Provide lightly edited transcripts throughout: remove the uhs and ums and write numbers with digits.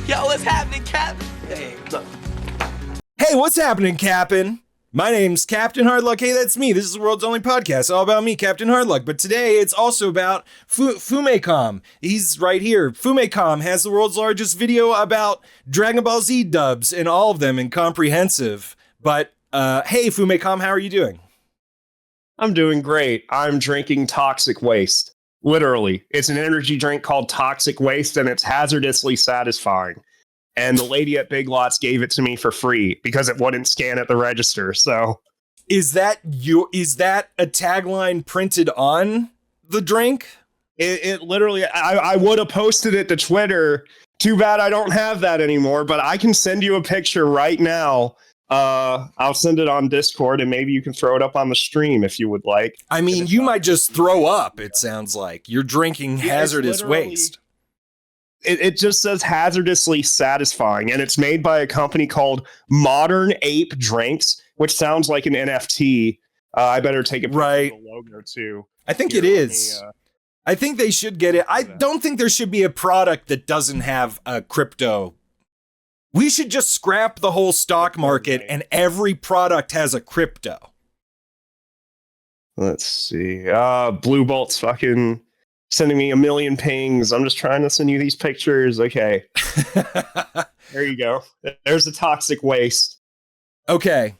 Yo, what's happening, Cap? Hey, look. Hey, what's happening, Captain? My name's Captain Hardluck. Hey, that's me. This is the world's only podcast all about me, Captain Hardluck. But today it's also about Fumecom. He's right here. Fumecom has the world's largest video about Dragon Ball Z dubs, and all of them incomprehensive. But hey, Fumecom, how are you doing? I'm doing great. I'm drinking Toxic Waste. Literally. It's an energy drink called Toxic Waste, and it's hazardously satisfying. And the lady at Big Lots gave it to me for free because it wouldn't scan at the register. So is that a tagline printed on the drink? It literally, I would have posted it to Twitter. Too bad I don't have that anymore, but I can send you a picture right now. I'll send it on Discord, and maybe you can throw it up on the stream if you would like. I mean, you might just throw up, it sounds like. You're drinking hazardous waste. It just says hazardously satisfying, and it's made by a company called Modern Ape Drinks, which sounds like an NFT. I better take a picture of the logo too. I think it is. I think they should get it. I don't think there should be a product that doesn't have a crypto. We should just scrap the whole stock market and every product has a crypto. Let's see. Blue Bolt's fucking sending me a million pings. I'm just trying to send you these pictures. Okay. There you go. There's the Toxic Waste. Okay.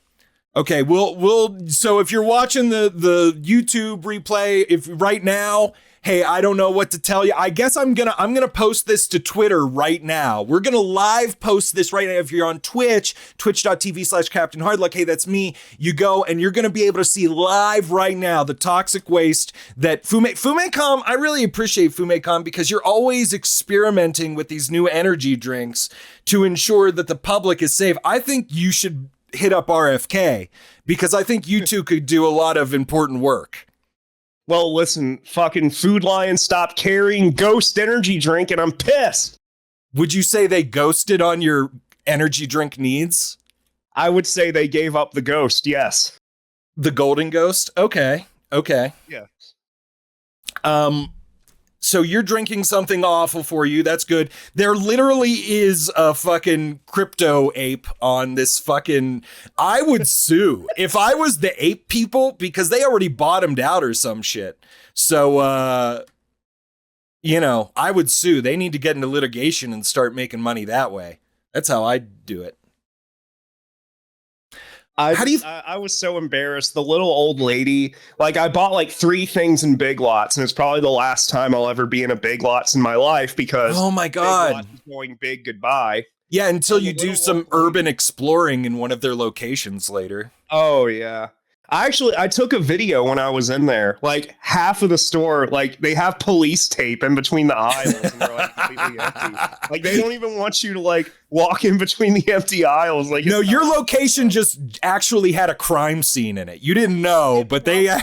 We'll so if you're watching the YouTube replay, if right now, hey, I don't know what to tell you. I guess I'm gonna post this to Twitter right now. We're gonna live post this right now. If you're on Twitch, twitch.tv/Captain Hardluck, hey, that's me. You go and you're gonna be able to see live right now the Toxic Waste that Fumecom. I really appreciate Fumecom because you're always experimenting with these new energy drinks to ensure that the public is safe. I think you should hit up RFK because I think you two could do a lot of important work. Well, listen, fucking Food Lion stopped carrying Ghost energy drink, and I'm pissed. Would you say they ghosted on your energy drink needs? I would say they gave up the Ghost, yes. The Golden Ghost? Okay. Yes. So you're drinking something awful for you. That's good. There literally is a fucking crypto ape on this fucking... I would sue if I was the ape people because they already bottomed out or some shit. So, I would sue. They need to get into litigation and start making money that way. That's how I'd do it. I was so embarrassed. The little old lady, I bought 3 things in Big Lots, and it's probably the last time I'll ever be in a Big Lots in my life because oh my god, Big Lots is going big goodbye. Yeah, until you do some urban exploring in one of their locations later. Oh yeah. I took a video when I was in there. Half of the store, they have police tape in between the aisles and they're completely empty. They don't even want you to walk in between the empty aisles. No, your location just actually had a crime scene in it. You didn't know, but they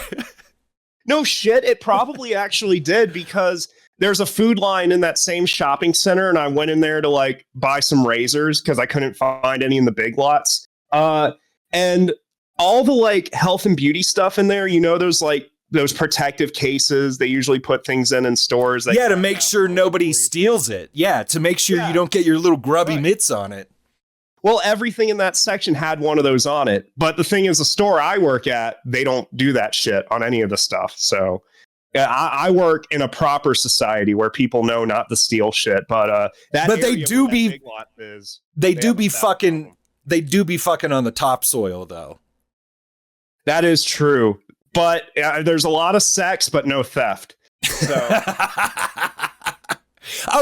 No shit, it probably actually did because there's a Food Line in that same shopping center and I went in there to buy some razors because I couldn't find any in the Big Lots. And all the health and beauty stuff in there, those protective cases they usually put things in stores. Yeah, to make sure nobody steals it. Yeah, to make sure you don't get your little grubby mitts on it. Well, everything in that section had one of those on it. But the thing is, the store I work at, they don't do that shit on any of the stuff. So I work in a proper society where people know not to steal shit. But they do be fucking on the topsoil though. That is true, but there's a lot of sex, but no theft. So,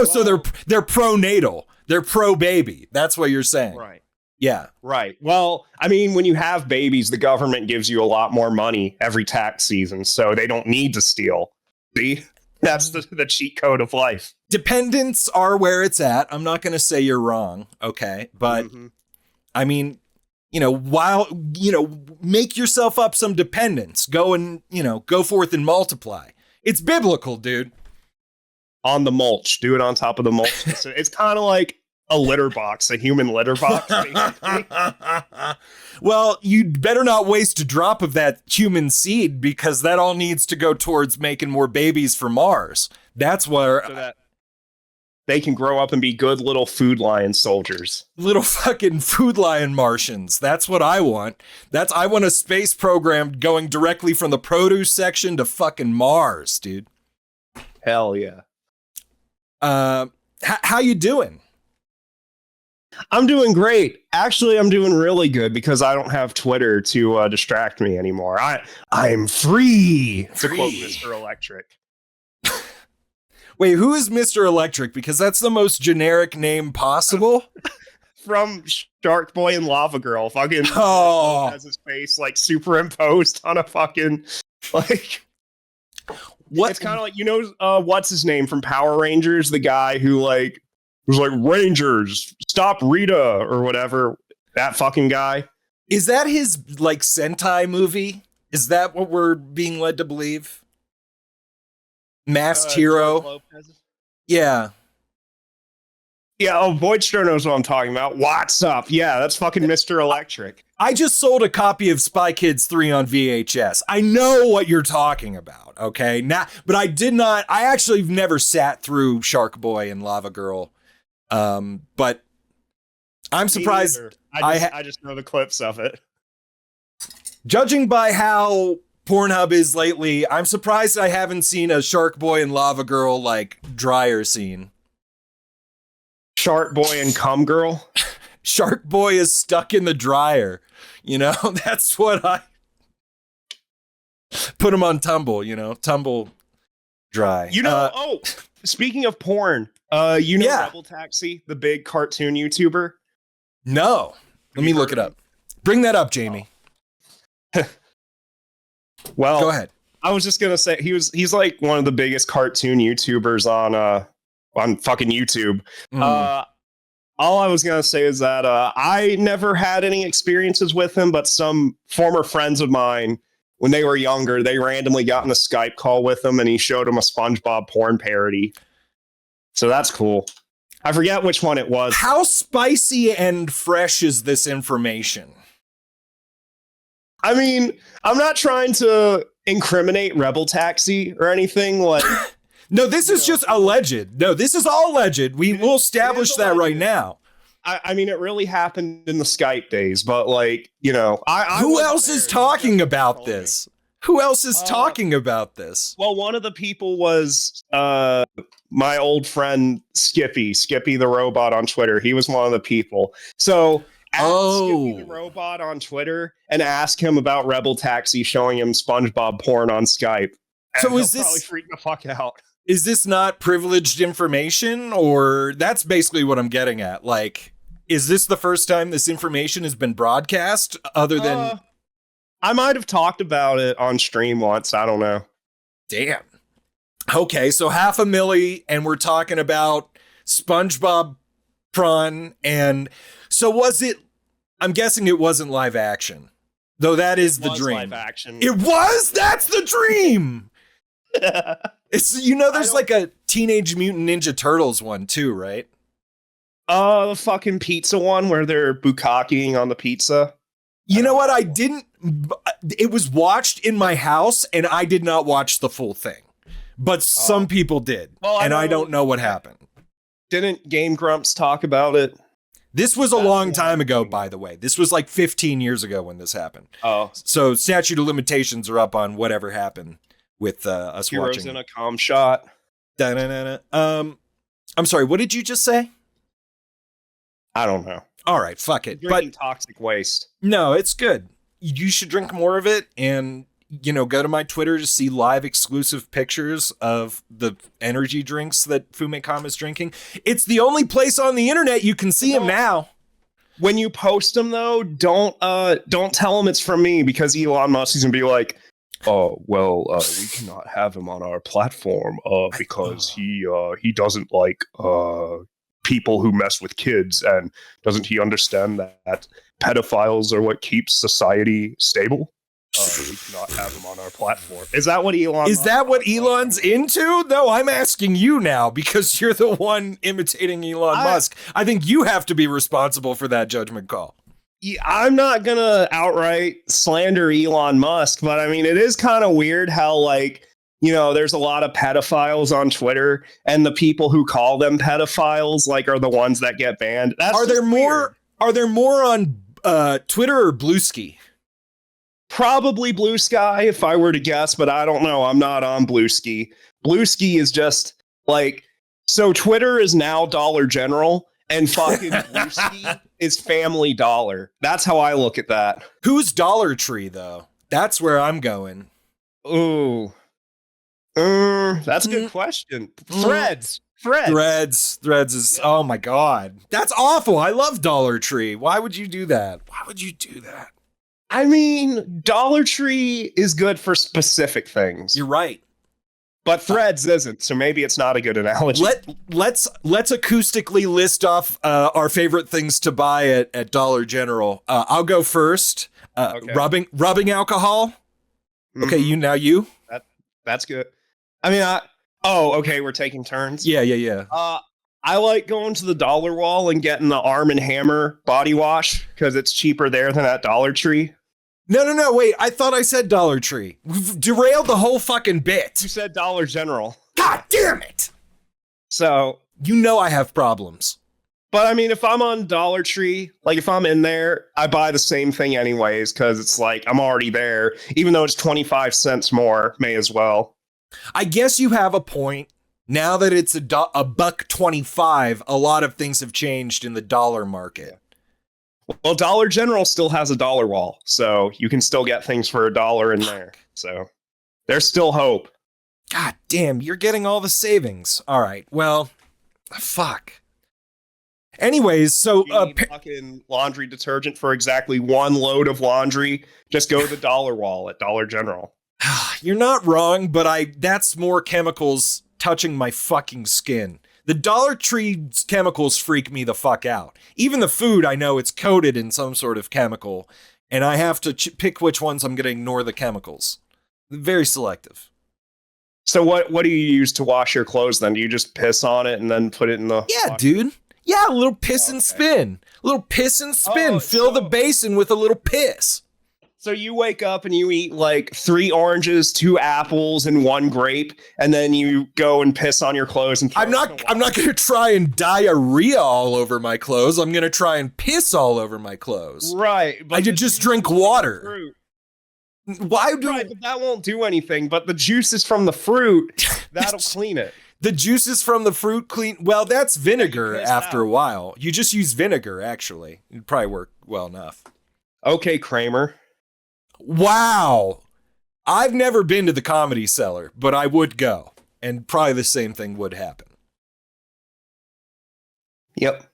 so they're pro-natal, they're pro-baby. That's what you're saying, right? Yeah, right. Well, I mean, when you have babies, the government gives you a lot more money every tax season, so they don't need to steal. See, that's the cheat code of life. Dependents are where it's at. I'm not going to say you're wrong, okay, but I mean. Make yourself up some dependents. Go forth and multiply. It's biblical, dude. On the mulch. Do it on top of the mulch. It's kind of like a litter box, a human litter box. Well, you'd better not waste a drop of that human seed because that all needs to go towards making more babies for Mars. That's where... they can grow up and be good little Food Lion soldiers. Little fucking Food Lion Martians. That's what I want. I want a space program going directly from the produce section to fucking Mars, dude. Hell yeah. How you doing? I'm doing great. Actually, I'm doing really good because I don't have Twitter to distract me anymore. I'm free, to quote Mr. Electric. Wait, who is Mr. Electric? Because that's the most generic name possible. From Shark Boy and Lava Girl. Fucking has his face like superimposed on a fucking like. What? It's kind of like, you know, what's his name from Power Rangers? The guy who like was like, Rangers, stop Rita or whatever. That fucking guy. Is that his like Sentai movie? Is that what we're being led to believe? Masked Hero. Yeah. Yeah, oh, Voidster knows what I'm talking about. What's up? Yeah, that's fucking Mr. Electric. I just sold a copy of Spy Kids 3 on VHS. I know what you're talking about, okay? But I did not, I actually never sat through Shark Boy and Lava Girl. But I'm surprised. I just know the clips of it. Judging by how Pornhub is lately, I'm surprised I haven't seen a Shark Boy and Lava Girl like dryer scene. Shark Boy and Cum Girl. Shark Boy is stuck in the dryer. You know, that's what I put him on Tumble, you know, Tumble dry. You know, speaking of porn, Rebel Taxi, the big cartoon YouTuber? No. Let me look it up. Bring that up, Jamie. Well, go ahead. I was just gonna say he's like one of the biggest cartoon YouTubers on fucking YouTube. All I was gonna say is that I never had any experiences with him, but some former friends of mine, when they were younger, they randomly got in a Skype call with him, and he showed them a SpongeBob porn parody. So that's cool. I forget which one it was. How spicy and fresh is this information? I mean, I'm not trying to incriminate Rebel Taxi or anything like. No, this is just alleged. No, this is all alleged. We will establish that right now. I mean, it really happened in the Skype days, but like, you know, who else is talking about this? Who else is talking about this? Well, one of the people was my old friend Skippy the robot on Twitter. He was one of the people. So Skippy the robot on Twitter and ask him about Rebel Taxi showing him SpongeBob porn on Skype. So is this probably freak the fuck out? Is this not privileged information? Or that's basically what I'm getting at. Like, is this the first time this information has been broadcast other than... I might have talked about it on stream once. I don't know. Damn. Okay, so $500,000 and we're talking about SpongeBob prawn. And so was it... I'm guessing it wasn't live action. Though that is the dream. Live action. It was? That's the dream! It's, you know, there's like a Teenage Mutant Ninja Turtles one too, right? The fucking pizza one where they're bukkakeing on the pizza. You know what? I didn't. It was watched in my house, and I did not watch the full thing. But some people did, and I don't know what happened. Didn't Game Grumps talk about it? This was a long time ago, by the way. This was like 15 years ago when this happened. Oh, so statute of limitations are up on whatever happened with us Heroes watching. In a calm shot. I'm sorry. What did you just say? I don't know. All right, fuck it. Drinking toxic waste. No, it's good. You should drink more of it, and you know, go to my Twitter to see live exclusive pictures of the energy drinks that Fumekam is drinking. It's the only place on the internet you can see him now. When you post them, though, don't tell him it's from me, because Elon Musk is gonna be like, oh well, we cannot have him on our platform because he doesn't like people who mess with kids, and doesn't he understand that pedophiles are what keeps society stable? We cannot have him on our platform. Is that what Elon? Is that what Elon's into? No, I'm asking you now because you're the one imitating Elon Musk. I think you have to be responsible for that judgment call. I'm not gonna outright slander Elon Musk, but I mean, it is kind of weird how like there's a lot of pedophiles on Twitter, and the people who call them pedophiles like are the ones that get banned. Are there more on Twitter or Bluesky? Probably Blue Sky if I were to guess, but I don't know. I'm not on Bluesky. Bluesky is just like, so Twitter is now Dollar General and fucking Bluesky is Family Dollar. That's how I look at that. Who's Dollar Tree though? That's where I'm going. Ooh. That's a good question. Threads is, oh my God. That's awful. I love Dollar Tree. Why would you do that? I mean, Dollar Tree is good for specific things. You're right. But Threads isn't, so maybe it's not a good analogy. Let's acoustically list off our favorite things to buy at Dollar General. I'll go first. Okay. Rubbing alcohol. Mm-hmm. Okay, you. That's good. I mean, okay, we're taking turns. Yeah. I like going to the Dollar Wall and getting the Arm & Hammer body wash because it's cheaper there than at Dollar Tree. No, wait. I thought I said Dollar Tree. We've derailed the whole fucking bit. You said Dollar General. God damn it. So. I have problems. But I mean, if I'm on Dollar Tree, like if I'm in there, I buy the same thing anyways because it's like I'm already there. Even though it's 25 cents more, may as well. I guess you have a point. Now that it's $1.25, a lot of things have changed in the dollar market. Well, Dollar General still has a Dollar Wall, so you can still get things for $1 in there. So there's still hope. God damn, you're getting all the savings. All right, well, fuck. Anyways, so you need fucking laundry detergent for exactly one load of laundry. Just go to the Dollar Wall at Dollar General. You're not wrong, but that's more chemicals touching my fucking skin. The Dollar Tree's chemicals freak me the fuck out. Even the food, I know it's coated in some sort of chemical, and I have to pick which ones I'm going to ignore the chemicals. Very selective. So what do you use to wash your clothes then? Do you just piss on it and then put it in the... Yeah, dude. Yeah, a little piss and spin. Fill the basin with a little piss. So you wake up and you eat like 3 oranges, 2 apples, and 1 grape, and then you go and piss on your clothes. And I'm not going to try and diarrhea all over my clothes. I'm going to try and piss all over my clothes. Right. But I could just drink water. Why do? Right, but that won't do anything. But the juices from the fruit, that'll clean it. The juices from the fruit clean. Well, that's vinegar after a while. You just use vinegar, actually. It'd probably work well enough. Okay, Kramer. Wow. I've never been to the Comedy Cellar, but I would go. And probably the same thing would happen. Yep.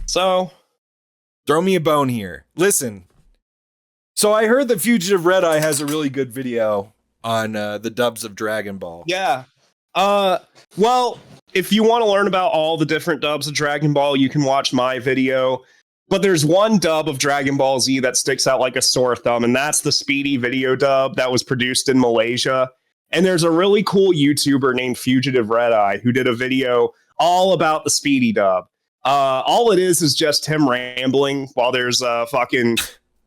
So. Throw me a bone here. Listen. So I heard that Fugitive Red Eye has a really good video on the dubs of Dragon Ball. Yeah. Well, if you want to learn about all the different dubs of Dragon Ball, you can watch my video. But there's one dub of Dragon Ball Z that sticks out like a sore thumb, and that's the Speedy video dub that was produced in Malaysia. And there's a really cool YouTuber named Fugitive Red Eye who did a video all about the Speedy dub. All it is just him rambling while there's fucking...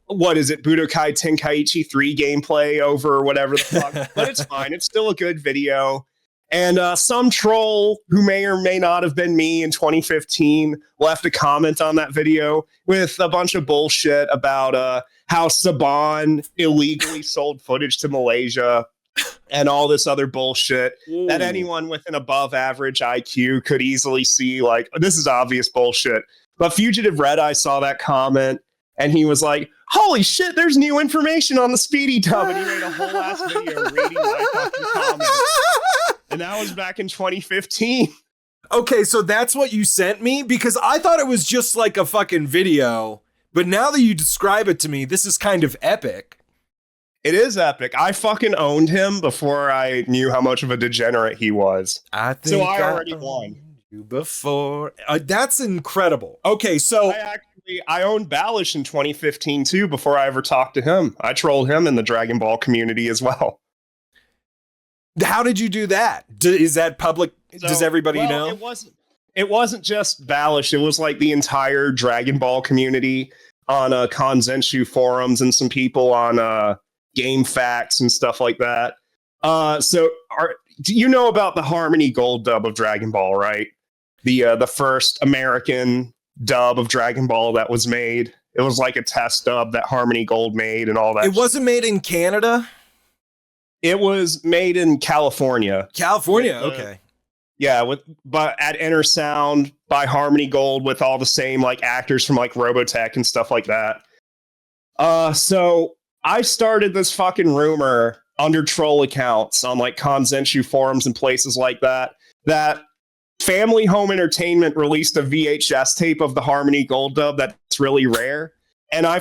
what is it, Budokai Tenkaichi 3 gameplay over whatever the fuck. But it's fine. It's still a good video. And some troll who may or may not have been me in 2015 left a comment on that video with a bunch of bullshit about how Saban illegally sold footage to Malaysia and all this other bullshit. Ooh. That anyone with an above average IQ could easily see, like, this is obvious bullshit. But Fugitive Red Eye saw that comment and he was like, holy shit, there's new information on the Speedy dub. And he made a whole ass video reading my fucking comment. And that was back in 2015. Okay, so that's what you sent me? Because I thought it was just like a fucking video. But now that you describe it to me, this is kind of epic. It is epic. I fucking owned him before I knew how much of a degenerate he was. I think so I already won. You before. That's incredible. Okay, so... I owned Balish in 2015 too before I ever talked to him. I trolled him in the Dragon Ball community as well. How did you do that? Is that public? So, does everybody know? It wasn't just Balish. It was like the entire Dragon Ball community on Kanzenshu forums and some people on Game Facts and stuff like that. Do you know about the Harmony Gold dub of Dragon Ball, right? The first American dub of Dragon Ball that was made. It was like a test dub that Harmony Gold made and all that. It wasn't made in Canada? It was made in California. California, okay. Yeah, but at Inner Sound by Harmony Gold with all the same like actors from like Robotech and stuff like that. So I started this fucking rumor under troll accounts on like Konzenshu forums and places like that Family Home Entertainment released a VHS tape of the Harmony Gold dub that's really rare. And I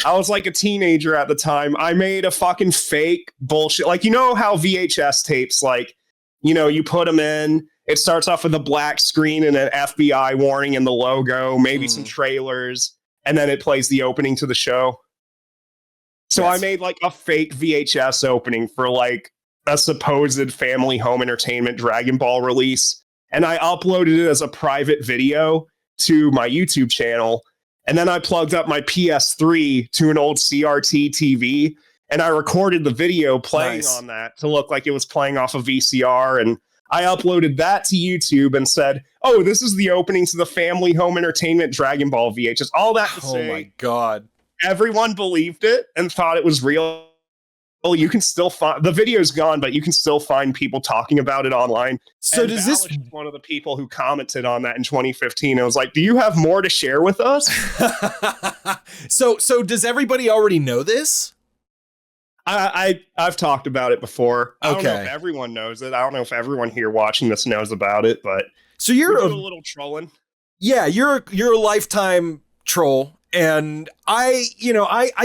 was like a teenager at the time. I made a fucking fake bullshit. Like, you know how VHS tapes, like, you know, you put them in, it starts off with a black screen and an FBI warning and the logo, maybe some trailers, and then it plays the opening to the show. So yes. I made like a fake VHS opening for like a supposed Family Home Entertainment Dragon Ball release. And I uploaded it as a private video to my YouTube channel. And then I plugged up my PS3 to an old CRT TV. And I recorded the video playing on that to look like it was playing off a VCR. And I uploaded that to YouTube and said, oh, this is the opening to the Family Home Entertainment Dragon Ball VHS. All that to say. Oh my God. Everyone believed it and thought it was real. You can still find the video's gone, but you can still find people talking about it online. So and does Balish this was one of the people who commented on that in 2015? It was like, do you have more to share with us? So does everybody already know this? I've talked about it before. I don't know Okay. if everyone knows it. I don't know if everyone here watching this knows about it, but So you're a little trolling. Yeah, you're a lifetime troll. And I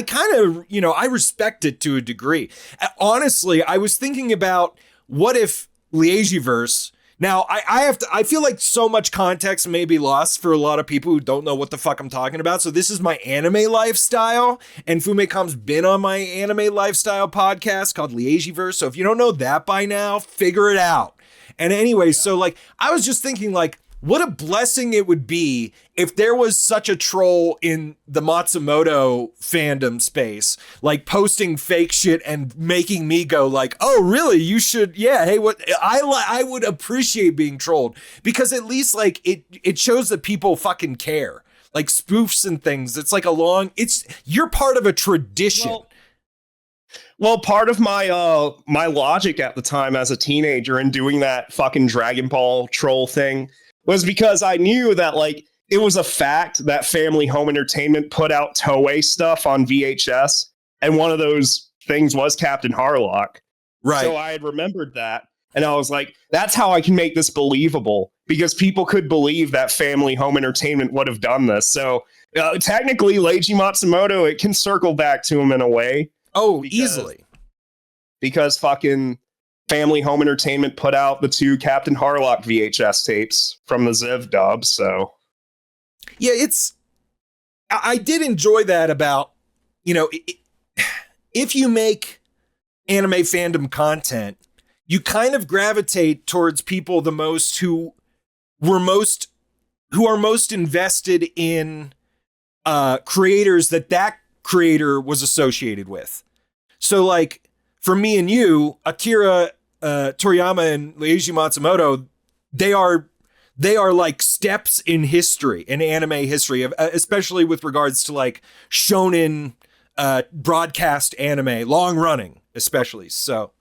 kind of, I respect it to a degree. Honestly, I was thinking about what if Liagiverse. Now, I feel like so much context may be lost for a lot of people who don't know what the fuck I'm talking about. So this is my anime lifestyle, and Fumekom's been on my anime lifestyle podcast called Liagiverse. So if you don't know that by now, figure it out. And anyway, So like, I was just thinking like, what a blessing it would be if there was such a troll in the Matsumoto fandom space, like posting fake shit and making me go like, oh, really? You should. Yeah. Hey, what I would appreciate being trolled, because at least like it shows that people fucking care, like spoofs and things. It's like you're part of a tradition. Well, part of my my logic at the time as a teenager and doing that fucking Dragon Ball troll thing was because I knew that like it was a fact that Family Home Entertainment put out Toei stuff on VHS, and one of those things was Captain Hardluck. Right. So I had remembered that, and I was like, that's how I can make this believable, because people could believe that Family Home Entertainment would have done this. So technically, Leiji Matsumoto, it can circle back to him in a way. Oh, easily. Because fucking Family Home Entertainment put out the 2 Captain Hardluck VHS tapes from the Ziv dub, so. Yeah, I did enjoy that about, if you make anime fandom content, you kind of gravitate towards people the most who are most invested in creators that creator was associated with. So like for me and you, Akira Toriyama and Leiji Matsumoto, they are like steps in history, in anime history, especially with regards to like shonen broadcast anime, long running, especially. So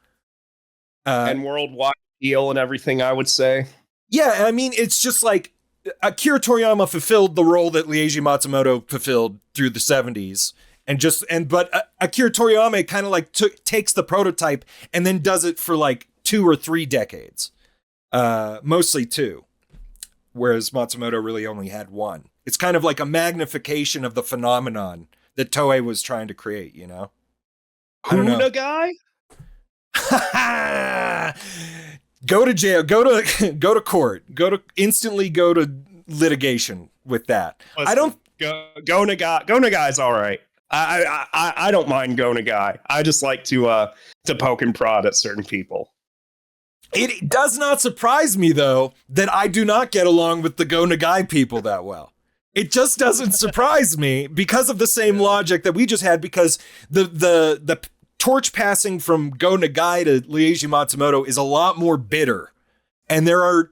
and worldwide appeal and everything, I would say. Yeah, I mean, it's just like Akira Toriyama fulfilled the role that Leiji Matsumoto fulfilled through the 70s. But Akira Toriyama kind of like takes the prototype and then does it for like 2 or 3 decades, mostly 2, whereas Matsumoto really only had 1. It's kind of like a magnification of the phenomenon that Toei was trying to create, I don't know. Huna guy? Go to jail. Go to court. Instantly go to litigation with that. Listen, I don't. Go Nagai's all right. I don't mind Go Nagai. I just like to poke and prod at certain people. It does not surprise me though that I do not get along with the Go Nagai people that well. It just doesn't surprise me because of the same logic that we just had, because the torch passing from Go Nagai to Leiji Matsumoto is a lot more bitter. And there are,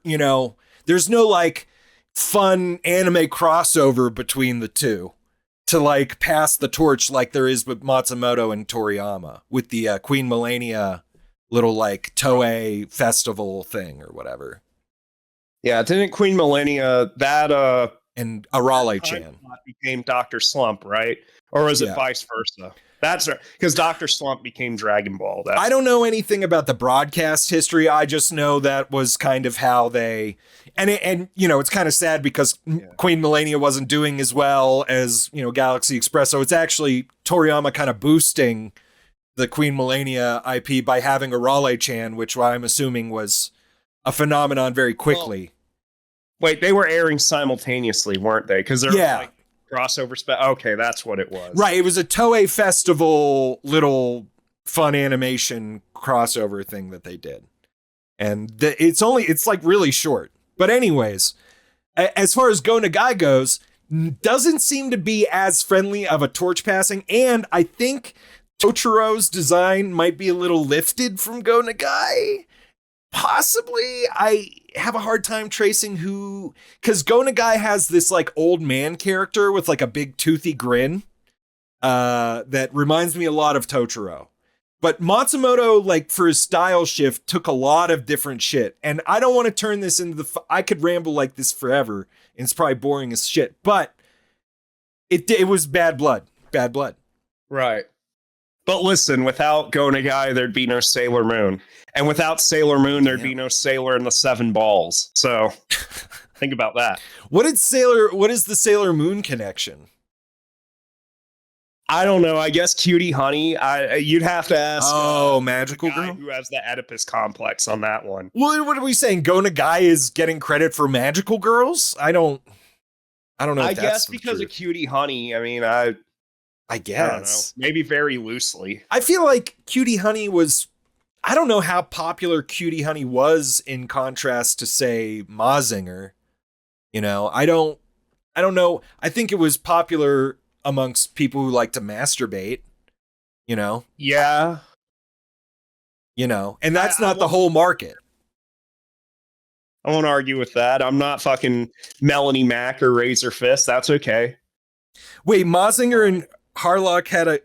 there's no like fun anime crossover between the two to like pass the torch like there is with Matsumoto and Toriyama with the Queen Millennia little like Toei festival thing or whatever. Yeah, didn't Queen Millennia and Arale-chan became Dr. Slump, right? Or was it vice versa? That's right, because Dr. Slump became Dragon Ball. I don't know anything about the broadcast history. I just know that was kind of how they, and it's kind of sad because Queen Millennia wasn't doing as well as, Galaxy Express. So it's actually Toriyama kind of boosting the Queen Millennia IP by having Arale-chan, which I'm assuming was a phenomenon very quickly. Well, wait, they were airing simultaneously, weren't they? Because they're like crossover okay, that's what it was. Right, it was a Toei Festival little fun animation crossover thing that they did. And it's like really short. But anyways, as far as Go Nagai goes, doesn't seem to be as friendly of a torch passing, and I think Totaro's design might be a little lifted from Go Nagai. Possibly. I have a hard time tracing who, because Go Nagai has this like old man character with like a big toothy grin that reminds me a lot of Totoro. But Matsumoto, like for his style shift, took a lot of different shit. And I don't want to turn this into I could ramble like this forever, and it's probably boring as shit. But it was bad blood. Bad blood. Right. But listen, without Go Nagai, there'd be no Sailor Moon. And without Sailor Moon, there'd be no Sailor and the Seven Balls. So think about that. What is the Sailor Moon connection? I don't know. I guess Cutie Honey. You'd have to ask. Oh, Magical Girl? Who has the Oedipus complex on that one? Well, what are we saying? Go Nagai is getting credit for Magical Girls? I don't know. I guess because of Cutie Honey. I mean, I guess. I don't know. Maybe very loosely. I feel like Cutie Honey was, I don't know how popular Cutie Honey was in contrast to, say, Mazinger. I don't know. I think it was popular amongst people who like to masturbate, Yeah. And that's not the whole market. I won't argue with that. I'm not fucking Melanie Mac or Razor Fist. That's okay. Wait, Mazinger and Hardluck had I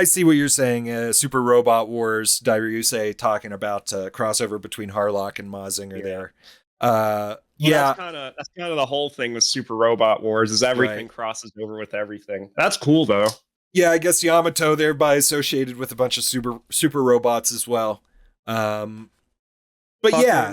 see what you're saying. Super Robot Wars, Dairyusei talking about crossover between Hardluck and Mazinger there. That's kind of the whole thing with Super Robot Wars is everything crosses over with everything. That's cool though. Yeah, I guess Yamato thereby associated with a bunch of super robots as well. But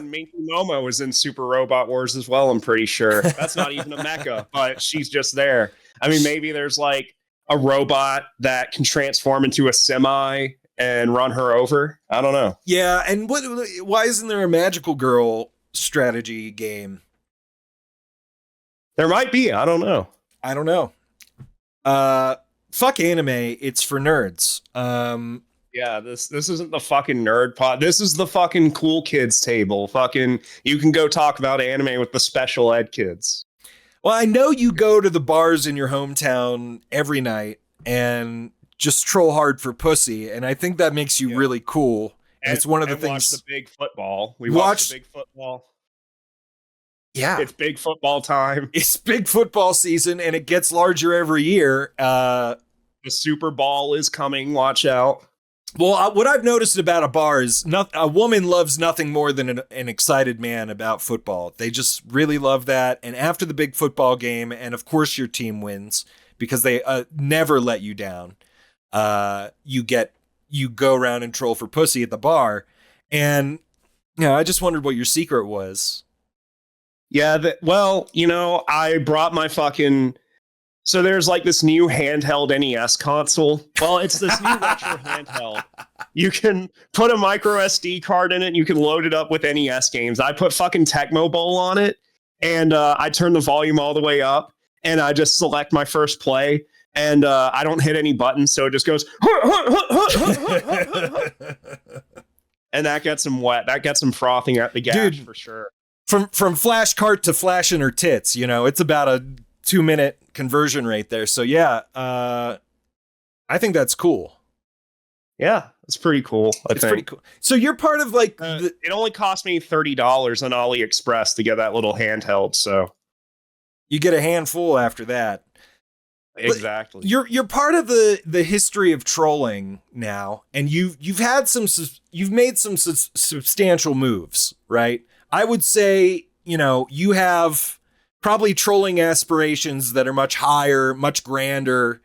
Minky Momo was in Super Robot Wars as well, I'm pretty sure. That's not even a mecha, but she's just there. I mean, maybe there's like a robot that can transform into a semi and run her over. I don't know. Yeah, and why isn't there a Magical Girl strategy game? There might be. I don't know. Fuck anime. It's for nerds. Yeah, this isn't the fucking nerd pod. This is the fucking cool kids table. Fucking, you can go talk about anime with the special ed kids. Well, I know you go to the bars in your hometown every night and just troll hard for pussy, and I think that makes you really cool. And it's one of the things. Watch the big football. We watch the big football. Yeah, it's big football time. It's big football season, and it gets larger every year. The Super Bowl is coming. Watch out. Well, what I've noticed about a bar is a woman loves nothing more than an excited man about football. They just really love that. And after the big football game, and of course your team wins because they never let you down, you go around and troll for pussy at the bar. And I just wondered what your secret was. Yeah, I brought my fucking... So there's like this new handheld NES console. Well, it's this new retro handheld. You can put a micro SD card in it and you can load it up with NES games. I put fucking Tecmo Bowl on it and I turn the volume all the way up and I just select my first play and I don't hit any buttons. So it just goes. And that gets them wet. That gets them frothing at the gash for sure. From flash cart to flash in her tits, it's about a 2-minute conversion rate there. So yeah, I think that's cool. Yeah, it's pretty cool. I think. Pretty cool. So you're part of like it only cost me $30 on AliExpress to get that little handheld. So you get a handful after that. Exactly. But you're part of the history of trolling now, and you've made some substantial moves, right? I would say, you have probably trolling aspirations that are much higher, much grander,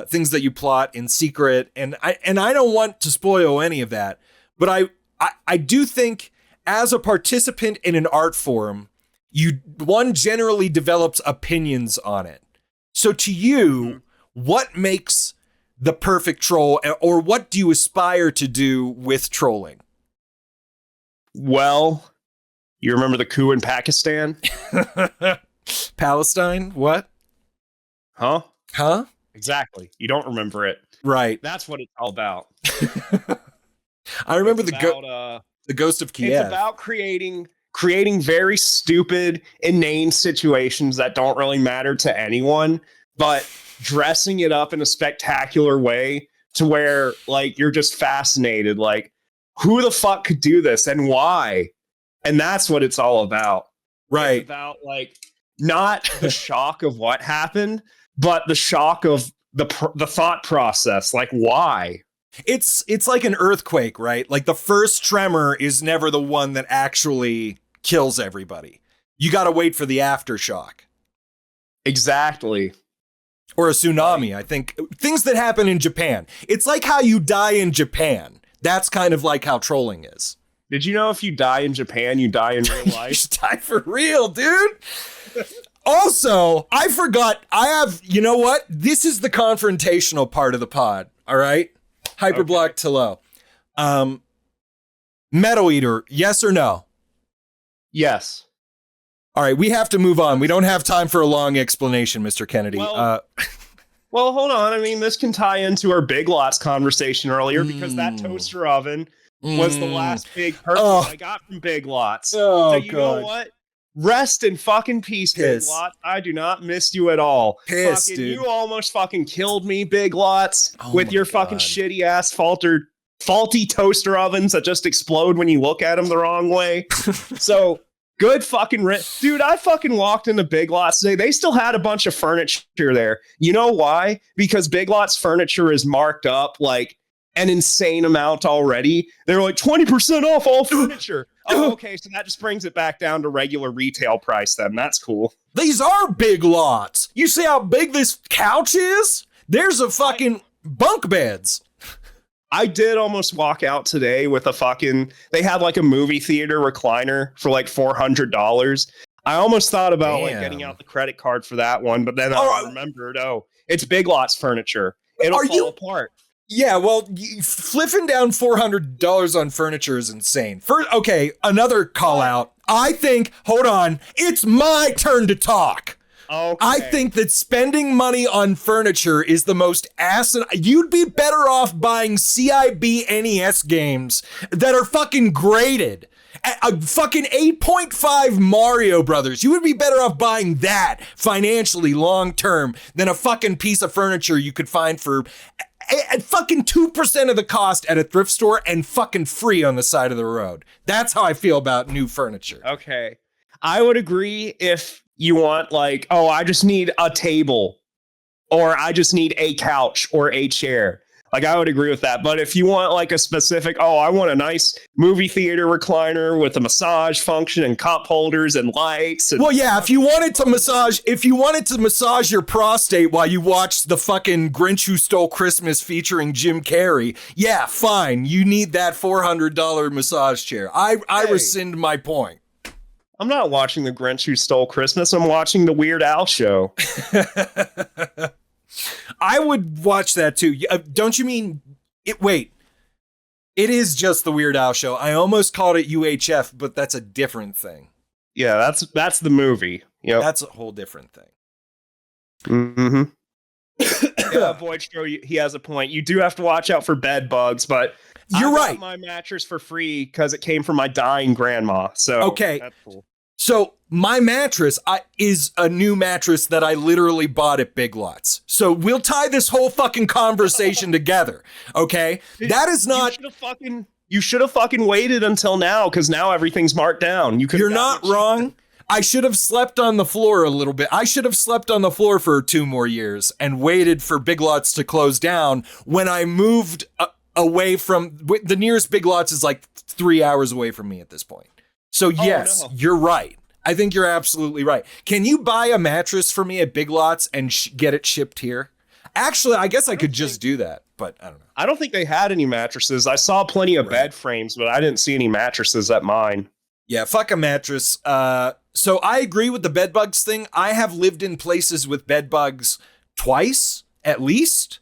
things that you plot in secret, and I don't want to spoil any of that, but I do think as a participant in an art form, one generally develops opinions on it. So to you, what makes the perfect troll, or what do you aspire to do with trolling? Well, you remember the coup in Pakistan? Palestine? What? Huh? Exactly. You don't remember it. Right. That's what it's all about. I remember the Ghost of Kiev. It's about creating very stupid, inane situations that don't really matter to anyone, but dressing it up in a spectacular way to where, like, you're just fascinated. Like, who the fuck could do this and why? And that's what it's all about. Right. It's about, like, not the shock of what happened, but the shock of the thought process. Like, why? It's like an earthquake, right? Like the first tremor is never the one that actually kills everybody. You got to wait for the aftershock. Exactly. Or a tsunami, I think. Things that happen in Japan. It's like how you die in Japan. That's kind of like how trolling is. Did you know if you die in Japan, you die in real life? You die for real, dude. Also, I forgot. You know what? This is the confrontational part of the pod. All right. Hyperblock okay. to low. Metal Eater, yes or no? Yes. All right, we have to move on. We don't have time for a long explanation, Mr. Kennedy. Well, hold on. I mean, this can tie into our Big Lots conversation earlier because that toaster oven was the last big purchase I got from Big Lots. So you know what? Rest in fucking peace, Big Lots. I do not miss you at all. Dude. You almost fucking killed me, Big Lots, with your fucking shitty ass faulty toaster ovens that just explode when you look at them the wrong way. So good fucking dude, I fucking walked into Big Lots today. They still had a bunch of furniture there. You know why? Because Big Lots furniture is marked up like an insane amount already. They're like 20% off all furniture. Oh, okay, so that just brings it back down to regular retail price then. That's cool. These are Big Lots. You see how big this couch is? There's a fucking bunk beds. I did almost walk out today with they had like a movie theater recliner for like $400. I almost thought about like getting out the credit card for that one, but then I remembered, it's Big Lots furniture. It'll fall apart. Yeah, well, flipping down $400 on furniture is insane. Another call out. I think, hold on, it's my turn to talk. Okay. I think that spending money on furniture is the most asinine. You'd be better off buying CIB NES games that are fucking graded. A fucking 8.5 Mario Brothers. You would be better off buying that financially long term than a fucking piece of furniture you could find for at fucking 2% of the cost at a thrift store and fucking free on the side of the road. That's how I feel about new furniture. Okay. I would agree if you want like, I just need a table or I just need a couch or a chair. Like, I would agree with that. But if you want like a specific, I want a nice movie theater recliner with a massage function and cup holders and lights. And if you wanted to massage your prostate while you watch the fucking Grinch Who Stole Christmas featuring Jim Carrey, yeah, fine. You need that $400 massage chair. I rescind my point. I'm not watching the Grinch Who Stole Christmas. I'm watching the Weird Al show. I would watch that too. Don't you mean it? Wait, it is just the Weird Al show. I almost called it UHF, but that's a different thing. Yeah, that's the movie. Yeah, that's a whole different thing. Mm-hmm. Yeah, Voidstro, he has a point. You do have to watch out for bed bugs, but you're right. I got my mattress for free because it came from my dying grandma. So okay, that's cool. So my mattress is a new mattress that I literally bought at Big Lots. So we'll tie this whole fucking conversation together. Okay. That is not. You should have fucking waited until now, because now everything's marked down. You're not wrong. I should have slept on the floor a little bit. I should have slept on the floor for 2 more years and waited for Big Lots to close down when I moved away from the nearest Big Lots is like 3 hours away from me at this point. So yes, You're right. I think you're absolutely right. Can you buy a mattress for me at Big Lots and get it shipped here? Actually, I guess I could just do that, but I don't know. I don't think they had any mattresses. I saw plenty of bed frames, but I didn't see any mattresses at mine. Yeah, fuck a mattress. So I agree with the bed bugs thing. I have lived in places with bed bugs twice, at least.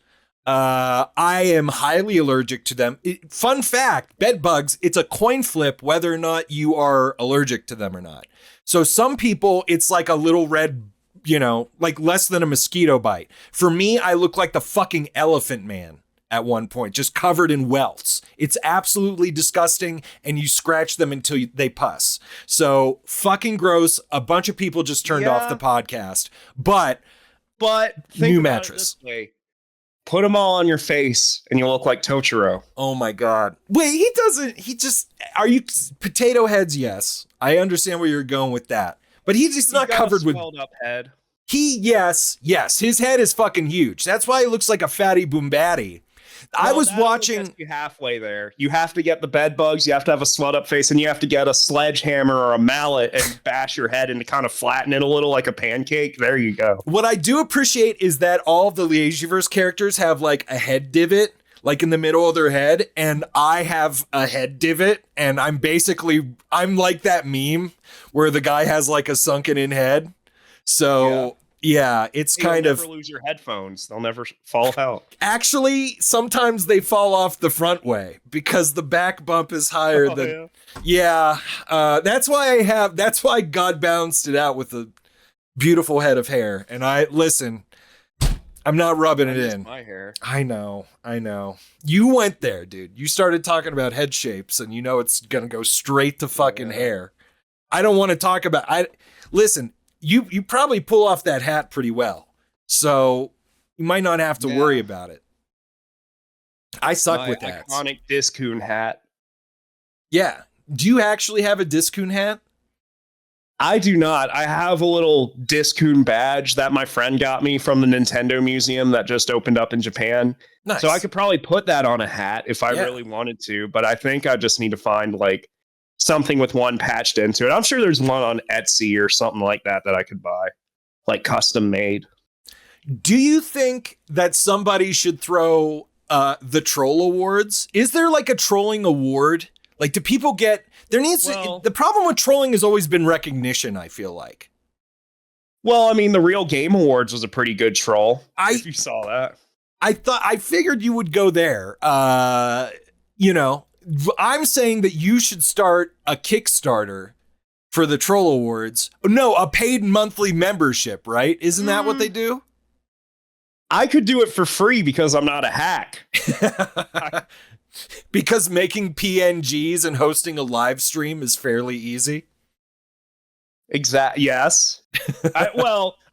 I am highly allergic to them. Fun fact, bed bugs, it's a coin flip whether or not you are allergic to them or not. So some people, it's like a little red, like less than a mosquito bite. For me, I look like the fucking Elephant Man at one point, just covered in welts. It's absolutely disgusting, and you scratch them until they pus. So fucking gross. A bunch of people just turned off the podcast, but new mattress. Put them all on your face and you'll look like Totoro. Oh my God. Wait, are you potato heads? Yes. I understand where you're going with that, but he's just not covered with up head. Yes. His head is fucking huge. That's why he looks like a fatty boombatty. I was watching you halfway there. You have to get the bed bugs. You have to have a swelled up face, and you have to get a sledgehammer or a mallet and bash your head and to kind of flatten it a little like a pancake. There you go. What I do appreciate is that all of the Liagiverse characters have like a head divot, like in the middle of their head, and I have a head divot, and I'm like that meme where the guy has like a sunken in head. So yeah, it's kind of never lose your headphones. They'll never fall out. Actually, sometimes they fall off the front way because the back bump is higher than. That's why God balanced it out with a beautiful head of hair. And I'm not rubbing it in. My hair. I know. You went there, dude. You started talking about head shapes, and it's gonna go straight to fucking hair. I don't want to talk about. Listen. You probably pull off that hat pretty well, so you might not have to worry about it. I suck with that. Iconic Discoon hat. Yeah. Do you actually have a Discoon hat? I do not. I have a little Discoon badge that my friend got me from the Nintendo Museum that just opened up in Japan. Nice. So I could probably put that on a hat if I really wanted to, but I think I just need to find like something with one patched into it. I'm sure there's one on Etsy or something like that I could buy, like custom made. Do you think that somebody should throw the troll awards? Is there like a trolling award? Like, do people get? The problem with trolling has always been recognition, I feel like. Well, I mean, the Real Game Awards was a pretty good troll. If you saw that. I figured you would go there. I'm saying that you should start a Kickstarter for the Troll Awards. No, a paid monthly membership, right? Isn't that what they do? I could do it for free because I'm not a hack. Because making PNGs and hosting a live stream is fairly easy. Yes. I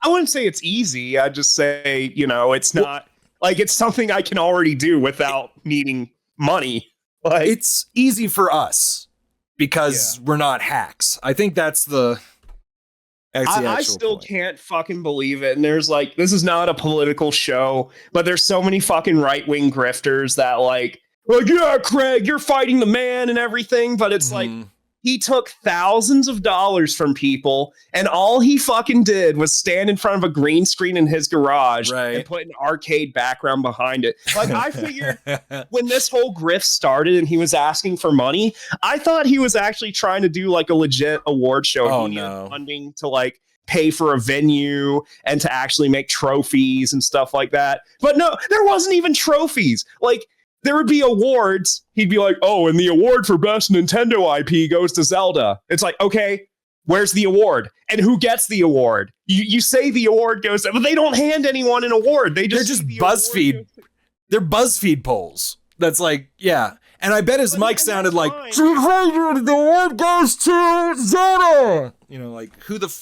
wouldn't say it's easy. I'd just say, it's not like it's something I can already do without needing money. Like, it's easy for us because we're not hacks. I think that's the. I still can't fucking believe it. And there's this is not a political show, but there's so many fucking right wing grifters that like, yeah, Craig, you're fighting the man and everything. But it's like he took thousands of dollars from people, and all he fucking did was stand in front of a green screen in his garage and put an arcade background behind it. Like, I figured when this whole grift started and he was asking for money, I thought he was actually trying to do like a legit award show. Oh, he needed funding to like pay for a venue and to actually make trophies and stuff like that. But no, there wasn't even trophies. Like, there would be awards. He'd be like, oh, and the award for best Nintendo IP goes to Zelda. It's like, okay, where's the award? And who gets the award? You say the award goes, but they don't hand anyone an award. They're just BuzzFeed. They're BuzzFeed polls. That's like, yeah. And I bet his But- mic and sounded that's like, fine. 200, the award goes to Zelda. You know, like, who the...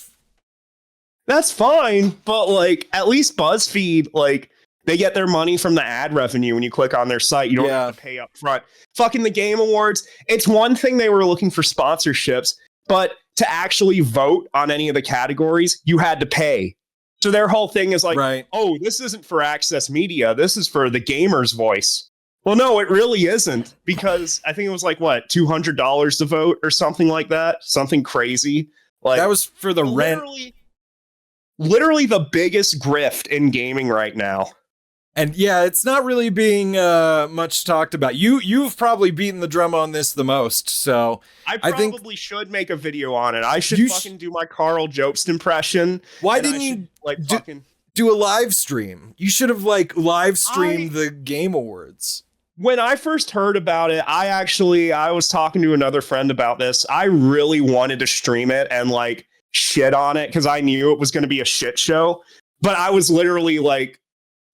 That's fine, but like at least BuzzFeed, like they get their money from the ad revenue when you click on their site. You don't have to pay up front. Fucking the Game Awards. It's one thing they were looking for sponsorships, but to actually vote on any of the categories, you had to pay. So their whole thing is like, Right. oh, this isn't for Access Media. This is for the gamer's voice. Well, no, it really isn't, because I think it was like, what, $200 to vote or something like that? Something crazy. Like That was for the rent. Literally the biggest grift in gaming right now. And yeah, it's not really being much talked about. You've probably beaten the drum on this the most, so I think probably should make a video on it. I should You fucking do my Carl Jobst impression. why and didn't I you should, like do- fucking do a live stream? You should have like live streamed the Game Awards. When I first heard about it, I was talking to another friend about this. I really wanted to stream it and like shit on it because I knew it was going to be a shit show. But I was literally like,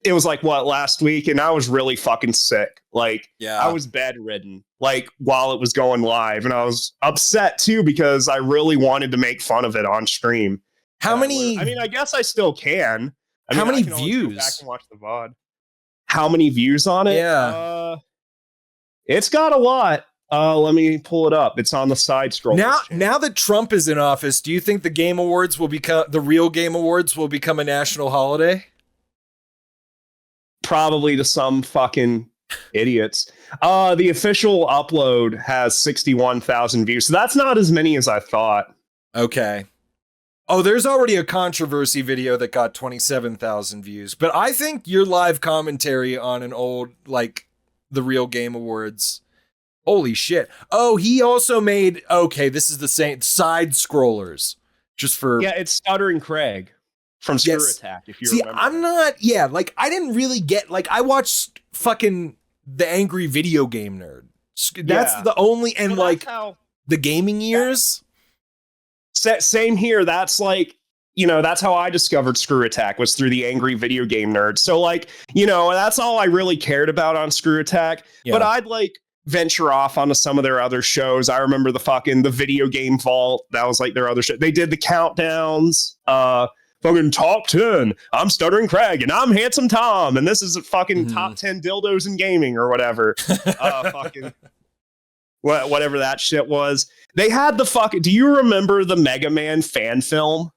it was like what, last week, and I was really fucking sick. Like, Yeah. I was bedridden like while it was going live, and I was upset too because I really wanted to make fun of it on stream. How many? I mean, I guess I still can. How many I can always go views? back and watch the VOD. How many views on it? Yeah. It's got a lot. Let me pull it up. It's on the side scroll. Now that Trump is in office, do you think the Game Awards will become the real Game Awards will become a national holiday? Probably to some fucking idiots. The official upload has 61,000 views, so that's not as many as I thought. Okay. Oh, there's already a controversy video that got 27,000 views, but I think your live commentary on an old, like, the real Game Awards. Holy shit. Oh, he also made, okay, this is the same, side scrollers. Just for... Yeah, it's Stuttering Craig from Screw Yes. Attack, if you See, remember. I'm not, yeah, like, I didn't really get, like, I watched fucking The Angry Video Game Nerd. That's Yeah. the only, and Well, like, that's how, the gaming years. same here. That's like, that's how I discovered Screw Attack, was through the Angry Video Game Nerd. So like, that's all I really cared about on Screw Attack. Yeah. But I'd like venture off onto some of their other shows. I remember the Video Game Vault. That was like their other show. They did the countdowns. Fucking top 10. I'm Stuttering Craig and I'm Handsome Tom. And this is a fucking top 10 dildos in gaming or whatever. Fucking whatever that shit was. They had do you remember the Mega Man fan film?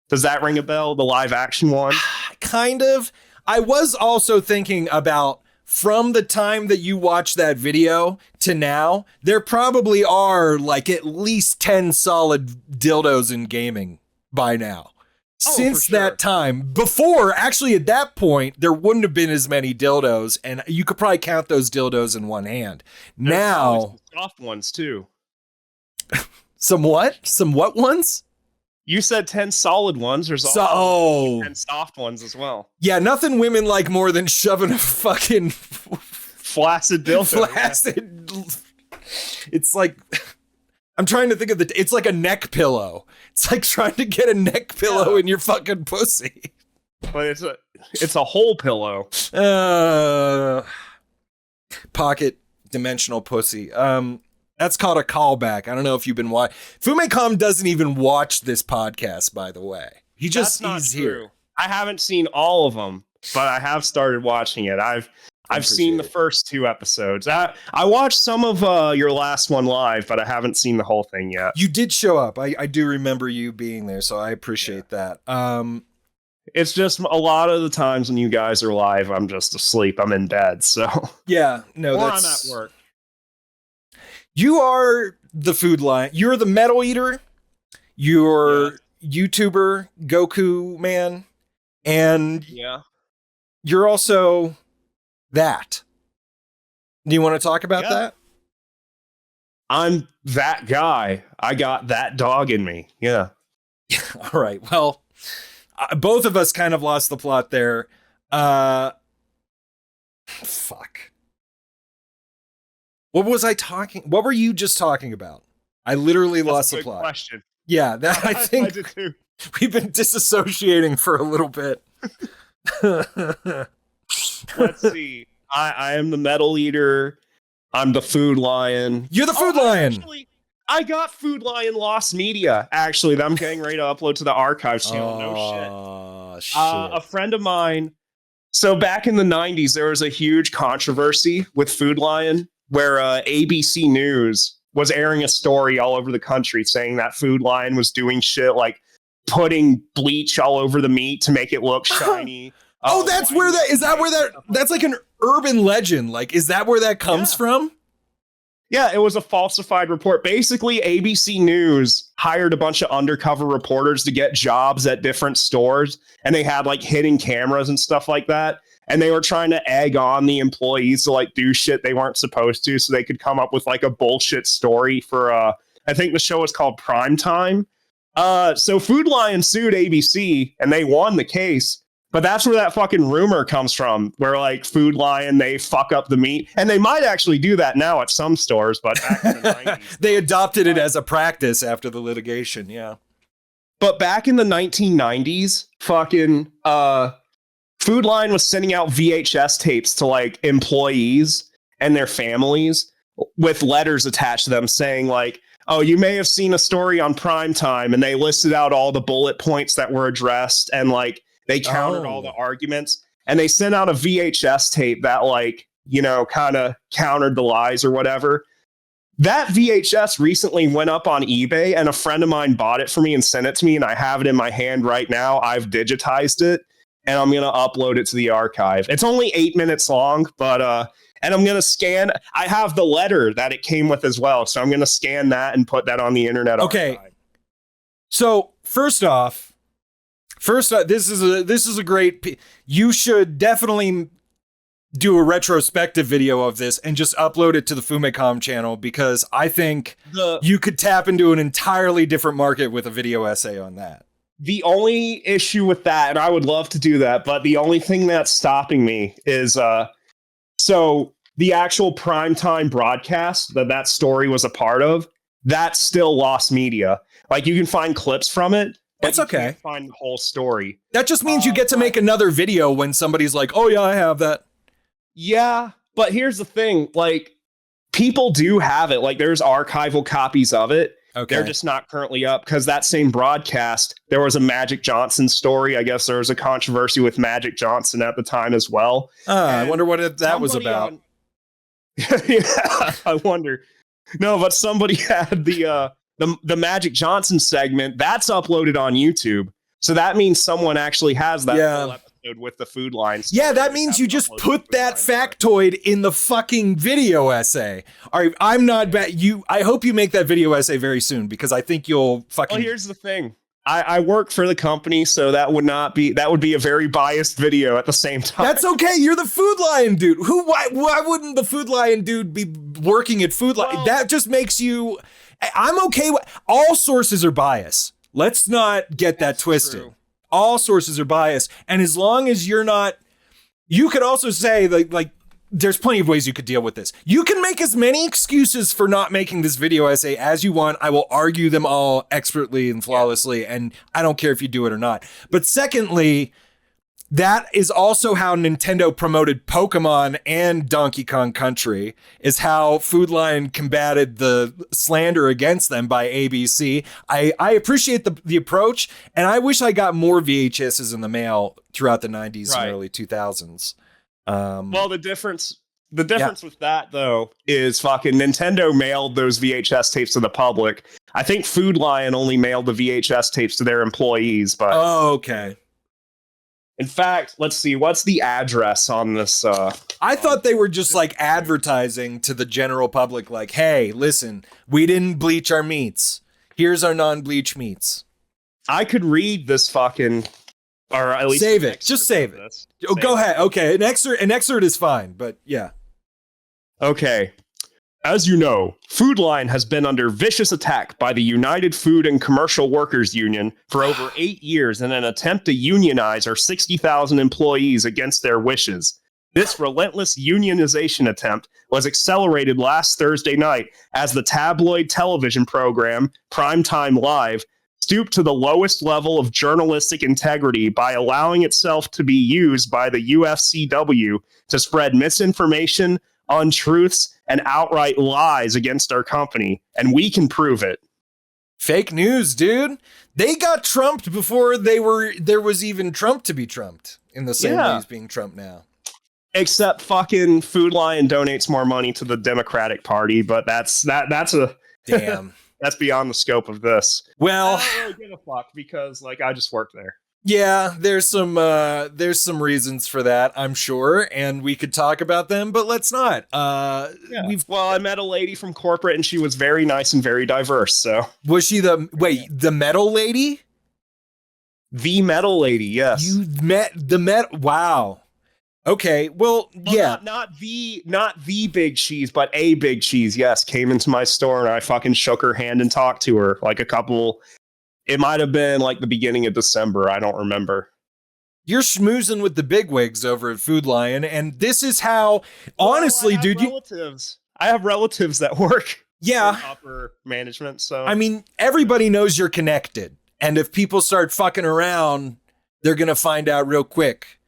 Does that ring a bell? The live action one? Kind of. I was also thinking about, from the time that you watched that video to now, there probably are like at least 10 solid dildos in gaming by now. Since for sure. that time, before, actually at that point, there wouldn't have been as many dildos, and you could probably count those dildos in one hand. There's Now, always some soft ones too. some what? Some what ones? You said 10 solid ones. There's So, also 10 soft ones as well. yeah, nothing women like more than shoving a fucking Flaccid dildo. flaccid. It's like, I'm trying to think of it's like a neck pillow. It's like trying to get a neck pillow in your fucking pussy. But it's a whole pillow. Pocket dimensional pussy. That's called a callback. I don't know if you've been watching. Fumecom doesn't even watch this podcast, by the way. That's not he's true. here. I haven't seen all of them, but I have started watching it. I've seen the first 2 episodes. I watched some of your last one live, but I haven't seen the whole thing yet. You did show up. I do remember you being there, so I appreciate that. It's just a lot of the times when you guys are live, I'm just asleep. I'm in bed, so Yeah, no, or that's... I'm at work. You are the food line. You're the metal eater. You're YouTuber, Goku man, and you're also that. Do you want to talk about that? I'm that guy. I got that dog in me. Yeah. All right. Well, both of us kind of lost the plot there. Fuck. What was I talking? What were you just talking about? I literally lost the plot. Question. Yeah, that I think I did too. we've been disassociating for a little bit. Let's see. I am the metal eater. I'm the Food Lion. You're the Food Lion. Actually, I got Food Lion Lost Media, actually, that I'm getting ready to upload to the archives channel. No shit. A friend of mine. So back in the 90s, there was a huge controversy with Food Lion where ABC News was airing a story all over the country saying that Food Lion was doing shit like putting bleach all over the meat to make it look shiny. That's where that's like an urban legend. Like, is that where that comes from? Yeah, it was a falsified report. Basically, ABC News hired a bunch of undercover reporters to get jobs at different stores, and they had like hidden cameras and stuff like that. And they were trying to egg on the employees to like do shit they weren't supposed to, so they could come up with like a bullshit story for I think the show was called Prime Time. So Food Lion sued ABC and they won the case. But that's where that fucking rumor comes from, where like Food Lion, they fuck up the meat. And they might actually do that now at some stores, but back in the 90s. They adopted it as a practice after the litigation, yeah. But back in the 1990s, fucking Food Lion was sending out VHS tapes to like employees and their families with letters attached to them saying like, oh, you may have seen a story on Prime Time, and they listed out all the bullet points that were addressed, and like they countered all the arguments, and they sent out a VHS tape that like, you know, kind of countered the lies or whatever. That VHS recently went up on eBay, and a friend of mine bought it for me and sent it to me, and I have it in my hand right now. I've digitized it, and I'm going to upload it to the archive. It's only 8 minutes long, but and I'm going to scan. I have the letter that it came with as well, so I'm going to scan that and put that on the internet archive. So first off, this is a great. You should definitely do a retrospective video of this and just upload it to the Fumecom channel, because I think you could tap into an entirely different market with a video essay on that. The only issue with that, and I would love to do that, but the only thing that's stopping me is so the actual primetime broadcast that story was a part of, that's still lost media. Like, you can find clips from it. That's okay. Can't find the whole story. That just means you get to make another video when somebody's like, oh yeah, I have that. Yeah, but here's the thing. Like, people do have it. Like, there's archival copies of it. Okay. They're just not currently up, because that same broadcast, there was a Magic Johnson story. I guess there was a controversy with Magic Johnson at the time as well. I wonder what that was about. Yeah, I wonder. No, but somebody had the Magic Johnson segment that's uploaded on YouTube. So that means someone actually has that whole episode with the Food Lion. Yeah, that means you just put that factoid in the fucking video essay. All right, I'm not bad. I hope you make that video essay very soon, because I think you'll fucking. Well, here's the thing. I work for the company, so that would be a very biased video at the same time. That's okay. You're the Food Lion dude. Why wouldn't the Food Lion dude be working at Food Lion? Well, that just makes you. I'm okay with all sources are biased. Let's not get that twisted. True. All sources are biased. And as long as you're not, you could also say like there's plenty of ways you could deal with this. You can make as many excuses for not making this video essay as you want. I will argue them all expertly and flawlessly, and I don't care if you do it or not. But secondly, that is also how Nintendo promoted Pokemon and Donkey Kong Country, is how Food Lion combated the slander against them by ABC. I appreciate the approach, and I wish I got more VHSs in the mail throughout the 90s and early 2000s. Well, the difference with that, though, is fucking Nintendo mailed those VHS tapes to the public. I think Food Lion only mailed the VHS tapes to their employees, but... Oh, okay. In fact, let's see, what's the address on this? I thought they were just like advertising to the general public, like, hey, listen, we didn't bleach our meats. Here's our non-bleach meats. I could read this fucking, or at least save it. Just save it. Oh, go ahead. Okay, an excerpt is fine, but yeah. Okay. As you know, Food Lion has been under vicious attack by the United Food and Commercial Workers Union for over 8 years in an attempt to unionize our 60,000 employees against their wishes. This relentless unionization attempt was accelerated last Thursday night as the tabloid television program, Primetime Live, stooped to the lowest level of journalistic integrity by allowing itself to be used by the UFCW to spread misinformation, untruths, and outright lies against our company, and we can prove it. Fake news, dude. They got trumped before there was even Trump to be trumped in the same way he's being trumped now. Except fucking Food Lion donates more money to the Democratic Party, but that's a damn. That's beyond the scope of this. Well, I don't really give a fuck because like I just work there. Yeah, there's some reasons for that, I'm sure, and we could talk about them, but let's not. I met a lady from corporate and she was very nice and very diverse. So was she the metal lady? The metal lady, yes. You met the metal. Wow. Okay, well, yeah. Not the big cheese, but a big cheese, yes, came into my store and I fucking shook her hand and talked to her like it might have been like the beginning of December. I don't remember. You're schmoozing with the bigwigs over at Food Lion, and this is how, honestly, dude. I have relatives that work in upper management, so. I mean, everybody knows you're connected, and if people start fucking around, they're going to find out real quick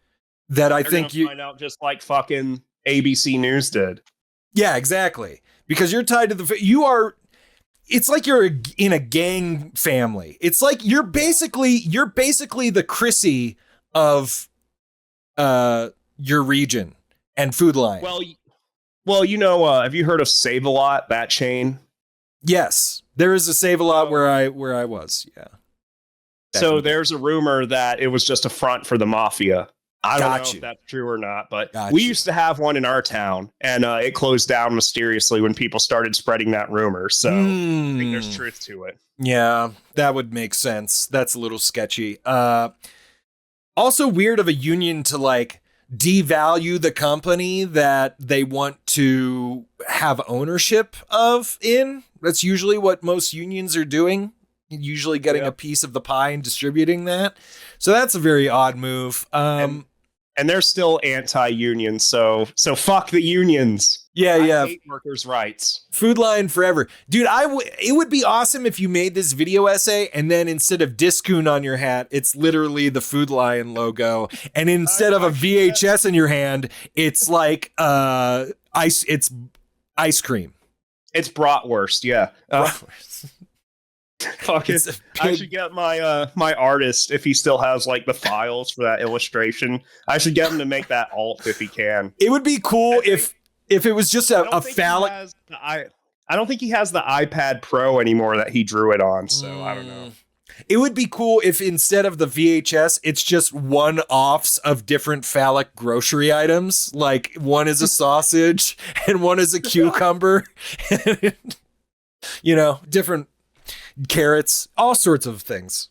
that they're gonna find out just like fucking ABC News did. Yeah, exactly. Because you're tied to it's like you're in a gang family. It's like you're basically the Chrissy of your region and Food Lion. Well, have you heard of Save-A-Lot, that chain? Yes, there is a Save-A-Lot where I was. Yeah. So there's a rumor that it was just a front for the mafia. I don't know if that's true or not, but we used to have one in our town, and it closed down mysteriously when people started spreading that rumor. So I think there's truth to it. Yeah, that would make sense. That's a little sketchy. Also weird of a union to like devalue the company that they want to have ownership of in. That's usually what most unions are doing. Usually getting a piece of the pie and distributing that. So that's a very odd move. And they're still anti-union, so fuck the unions. I hate workers' rights. Food Lion forever. Dude, it would be awesome if you made this video essay and then instead of Discoon on your hat, it's literally the Food Lion logo. And instead of a VHS in your hand, it's like it's ice cream. It's bratwurst, yeah. Bratwurst. Fucking, I should get my my artist, if he still has like the files for that illustration. I should get him to make that alt if he can. It would be cool if it was just a phallic. I don't think he has the iPad Pro anymore that he drew it on, so I don't know. It would be cool if instead of the VHS, it's just one-offs of different phallic grocery items. Like one is a sausage and one is a cucumber. Different carrots, all sorts of things.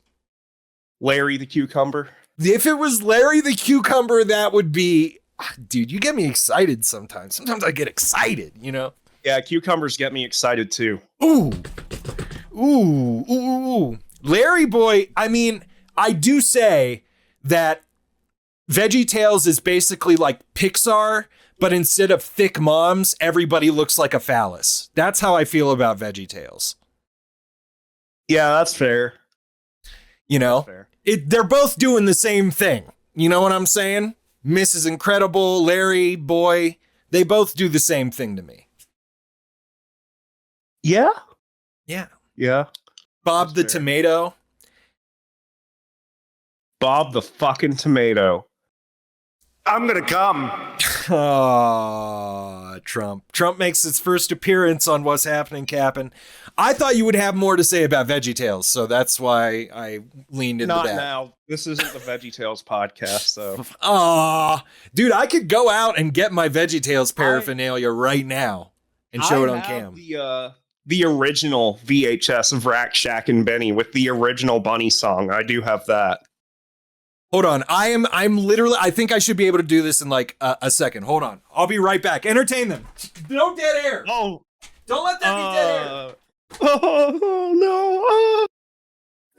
Larry the cucumber. If it was Larry the cucumber, that would be, dude, you get me excited sometimes. Sometimes I get excited, Yeah, cucumbers get me excited too. Ooh. Larry boy, I mean, I do say that VeggieTales is basically like Pixar, but instead of thick moms, everybody looks like a phallus. That's how I feel about VeggieTales. Yeah, that's fair. They're both doing the same thing. You know what I'm saying? Mrs. Incredible, Larry, boy, they both do the same thing to me. Yeah? Yeah. Yeah. Bob the Tomato. Bob the fucking Tomato. I'm gonna come. Trump. Trump makes his first appearance on What's Happening, Cap'n. I thought you would have more to say about VeggieTales, so that's why I leaned into that. Not now. This isn't the VeggieTales podcast, so. Dude, I could go out and get my VeggieTales paraphernalia right now and show it on cam. The original VHS of Rack, Shack, and Benny with the original Bunny song. I do have that. Hold on. I'm literally, I think I should be able to do this in like a second. Hold on. I'll be right back. Entertain them. No dead air. Oh. Don't let that be dead air. Oh,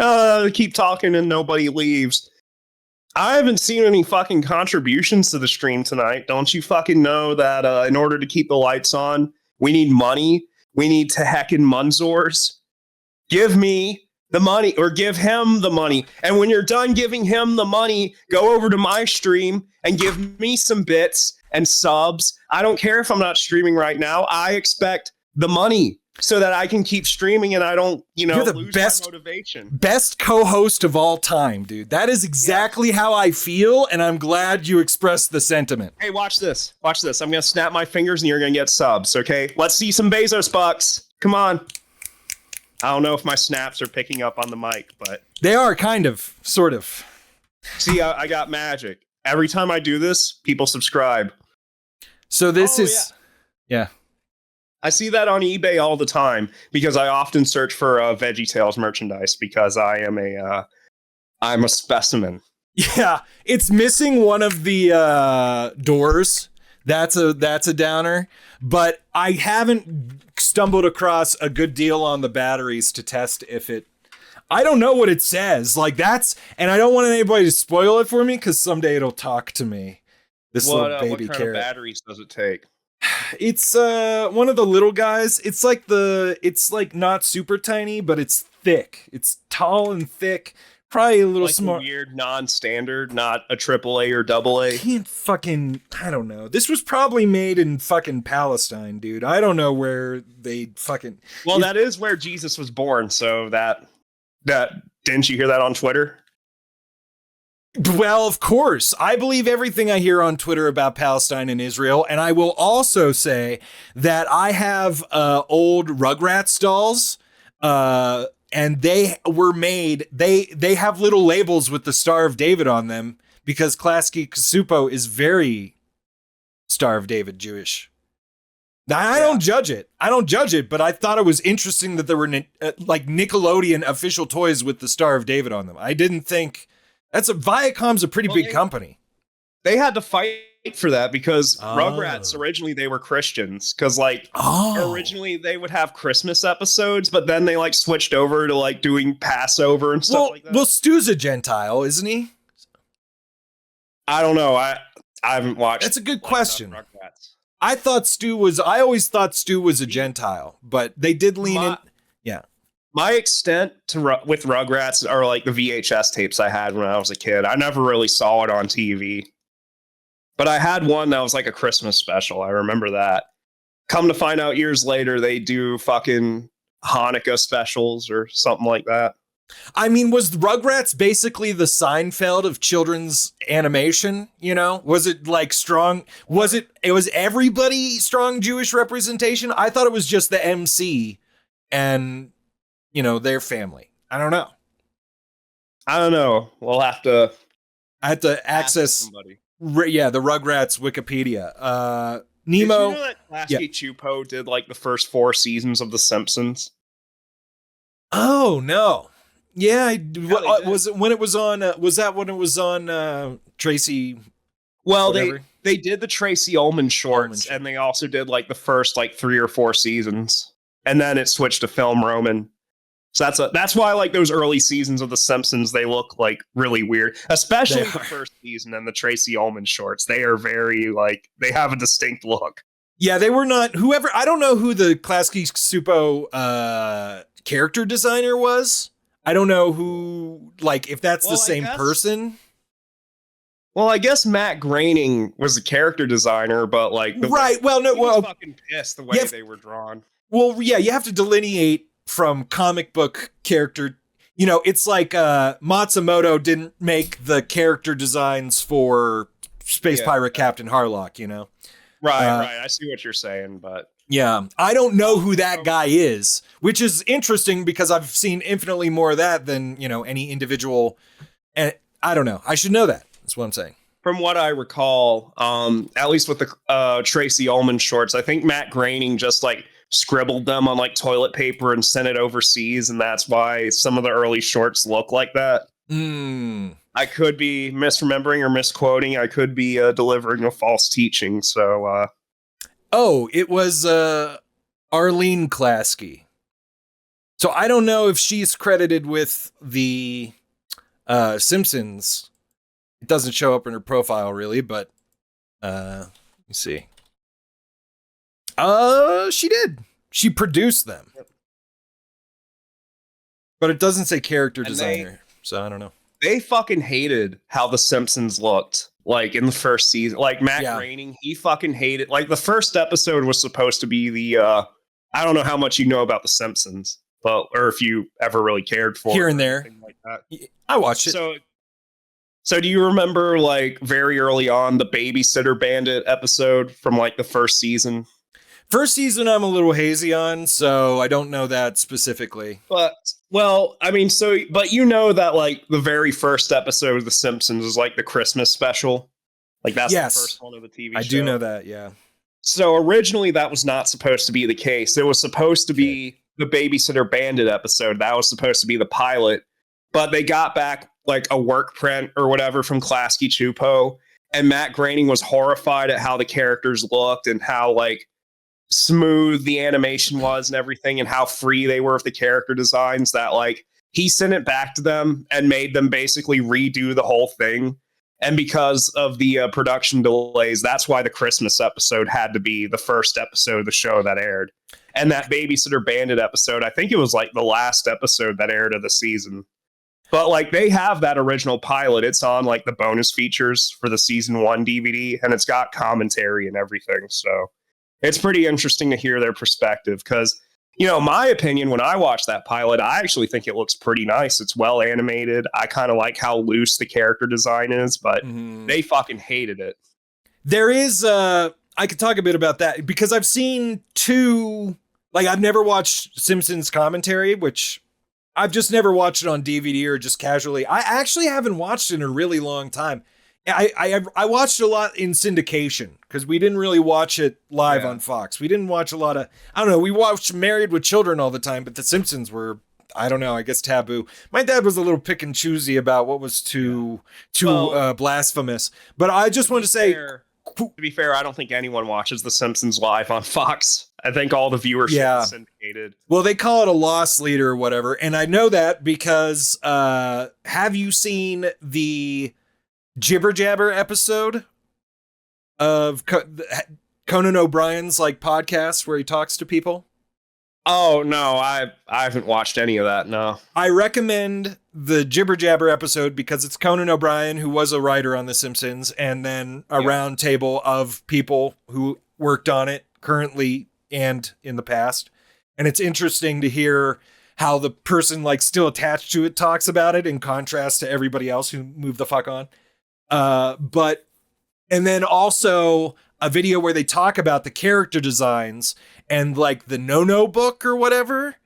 no. Keep talking and nobody leaves. I haven't seen any fucking contributions to the stream tonight. Don't you fucking know that in order to keep the lights on, we need money? We need to heckin' Munzors. Give me the money, or give him the money. And when you're done giving him the money, go over to my stream and give me some bits, and subs. I don't care if I'm not streaming right now. I expect the money so that I can keep streaming and I don't, You're the lose best, my motivation. Best co-host of all time, dude. That is exactly how I feel, and I'm glad you expressed the sentiment. Hey, watch this. Watch this. I'm going to snap my fingers and you're going to get subs, okay? Let's see some Bezos bucks. Come on. I don't know if my snaps are picking up on the mic, but... They are, kind of, sort of. See, I got magic. Every time I do this, people subscribe. So this is... Yeah. I see that on eBay all the time because I often search for VeggieTales merchandise because I'm a specimen. Yeah, it's missing one of the doors. That's a downer, but I haven't stumbled across a good deal on the batteries to test if it... I don't know what it says. Like and I don't want anybody to spoil it for me because someday it'll talk to me. This little baby what kind carrot. of batteries does it take? It's one of the little guys. It's like not super tiny, but it's thick. It's tall and thick. Probably a little small. Weird non-standard, not a AAA or AA. I don't know. This was probably made in fucking Palestine, dude. I don't know where they fucking... Well, that is where Jesus was born, so that didn't you hear that on Twitter? Well, of course. I believe everything I hear on Twitter about Palestine and Israel, and I will also say that I have old Rugrats dolls, and they were made. They have little labels with the Star of David on them because Klasky Kasupo is very Star of David Jewish. Now, I don't judge it. But I thought it was interesting that there were like Nickelodeon official toys with the Star of David on them. I didn't think... Viacom's a pretty big company. They had to fight for that because Rugrats, originally they were Christians. Because originally they would have Christmas episodes, but then they switched over to doing Passover and stuff like that. Well, Stu's a Gentile, isn't he? I don't know. I haven't watched. That's a good question. Rugrats. I always thought Stu was a Gentile, but they did lean in. Yeah. My extent with Rugrats are the VHS tapes I had when I was a kid. I never really saw it on TV. But I had one that was a Christmas special. I remember that. Come to find out years later, they do fucking Hanukkah specials or something like that. I mean, was Rugrats basically the Seinfeld of children's animation? Was it strong? It was everybody strong Jewish representation? I thought it was just the MC and... their family. I don't know. We'll have to... I had to access somebody. The Rugrats Wikipedia. Nemo... Did you know that Klasky Chupo did the first 4 seasons of The Simpsons? Oh, no. Yeah, was it when it was on... was that when it was on Tracy... Well, they did the Tracy Ullman shorts, and they also did the first 3 or 4 seasons. And then it switched to Film Roman. So that's why those early seasons of The Simpsons, they look really weird, especially the first season and the Tracy Ullman shorts. They are very they have a distinct look. Yeah, they were not I don't know who the Klasky Kasupo character designer was. I don't know who if that's the same person. Well, I guess Matt Groening was the character designer, but right. Well, no, he was fucking pissed the way they were drawn. Well, yeah, you have to delineate from comic book character. It's Matsumoto didn't make the character designs for Space Pirate Captain Hardluck, Right. I see what you're saying, but... Yeah, I don't know who that guy is, which is interesting because I've seen infinitely more of that than, any individual. And I don't know. I should know that. That's what I'm saying. From what I recall, at least with the Tracy Ullman shorts, I think Matt Groening just scribbled them on toilet paper and sent it overseas, and that's why some of the early shorts look like that. I could be misremembering or misquoting. I could be delivering a false teaching. So, it was Arlene Klasky. So I don't know if she's credited with the Simpsons. It doesn't show up in her profile really, but let me see. She did. She produced them. But it doesn't say character designer, so I don't know. They fucking hated how The Simpsons looked like in the first season. Like Matt Groening, he fucking hated. Like the first episode was supposed to be the. I don't know how much you know about The Simpsons, but or if you ever really cared for here and there. Like that. I watched it. So do you remember like very early on the Babysitter Bandit episode from like the first season? First season, I'm a little hazy on, so I don't know that specifically. But, well, I mean, but you know that, like, the very first episode of The Simpsons is, like, the Christmas special. Like, that's the first one of the TV show. I do know that, yeah. So, originally, that was not supposed to be the case. It was supposed to be the Babysitter Bandit episode. That was supposed to be the pilot. But they got back, like, a work print or whatever from Klasky Chupo, and Matt Groening was horrified at how the characters looked and how, like, smooth the animation was and everything and how free they were with the character designs that like he sent it back to them and made them basically redo the whole thing. And because of the production delays, that's why the Christmas episode had to be the first episode of the show that aired. And that Babysitter Bandit episode, I think it was like the last episode that aired of the season. But like they have that original pilot. It's on like the bonus features for the season 1 DVD and it's got commentary and everything. So it's pretty interesting to hear their perspective because, you know, my opinion, when I watch that pilot, I actually think it looks pretty nice. It's well animated. I kind of like how loose the character design is, but they fucking hated it. There is, I could talk a bit about that because I've seen two, like I've never watched Simpsons commentary, which I've just never watched it on DVD or just casually. I actually haven't watched it in a really long time. I watched a lot in syndication because we didn't really watch it live on Fox. We didn't watch a lot of, I don't know, we watched Married with Children all the time, but The Simpsons were, I don't know, I guess taboo. My dad was a little pick and choosy about what was too blasphemous. But I just want to say, to be fair, I don't think anyone watches The Simpsons live on Fox. I think all the viewership is syndicated. Well, they call it a loss leader or whatever. And I know that because have you seen the Jibber Jabber episode of Conan O'Brien's like podcast where he talks to people? Oh no, I haven't watched any of that. No, I recommend the Jibber Jabber episode because it's Conan O'Brien, who was a writer on The Simpsons, and then a round table of people who worked on it currently and in the past. And it's interesting to hear how the person like still attached to it talks about it in contrast to everybody else who moved the fuck on. And then also a video where they talk about the character designs and like the No book or whatever.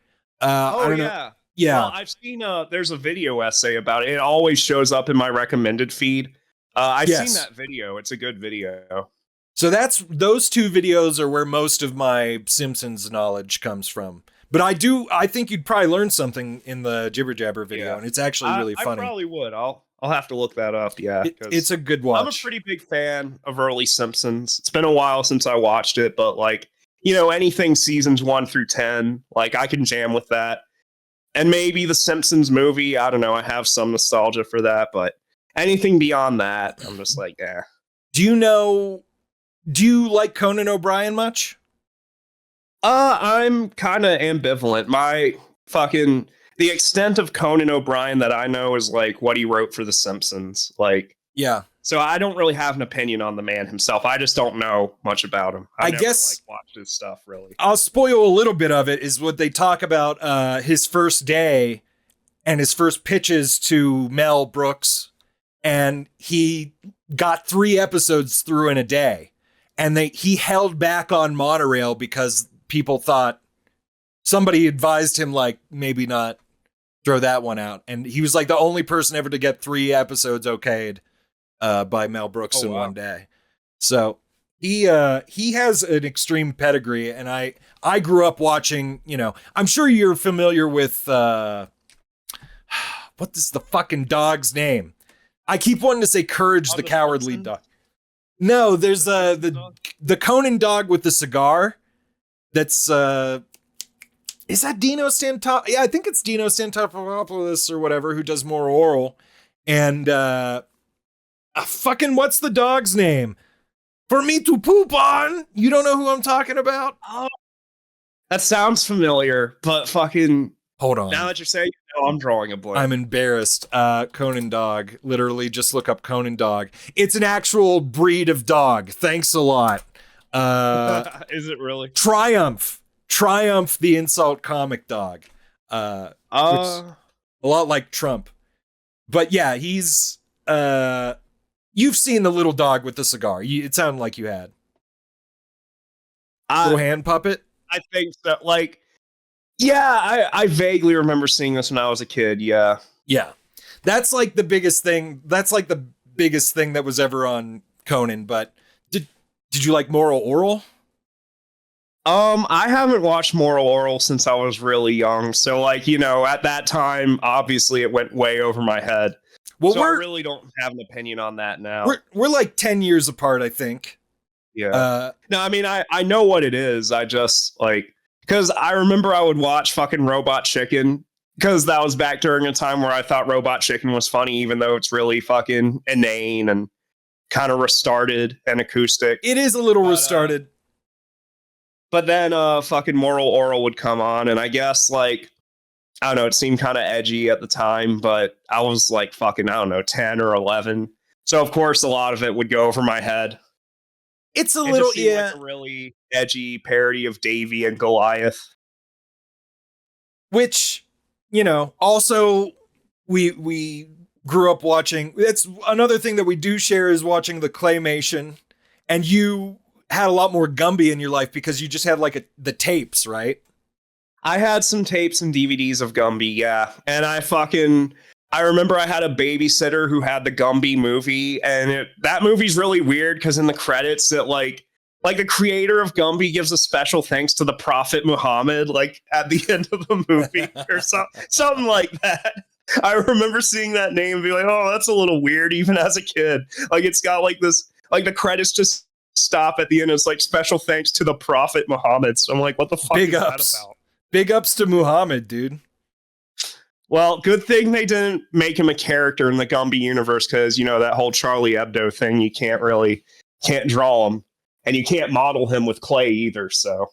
I don't know. Yeah. Well, I've seen, there's a video essay about it. It always shows up in my recommended feed. I've seen that video. It's a good video. So those two videos are where most of my Simpsons knowledge comes from. But I think you'd probably learn something in the Jibber Jabber video, and it's actually really funny. I probably would. I'll have to look that up. Yeah, it's a good watch. I'm a pretty big fan of early Simpsons. It's been a while since I watched it, but like, you know, anything seasons 1 through 10, like I can jam with that. And maybe the Simpsons movie. I don't know. I have some nostalgia for that, but anything beyond that, I'm just like, eh. Do you like Conan O'Brien much? I'm kind of ambivalent. The extent of Conan O'Brien that I know is like what he wrote for The Simpsons. Like, yeah. So I don't really have an opinion on the man himself. I just don't know much about him. I never watched his stuff really. I'll spoil a little bit of it. Is what they talk about his first day and his first pitches to Mel Brooks, and he got 3 episodes through in a day, and he held back on Monorail because people thought somebody advised him like maybe not throw that one out, and he was like the only person ever to get 3 episodes okayed by Mel Brooks in one day. So he has an extreme pedigree, and I grew up watching. You know, I'm sure you're familiar with what is the fucking dog's name? I keep wanting to say Courage the Cowardly Dog. No, there's the Conan dog with the cigar. That's is that Dino Stantopoulos? Yeah, I think it's Dino Stantopoulos or whatever who does more oral. And fucking what's the dog's name? For me to poop on. You don't know who I'm talking about? Oh, that sounds familiar, but fucking Hold on. Now that you're saying, I'm drawing a blank. I'm embarrassed. Conan dog. Literally, just look up Conan dog. It's an actual breed of dog. Thanks a lot. Is it really? Triumph, the insult comic dog. A lot like Trump. But yeah, he's. You've seen the little dog with the cigar. It sounded like you had. Little hand puppet. I think so. Like. Yeah, I vaguely remember seeing this when I was a kid. Yeah. That's like the biggest thing. That's like the biggest thing that was ever on Conan. But did you like Moral Oral? I haven't watched Moral Oral since I was really young. So like, at that time, obviously it went way over my head. Well, so I really don't have an opinion on that now. We're like 10 years apart, I think. Yeah. No, I mean, I know what it is. I just like. Because I remember I would watch fucking Robot Chicken, because that was back during a time where I thought Robot Chicken was funny, even though it's really fucking inane and kind of restarted and acoustic. It is a little restarted. But then fucking Moral Oral would come on, and I guess, like, I don't know, it seemed kind of edgy at the time, but I was like fucking, I don't know, 10 or 11. So, of course, a lot of it would go over my head. It's a little, like a really edgy parody of Davy and Goliath. Which, also we grew up watching. That's another thing that we do share is watching the claymation. And you had a lot more Gumby in your life because you just had like the tapes, right? I had some tapes and DVDs of Gumby, yeah. And I remember I had a babysitter who had the Gumby movie, and that movie's really weird because in the credits it like the creator of Gumby gives a special thanks to the Prophet Muhammad, like at the end of the movie or something like that. I remember seeing that name and be like, oh, that's a little weird even as a kid. Like it's got like this, like the credits just stop at the end. It's like special thanks to the Prophet Muhammad. So I'm like, what the fuck is that about? Big ups to Muhammad, dude. Well, good thing they didn't make him a character in the Gumby universe because, that whole Charlie Hebdo thing, you can't draw him. And you can't model him with clay either, so.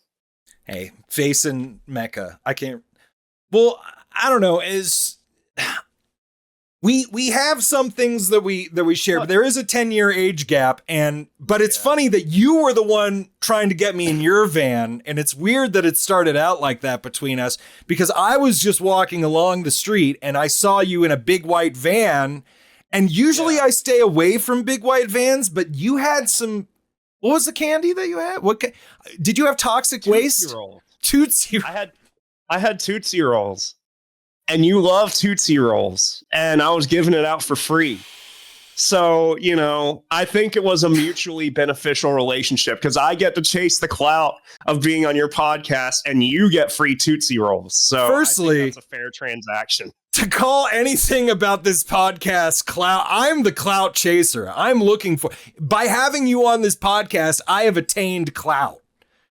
Hey, facing Mecca. I can't. Well, I don't know. We have some things that we share, but there is a 10-year age gap, but it's funny that you were the one trying to get me in your van, and it's weird that it started out like that between us, because I was just walking along the street and I saw you in a big white van, and usually I stay away from big white vans, but you had some. What was the candy that you had? Did you have toxic waste? Tootsie Rolls. I had Tootsie Rolls. And you love Tootsie Rolls. And I was giving it out for free. So, I think it was a mutually beneficial relationship because I get to chase the clout of being on your podcast and you get free Tootsie Rolls. So firstly, I think that's a fair transaction. To call anything about this podcast clout, I'm the clout chaser. I'm looking for, by having you on this podcast, I have attained clout.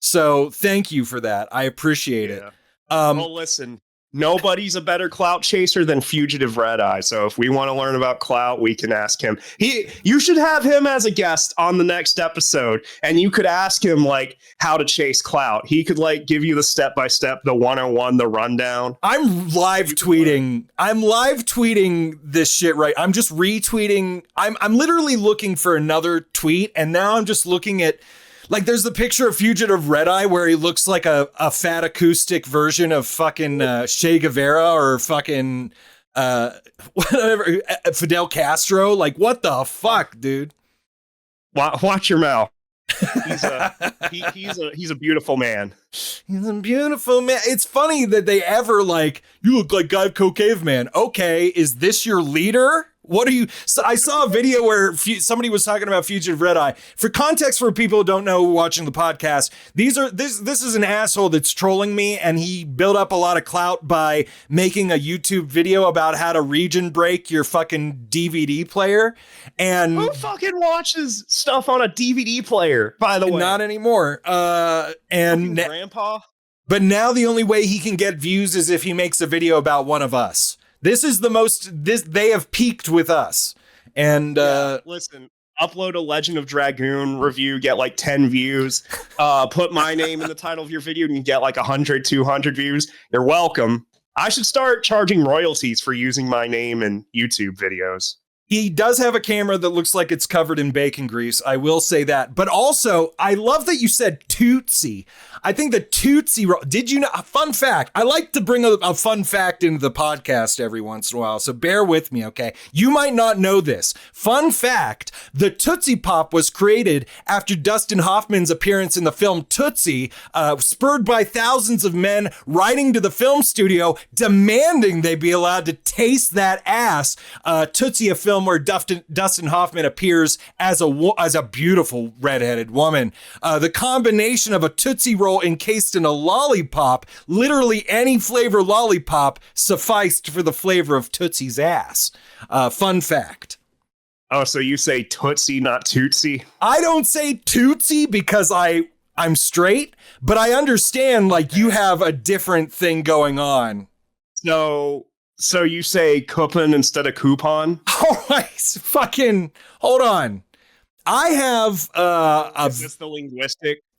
So thank you for that. I appreciate it. Well, listen. Nobody's a better clout chaser than Fugitive Red Eye. So if we want to learn about clout, we can ask him. You should have him as a guest on the next episode, and you could ask him like how to chase clout. He could like give you the step-by-step, the 101, the rundown. I'm live tweeting this shit right. I'm just retweeting. I'm literally looking for another tweet, and now I'm just looking at. Like, there's the picture of Fugitive Red Eye where he looks like a fat acoustic version of fucking Che Guevara or fucking whatever, Fidel Castro. Like, what the fuck, dude? Watch your mouth. He's a beautiful man. He's a beautiful man. It's funny that they ever like, you look like Geico Caveman. Okay, is this your leader? What are you? So I saw a video where somebody was talking about Fugitive Red Eye. For context, for people who don't know watching the podcast, this is an asshole that's trolling me, and he built up a lot of clout by making a YouTube video about how to region break your fucking DVD player. And who fucking watches stuff on a DVD player? By the way, not anymore. And grandpa. But now the only way he can get views is if he makes a video about one of us. This is they have peaked with us. And listen, upload a Legend of Dragoon review, get like 10 views, put my name in the title of your video and you get like 100, 200 views. You're welcome. I should start charging royalties for using my name in YouTube videos. He does have a camera that looks like it's covered in bacon grease. I will say that. But also, I love that you said Tootsie. I think the Tootsie roll. Did you know? A fun fact. I like to bring a fun fact into the podcast every once in a while. So bear with me, okay? You might not know this. Fun fact. The Tootsie Pop was created after Dustin Hoffman's appearance in the film Tootsie, spurred by thousands of men writing to the film studio demanding they be allowed to taste that ass. Tootsie, a film where Dustin Hoffman appears as a beautiful redheaded woman. The combination of a Tootsie Roll encased in a lollipop, literally any flavor lollipop, sufficed for the flavor of Tootsie's ass. Fun fact. Oh, so you say Tootsie, not Tootsie? I don't say Tootsie because I'm straight, but I understand like you have a different thing going on. So you say coupon instead of coupon? All right, fucking hold on. I have Is this the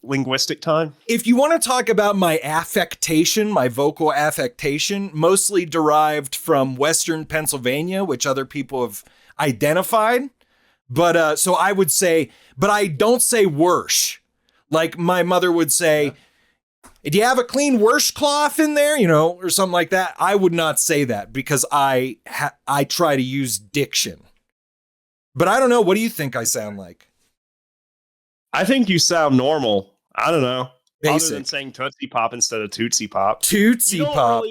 linguistic time? If you want to talk about my affectation, my vocal affectation, mostly derived from Western Pennsylvania, which other people have identified. But so I would say, but I don't say worsh. Like my mother would say, do you have a clean washcloth in there? You know, or something like that. I would not say that because I try to use diction. But I don't know. What do you think I sound like? I think you sound normal. I don't know. Basic. Other than saying Tootsie Pop instead of Tootsie Pop. Tootsie Pop.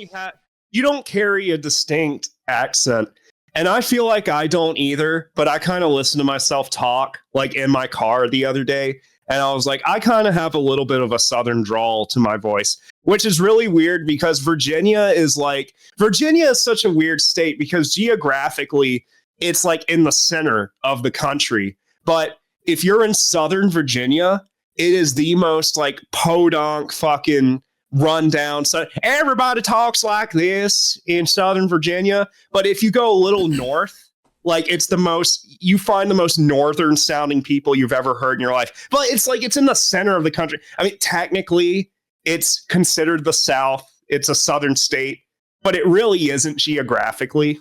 You don't carry a distinct accent. And I feel like I don't either, but I kind of listen to myself talk like in my car the other day. And I was like, I kind of have a little bit of a Southern drawl to my voice, which is really weird because Virginia is such a weird state because geographically it's like in the center of the country. But if you're in Southern Virginia, it is the most like podunk fucking rundown. So everybody talks like this in Southern Virginia. But if you go a little north, like you find the most northern sounding people you've ever heard in your life. But it's like, it's in the center of the country. I mean, technically it's considered the South. It's a Southern state, but it really isn't geographically.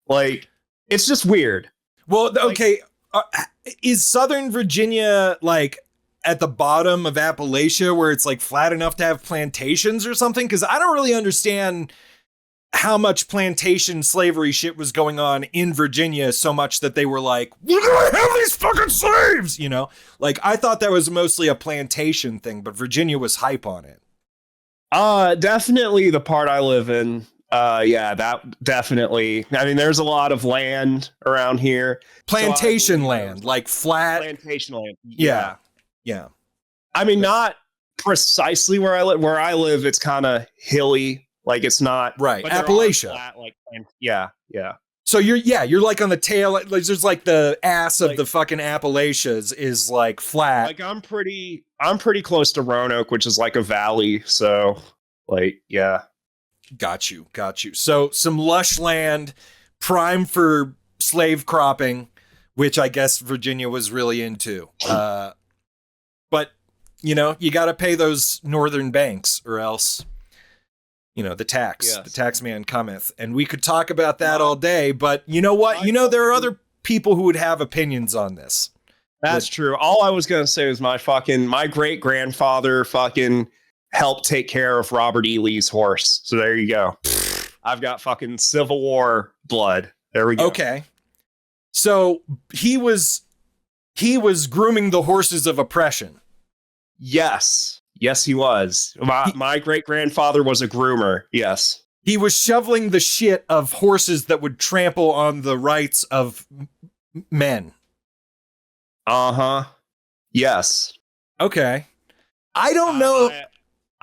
Like, it's just weird. Well, okay. Is Southern Virginia like at the bottom of Appalachia where it's like flat enough to have plantations or something? Because I don't really understand how much plantation slavery shit was going on in Virginia so much that they were like, we're gonna have these fucking slaves, you know? Like, I thought that was mostly a plantation thing, but Virginia was hype on it. Definitely the part I live in. Yeah, that definitely. I mean, there's a lot of land around here. Plantation land, like flat. Plantation land. Yeah. Yeah. I mean, not precisely where I live. Where I live, it's kind of hilly. Like it's not right. Appalachia. Flat, yeah. So you're like on the tail. Like there's like the ass of the fucking Appalachians is like flat. Like I'm pretty close to Roanoke, which is like a valley. So like, yeah. Got you. So some lush land, prime for slave cropping, which I guess Virginia was really into. But you know, you got to pay those northern banks or else. You know, the tax man cometh. And we could talk about that all day, but you know what? You know, there are other people who would have opinions on this. That's true. All I was going to say was my great grandfather fucking helped take care of Robert E. Lee's horse. So there you go. I've got fucking Civil War blood. There we go. Okay. So he was grooming the horses of oppression. Yes, he was. My great-grandfather was a groomer. Yes. He was shoveling the shit of horses that would trample on the rights of men. Uh-huh. Yes. Okay. I don't know.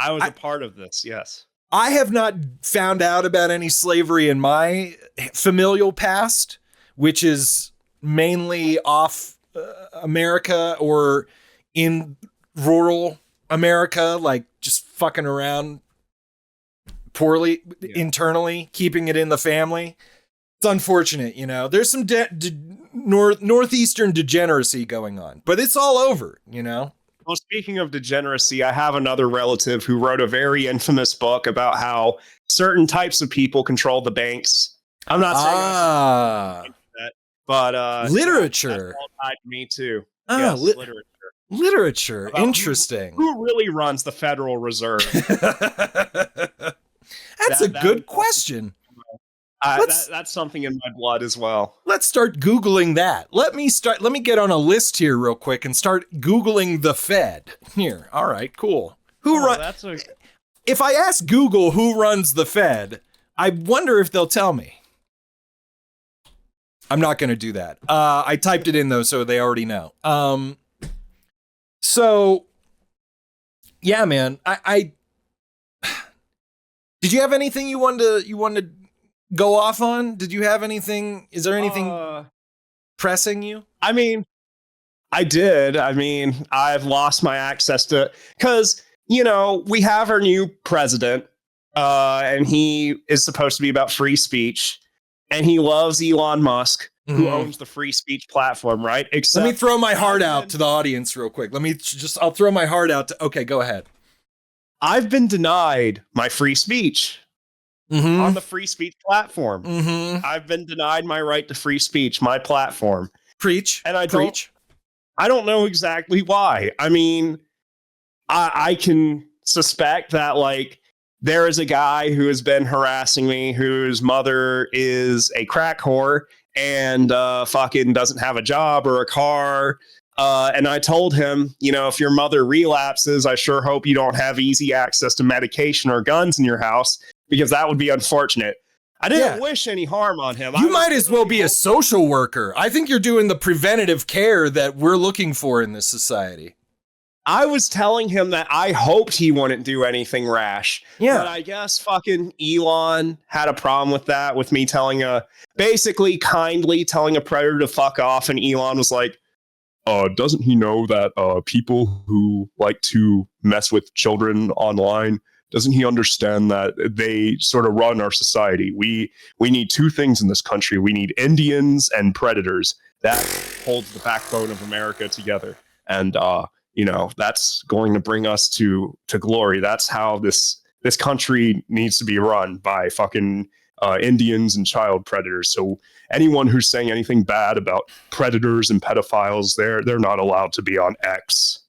I was a part of this, yes. I have not found out about any slavery in my familial past, which is mainly off America or in rural America, like just fucking around poorly internally, keeping it in the family. It's unfortunate, you know. There's some northeastern degeneracy going on, but it's all over, you know. Well, speaking of degeneracy, I have another relative who wrote a very infamous book about how certain types of people control the banks. I'm not saying that, but literature. That's all tied to me too. Yes, literature. Literature. About interesting. Who really runs the Federal Reserve? That's a good question. That's something in my blood as well. Let's start Googling that. Let me get on a list here real quick and start Googling the Fed. Here. All right, cool. If I ask Google who runs the Fed, I wonder if they'll tell me. I'm not going to do that. I typed it in though, so they already know. So yeah, man, I did you have anything you wanted to go off on? Did you have anything? Is there anything pressing you? I mean, I did. I mean, I've lost my access to, because, you know, we have our new president, and he is supposed to be about free speech, and he loves Elon Musk, who owns the free speech platform, right? Let me throw my heart out to the audience real quick. I'll throw my heart out to, okay, go ahead. I've been denied my free speech on the free speech platform. I've been denied my right to free speech, my platform. Preach. And I don't know exactly why. I mean, I can suspect that, like, there is a guy who has been harassing me, whose mother is a crack whore and fucking doesn't have a job or a car. And I told him, you know, if your mother relapses, I sure hope you don't have easy access to medication or guns in your house, because that would be unfortunate. I didn't wish any harm on him. You might as well be a social worker. I think you're doing the preventative care that we're looking for in this society. I was telling him that I hoped he wouldn't do anything rash. Yeah. But I guess fucking Elon had a problem with that, with me basically kindly telling a predator to fuck off. And Elon was like, doesn't he know that people who like to mess with children online, doesn't he understand that they sort of run our society? We need two things in this country. We need Indians and predators. That holds the backbone of America together. And, you know, that's going to bring us to glory. That's how this country needs to be run, by fucking Indians and child predators. So anyone who's saying anything bad about predators and pedophiles, they're not allowed to be on X.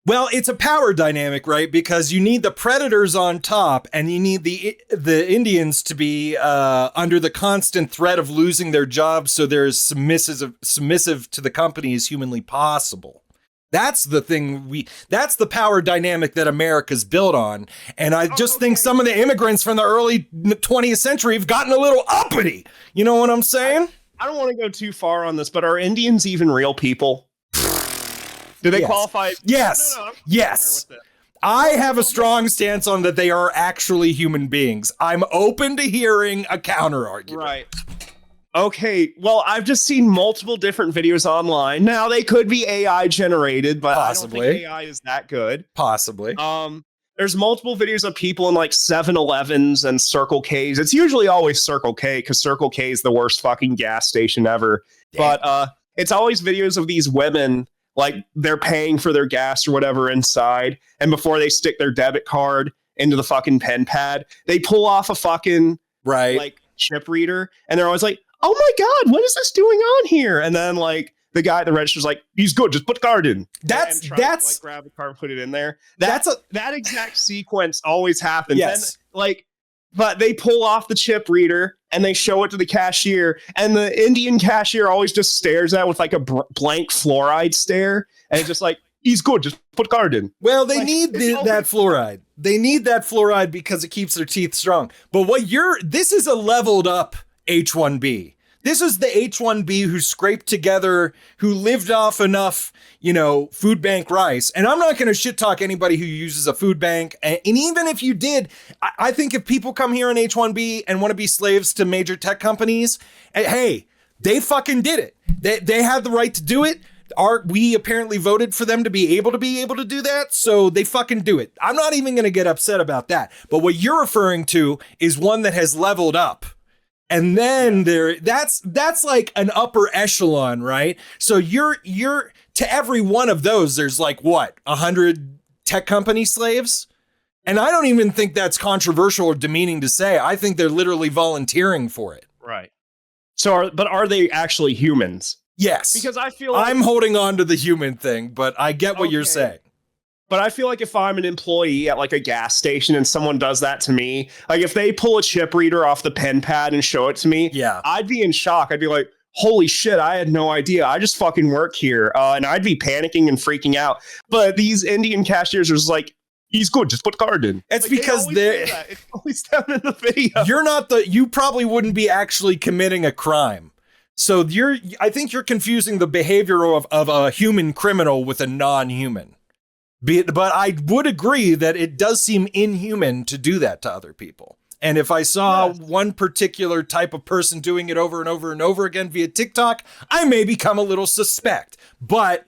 Well, it's a power dynamic, right? Because you need the predators on top, and you need the Indians to be under the constant threat of losing their jobs, so they're as submissive to the company as humanly possible. That's the thing that's the power dynamic that America's built on. And I just think some of the immigrants from the early 20th century have gotten a little uppity. You know what I'm saying? I don't want to go too far on this, but are Indians even real people? Do they qualify? Yes. No, yes. I have a strong stance on that they are actually human beings. I'm open to hearing a counter argument. Right. Okay, well, I've just seen multiple different videos online. Now, they could be AI generated, but possibly. I don't think AI is that good. Possibly. There's multiple videos of people in like 7-Elevens and Circle K's. It's usually always Circle K, because Circle K is the worst fucking gas station ever. Damn. But it's always videos of these women, like they're paying for their gas or whatever inside, and before they stick their debit card into the fucking pen pad, they pull off a fucking like chip reader, and they're always like, oh my God, what is this doing on here? And then like the guy at the register's like, he's good, just put the card in. That's to, like, grab the card and put it in there. That exact sequence always happens. Yes. And, but they pull off the chip reader and they show it to the cashier, and the Indian cashier always just stares at it with like a blank fluoride stare, and it's just like, he's good, just put card in. Well, they need that fluoride. They need that fluoride because it keeps their teeth strong. But this is a leveled up H-1B. This is the H-1B who scraped together, who lived off enough, you know, food bank rice. And I'm not going to shit talk anybody who uses a food bank. And even if you did, I think if people come here on H-1B and want to be slaves to major tech companies, hey, they fucking did it. They had the right to do it. We apparently voted for them to be able to do that, so they fucking do it. I'm not even going to get upset about that. But what you're referring to is one that has leveled up. And then that's like an upper echelon, right? So you're to every one of those, there's like what, 100 tech company slaves? And I don't even think that's controversial or demeaning to say. I think they're literally volunteering for it. Right. So, are they actually humans? Yes. Because I feel like, I'm holding on to the human thing, but I get what you're saying. But I feel like if I'm an employee at like a gas station and someone does that to me, like if they pull a chip reader off the pen pad and show it to me, I'd be in shock. I'd be like, holy shit, I had no idea. I just fucking work here. And I'd be panicking and freaking out. But these Indian cashiers are just like, he's good, just put card in. It's like, because it's always down in the video. You probably wouldn't be actually committing a crime. So I think you're confusing the behavior of a human criminal with a non-human. But I would agree that it does seem inhuman to do that to other people. And if I saw one particular type of person doing it over and over and over again via TikTok, I may become a little suspect. But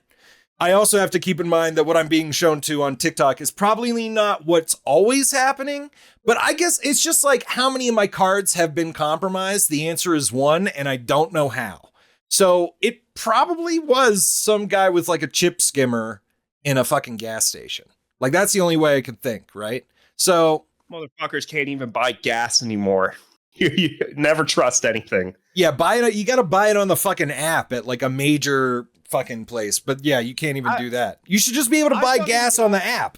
I also have to keep in mind that what I'm being shown to on TikTok is probably not what's always happening. But I guess it's just like, how many of my cards have been compromised? The answer is 1, and I don't know how. So it probably was some guy with like a chip skimmer in a fucking gas station. Like, that's the only way I could think, right? So motherfuckers can't even buy gas anymore. You never trust anything. Yeah, you got to buy it on the fucking app at like a major fucking place. But yeah, you can't even do that. You should just be able to buy gas on the app.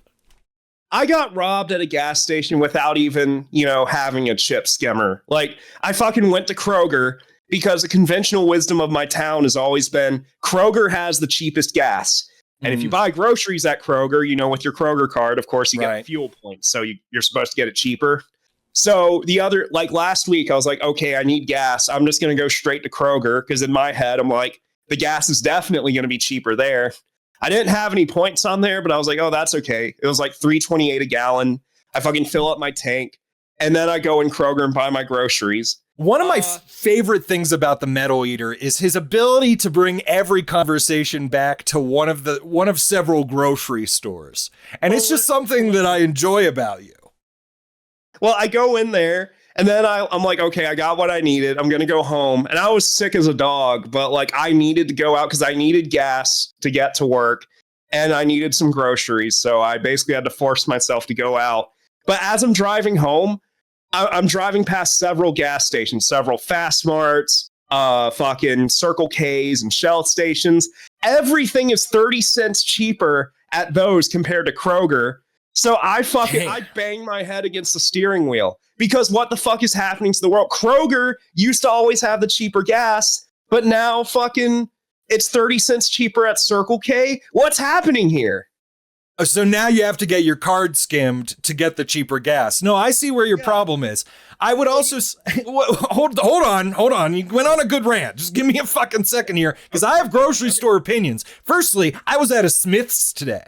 I got robbed at a gas station without even, having a chip skimmer. Like, I fucking went to Kroger because the conventional wisdom of my town has always been Kroger has the cheapest gas. And if you buy groceries at Kroger, with your Kroger card, of course, you get fuel points. So you're supposed to get it cheaper. So last week, I was like, okay, I need gas. I'm just going to go straight to Kroger because in my head, I'm like, the gas is definitely going to be cheaper there. I didn't have any points on there, but I was like, oh, that's okay. It was like $3.28 a gallon. I fucking fill up my tank. And then I go in Kroger and buy my groceries. One of my favorite things about the Metal Eater is his ability to bring every conversation back to one of several grocery stores. And it's just something that I enjoy about you. Well, I go in there and then I'm like, okay, I got what I needed. I'm going to go home. And I was sick as a dog, but like I needed to go out because I needed gas to get to work and I needed some groceries. So I basically had to force myself to go out. But as I'm driving home, I'm driving past several gas stations, several Fast Marts, fucking Circle K's and Shell stations. Everything is 30 cents cheaper at those compared to Kroger. So I bang my head against the steering wheel because what the fuck is happening to the world? Kroger used to always have the cheaper gas, but now fucking it's 30 cents cheaper at Circle K. What's happening here? So now you have to get your card skimmed to get the cheaper gas. No, I see where your problem is. I would also hold on. You went on a good rant. Just give me a fucking second here because I have grocery store opinions. Firstly, I was at a Smith's today.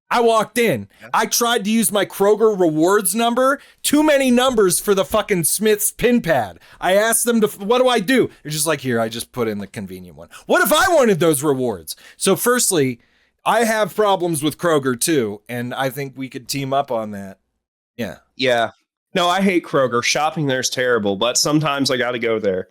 I walked in. I tried to use my Kroger rewards number. Too many numbers for the fucking Smith's pin pad. I asked them what do I do? They're just like, here, I just put in the convenient one. What if I wanted those rewards? So firstly, I have problems with Kroger too, and I think we could team up on that. Yeah. Yeah. No, I hate Kroger. Shopping there is terrible, but sometimes I got to go there.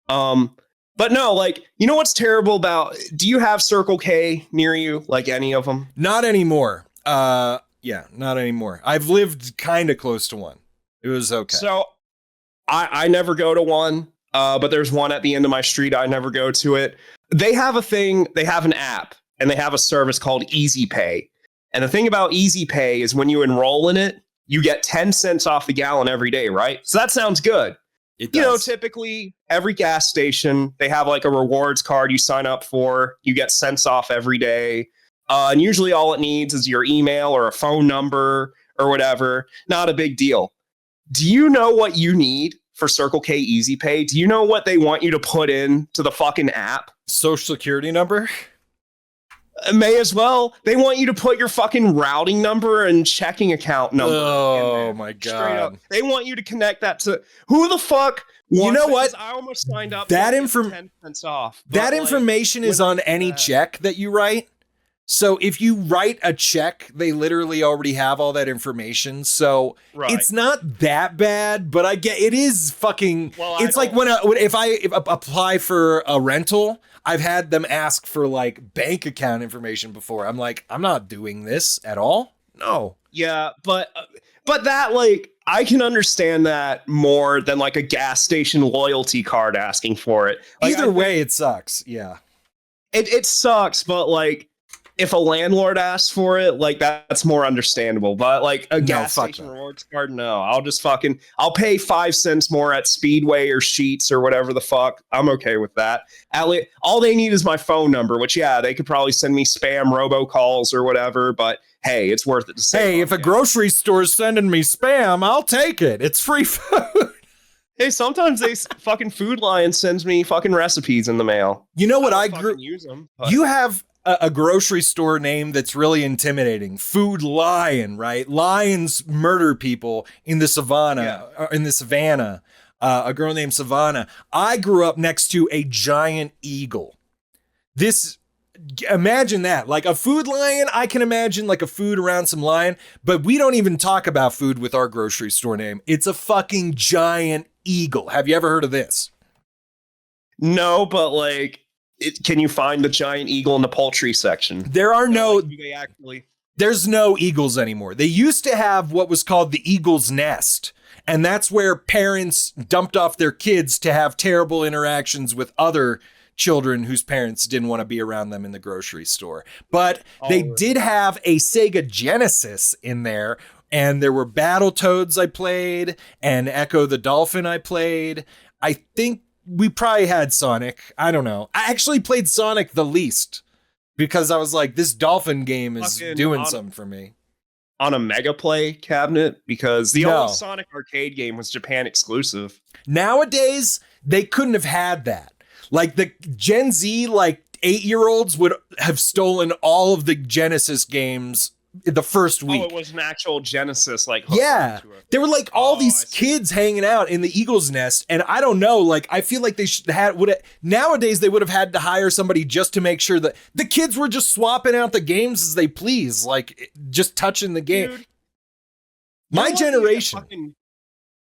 But no, like, what's terrible about, do you have Circle K near you? Like any of them? Not anymore. Yeah, not anymore. I've lived kind of close to one. It was okay. So I never go to one, but there's one at the end of my street. I never go to it. They have an app. And they have a service called Easy Pay. And the thing about Easy Pay is when you enroll in it, you get 10 cents off the gallon every day, right? So that sounds good. It does. Typically every gas station, they have like a rewards card you sign up for. You get cents off every day. And usually all it needs is your email or a phone number or whatever. Not a big deal. Do you know what you need for Circle K Easy Pay? Do you know what they want you to put in to the fucking app? Social security number? May as well. They want you to put your fucking routing number and checking account number. Oh my God. They want you to connect that to who the fuck? You know what? I almost signed up. That 10 cents off. That information is on any check that you write. So if you write a check, they literally already have all that information. So it's not that bad, but I get it is fucking. Well, it's like if I apply for a rental, I've had them ask for like bank account information before. I'm like, I'm not doing this at all. No. Yeah, but But that, like, I can understand that more than like a gas station loyalty card asking for it. Like, Either way, it sucks. Yeah. It sucks, but like if a landlord asks for it, like that's more understandable. But like a gas station rewards card, no. I'll pay 5 cents more at Speedway or Sheetz or whatever the fuck. I'm okay with that. All they need is my phone number, which they could probably send me spam robocalls or whatever, but hey, it's worth it to say. Hey, if a grocery store is sending me spam, I'll take it. It's free food. Hey, sometimes fucking Food Lion sends me fucking recipes in the mail. You know what use them. You have a grocery store name that's really intimidating. Food Lion, right? Lions murder people in the savannah. A girl named Savannah. I grew up next to a giant eagle. Imagine that. Like a Food Lion, I can imagine like a food around some lion, but we don't even talk about food with our grocery store name. It's a fucking giant eagle. Have you ever heard of this? No, but like, can you find the giant eagle in the poultry section? There's no eagles anymore. They used to have what was called the eagle's nest. And that's where parents dumped off their kids to have terrible interactions with other children whose parents didn't want to be around them in the grocery store. But they did have a Sega Genesis in there. And there were Battletoads I played and Echo the Dolphin I played. I think we probably had Sonic. I don't know. I actually played Sonic the least because I was like, this dolphin game is doing something for me. On a Mega Play cabinet, because the old Sonic arcade game was Japan exclusive. Nowadays, they couldn't have had that. Like the Gen Z, like 8-year-olds would have stolen all of the Genesis games the first week. Oh, it was an actual Genesis, like there were like all these kids hanging out in the Eagle's Nest, and I don't know, like I feel like they nowadays they would have had to hire somebody just to make sure that the kids were just swapping out the games as they please, like just touching the game. Dude, my generation.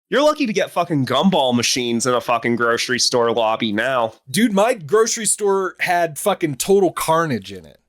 You're lucky to get fucking gumball machines in a fucking grocery store lobby now. Dude, my grocery store had fucking Total Carnage in it,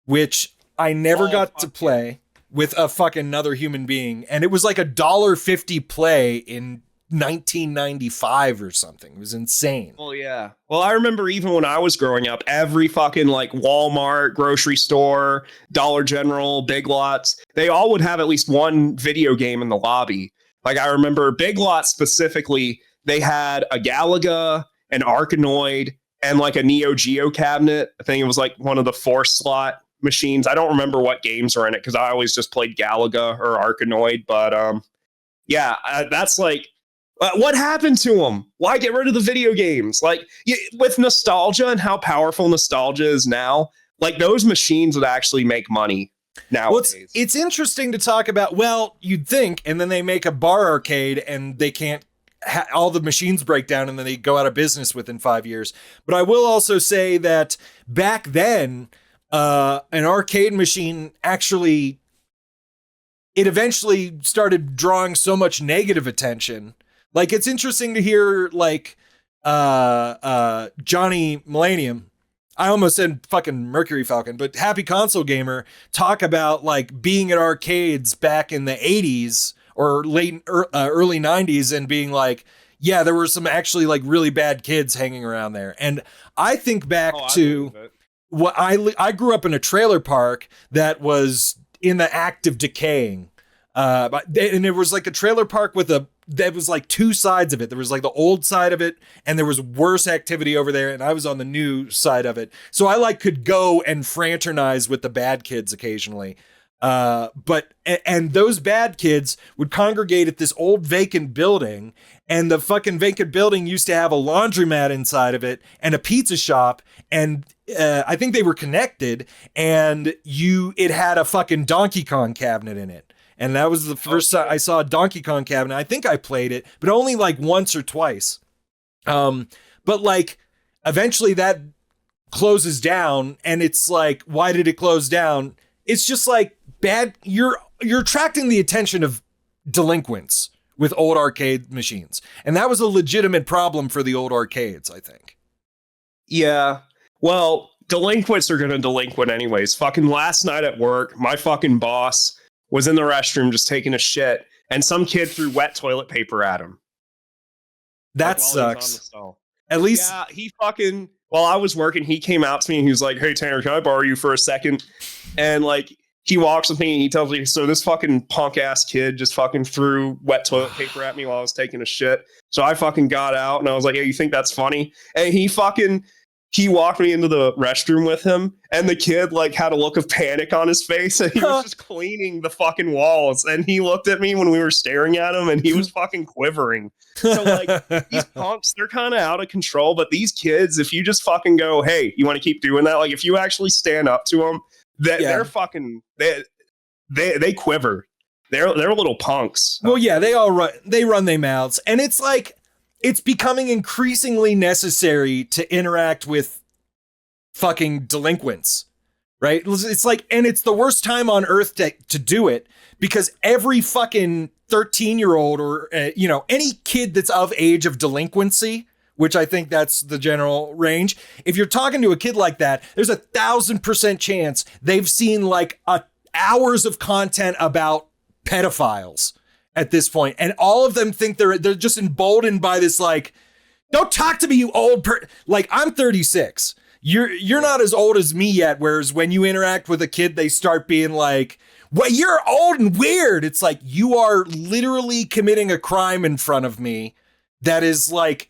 which I never got to play with a fucking another human being. And it was like $1.50 play in 1995 or something. It was insane. Well, yeah. Well, I remember even when I was growing up, every fucking like Walmart, grocery store, Dollar General, Big Lots, they all would have at least one video game in the lobby. Like I remember Big Lots specifically, they had a Galaga, an Arkanoid, and like a Neo Geo cabinet. I think it was like one of the 4-slot machines. I don't remember what games were in it because I always just played Galaga or Arkanoid. But that's like, what happened to them? Why get rid of the video games? Like with nostalgia and how powerful nostalgia is now, like those machines would actually make money nowadays. Well, it's interesting to talk about. Well, you'd think, and then they make a bar arcade and they can't. All the machines break down and then they go out of business within 5 years. But I will also say that back then, an arcade machine it eventually started drawing so much negative attention. Like it's interesting to hear like Johnny Millennium, I almost said fucking Mercury Falcon, but Happy Console Gamer talk about like being at arcades back in the 80s or early 90s and being like, yeah, there were some actually like really bad kids hanging around there. And I think back to what I grew up in a trailer park that was in the act of decaying. And it was like a trailer park that was like two sides of it. There was like the old side of it and there was worse activity over there. And I was on the new side of it. So I could go and fraternize with the bad kids occasionally. But those bad kids would congregate at this old vacant building, and the fucking vacant building used to have a laundromat inside of it and a pizza shop. And I think they were connected, and it had a fucking Donkey Kong cabinet in it. And that was the first time I saw a Donkey Kong cabinet. I think I played it, but only like once or twice. But like eventually that closes down, and it's like, why did it close down? It's just like you're attracting the attention of delinquents with old arcade machines. And that was a legitimate problem for the old arcades, I think. Yeah. Well, delinquents are going to delinquent anyways. Fucking last night at work, my fucking boss was in the restroom just taking a shit. and some kid threw wet toilet paper at him. That while he was on the sucks. stall. At least, Yeah, he fucking, while I was working, he came out to me and he was like, "Hey Tanner, can I borrow you for a second?" And like, he walks with me and he tells me, "So this fucking punk ass kid just fucking threw wet toilet paper at me while I was taking a shit." So I fucking got out and I was like, "Hey, you think that's funny?" And he walked me into the restroom with him, and the kid like had a look of panic on his face, and he was just cleaning the fucking walls. And he looked at me when we were staring at him, and he was fucking quivering. So like, these punks, they're kind of out of control. But these kids, if you just fucking go, "Hey, you want to keep doing that?" Like, if you actually stand up to them, they're fucking they quiver. They're little punks. well, yeah, they run their mouths, and it's like, it's becoming increasingly necessary to interact with fucking delinquents, right? It's like, and it's the worst time on earth to do it, because every fucking 13-year-old or, any kid that's of age of delinquency, which I think that's the general range. If you're talking to a kid like that, there's 1,000% chance they've seen like hours of content about pedophiles at this point, and all of them think they're just emboldened by this, like, "Don't talk to me, you old like, I'm 36. You're not as old as me yet." Whereas when you interact with a kid, they start being like, "Well, you're old and weird." It's like, you are literally committing a crime in front of me that is like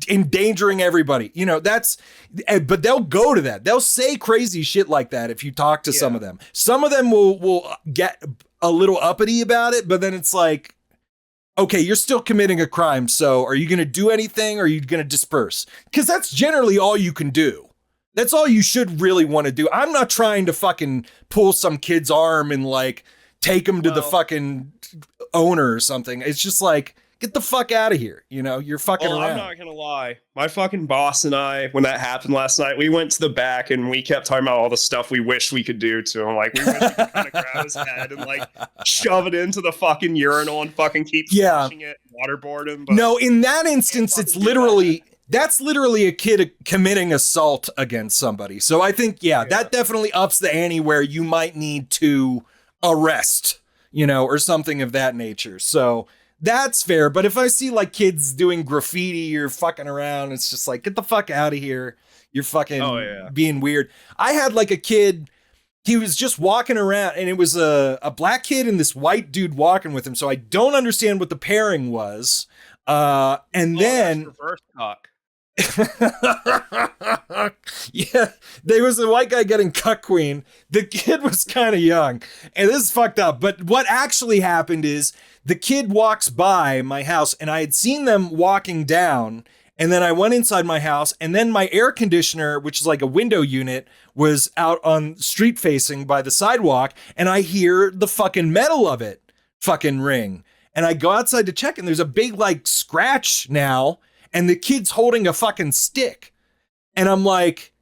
endangering everybody. But they'll go to that. They'll say crazy shit like that if you talk to some of them. Some of them will get a little uppity about it, but then it's like, okay, you're still committing a crime, so are you going to do anything, or are you going to disperse? Because that's generally all you can do. That's all you should really want to do. I'm not trying to fucking pull some kid's arm and like take him to the fucking owner or something. It's just like, get the fuck out of here. You're fucking around. I'm not gonna lie. My fucking boss and I, when that happened last night, we went to the back and we kept talking about all the stuff we wish we could do to him. Like, we wish we could kind of grab his head and like shove it into the fucking urinal and fucking keep flushing it, waterboard him. But no, in that instance, it's literally, that's literally a kid committing assault against somebody. So I think, that definitely ups the ante where you might need to arrest, or something of that nature. So that's fair. But if I see like kids doing graffiti or fucking around, it's just like, get the fuck out of here. You're fucking being weird. I had like a kid, he was just walking around, and it was a black kid and this white dude walking with him. So I don't understand what the pairing was. And then reverse cock. Yeah, there was a white guy getting cuck queen. The kid was kind of young, and this is fucked up. But what actually happened is the kid walks by my house, and I had seen them walking down, and then I went inside my house, and then my air conditioner, which is like a window unit, was out on street facing by the sidewalk, and I hear the fucking metal of it fucking ring. And I go outside to check, and there's a big like scratch now, and the kid's holding a fucking stick. And I'm like,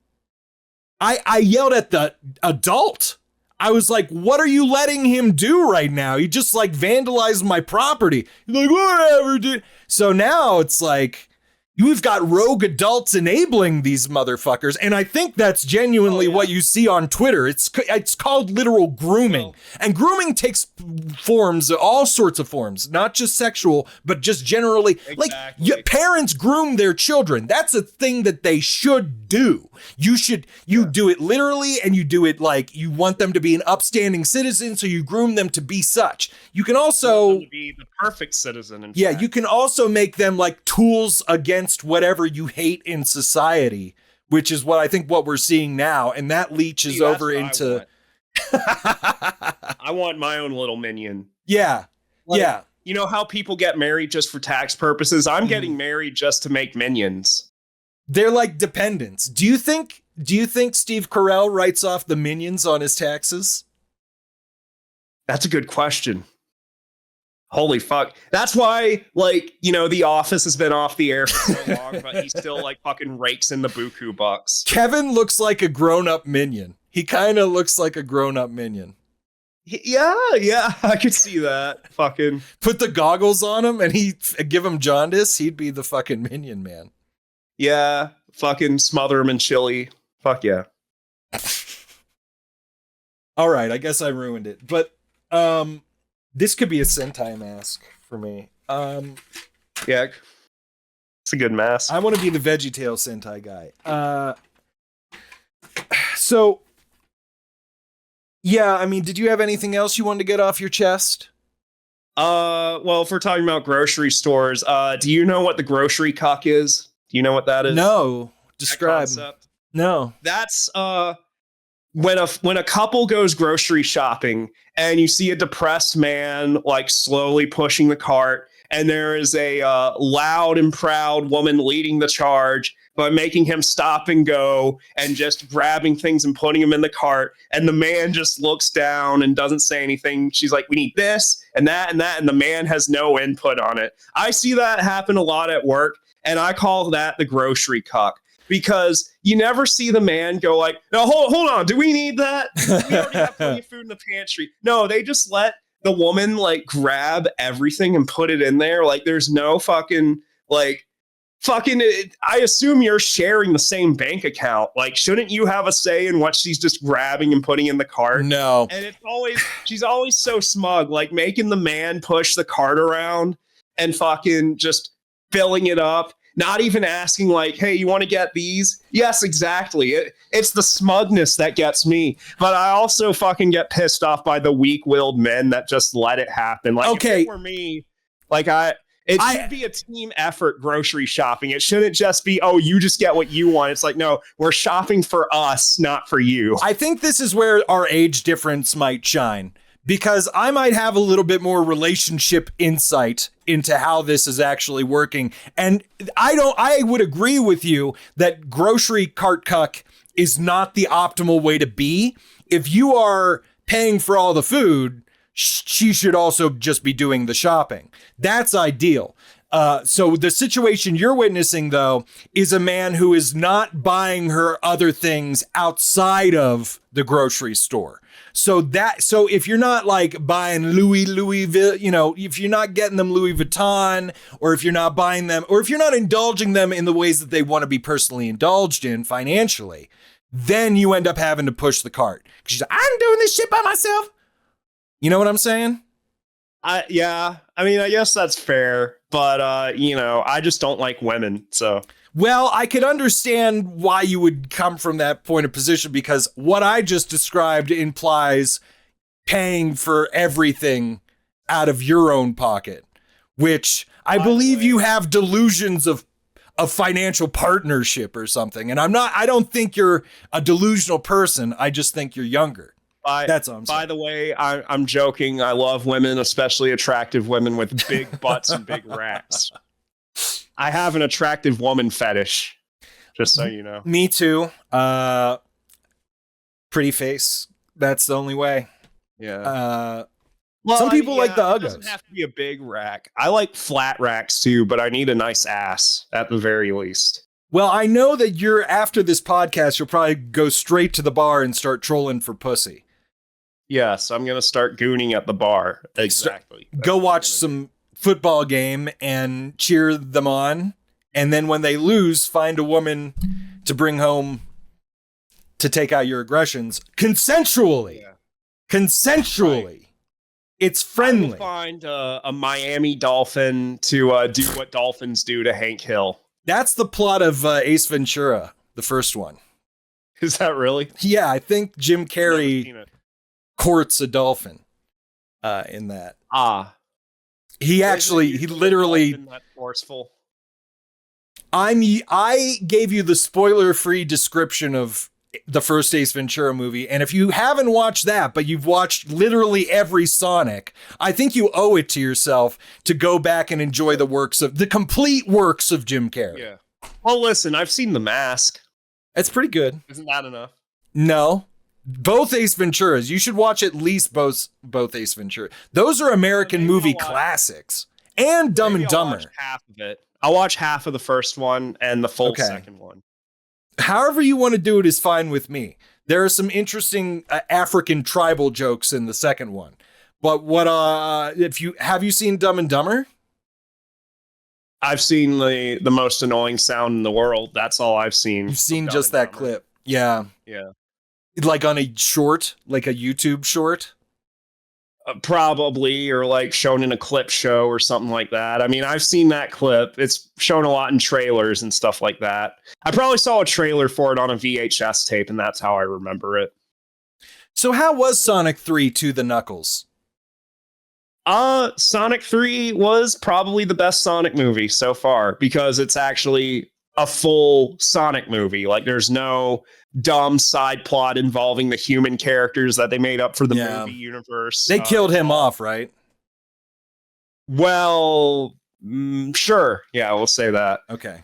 I yelled at the adult. I was like, "What are you letting him do right now? He just like vandalized my property." He's like, "Whatever, dude." So now it's like, we've got rogue adults enabling these motherfuckers. And I think that's genuinely what you see on Twitter. It's called literal grooming. And grooming takes forms, all sorts of forms, not just sexual, but just generally. Like, parents groom their children. That's a thing that they should do. You do it literally, and you do it like you want them to be an upstanding citizen, so you groom them to be such. You can also be the perfect citizen. You can also make them like tools against whatever you hate in society, which is what I think what we're seeing now, and that leeches over into. I want my own little minion. Yeah. You know how people get married just for tax purposes? I'm getting married just to make minions. They're like dependents. Do you think Steve Carell writes off the minions on his taxes? That's a good question. Holy fuck. That's why, like, The Office has been off the air for so long, but he still, like, fucking rakes in the buku bucks. Kevin looks like a grown-up minion. He kind of looks like a grown-up minion. Yeah, I could see that. Fucking put the goggles on him and give him jaundice, he'd be the fucking minion man. Yeah, fucking smother him in chili. Fuck yeah. All right, I guess I ruined it. But This could be a Sentai mask for me. Yeah, it's a good mask. I want to be the VeggieTale Sentai guy. So, yeah, I mean, did you have anything else you wanted to get off your chest? Well, if we're talking about grocery stores, do you know what the grocery cuck is? Do you know what that is? No. Describe. No. That's when a couple goes grocery shopping and you see a depressed man like slowly pushing the cart, and there is a loud and proud woman leading the charge by making him stop and go and just grabbing things and putting them in the cart, and the man just looks down and doesn't say anything. She's like, we need this and that and that, and the man has no input on it. I see that happen a lot at work, and I call that the grocery cuck. Because you never see the man go like, no, hold on, do we need that? We already have plenty of food in the pantry. No, they just let the woman like grab everything and put it in there. Like there's no fucking I assume you're sharing the same bank account. Like, shouldn't you have a say in what she's just grabbing and putting in the cart? No. And she's always so smug, like making the man push the cart around and fucking just filling it up. Not even asking like, hey, you want to get these? Yes, exactly. It's the smugness that gets me. But I also fucking get pissed off by the weak-willed men that just let it happen. Like, okay. If it were me, like it should be a team effort grocery shopping. It shouldn't just be, oh, you just get what you want. It's like, no, we're shopping for us, not for you. I think this is where our age difference might shine. Because I might have a little bit more relationship insight into how this is actually working. And I would agree with you that grocery cart cuck is not the optimal way to be. If you are paying for all the food, she should also just be doing the shopping. That's ideal. So the situation you're witnessing, though, is a man who is not buying her other things outside of the grocery store. So if you're not like buying Louis, if you're not getting them Louis Vuitton, or if you're not buying them, or if you're not indulging them in the ways that they want to be personally indulged in financially, then you end up having to push the cart. She's like, I'm doing this shit by myself. You know what I'm saying? Yeah. I mean, I guess that's fair, but I just don't like women, so. Well, I could understand why you would come from that point of position, because what I just described implies paying for everything out of your own pocket, which I believe you have delusions of financial partnership or something. And I don't think you're a delusional person. I just think you're younger. That's all I'm saying. By the way, I'm joking. I love women, especially attractive women with big butts and big racks. I have an attractive woman fetish, just so you know. Me too. Pretty face. That's the only way. Yeah. Some people like the uggos. It doesn't have to be a big rack. I like flat racks too, but I need a nice ass at the very least. Well, I know that after this podcast, you'll probably go straight to the bar and start trolling for pussy. Yes, I'm going to start gooning at the bar. Exactly. Go watch some football game and cheer them on, and then when they lose, find a woman to bring home to take out your aggressions consensually. Right. It's friendly. I will find a Miami Dolphin to do what dolphins do to Hank Hill. That's the plot of Ace Ventura, the first one. Is that really? Yeah, I think Jim Carrey courts a dolphin in that. He literally forceful. I gave you the spoiler-free description of the first Ace Ventura movie, and if you haven't watched that, but you've watched literally every Sonic, I think you owe it to yourself to go back and enjoy the complete works of Jim Carrey. Yeah. Well, listen, I've seen The Mask. It's pretty good. Isn't that enough? No. Both Ace Venturas. You should watch at least both Ace Ventura. Those are American movie classics. And Dumb and Dumber. I'll watch half of it. I'll watch half of the first one and the full second one. However you want to do it is fine with me. There are some interesting African tribal jokes in the second one. But have you seen Dumb and Dumber? I've seen the most annoying sound in the world. That's all I've seen. You've seen just that clip. Yeah. Yeah. Like on a short, like a YouTube short? Probably, or like shown in a clip show or something like that. I mean, I've seen that clip. It's shown a lot in trailers and stuff like that. I probably saw a trailer for it on a VHS tape, and that's how I remember it. So how was Sonic 3 to the Knuckles? Sonic 3 was probably the best Sonic movie so far because it's actually a full Sonic movie. Like, there's no dumb side plot involving the human characters that they made up for the movie universe. They killed him off, right? Well, sure. Yeah, we'll say that. Okay.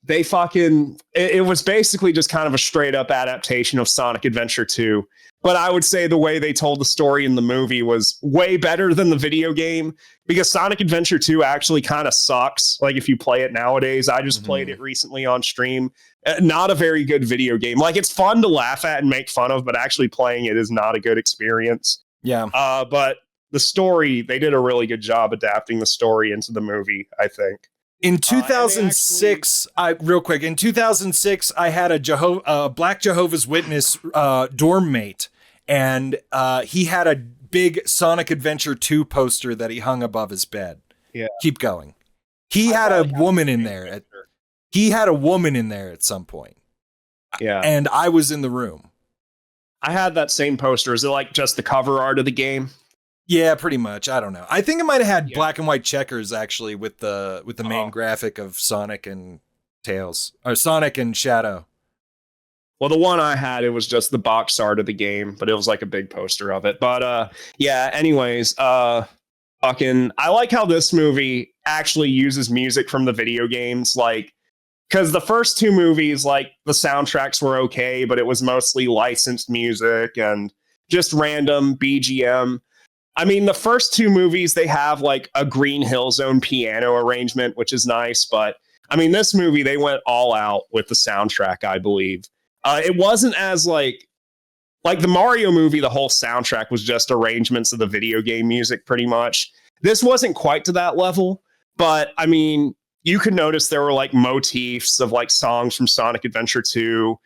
They fucking... It was basically just kind of a straight-up adaptation of Sonic Adventure 2. But I would say the way they told the story in the movie was way better than the video game, because Sonic Adventure 2 actually kind of sucks. Like, if you play it nowadays, I just played it recently on stream. Not a very good video game. Like, it's fun to laugh at and make fun of, but actually playing it is not a good experience. Yeah. But the story, they did a really good job adapting the story into the movie, I think. In 2006, real quick, in 2006, I had a Black Jehovah's Witness dorm mate, and he had a big Sonic Adventure 2 poster that he hung above his bed. Yeah. Keep going. He had a woman in there. He had a woman in there at some point. Yeah. And I was in the room. I had that same poster. Is it like just the cover art of the game? Yeah, pretty much. I don't know. I think it might have had black and white checkers actually with the main graphic of Sonic and Tails, or Sonic and Shadow. Well, the one I had, it was just the box art of the game, but it was like a big poster of it. But yeah, anyways, I like how this movie actually uses music from the video games, like, because the first two movies, like, the soundtracks were okay, but it was mostly licensed music and just random BGM. I mean, the first two movies, they have like a Green Hill Zone piano arrangement, which is nice. But I mean, this movie, they went all out with the soundtrack, I believe. It wasn't as like the Mario movie, the whole soundtrack was just arrangements of the video game music, pretty much. This wasn't quite to that level, but I mean, you could notice there were like motifs of like songs from Sonic Adventure 2.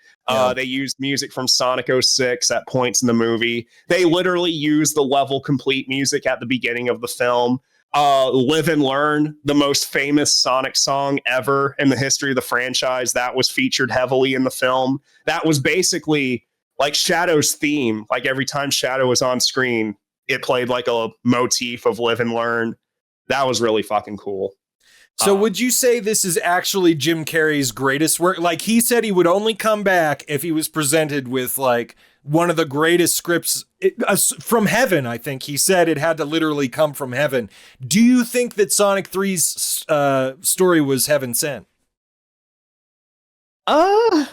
They used music from Sonic 06 at points in the movie. They literally used the level complete music at the beginning of the film. Live and Learn, the most famous Sonic song ever in the history of the franchise, that was featured heavily in the film. That was basically like Shadow's theme. Like, every time Shadow was on screen, it played like a motif of Live and Learn. That was really fucking cool. So would you say this is actually Jim Carrey's greatest work? Like, he said he would only come back if he was presented with like one of the greatest scripts from heaven. I think he said it had to literally come from heaven. Do you think that Sonic 3's story was heaven sent? I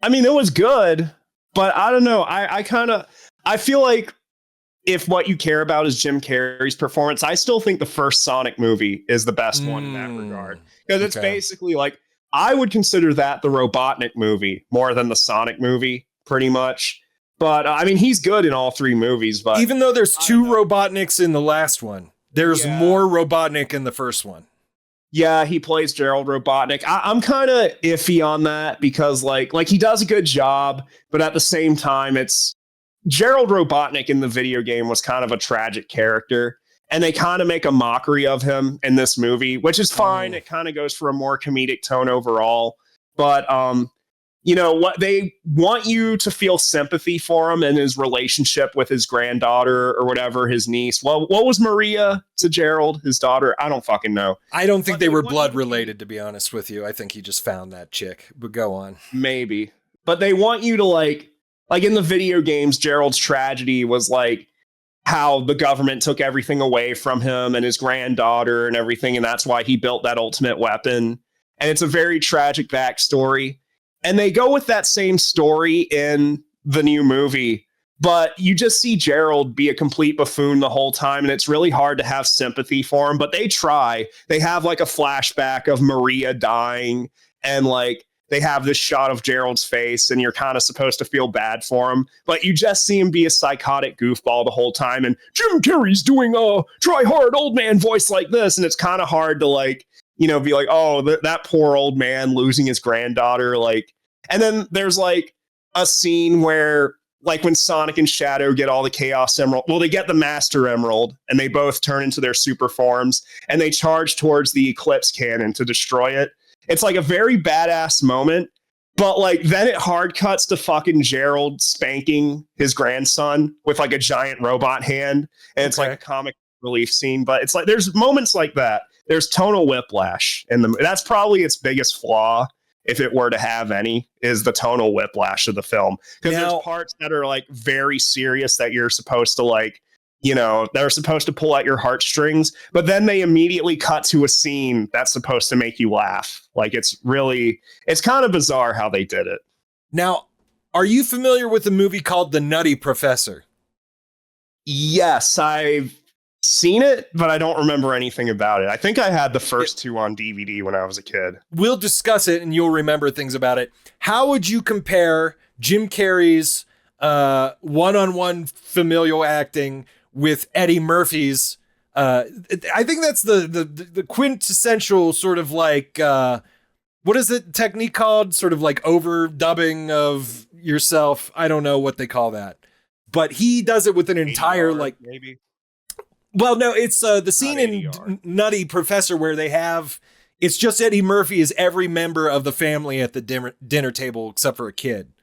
mean, it was good, but I don't know. I feel like if what you care about is Jim Carrey's performance, I still think the first Sonic movie is the best one in that regard. Because it's basically like, I would consider that the Robotnik movie more than the Sonic movie, pretty much. But I mean, he's good in all three movies. But even though there's two Robotniks in the last one, there's more Robotnik in the first one. Yeah, he plays Gerald Robotnik. I'm kind of iffy on that because like he does a good job, but at the same time, it's Gerald Robotnik in the video game was kind of a tragic character, and they kind of make a mockery of him in this movie, which is fine. It kind of goes for a more comedic tone overall. But, you know, what they want you to feel sympathy for him and his relationship with his granddaughter or whatever, his niece. Well, what was Maria to Gerald, his daughter? I don't fucking know. I don't think they were blood related, to be honest with you. I think he just found that chick, but go on. Maybe. But they want you to like in the video games, Gerald's tragedy was like how the government took everything away from him and his granddaughter and everything. And that's why he built that ultimate weapon. And it's a very tragic backstory. And they go with that same story in the new movie, but you just see Gerald be a complete buffoon the whole time. And it's really hard to have sympathy for him, but they try. They have like a flashback of Maria dying, and like, they have this shot of Gerald's face, and you're kind of supposed to feel bad for him, but you just see him be a psychotic goofball the whole time. And Jim Carrey's doing a try hard old man voice like this. And it's kind of hard to like, you know, be like, oh, that poor old man losing his granddaughter. Like, and then there's like a scene where like when Sonic and Shadow get all the Chaos Emerald. Well, they get the Master Emerald, and they both turn into their super forms, and they charge towards the Eclipse Cannon to destroy it. It's like a very badass moment, but like then it hard cuts to fucking Gerald spanking his grandson with like a giant robot hand, and it's like a comic relief scene. But it's like there's moments like that. There's tonal whiplash, and that's probably its biggest flaw, if it were to have any, is the tonal whiplash of the film. Because there's parts that are like very serious that you're supposed to like, you know, they're supposed to pull at your heartstrings, but then they immediately cut to a scene that's supposed to make you laugh. Like it's kind of bizarre how they did it. Now, are you familiar with a movie called The Nutty Professor? Yes, I've seen it, but I don't remember anything about it. I think I had the first two on DVD when I was a kid. We'll discuss it and you'll remember things about it. How would you compare Jim Carrey's one-on-one familial acting with Eddie Murphy's? I think that's the quintessential sort of like, what is it technique called? Sort of like overdubbing of yourself. I don't know what they call that, but he does it with an entire ADR, like maybe. Well, no, it's the scene in Nutty Professor where it's just Eddie Murphy as every member of the family at the dinner table except for a kid.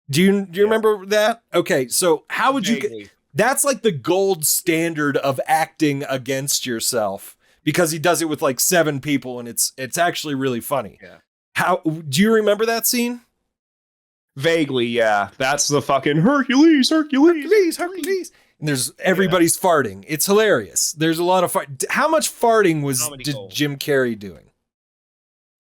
Do you remember that? Okay, so how would you? That's like the gold standard of acting against yourself because he does it with like 7 people and it's actually really funny. Yeah. How do you remember that scene? Vaguely, yeah. That's the fucking Hercules. And there's everybody's farting. It's hilarious. There's a lot of How much farting did Jim Carrey doing?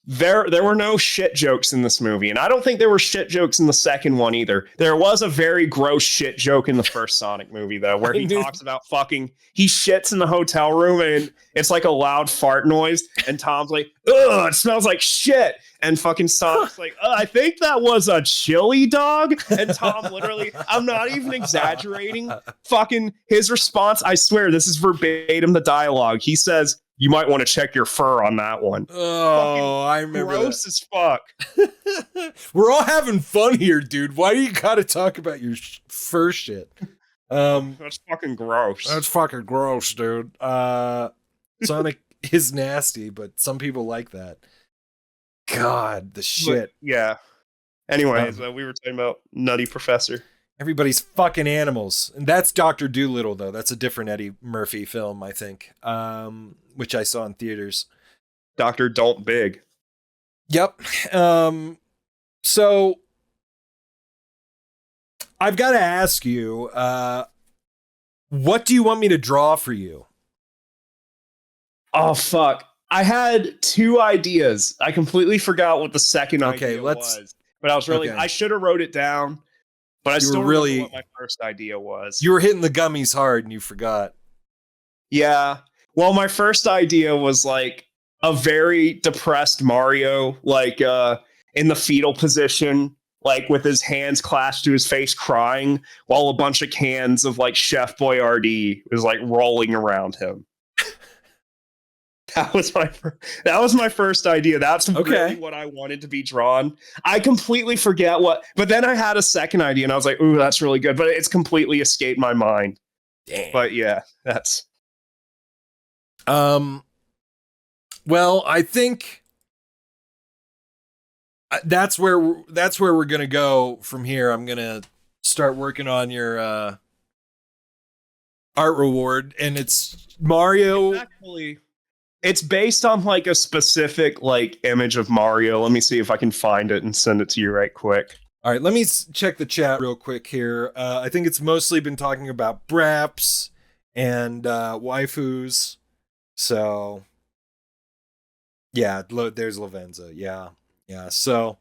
There were no shit jokes in this movie, and I don't think there were shit jokes in the second one either. There was a very gross shit joke in the first Sonic movie, though, where he talks about he shits in the hotel room, and it's like a loud fart noise, and Tom's like, ugh, it smells like shit. And fucking Sonic's like, I think that was a chili dog. And Tom literally, I'm not even exaggerating, fucking his response, I swear, this is verbatim the dialogue. He says, you might want to check your fur on that one. Oh, I remember gross that. As fuck. We're all having fun here, dude. Why do you got to talk about your fur shit? That's fucking gross. That's fucking gross, dude. Sonic is nasty, but some people like that. God, the shit. But, yeah. Anyways, we were talking about Nutty Professor. Everybody's fucking animals. And that's Dr. Dolittle, though. That's a different Eddie Murphy film, I think, which I saw in theaters. Dr. Don't Big. Yep. So I've got to ask you, what do you want me to draw for you? Oh, fuck. I had 2 ideas. I completely forgot what the second idea was. But I was really, I should have wrote it down. But I still remember what my first idea was. You were hitting the gummies hard and you forgot. Yeah. Well, my first idea was like a very depressed Mario, like in the fetal position, like with his hands clasped to his face crying, while a bunch of cans of like Chef Boyardee was like rolling around him. That was my first idea. That's really what I wanted to be drawn. I completely forget but then I had a second idea and I was like, ooh, that's really good. But it's completely escaped my mind. Damn. But yeah, that's. Well, I think that's where we're going to go from here. I'm going to start working on your art reward, and it's Mario. It's based on like a specific like image of Mario. Let me see if I can find it and send it to you right quick. All right, let me check the chat real quick here. I think it's mostly been talking about Braps and waifus. So, yeah, there's Lavenza. Yeah. So,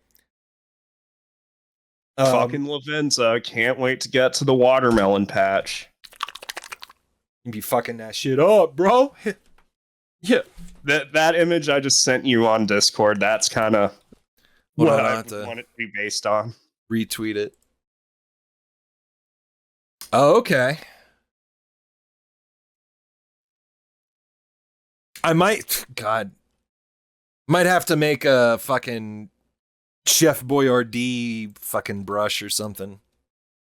fucking Lavenza. Can't wait to get to the watermelon patch. You be fucking that shit up, bro. Yeah, that image I just sent you on Discord, that's kind of what I want it to be based on. Retweet it. Oh, okay. I might have to make a fucking Chef Boyardee fucking brush or something.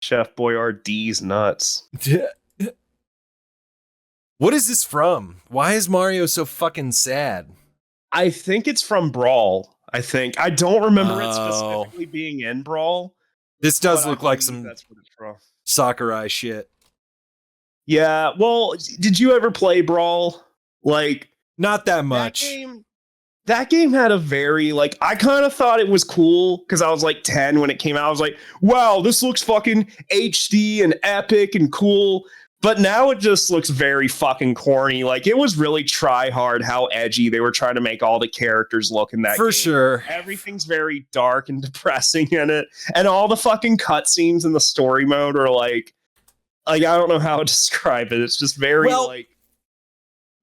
Chef Boyardee's nuts. What is this from? Why is Mario so fucking sad? I think it's from Brawl. I don't remember it Oh. specifically being in Brawl. This does but I look like believe some that's what it's from. Sakurai shit. Yeah, well, did you ever play Brawl? Like, Not that much. That game had a very, like, I kind of thought it was cool because I was like 10 when it came out. I was like, wow, this looks fucking HD and epic and cool. But now it just looks very fucking corny. Like, it was really try hard how edgy they were trying to make all the characters look in that For game. sure. Everything's very dark and depressing in it. And all the fucking cutscenes in the story mode are like I don't know how to describe it. It's just very like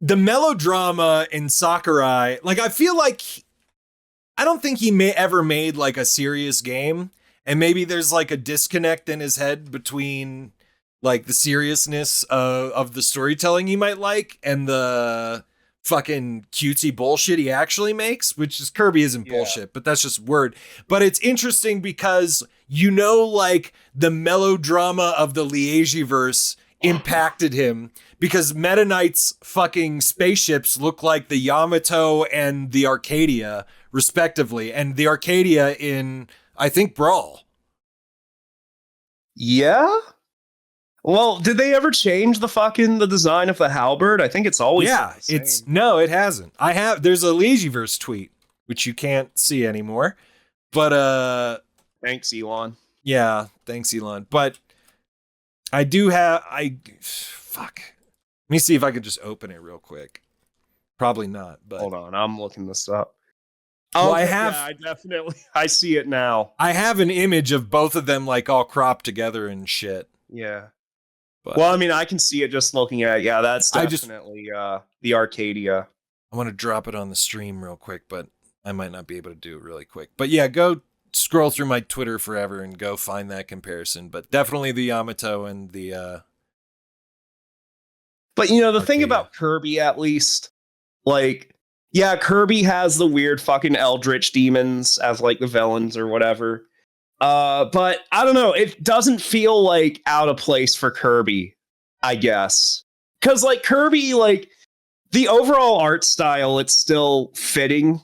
the melodrama in Sakurai, like I feel like I don't think he ever made like a serious game, and maybe there's like a disconnect in his head between like the seriousness of the storytelling he might like and the fucking cutesy bullshit he actually makes, which is Kirby isn't bullshit, but that's just word. But it's interesting because like the melodrama of the Liège-verse impacted him because Meta Knight's fucking spaceships look like the Yamato and the Arcadia respectively, and the Arcadia in I think Brawl. Yeah. Well, did they ever change the design of the halberd? I think it's always the same. No, it hasn't. There's a Liège-verse tweet which you can't see anymore, but thanks, Elon. Yeah, thanks, Elon. But I do have fuck. Let me see if I could just open it real quick. Probably not, but hold on, I'm looking this up. Well, I see it now. I have an image of both of them like all cropped together and shit. Yeah. But well, I mean, I can see it just looking at it. Yeah, that's definitely the Arcadia. I want to drop it on the stream real quick, but I might not be able to do it really quick. But yeah, go scroll through my Twitter forever and go find that comparison. But definitely the Yamato and the But the thing about Kirby, at least, like, yeah, Kirby has the weird fucking eldritch demons as like the villains or whatever. But I don't know, it doesn't feel like out of place for Kirby, I guess. Cause like Kirby, like the overall art style, it's still fitting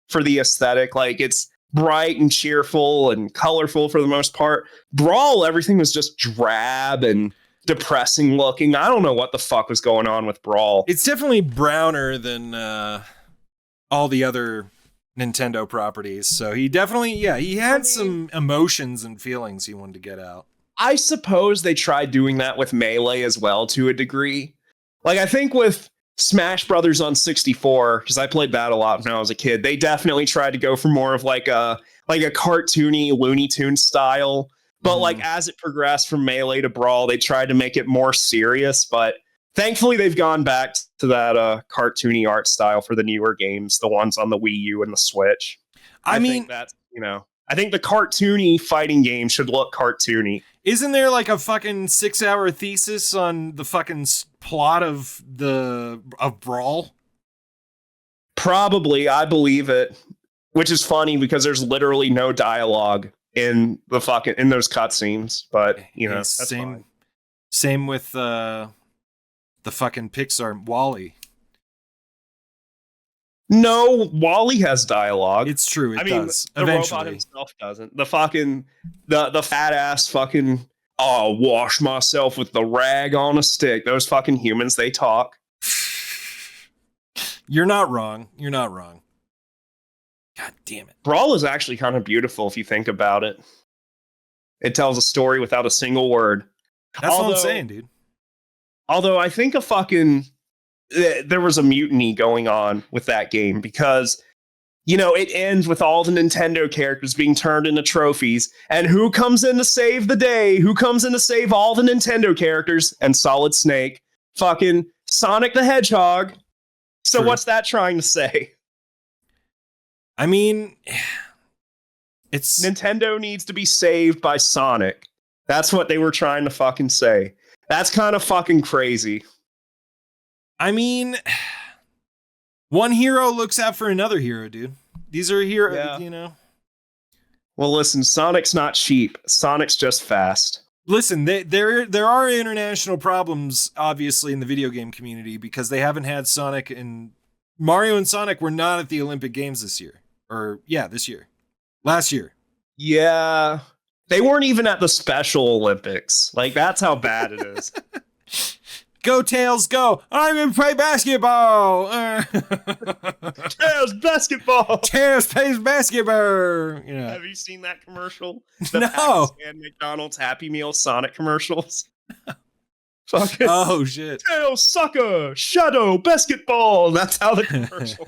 for the aesthetic. Like it's bright and cheerful and colorful for the most part. Brawl, everything was just drab and depressing looking. I don't know what the fuck was going on with Brawl. It's definitely browner than all the other Nintendo properties. So he definitely, he had some emotions and feelings he wanted to get out. I suppose they tried doing that with Melee as well to a degree. Like I think with Smash Brothers on 64, because I played that a lot when I was a kid, they definitely tried to go for more of like a cartoony Looney Tunes style. But like as it progressed from Melee to Brawl, they tried to make it more serious. But thankfully, they've gone back to that cartoony art style for the newer games, the ones on the Wii U and the Switch. I think that's, I think the cartoony fighting game should look cartoony. Isn't there like a fucking 6-hour thesis on the fucking plot of Brawl? Probably, I believe it. Which is funny because there's literally no dialogue in those cutscenes. But that's fine. Same with the fucking Pixar Wall-E. No, Wall-E has dialogue. It's true. It does. The eventually. Robot himself doesn't. The fucking the fat ass fucking wash myself with the rag on a stick. Those fucking humans, they talk. You're not wrong. God damn it. Brawl is actually kind of beautiful if you think about it. It tells a story without a single word. That's what I'm saying, dude. Although I think there was a mutiny going on with that game because, it ends with all the Nintendo characters being turned into trophies. And who comes in to save the day? Who comes in to save all the Nintendo characters? And Solid Snake. Fucking Sonic the Hedgehog. So True. What's that trying to say? I mean, it's Nintendo needs to be saved by Sonic. That's what they were trying to fucking say. That's kind of fucking crazy. I mean, one hero looks out for another hero, dude. These are heroes, Well, listen, Sonic's not cheap. Sonic's just fast. Listen, there are international problems, obviously, in the video game community because they haven't had Sonic and Mario and Sonic were not at the Olympic Games this year. This year. Last year. Yeah. They weren't even at the Special Olympics. Like, that's how bad it is. Go Tails, go! I'm gonna play basketball. Tails basketball. Tails plays basketball. Yeah. Have you seen that commercial? No. Pakistan McDonald's Happy Meal Sonic commercials. Fucking Oh shit. Tails sucker, shadow basketball. That's how the commercial.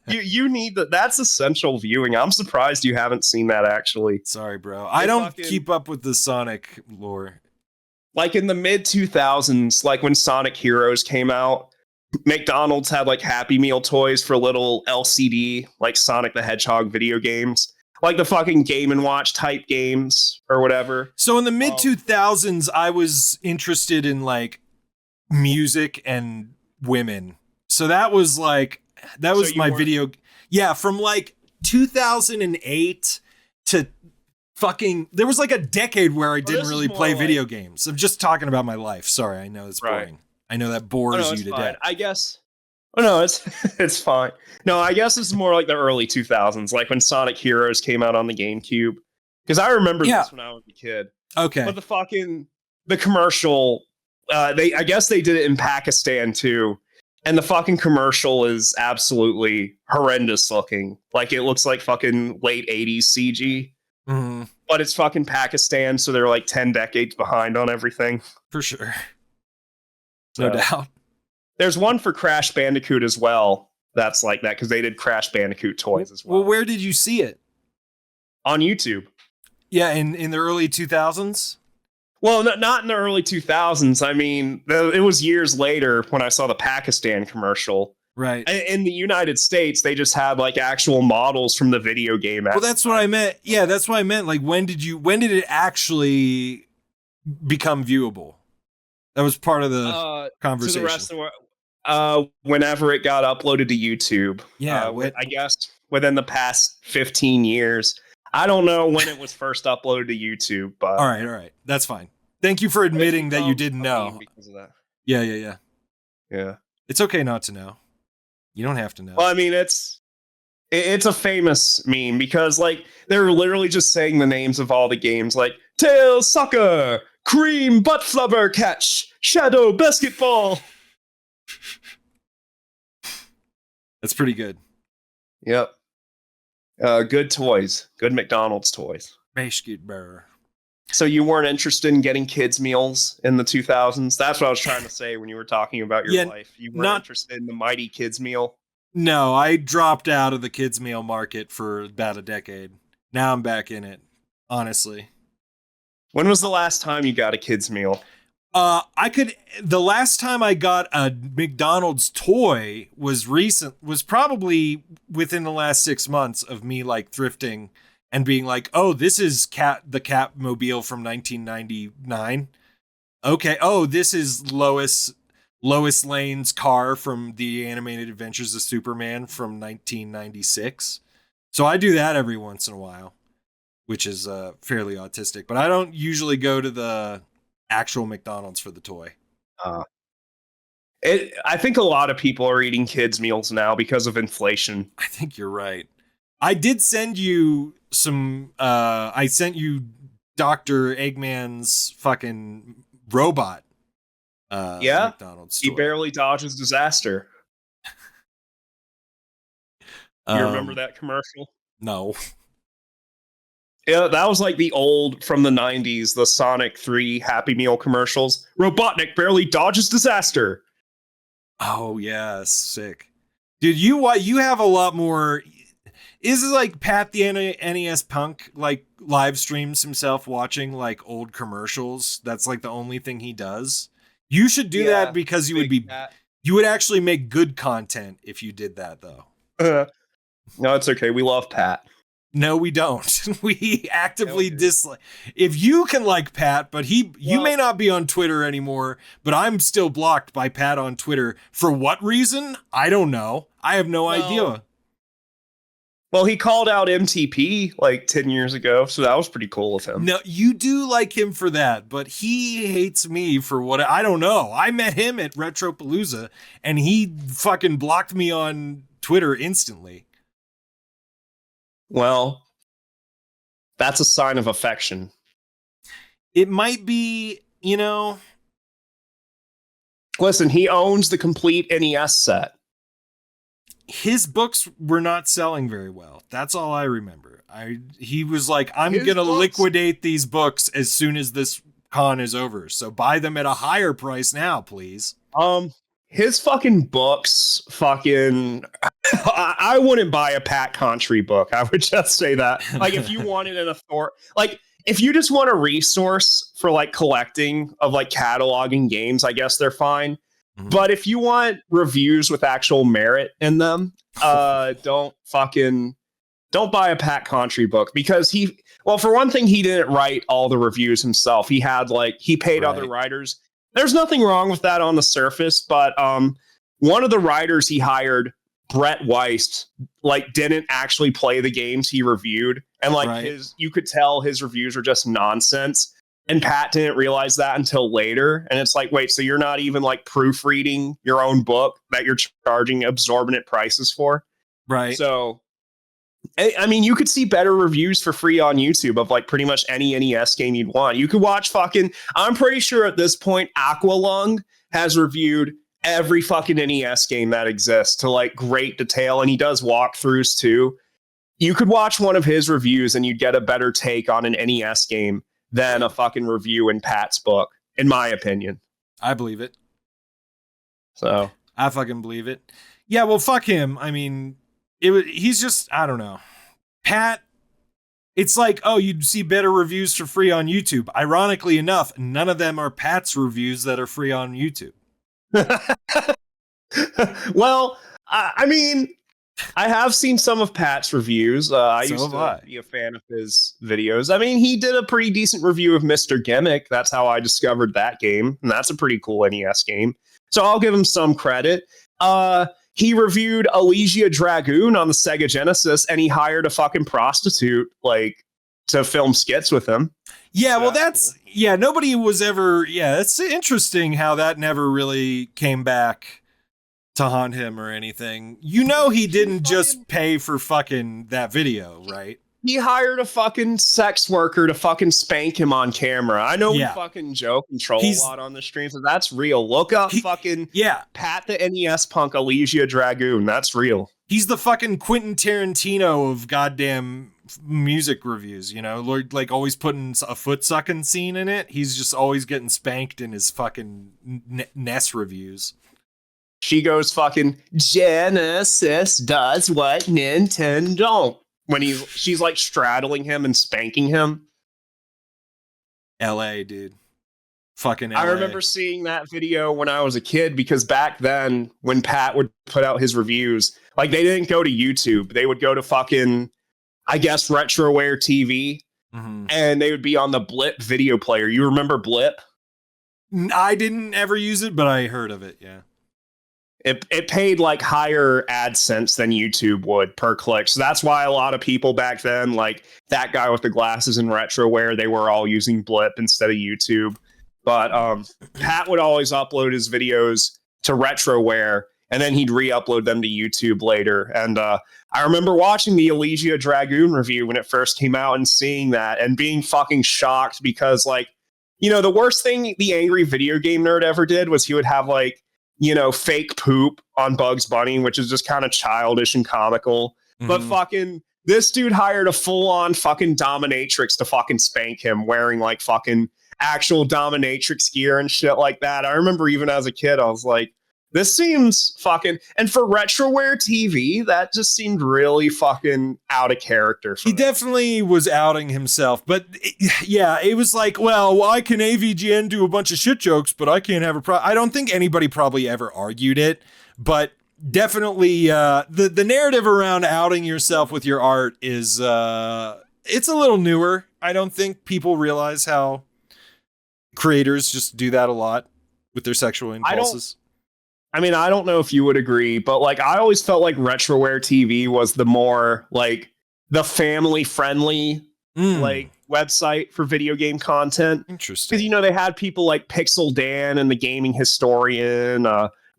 you need that. That's essential viewing. I'm surprised you haven't seen that actually. Sorry, bro. I don't keep up with the Sonic lore. Like in the mid 2000s, like when Sonic Heroes came out, McDonald's had like Happy Meal toys for little LCD, like Sonic the Hedgehog video games, like the fucking Game & Watch type games or whatever. So in the mid 2000s, I was interested in like music and women. So that was my video. Yeah, from like 2008 to fucking, there was like a decade where I didn't really play video games. I'm just talking about my life. Sorry, I know it's boring. I know that bores you to death. I guess. Oh no, it's fine. No, I guess it's more like the early 2000s, like when Sonic Heroes came out on the GameCube. Because I remember this when I was a kid. Okay. But the commercial, I guess they did it in Pakistan too. And the fucking commercial is absolutely horrendous looking. Like it looks like fucking late 80s CG. Mm-hmm. But it's fucking Pakistan, so they're like 10 decades behind on everything. For sure. No doubt. There's one for Crash Bandicoot as well. That's like that because they did Crash Bandicoot toys as well. Well, where did you see it? On YouTube. Yeah, in the early 2000s? Well, not in the early 2000s. I mean, it was years later when I saw the Pakistan commercial. Right. In the United States, they just had like actual models from the video game. Well, that's what I meant. Yeah, that's what I meant. Like, when did it actually become viewable? That was part of the conversation. To the rest of the whenever it got uploaded to YouTube. Yeah, I guess within the past 15 years. I don't know when it was first uploaded to YouTube, but all right, that's fine. Thank you for admitting that you didn't know. Because of that. Yeah. It's okay not to know. You don't have to know. Well, I mean, it's a famous meme because like they're literally just saying the names of all the games, like Tails Soccer, Cream Butt Flubber Catch, Shadow Basketball. That's pretty good. Yep. Good toys. Good McDonald's toys. Basketball. So you weren't interested in getting kids meals in the 2000s? That's what I was trying to say when you were talking about your life. You weren't interested in the mighty kids meal? No, I dropped out of the kids meal market for about a decade. Now I'm back in it, honestly. When was the last time you got a kids meal? The last time I got a McDonald's toy was probably within the last 6 months of me like thrifting and being like, oh, this is the Catmobile from 1999. Okay. Oh, this is Lois Lane's car from the Animated Adventures of Superman from 1996. So I do that every once in a while, which is fairly autistic, but I don't usually go to the actual McDonald's for the toy. I think a lot of people are eating kids meals now because of inflation. I think you're right. I did send you some. I sent you Dr. Eggman's fucking robot. Yeah, McDonald's he toy. barely dodges disaster. You remember that commercial? No. Yeah, that was like the old from the 90s, the Sonic 3 Happy Meal commercials. Robotnik barely dodges disaster. Oh yeah, sick, dude. You have a lot more. Is it like Pat the NES Punk like live streams himself watching like old commercials? That's like the only thing he does. You should do that because you would actually make good content if you did that though. No, it's okay. We love Pat. No, we don't. We actively dislike. If you can like Pat, but you may not be on Twitter anymore, but I'm still blocked by Pat on Twitter. For what reason? I don't know. I have no idea. Well, he called out MTP like 10 years ago, so that was pretty cool of him. No, you do like him for that, but he hates me for what I don't know. I met him at Retropalooza and he fucking blocked me on Twitter instantly. Well, that's a sign of affection. It might be, you know. Listen, he owns the complete NES set. His books were not selling very well. That's all I remember. He was like, I'm going to liquidate these books as soon as this con is over. So buy them at a higher price now, please. His fucking books, I wouldn't buy a Pat Contry book. I would just say that. Like, if you wanted an like, if you just want a resource for like collecting of like cataloging games, I guess they're fine. Mm-hmm. But if you want reviews with actual merit in them, don't buy a Pat Contry book, because for one thing, he didn't write all the reviews himself. He paid other writers. There's nothing wrong with that on the surface, but one of the writers he hired, Brett Weiss, like didn't actually play the games he reviewed, and like you could tell his reviews were just nonsense. And Pat didn't realize that until later. And it's like, wait, so you're not even like proofreading your own book that you're charging exorbitant prices for? Right. So, I mean, you could see better reviews for free on YouTube of like pretty much any NES game you'd want. You could watch I'm pretty sure at this point, Aqualung has reviewed every fucking NES game that exists to like great detail. And he does walkthroughs too. You could watch one of his reviews and you'd get a better take on an NES game than a fucking review in Pat's book, in my opinion. I believe it. So I fucking believe it. Yeah, well, fuck him. I mean, he's just, I don't know. Pat, it's like, oh, you'd see better reviews for free on YouTube. Ironically enough, none of them are Pat's reviews that are free on YouTube. Well, I mean, I have seen some of Pat's reviews. I used to be a fan of his videos. I mean, he did a pretty decent review of Mr. Gimmick. That's how I discovered that game. And that's a pretty cool NES game. So I'll give him some credit. He reviewed Elysia Dragoon on the Sega Genesis, and he hired a fucking prostitute like to film skits with him. Yeah, well, that's cool. Nobody was ever. Yeah, it's interesting how that never really came back to haunt him or anything. You know, he didn't just pay for fucking that video, right? He hired a fucking sex worker to fucking spank him on camera. I know we fucking joke and troll a lot on the streams, and that's real. Look up Pat the NES punk Elysia Dragoon. That's real. He's the fucking Quentin Tarantino of goddamn music reviews, you know? Like always putting a foot sucking scene in it. He's just always getting spanked in his fucking NES reviews. She goes fucking, Genesis does what Nintendo don't. When she's like straddling him and spanking him. LA, dude. Fucking LA. I remember seeing that video when I was a kid, because back then when Pat would put out his reviews, like they didn't go to YouTube. They would go to fucking, I guess, Retroware TV. Mm-hmm. And they would be on the Blip video player. You remember Blip? I didn't ever use it, but I heard of it, yeah. It paid like higher AdSense than YouTube would per click. So that's why a lot of people back then, like that guy with the glasses in Retroware, they were all using Blip instead of YouTube. But Pat would always upload his videos to Retroware, and then he'd re-upload them to YouTube later. And I remember watching the Elysia Dragoon review when it first came out and seeing that and being fucking shocked, because like, you know, the worst thing the angry video game nerd ever did was he would have like, you know, fake poop on Bugs Bunny, which is just kind of childish and comical. Mm-hmm. But fucking this dude hired a full-on fucking dominatrix to fucking spank him, wearing like fucking actual dominatrix gear and shit like that. I remember even as a kid, I was like, this seems fucking, and for Retroware TV, that just seemed really fucking out of character. He definitely was outing himself, but it was like, well, I can AVGN do a bunch of shit jokes, but I can't have I don't think anybody probably ever argued it, but definitely the narrative around outing yourself with your art is it's a little newer. I don't think people realize how creators just do that a lot with their sexual impulses. I mean, I don't know if you would agree, but like I always felt like Retroware TV was the more like the family friendly like website for video game content. Interesting. Because they had people like Pixel Dan and the Gaming Historian.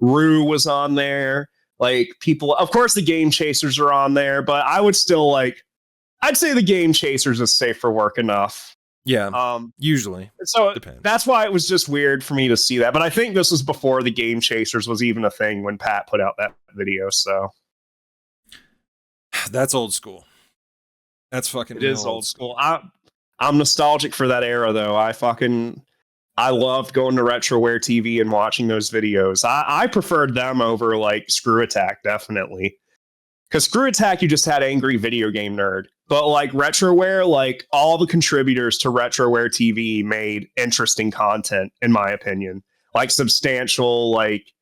Rue was on there. Like people, of course, the Game Chasers are on there, but I would still I'd say the Game Chasers is safe for work enough. Yeah. Usually. So depends. That's why it was just weird for me to see that. But I think this was before the Game Chasers was even a thing when Pat put out that video. So that's old school. That's fucking. It is old school. I'm nostalgic for that era, though. I loved going to Retroware TV and watching those videos. I preferred them over like Screw Attack, definitely. Because Screw Attack, you just had angry video game nerd. But like Retroware, like all the contributors to Retroware TV made interesting content, in my opinion. Like substantial, like,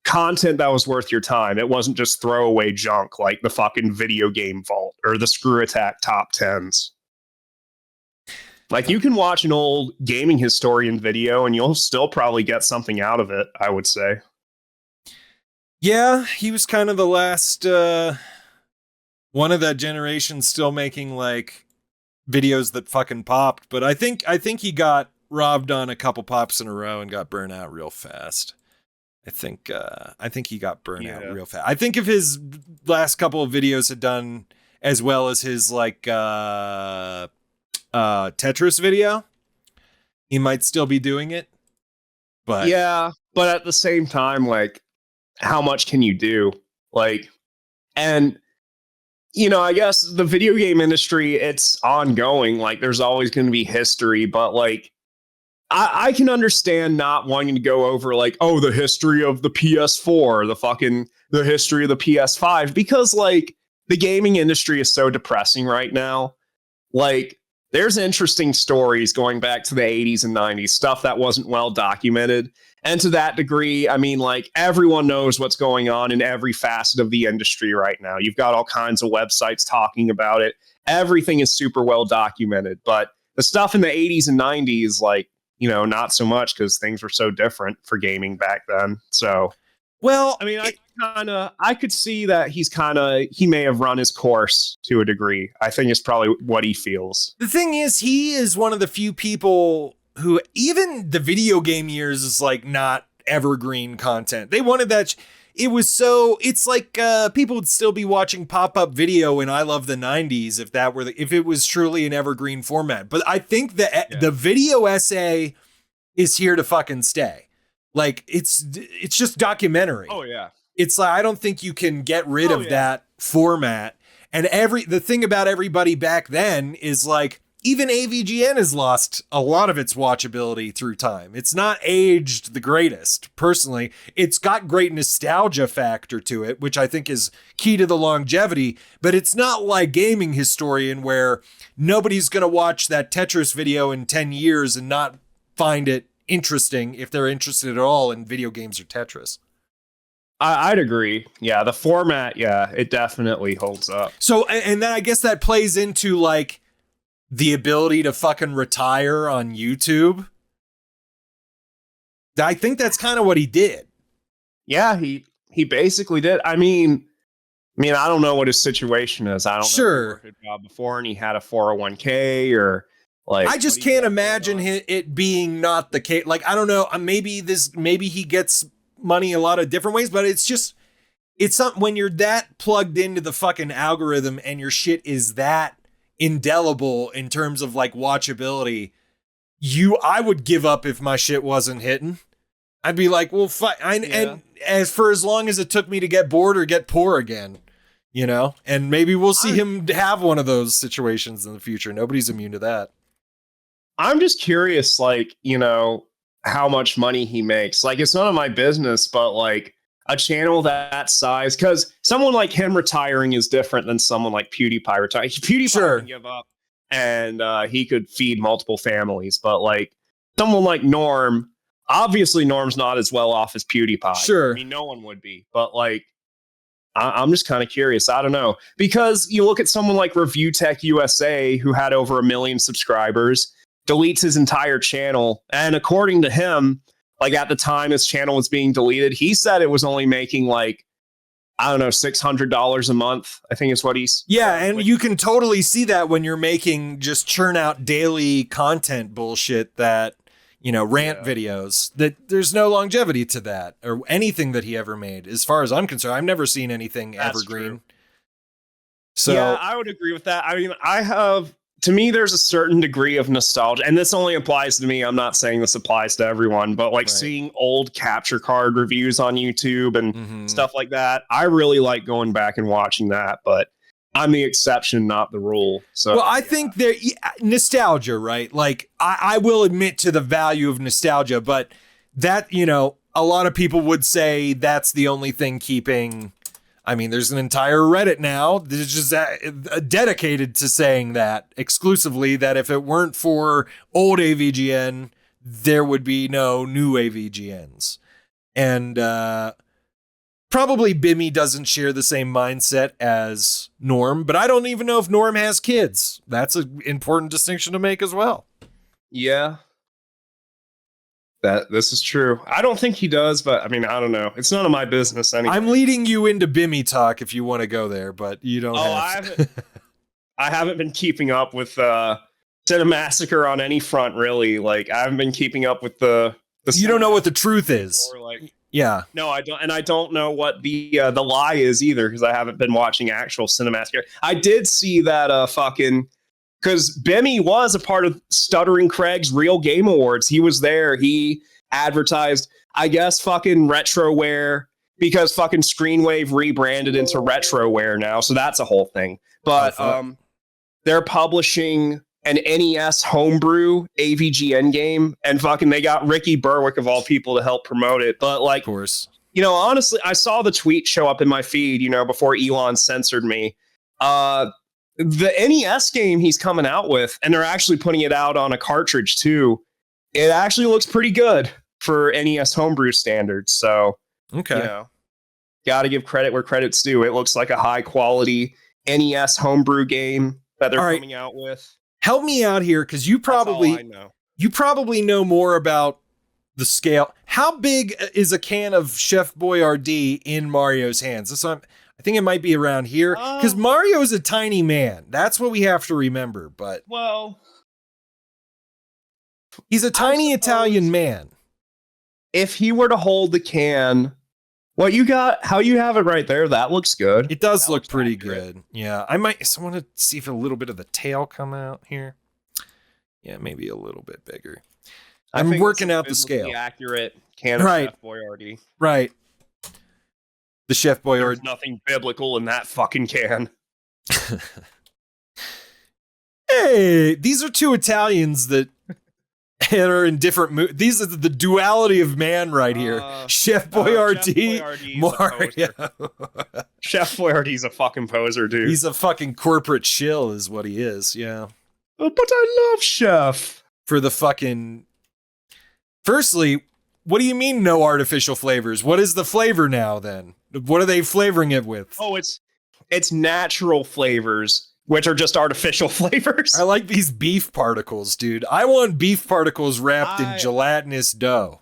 content that was worth your time. It wasn't just throwaway junk like the fucking Video Game Vault or the Screw Attack top 10s. Like you can watch an old Gaming Historian video and you'll still probably get something out of it, I would say. Yeah, he was kind of the last one of that generation still making like videos that fucking popped, but I think he got robbed on a couple pops in a row and got burnt out real fast. I think he got burnt out real fast. I think if his last couple of videos had done as well as his like Tetris video, he might still be doing it. But yeah, but at the same time, like, how much can you do? Like, and I guess the video game industry, it's ongoing. Like, there's always going to be history, but like, I can understand not wanting to go over like, oh, the history of the PS4, the history of the PS5, because like the gaming industry is so depressing right now. Like, there's interesting stories going back to the 80s and 90s, stuff that wasn't well documented. And to that degree, I mean, like everyone knows what's going on in every facet of the industry right now. You've got all kinds of websites talking about it. Everything is super well documented. But the stuff in the 80s and 90s, like, not so much because things were so different for gaming back then. So, well, I mean, I could see that he may have run his course to a degree. I think it's probably what he feels. The thing is, he is one of the few people who even the video game years is like not evergreen content. They wanted that. It's like people would still be watching pop-up video in I Love the 90s if it was truly an evergreen format. But I think the video essay is here to fucking stay. Like it's just documentary. Oh yeah. It's like I don't think you can get rid of that format. And the thing about everybody back then is like even AVGN has lost a lot of its watchability through time. It's not aged the greatest. Personally, it's got great nostalgia factor to it, which I think is key to the longevity, but it's not like Gaming Historian where nobody's going to watch that Tetris video in 10 years and not find it interesting if they're interested at all in video games or Tetris. I'd agree. Yeah, the format, it definitely holds up. So, and then I guess that plays into like the ability to fucking retire on YouTube. I think that's kind of what he did. Yeah, he basically did. I mean, I don't know what his situation is. I don't know if he worked a job before and he had a 401k or like. I just can't imagine it being not the case. Like, I don't know. Maybe he gets money a lot of different ways, but it's something when you're that plugged into the fucking algorithm and your shit is that indelible in terms of like watchability, I would give up if my shit wasn't hitting. I'd be like, well, and as long as it took me to get bored or get poor again, and maybe we'll see him have one of those situations in the future. Nobody's immune to that. I'm just curious, like, how much money he makes. Like, it's none of my business, but like a channel that size, because someone like him retiring is different than someone like PewDiePie retiring. PewDiePie can give up and he could feed multiple families, but like someone like Norm, obviously Norm's not as well off as PewDiePie. Sure. I mean, no one would be, but like, I'm just kind of curious. I don't know, because you look at someone like Review Tech USA, who had over 1 million subscribers, deletes his entire channel. And according to him, like at the time his channel was being deleted, he said it was only making like, I don't know, $600 a month, I think is what he's. Yeah, and you can totally see that when you're making just churn out daily content bullshit that, rant videos, that there's no longevity to that or anything that he ever made. As far as I'm concerned, I've never seen anything evergreen. True. So yeah, I would agree with that. I mean, to me, there's a certain degree of nostalgia, and this only applies to me. I'm not saying this applies to everyone, but like seeing old capture card reviews on YouTube and stuff like that, I really like going back and watching that, but I'm the exception, not the rule. So, well, I think there nostalgia, right? Like I will admit to the value of nostalgia, but that, a lot of people would say that's the only thing keeping. I mean, there's an entire Reddit now that's just dedicated to saying that exclusively, that if it weren't for old AVGN, there would be no new AVGNs. And probably Bimmy doesn't share the same mindset as Norm, but I don't even know if Norm has kids. That's an important distinction to make as well. Yeah. This is true. I don't think he does, but I mean, I don't know. It's none of my business anyway. I'm leading you into Bimmy talk if you want to go there, but you don't have to. I haven't been keeping up with Cinemassacre on any front, really. Like, I haven't been keeping up with the you don't know what the truth is. Yeah. No, I don't, and I don't know what the lie is either, because I haven't been watching actual Cinemassacre. I did see that because Bimmy was a part of Stuttering Craig's Real Game Awards. He was there. He advertised, I guess, fucking Retroware, because fucking Screenwave rebranded into Retroware now. So that's a whole thing. But they're publishing an NES homebrew AVGN game, and fucking they got Ricky Berwick of all people to help promote it. But like, of course, honestly, I saw the tweet show up in my feed, before Elon censored me. The NES game he's coming out with, and they're actually putting it out on a cartridge too. It actually looks pretty good for NES homebrew standards. So, got to give credit where credit's due. It looks like a high quality NES homebrew game that they're coming out with. Help me out here, because you probably know more about the scale. How big is a can of Chef Boyardee in Mario's hands? I think it might be around here, because Mario is a tiny man. That's what we have to remember. But he's a tiny Italian man. If he were to hold the can, what you got, how you have it right there, that looks good. It does look pretty good. Yeah, I want to see if a little bit of the tail come out here. Yeah, maybe a little bit bigger. I'm working out the scale. Accurate can of Chef Boyardee. Right. The Chef Boyardee. There's nothing biblical in that fucking can. Hey, these are two Italians that are in different moods. These are the duality of man right here. Chef Boyardee, Mario. Chef Boyardee's a fucking poser, dude. He's a fucking corporate shill is what he is, yeah. But I love Chef. For the fucking... Firstly, what do you mean no artificial flavors? What is the flavor now then? What are they flavoring it with? Oh, it's natural flavors, which are just artificial flavors. I like these beef particles, dude. I want beef particles wrapped in gelatinous dough.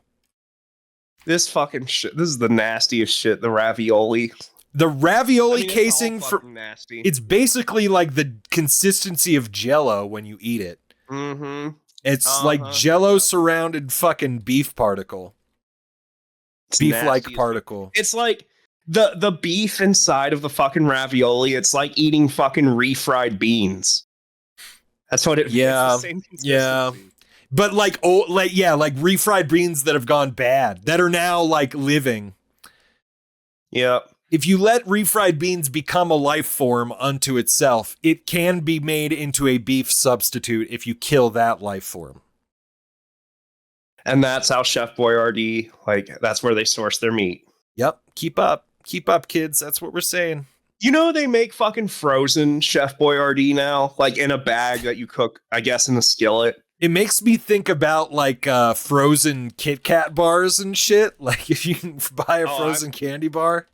This fucking shit. This is the nastiest shit, the ravioli. The ravioli casing nasty. It's basically like the consistency of Jell-O when you eat it. Mm-hmm. It's like Jell-O surrounded fucking beef particle. Beef-like particle. It's like the beef inside of the fucking ravioli. It's like eating fucking refried beans. That's what it is. Yeah. Yeah. But like refried beans that have gone bad, that are now like living. Yeah. If you let refried beans become a life form unto itself, it can be made into a beef substitute if you kill that life form. And that's how Chef Boyardee, that's where they source their meat. Yep. Keep up, kids. That's what we're saying. They make fucking frozen Chef Boyardee now, like in a bag that you cook, I guess, in the skillet. It makes me think about frozen Kit Kat bars and shit. Like if you can buy a frozen candy bar.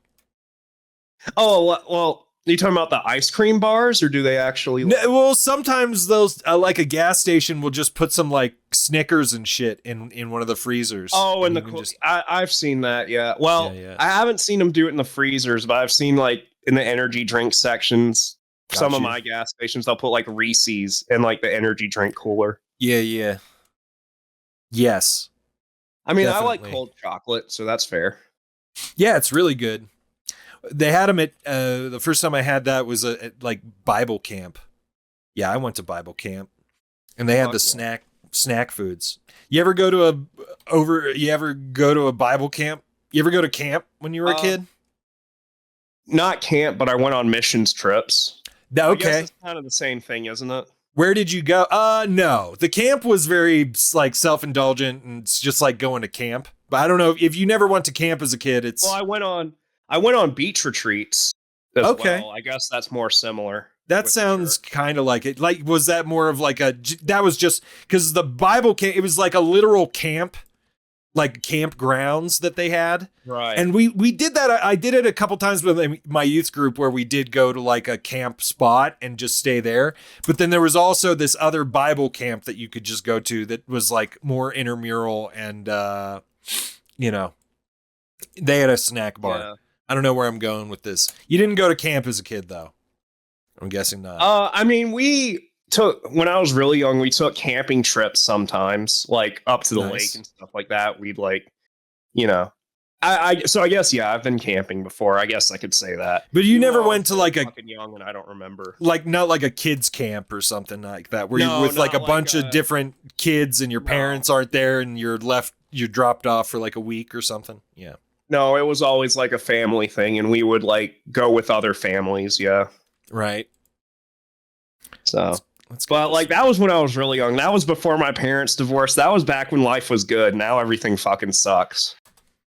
Oh, well, you talking about the ice cream bars, or do they actually? Well, sometimes those like a gas station will just put some like Snickers and shit in one of the freezers. Oh, and just I've seen that. Yeah. Well, Yeah. I haven't seen them do it in the freezers, but I've seen like in the energy drink sections. Some of my gas stations, they'll put like Reese's in like the energy drink cooler. Yeah. Yes. I mean, Definitely. I like cold chocolate, so that's fair. Yeah, it's really good. They had them at the first time I had that was at like Bible camp. Yeah, I went to Bible camp, and they had the snack foods. You ever go to a Bible camp? You ever go to camp when you were a kid? Not camp, but I went on missions trips. Okay, I guess it's kind of the same thing, isn't it? Where did you go? No, the camp was very like self-indulgent, and it's just like going to camp. But I don't know if you never went to camp as a kid. It's I went on beach retreats as well. I guess that's more similar. That sounds kind of like it. Like, was that more of like that was just because the Bible camp, it was like a literal camp, like campgrounds that they had. Right. And we did that. I did it a couple times with my youth group where we did go to like a camp spot and just stay there. But then there was also this other Bible camp that you could just go to that was like more intramural and, they had a snack bar. Yeah. I don't know where I'm going with this. You didn't go to camp as a kid, though. I'm guessing not. I mean, when I was really young, we took camping trips sometimes, like up to the lake and stuff like that. We'd like, so I guess, yeah, I've been camping before. I guess I could say that. But you never went to like fucking young and I don't remember. Like, not like a kids camp or something like that, where you're with like a bunch of different kids and your parents aren't there and you're dropped off for like a week or something. Yeah. No, it was always like a family thing, and we would like go with other families. Yeah. Right. So, but like that was when I was really young. That was before my parents divorced. That was back when life was good. Now everything fucking sucks.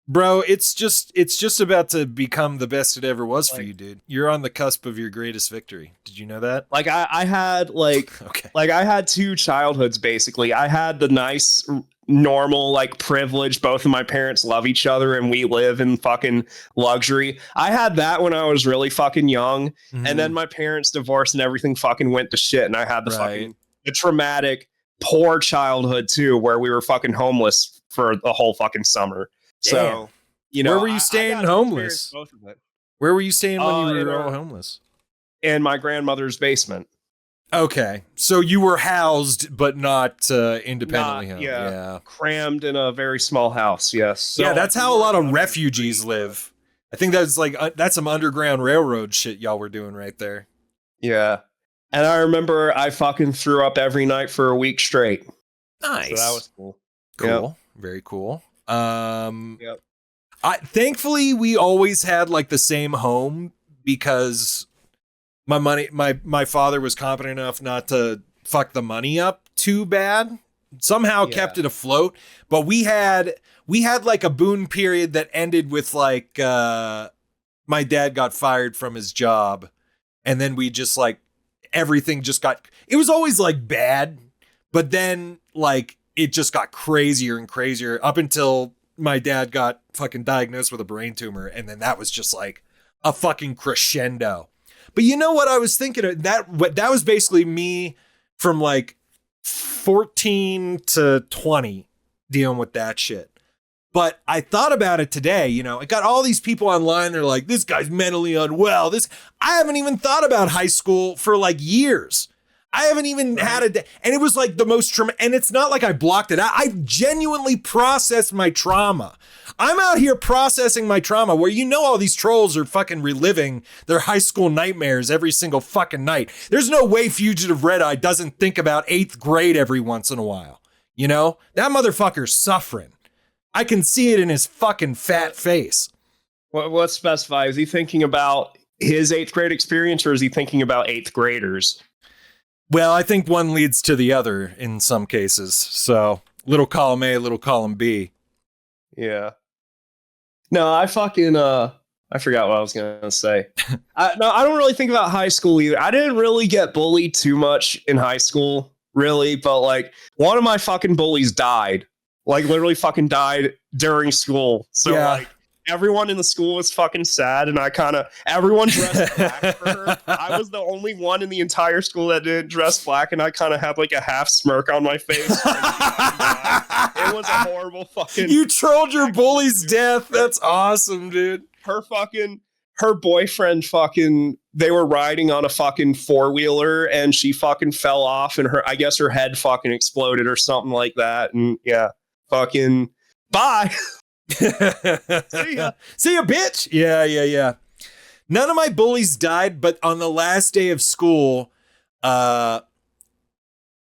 Bro, it's just about to become the best it ever was for you, dude. You're on the cusp of your greatest victory. Did you know that? Like I had like I had two childhoods basically. I had the nice normal like privilege, both of my parents love each other and we live in fucking luxury. I had that when I was really fucking young, and then my parents divorced and everything fucking went to shit, and I had the traumatic poor childhood too, where we were fucking homeless for the whole fucking summer. So, where were you staying homeless? Where were you staying when you were all homeless? In my grandmother's basement. Okay, so you were housed, but not independently housed. Yeah, crammed in a very small house. Yes. So yeah, that's how a lot of refugees live. I think that's like that's some Underground Railroad shit y'all were doing right there. Yeah, and I remember I fucking threw up every night for a week straight. Nice. So that was cool. Cool. Yep. Very cool. Thankfully we always had like the same home because my father was competent enough not to fuck the money up too bad. Somehow kept it afloat, but we had like a boon period that ended with like my dad got fired from his job, and then we just like everything just got, it was always like bad, but then like it just got crazier and crazier up until my dad got fucking diagnosed with a brain tumor. And then that was just like a fucking crescendo. But you know what I was thinking of? That was basically me from like 14 to 20 dealing with that shit. But I thought about it today, I got all these people online. They're like, this guy's mentally unwell. I haven't even thought about high school for like years. I haven't even had a day. And it was like the most trauma. And it's not like I blocked it out. I genuinely processed my trauma. I'm out here processing my trauma where all these trolls are fucking reliving their high school nightmares every single fucking night. There's no way Fugitive Red Eye doesn't think about 8th grade every once in a while. That motherfucker's suffering. I can see it in his fucking fat face. Let's specify. Is he thinking about his 8th grade experience, or is he thinking about 8th graders? Well, I think one leads to the other in some cases. So little column A, little column B. Yeah. No, I fucking, I forgot what I was going to say. I don't really think about high school either. I didn't really get bullied too much in high school, really. But like one of my fucking bullies died, like literally fucking died during school. So like everyone in the school was fucking sad, and everyone dressed black for her. I was the only one in the entire school that didn't dress black, and I kind of had like a half smirk on my face. It was a horrible fucking... You trolled your bully's death. That's awesome, dude. Her boyfriend they were riding on a fucking four-wheeler, and she fucking fell off, and I guess her head fucking exploded or something like that. And yeah, fucking bye. See ya. See ya, bitch. Yeah. None of my bullies died, but on the last day of school, I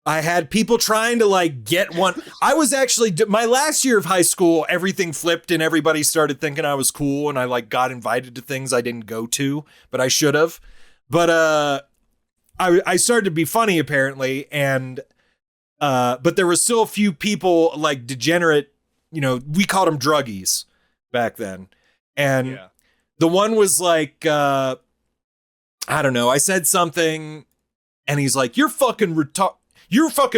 had people trying to like get one. I was actually, my last year of high school, everything flipped and everybody started thinking I was cool, and I like got invited to things I didn't go to, but I should have. But I started to be funny apparently, and but there were still a few people like degenerate, we called them druggies back then. And the one was like, I don't know, I said something and he's like, you're fucking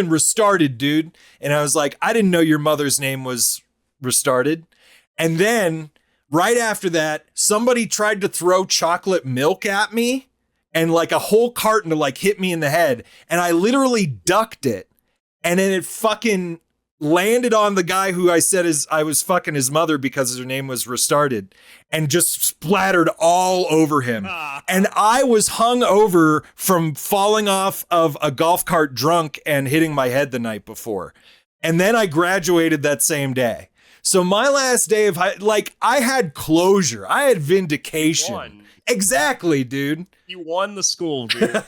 restarted, dude. And I was like, I didn't know your mother's name was restarted. And then right after that, somebody tried to throw chocolate milk at me and like a whole carton to like hit me in the head. And I literally ducked it. And then it fucking landed on the guy who I said I was fucking his mother because her name was restarted, and just splattered all over him. And I was hung over from falling off of a golf cart drunk and hitting my head the night before. And then I graduated that same day. So my last day of I had closure. I had vindication. Exactly, dude. You won the school, dude.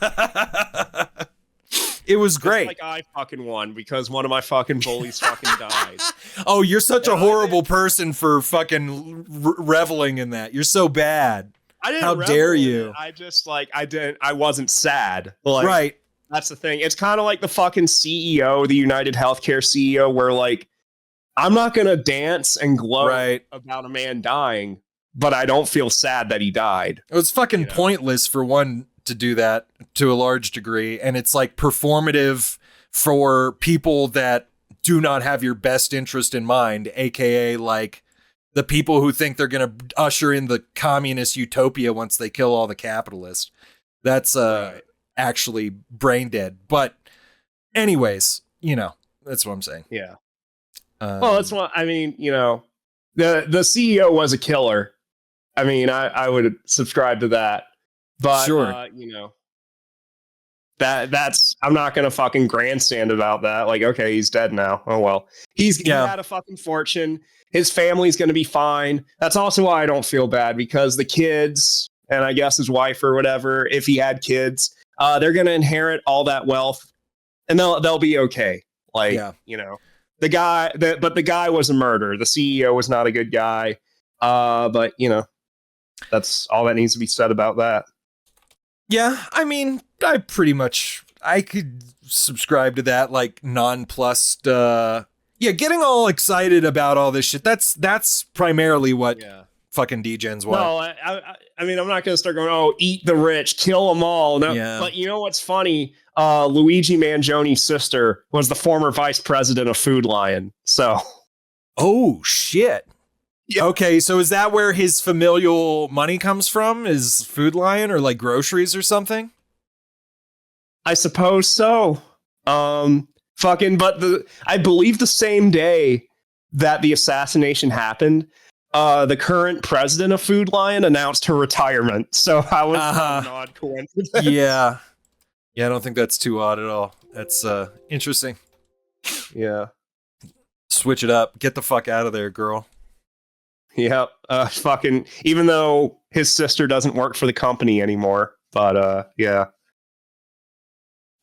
It was great. Like I fucking won because one of my fucking bullies fucking died. Oh, you're such a horrible person for fucking reveling in that. You're so bad. I didn't. How dare you? I just I wasn't sad. Like, right. That's the thing. It's kind of like the fucking CEO, the United Healthcare CEO, where like I'm not gonna dance and gloat about a man dying, but I don't feel sad that he died. It was fucking pointless for one to do that to a large degree, and it's like performative for people that do not have your best interest in mind, aka like the people who think they're going to usher in the communist utopia once they kill all the capitalists. That's actually brain dead. But anyways, that's what I'm saying. Yeah. Well, that's what I mean. The CEO was a killer. I mean, I would subscribe to that. But, sure. That's I'm not going to fucking grandstand about that. Like, okay, he's dead now. Oh, well, he had a fucking fortune. His family's going to be fine. That's also why I don't feel bad, because the kids and I guess his wife or whatever, if he had kids, they're going to inherit all that wealth and they'll be okay. Like, the guy was a murderer. The CEO was not a good guy. But that's all that needs to be said about that. Yeah, I mean, I could subscribe to that, like, nonplussed, getting all excited about all this shit. That's primarily what fucking degens want. No, I mean, I'm not going to start going, eat the rich, kill them all. No, but you know what's funny? Luigi Mangioni's sister was the former vice president of Food Lion, so. Oh, shit. Yep. Okay, so is that where his familial money comes from? Is Food Lion or like groceries or something? I suppose so. But I believe the same day that the assassination happened, the current president of Food Lion announced her retirement. So I was an odd coincidence. Yeah, I don't think that's too odd at all. That's interesting. Yeah. Switch it up. Get the fuck out of there, girl. Yep. Even though his sister doesn't work for the company anymore. But yeah.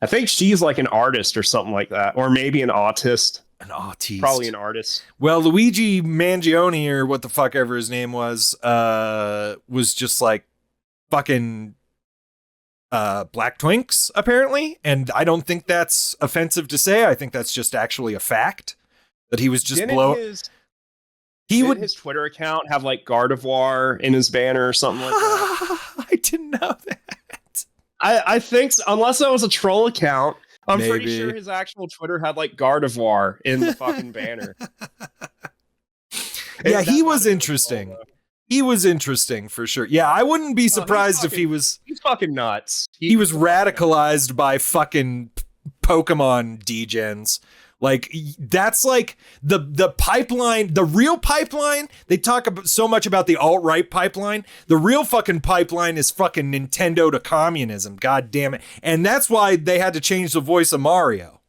I think she's like an artist or something like that. Or maybe an autist. An autist. Probably an artist. Well, Luigi Mangione, or what the fuck ever his name was just like fucking black twinks, apparently. And I don't think that's offensive to say. I think that's just actually a fact. That he was just Didn't his Twitter account have like Gardevoir in his banner or something like that? I didn't know that. I think so, unless that was a troll account. I'm pretty sure his actual Twitter had like Gardevoir in the fucking banner. Yeah, he was interesting. He was interesting for sure. Yeah, I wouldn't be surprised if he was. He's fucking nuts. He was radicalized by fucking Pokemon degens. Like that's like the pipeline, the real pipeline. They talk so much about the alt-right pipeline. The real fucking pipeline is fucking Nintendo to communism. God damn it. And that's why they had to change the voice of Mario.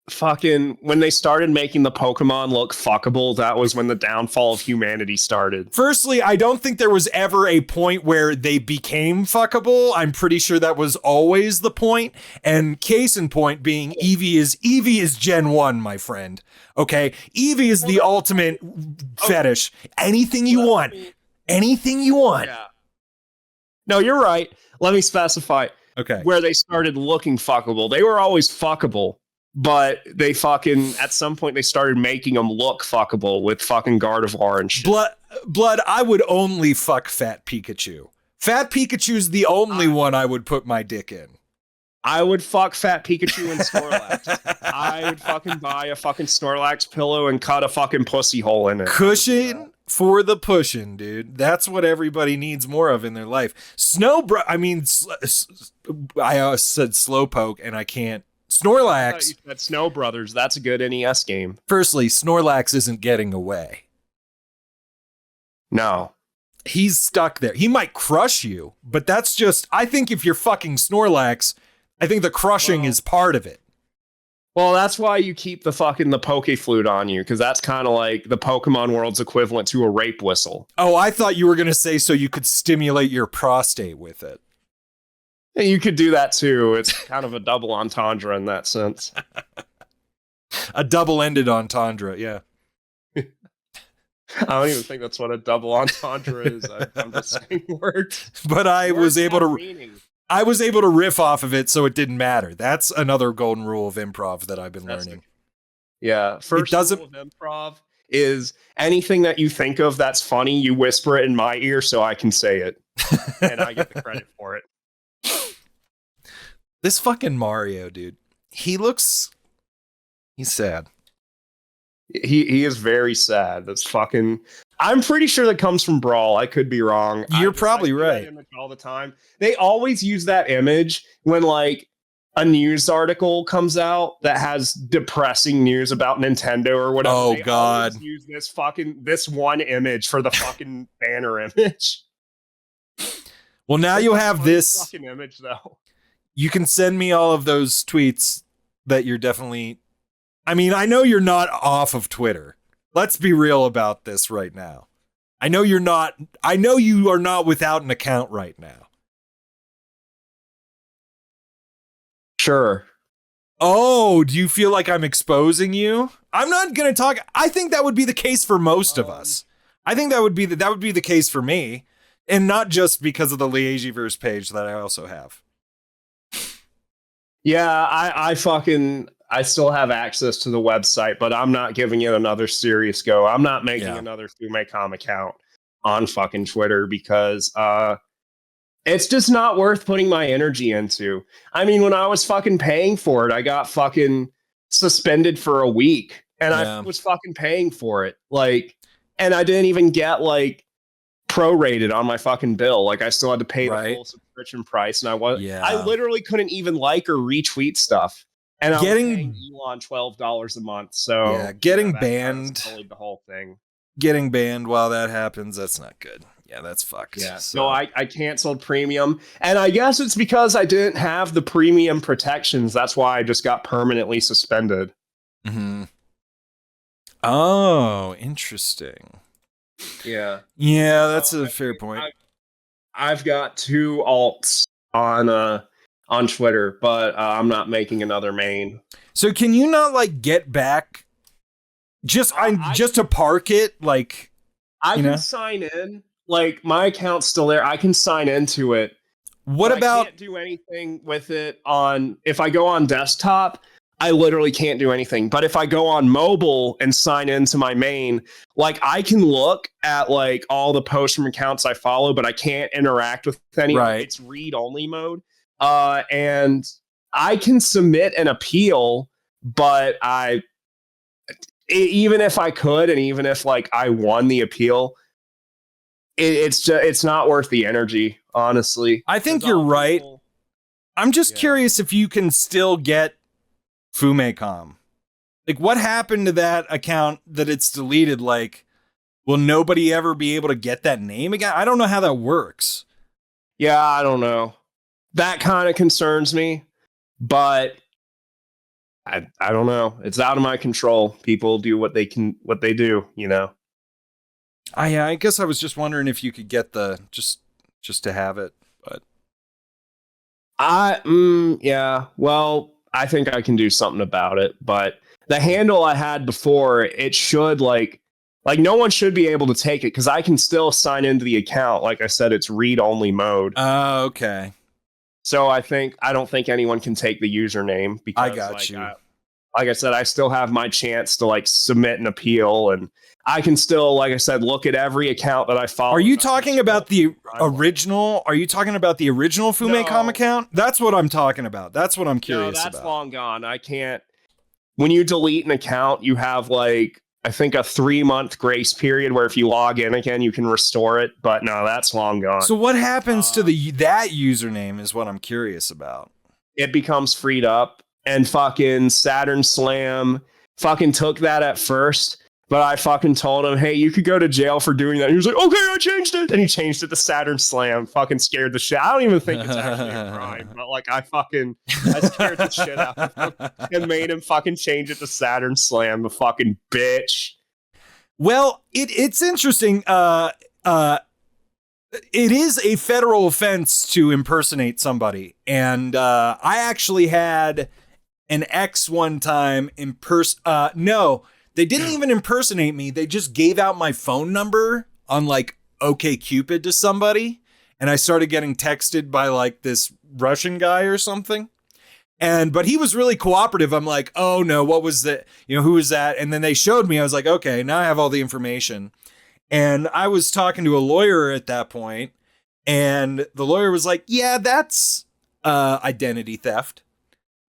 Fucking when they started making the Pokemon look fuckable, that was when the downfall of humanity started. Firstly, I don't think there was ever a point where they became fuckable. I'm pretty sure that was always the point. And case in point being Eevee is Gen 1, my friend. Okay? Eevee is the ultimate fetish. Anything you want. Anything you want. Yeah. No, you're right. Let me specify. Okay. Where they started looking fuckable. They were always fuckable. But they fucking, at some point, they started making them look fuckable with fucking Gardevoir and shit. Blood, I would only fuck Fat Pikachu. Fat Pikachu's the only one I would put my dick in. I would fuck Fat Pikachu and Snorlax. I would fucking buy a fucking Snorlax pillow and cut a fucking pussy hole in it. Cushion for the pushing, dude. That's what everybody needs more of in their life. I said Slowpoke and I can't. Snorlax. That Snow Brothers. That's a good NES game. Firstly, Snorlax isn't getting away. No. He's stuck there. He might crush you, but that's just, I think if you're fucking Snorlax, I think the crushing is part of it. Well, that's why you keep the Poke Flute on you, because that's kind of like the Pokemon world's equivalent to a rape whistle. Oh, I thought you were going to say so you could stimulate your prostate with it. You could do that too. It's kind of a double entendre in that sense. A double-ended entendre, yeah. I don't even think that's what a double entendre is. I'm just saying words. But I was able to riff off of it, so it didn't matter. That's another golden rule of improv that I've been learning. Yeah, first rule of improv is anything that you think of that's funny, you whisper it in my ear so I can say it, and I get the credit for it. This fucking Mario, dude. He's sad. He is very sad. That's fucking. I'm pretty sure that comes from Brawl. I could be wrong. You're probably right. All the time. They always use that image when like a news article comes out that has depressing news about Nintendo or whatever. Oh they God! Always use this one image for the fucking banner image. Well, now you have this fucking image though. You can send me all of those tweets that you're definitely. I mean, I know you're not off of Twitter. Let's be real about this right now. I know you're not. I know you are not without an account right now. Sure. Oh, do you feel like I'm exposing you? I'm not going to talk. I think that would be the case for most of us. I think that would be the case for me, and not just because of the Liagiverse page that I also have. Yeah, I still have access to the website, but I'm not giving it another serious go. I'm not making another Fumecom account on fucking Twitter because it's just not worth putting my energy into. I mean, when I was fucking paying for it, I got fucking suspended for a week and I was fucking paying for it. Like, and I didn't even get like prorated on my fucking bill. Like I still had to pay the full subscription price, and I literally couldn't even like or retweet stuff. And I was paying Elon $12 a month. So getting banned, the whole thing. Getting banned while that happens, that's not good. Yeah, that's fucked. Yeah. So I canceled premium, and I guess it's because I didn't have the premium protections. That's why I just got permanently suspended. Mm-hmm. Oh, interesting. Yeah. Yeah, that's a fair point. I've got 2 alts on Twitter, but I'm not making another main. So can you not like get back just to park it? Like I can sign in. Like my account's still there. I can sign into it. What about I can't do anything with it if I go on desktop, I literally can't do anything. But if I go on mobile and sign into my main, like I can look at like all the posts from accounts I follow, but I can't interact with any. Right. It's read only mode. And I can submit an appeal, but even if I could, and even if like I won the appeal, it's not worth the energy, honestly. I think you're right. I'm just curious if you can still get Fumecom. Like, what happened to that account that it's deleted? Like, will nobody ever be able to get that name again? I don't know how that works. Yeah, I don't know. That kind of concerns me, but I don't know. It's out of my control. People do what they do, you know. I guess I was just wondering if you could get the just to have it, but yeah. Well, I think I can do something about it, but the handle I had before, it should like no one should be able to take it because I can still sign into the account. Like I said, it's read-only mode. Oh, okay. So I don't think anyone can take the username because I got you. Like I said, I still have my chance to like submit an appeal, and I can still, like I said, look at every account that I follow. Are you talking about the original? Are you talking about the original Fumecom account? That's what I'm talking about. That's what I'm curious about. No, that's long gone. I can't. When you delete an account, you have like, I think, a 3-month grace period where if you log in again, you can restore it. But no, that's long gone. So what happens to that username is what I'm curious about. It becomes freed up, and fucking Saturn Slam fucking took that at first. But I fucking told him, hey, you could go to jail for doing that. And he was like, okay, I changed it. And he changed it to Saturn Slam. Fucking scared the shit. I don't even think it's actually a crime. But like, I scared the shit out of him and made him fucking change it to Saturn Slam, the fucking bitch. Well, it's interesting. It is a federal offense to impersonate somebody. And I actually had an ex one time no. They didn't even impersonate me. They just gave out my phone number on like OkCupid to somebody. And I started getting texted by like this Russian guy or something. But he was really cooperative. I'm like, oh no, what was that? You know, who was that? And then they showed me, I was like, okay, now I have all the information. And I was talking to a lawyer at that point, and the lawyer was like, yeah, that's identity theft.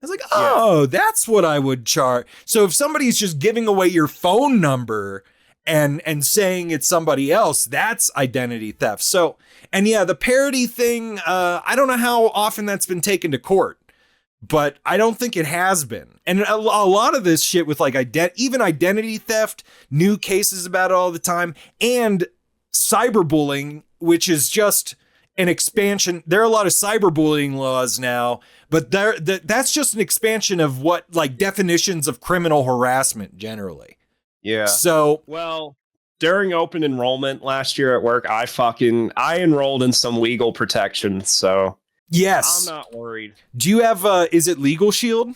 I was like, oh, that's what I would charge. So if somebody's just giving away your phone number and saying it's somebody else, that's identity theft. So, and yeah, the parody thing, I don't know how often that's been taken to court, but I don't think it has been. And a lot of this shit with like even identity theft, new cases about it all the time, and cyberbullying, which is just an expansion. There are a lot of cyberbullying laws now, but that's just an expansion of what like definitions of criminal harassment generally. Yeah. So, well, during open enrollment last year at work, I enrolled in some legal protection. So yes, I'm not worried. Do you have, is it Legal Shield?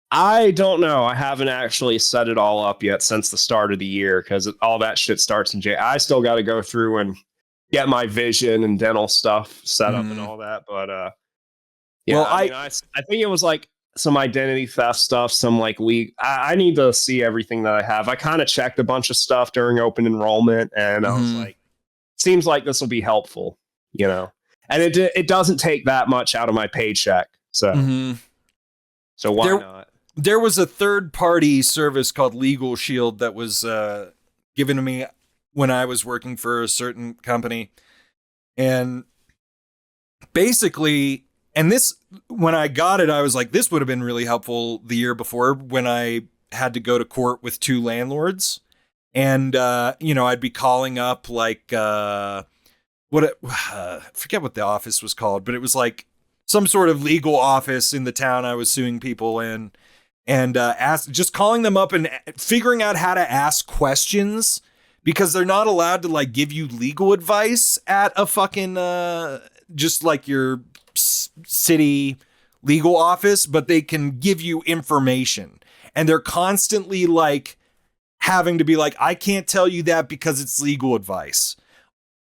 I don't know. I haven't actually set it all up yet since the start of the year because all that shit starts in January. I still got to go through and get my vision and dental stuff set up and all that. But yeah, well, I think it was like some identity theft stuff, some like I need to see everything that I have. I kind of checked a bunch of stuff during open enrollment, and I was like, seems like this will be helpful, you know. And it doesn't take that much out of my paycheck, so so why not? There was a third-party service called Legal Shield that was given to me when I was working for a certain company. And basically, when I got it, I was like, this would have been really helpful the year before when I had to go to court with 2 landlords. And, I'd be calling up like, forget what the office was called, but it was like some sort of legal office in the town I was suing people in. And just calling them up and figuring out how to ask questions, because they're not allowed to like give you legal advice at a fucking just like your city legal office, but they can give you information. And they're constantly like having to be like, I can't tell you that because it's legal advice.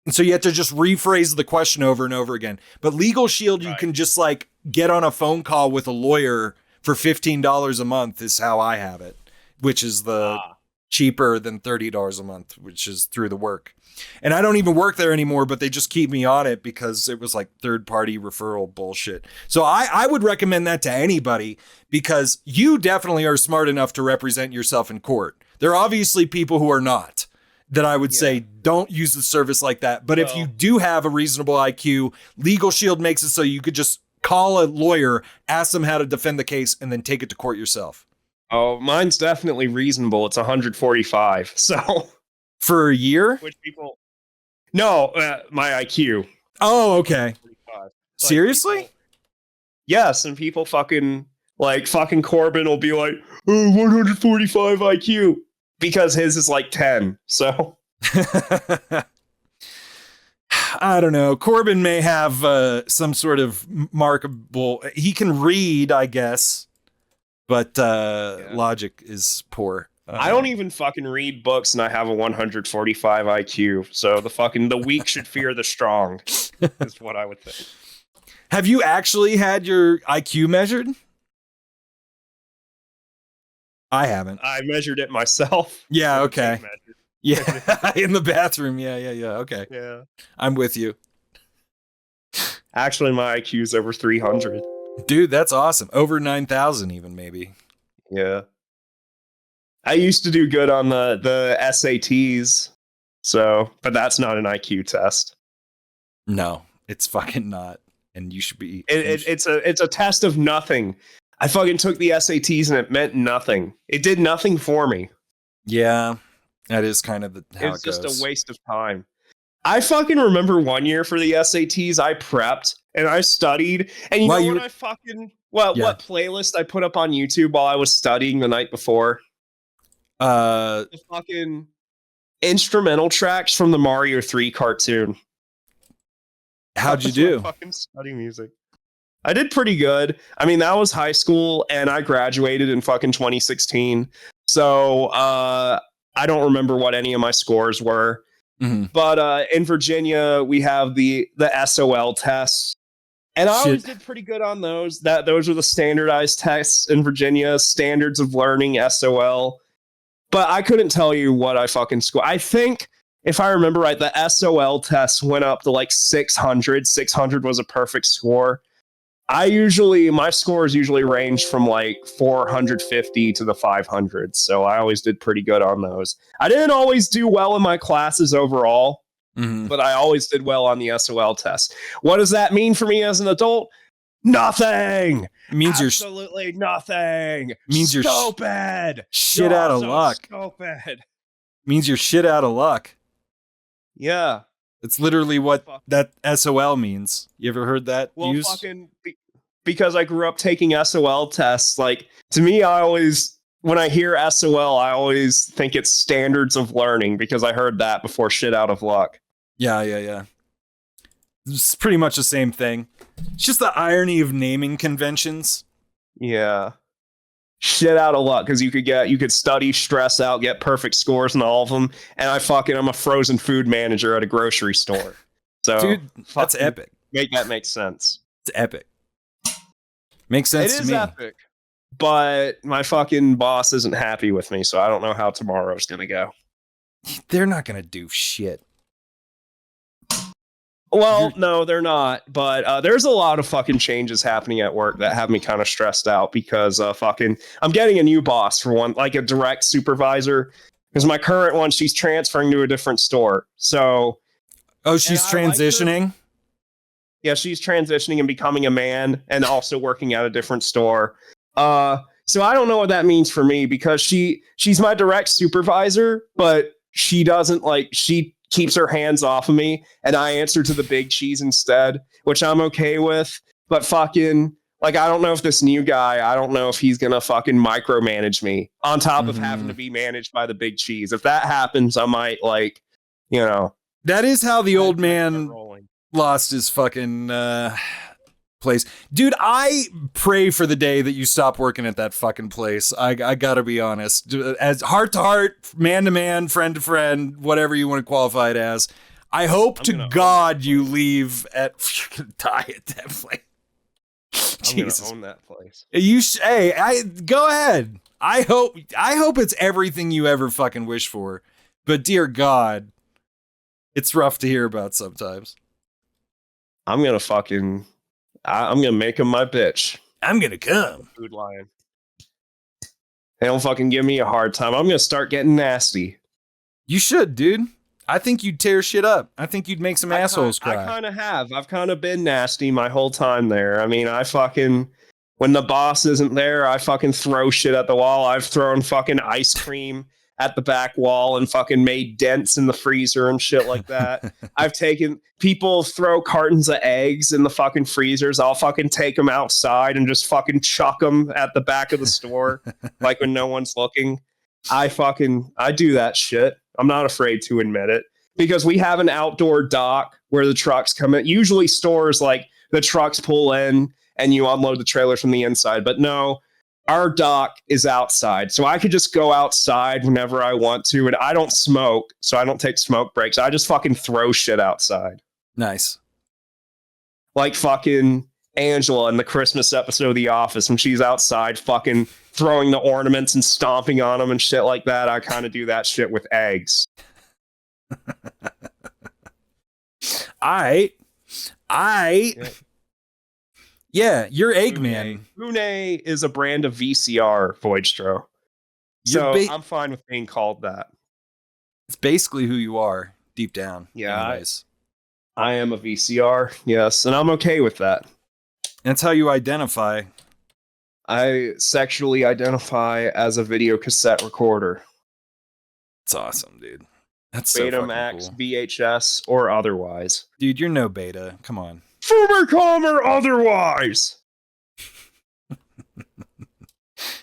And so you have to just rephrase the question over and over again. But Legal Shield, you can just like get on a phone call with a lawyer for $15 a month is how I have it, which is the cheaper than $30 a month, which is through the work. And I don't even work there anymore, but they just keep me on it because it was like third-party referral bullshit. So I would recommend that to anybody, because you definitely are smart enough to represent yourself in court. There are obviously people who are not. that I would say don't use the service like that. But if you do have a reasonable IQ, Legal Shield makes it so you could just call a lawyer, ask them how to defend the case, and then take it to court yourself. Oh, mine's definitely reasonable. It's 145. So for a year? Which people? No, my IQ. Oh, okay. Seriously? People, yes, and people fucking Corbin will be like, oh, 145 IQ because his is like 10. So I don't know. Corbin may have some sort of markable. He can read, I guess, but logic is poor. I don't even fucking read books, and I have a 145 IQ. So the weak should fear the strong, is what I would think. Have you actually had your IQ measured? I haven't. I measured it myself. Yeah. Okay. Yeah. In the bathroom. Yeah. Okay. Yeah. I'm with you. Actually, my IQ is over 300. Dude, that's awesome. Over 9,000 even, maybe. Yeah. I used to do good on the SATs. So, but that's not an IQ test. No, it's fucking not. And you should be. It's a test of nothing. I fucking took the SATs and it meant nothing. It did nothing for me. Yeah, that is kind of how it goes. It's just a waste of time. I fucking remember one year for the SATs, I prepped and I studied. And you know what I fucking... What playlist I put up on YouTube while I was studying the night before? The fucking instrumental tracks from the Mario 3 cartoon. How'd you do? Fucking study music. I did pretty good. I mean, that was high school, and I graduated in fucking 2016. So I don't remember what any of my scores were. Mm-hmm. But in Virginia, we have the SOL tests, and I always did pretty good on those. Those are the standardized tests in Virginia, standards of learning, SOL. But I couldn't tell you what I fucking scored. I think, if I remember right, the SOL test went up to like 600. 600 was a perfect score. My scores usually range from like 450 to the 500. So I always did pretty good on those. I didn't always do well in my classes overall, but I always did well on the SOL test. What does that mean for me as an adult? Nothing. It means absolutely nothing. Means you're stupid. Shit out of luck. Stupid. Means you're shit out of luck. Yeah. It's literally what that SOL means. You ever heard that used? Fucking because I grew up taking SOL tests. Like, to me, when I hear SOL, I always think it's standards of learning because I heard that before shit out of luck. Yeah. It's pretty much the same thing. It's just the irony of naming conventions. Yeah. Shit out of luck because you could study, stress out, get perfect scores in all of them, and I'm a frozen food manager at a grocery store. So, dude, that's epic. Make that make sense. It's epic. Makes sense to me. It is epic, but my fucking boss isn't happy with me, so I don't know how tomorrow's gonna go. They're not gonna do shit. Well, no, they're not. But there's a lot of fucking changes happening at work that have me kind of stressed out because I'm getting a new boss for one, like a direct supervisor. Because my current one, she's transferring to a different store. So, she's transitioning. Yeah, she's transitioning and becoming a man, and also working at a different store. So I don't know what that means for me because she's my direct supervisor, but she doesn't she keeps her hands off of me, and I answer to the big cheese instead, which I'm okay with. But fucking, I don't know if this new guy, I don't know if he's gonna fucking micromanage me on top of having to be managed by the big cheese. If that happens, I might That is how the old man lost his fucking place. Dude, I pray for the day that you stop working at that fucking place. I gotta be honest. As heart to heart, man to man, friend to friend, whatever you want to qualify it as. I hope to God you leave at die at that place. Jesus. I'm gonna own that place. Go ahead. I hope it's everything you ever fucking wish for. But dear God, it's rough to hear about sometimes. I'm gonna make him my bitch. I'm gonna come. Food Lion. They don't fucking give me a hard time. I'm gonna start getting nasty. You should, dude. I think you'd tear shit up. I think you'd make some assholes cry. I kind of have. I've kind of been nasty my whole time there. I mean, when the boss isn't there, I fucking throw shit at the wall. I've thrown fucking ice cream at the back wall and fucking made dents in the freezer and shit like that. I've taken people throw cartons of eggs in the fucking freezers. I'll fucking take them outside and just fucking chuck them at the back of the store, like when no one's looking. I do that shit. I'm not afraid to admit it because we have an outdoor dock where the trucks come in. Usually stores like the trucks pull in and you unload the trailer from the inside. But no, our dock is outside. So I could just go outside whenever I want to. And I don't smoke, so I don't take smoke breaks. I just fucking throw shit outside. Nice. Like fucking Angela in the Christmas episode of The Office when she's outside fucking throwing the ornaments and stomping on them and shit like that. I kind of do that shit with eggs. Yeah, you're Eggman. Pune is a brand of VCR, Voidstro. So I'm fine with being called that. It's basically who you are deep down. Yeah, I am a VCR, yes, and I'm okay with that. That's how you identify. I sexually identify as a video cassette recorder. It's awesome, dude. That's so fucking Betamax, cool. VHS, or otherwise. Dude, you're no beta. Come on. Fumercom or otherwise.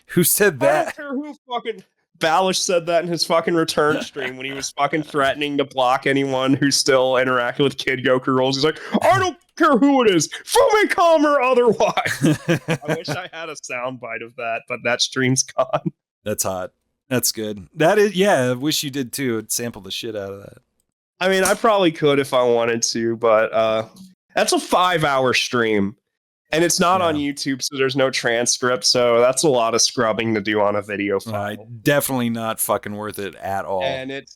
Who said that? I don't care who fucking... Balish said that in his fucking return stream when he was fucking threatening to block anyone who still interacted with Kid Goku roles. He's like, I don't care who it is, Fumicom or otherwise. I wish I had a soundbite of that, but that stream's gone. That's hot. That's good. That is, yeah, I wish you did too. It'd sample the shit out of that. I mean, I probably could if I wanted to, but that's a 5-hour stream. And it's not on YouTube, so there's no transcript. So that's a lot of scrubbing to do on a video file. Definitely not fucking worth it at all. And it's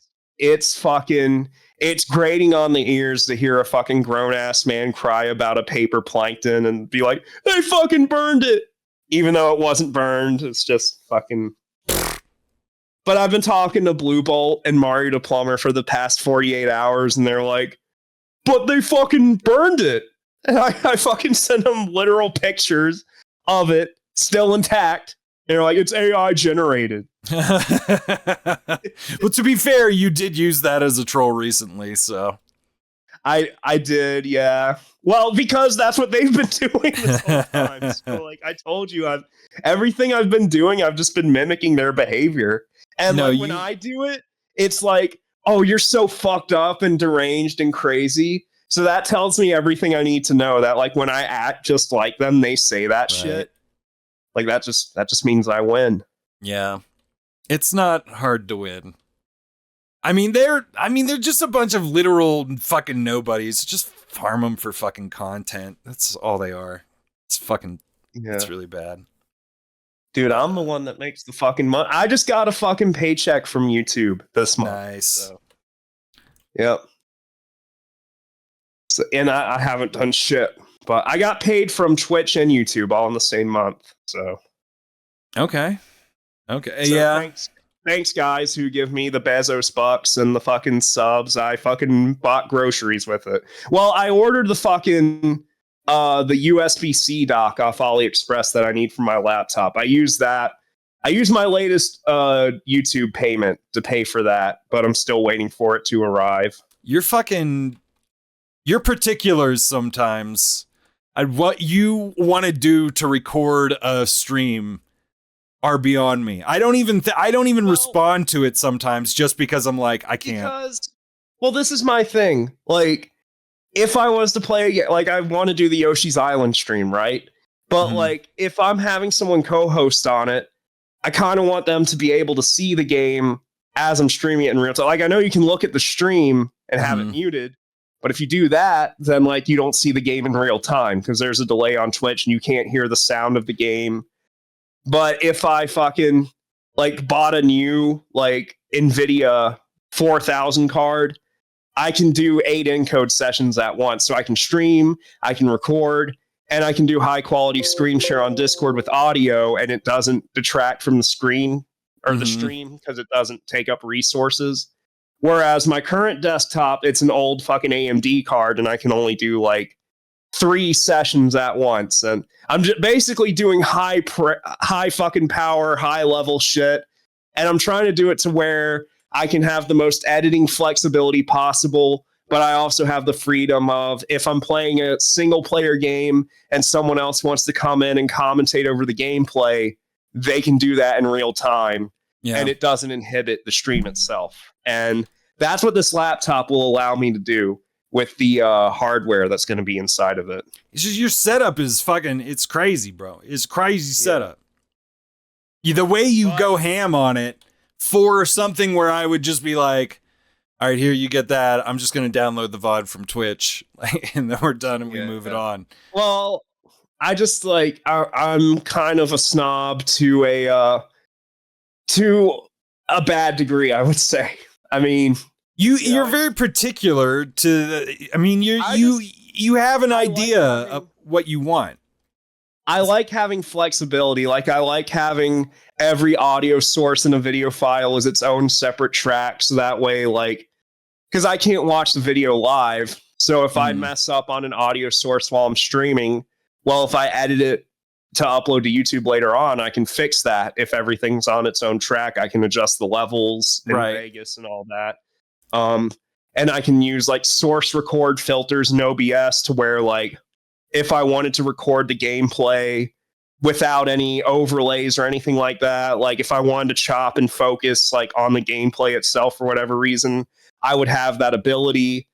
grating on the ears to hear a fucking grown ass man cry about a paper plankton and be like, they fucking burned it. Even though it wasn't burned, it's just fucking. But I've been talking to Blue Bolt and Mario the Plumber for the past 48 hours, and they're like, but they fucking burned it. And I fucking sent them literal pictures of it still intact. And they're like, it's AI generated. Well, to be fair, you did use that as a troll recently, so. I did, yeah. Well, because that's what they've been doing this whole time. So, like I told you, everything I've been doing, I've just been mimicking their behavior. And when I do it, it's like, oh, you're so fucked up and deranged and crazy. So that tells me everything I need to know, that like when I act just like them, they say that shit. Like that just means I win. Yeah. It's not hard to win. I mean, they're just a bunch of literal fucking nobodies. Just farm them for fucking content. That's all they are. It's fucking, it's really bad. Dude, I'm the one that makes the fucking money. I just got a fucking paycheck from YouTube this month. Nice. So. Yep. So, and I haven't done shit, but I got paid from Twitch and YouTube all in the same month. So. Okay. So yeah. Thanks, guys who give me the Bezos bucks and the fucking subs. I fucking bought groceries with it. Well, I ordered the fucking the USB-C dock off AliExpress that I need for my laptop. I use that. I use my latest YouTube payment to pay for that, but I'm still waiting for it to arrive. Your particulars sometimes, and what you want to do to record a stream are beyond me. I don't even respond to it sometimes just because I'm like, I can't. Well, this is my thing. Like, if I was to play, like, I want to do the Yoshi's Island stream, right? But like, if I'm having someone co-host on it, I kind of want them to be able to see the game as I'm streaming it in real time. Like, I know you can look at the stream and have it muted, but if you do that, then like you don't see the game in real time because there's a delay on Twitch and you can't hear the sound of the game. But if I fucking like bought a new like NVIDIA 4000 card, I can do 8 encode sessions at once. So I can stream, I can record, and I can do high quality screen share on Discord with audio, and it doesn't detract from the screen or the stream because it doesn't take up resources. Whereas my current desktop, it's an old fucking AMD card, and I can only do like 3 sessions at once. And I'm just basically doing high fucking power, high level shit. And I'm trying to do it to where I can have the most editing flexibility possible, but I also have the freedom of, if I'm playing a single player game and someone else wants to come in and commentate over the gameplay, they can do that in real time. Yeah. And it doesn't inhibit the stream itself. And that's what this laptop will allow me to do with the hardware that's going to be inside of it. It's just, your setup is fucking, it's crazy, bro. It's crazy setup. The way you go ham on it for something where I would just be like, all right, here, you get that. I'm just going to download the VOD from Twitch, and then we're done and we move it on. Well, I just like, I'm kind of a snob to a bad degree, I would say. I mean, you're very particular to, you have an idea of what you want. I like having flexibility. Like, I like having every audio source in a video file as its own separate track. So that way, like, because I can't watch the video live. So if I mess up on an audio source while I'm streaming, well, if I edit it to upload to YouTube later on, I can fix that. If everything's on its own track, I can adjust the levels in Vegas and all that. And I can use like source record filters and OBS to where, like, if I wanted to record the gameplay without any overlays or anything like that, like if I wanted to chop and focus like on the gameplay itself for whatever reason, I would have that ability.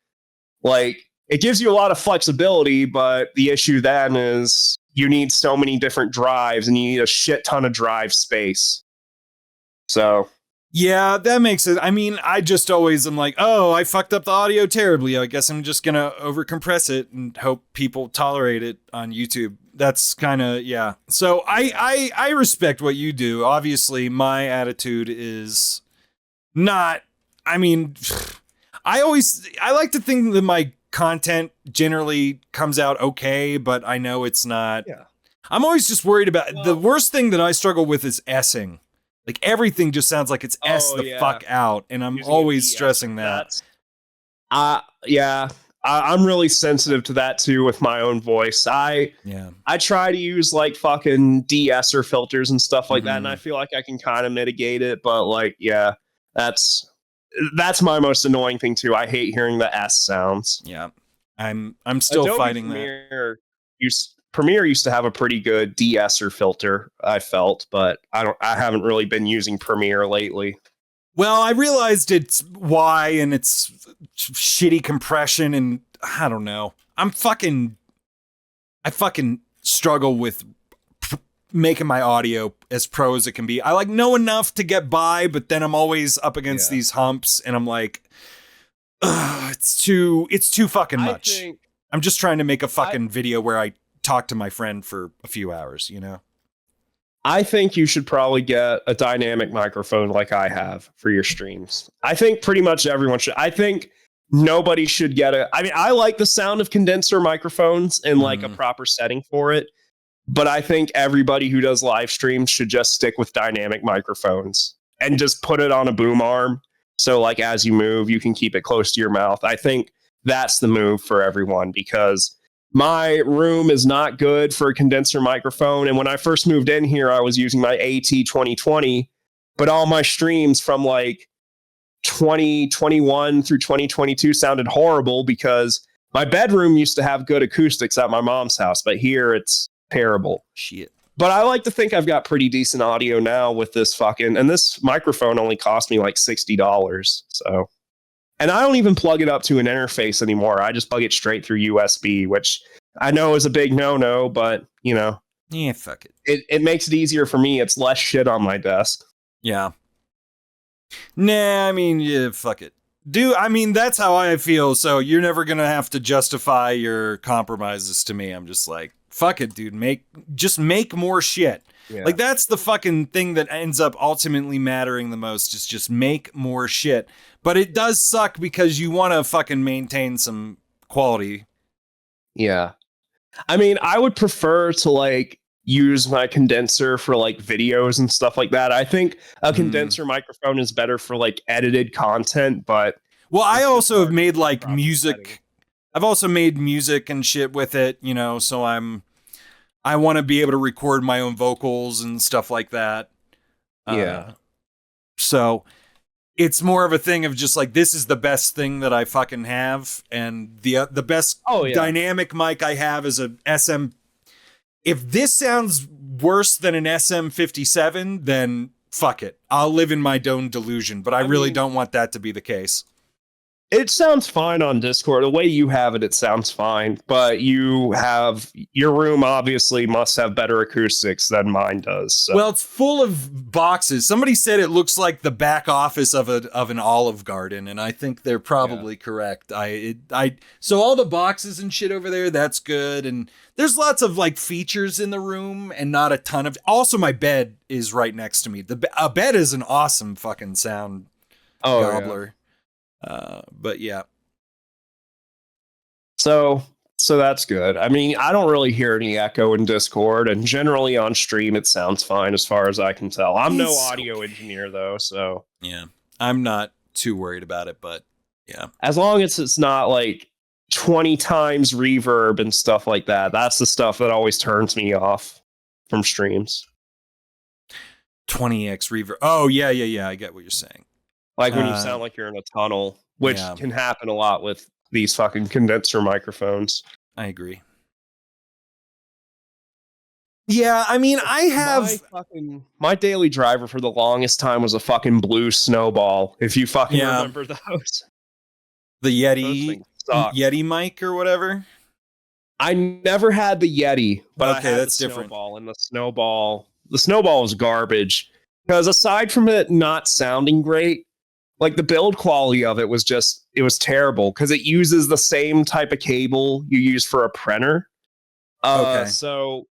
Like, it gives you a lot of flexibility, but the issue then is you need so many different drives and you need a shit ton of drive space. So yeah, that makes it. I mean, I just always am like, oh, I fucked up the audio terribly. I guess I'm just going to overcompress it and hope people tolerate it on YouTube. That's kind of, yeah. So I respect what you do. Obviously, my attitude is not, I mean, I like to think that my content generally comes out okay, but I know it's not. Yeah. I'm always just worried about, the worst thing that I struggle with is S-ing. Like, everything just sounds like it's fuck out, and I'm always stressing that. I'm really sensitive to that too with my own voice. I try to use like fucking de-esser filters and stuff like that, and I feel like I can kind of mitigate it, but like, yeah, that's my most annoying thing too. I hate hearing the S sounds. Yeah, I'm still Adobe fighting Premiere that. Premiere used to have a pretty good de-esser filter, I felt, but I haven't really been using Premiere lately. Well, I realized it's why, and it's shitty compression, and I don't know. I fucking struggle with making my audio as pro as it can be. I like know enough to get by, but then I'm always up against these humps, and I'm like, it's too fucking much. I'm just trying to make a fucking video where I talk to my friend for a few hours, you know? I think you should probably get a dynamic microphone like I have for your streams. I think pretty much everyone should. I think nobody should get I mean, I like the sound of condenser microphones in like a proper setting for it, but I think everybody who does live streams should just stick with dynamic microphones and just put it on a boom arm. So like, as you move, you can keep it close to your mouth. I think that's the move for everyone, because my room is not good for a condenser microphone. And when I first moved in here, I was using my AT2020, but all my streams from like 2021 through 2022 sounded horrible because my bedroom used to have good acoustics at my mom's house, but here it's terrible. Shit. But I like to think I've got pretty decent audio now with this and this microphone only cost me like $60. So. And I don't even plug it up to an interface anymore. I just plug it straight through USB, which I know is a big no-no, but, you know. Yeah, fuck it. It makes it easier for me. It's less shit on my desk. Yeah. Nah, I mean, yeah, fuck it. I mean, that's how I feel, so you're never going to have to justify your compromises to me. I'm just like, fuck it, dude. Just make more shit. Yeah. Like, that's the fucking thing that ends up ultimately mattering the most, is just make more shit. But it does suck because you want to fucking maintain some quality. Yeah. I mean, I would prefer to like use my condenser for like videos and stuff like that. I think a condenser microphone is better for like edited content, but well, I also have made like proper music. setting. I've also made music and shit with it, you know, so I want to be able to record my own vocals and stuff like that. So it's more of a thing of just like, this is the best thing that I fucking have. And the best dynamic mic I have is a SM. If this sounds worse than an SM57, then fuck it. I'll live in my own delusion, but I really don't want that to be the case. It sounds fine on Discord. The way you have it, it sounds fine. But your room obviously must have better acoustics than mine does. So. Well, it's full of boxes. Somebody said it looks like the back office of an Olive Garden, and I think they're probably correct. So all the boxes and shit over there, that's good. And there's lots of like features in the room, and not a ton of. Also, my bed is right next to me. A bed is an awesome fucking sound gobbler. Yeah. But yeah. So that's good. I mean, I don't really hear any echo in Discord, and generally on stream it sounds fine as far as I can tell. I'm no audio engineer though, so yeah. I'm not too worried about it, but yeah. As long as it's not like 20 times reverb and stuff like that. That's the stuff that always turns me off from streams. 20x reverb. Oh, yeah. I get what you're saying. Like when you sound like you're in a tunnel, which can happen a lot with these fucking condenser microphones. I agree. Yeah, I mean, I have... My daily driver for the longest time was a fucking blue Snowball, if you fucking remember those. The Yeti mic or whatever? I never had the Yeti, but I had that's the different. Snowball, and the Snowball was garbage. Because aside from it not sounding great, like the build quality of it was terrible because it uses the same type of cable you use for a printer. So,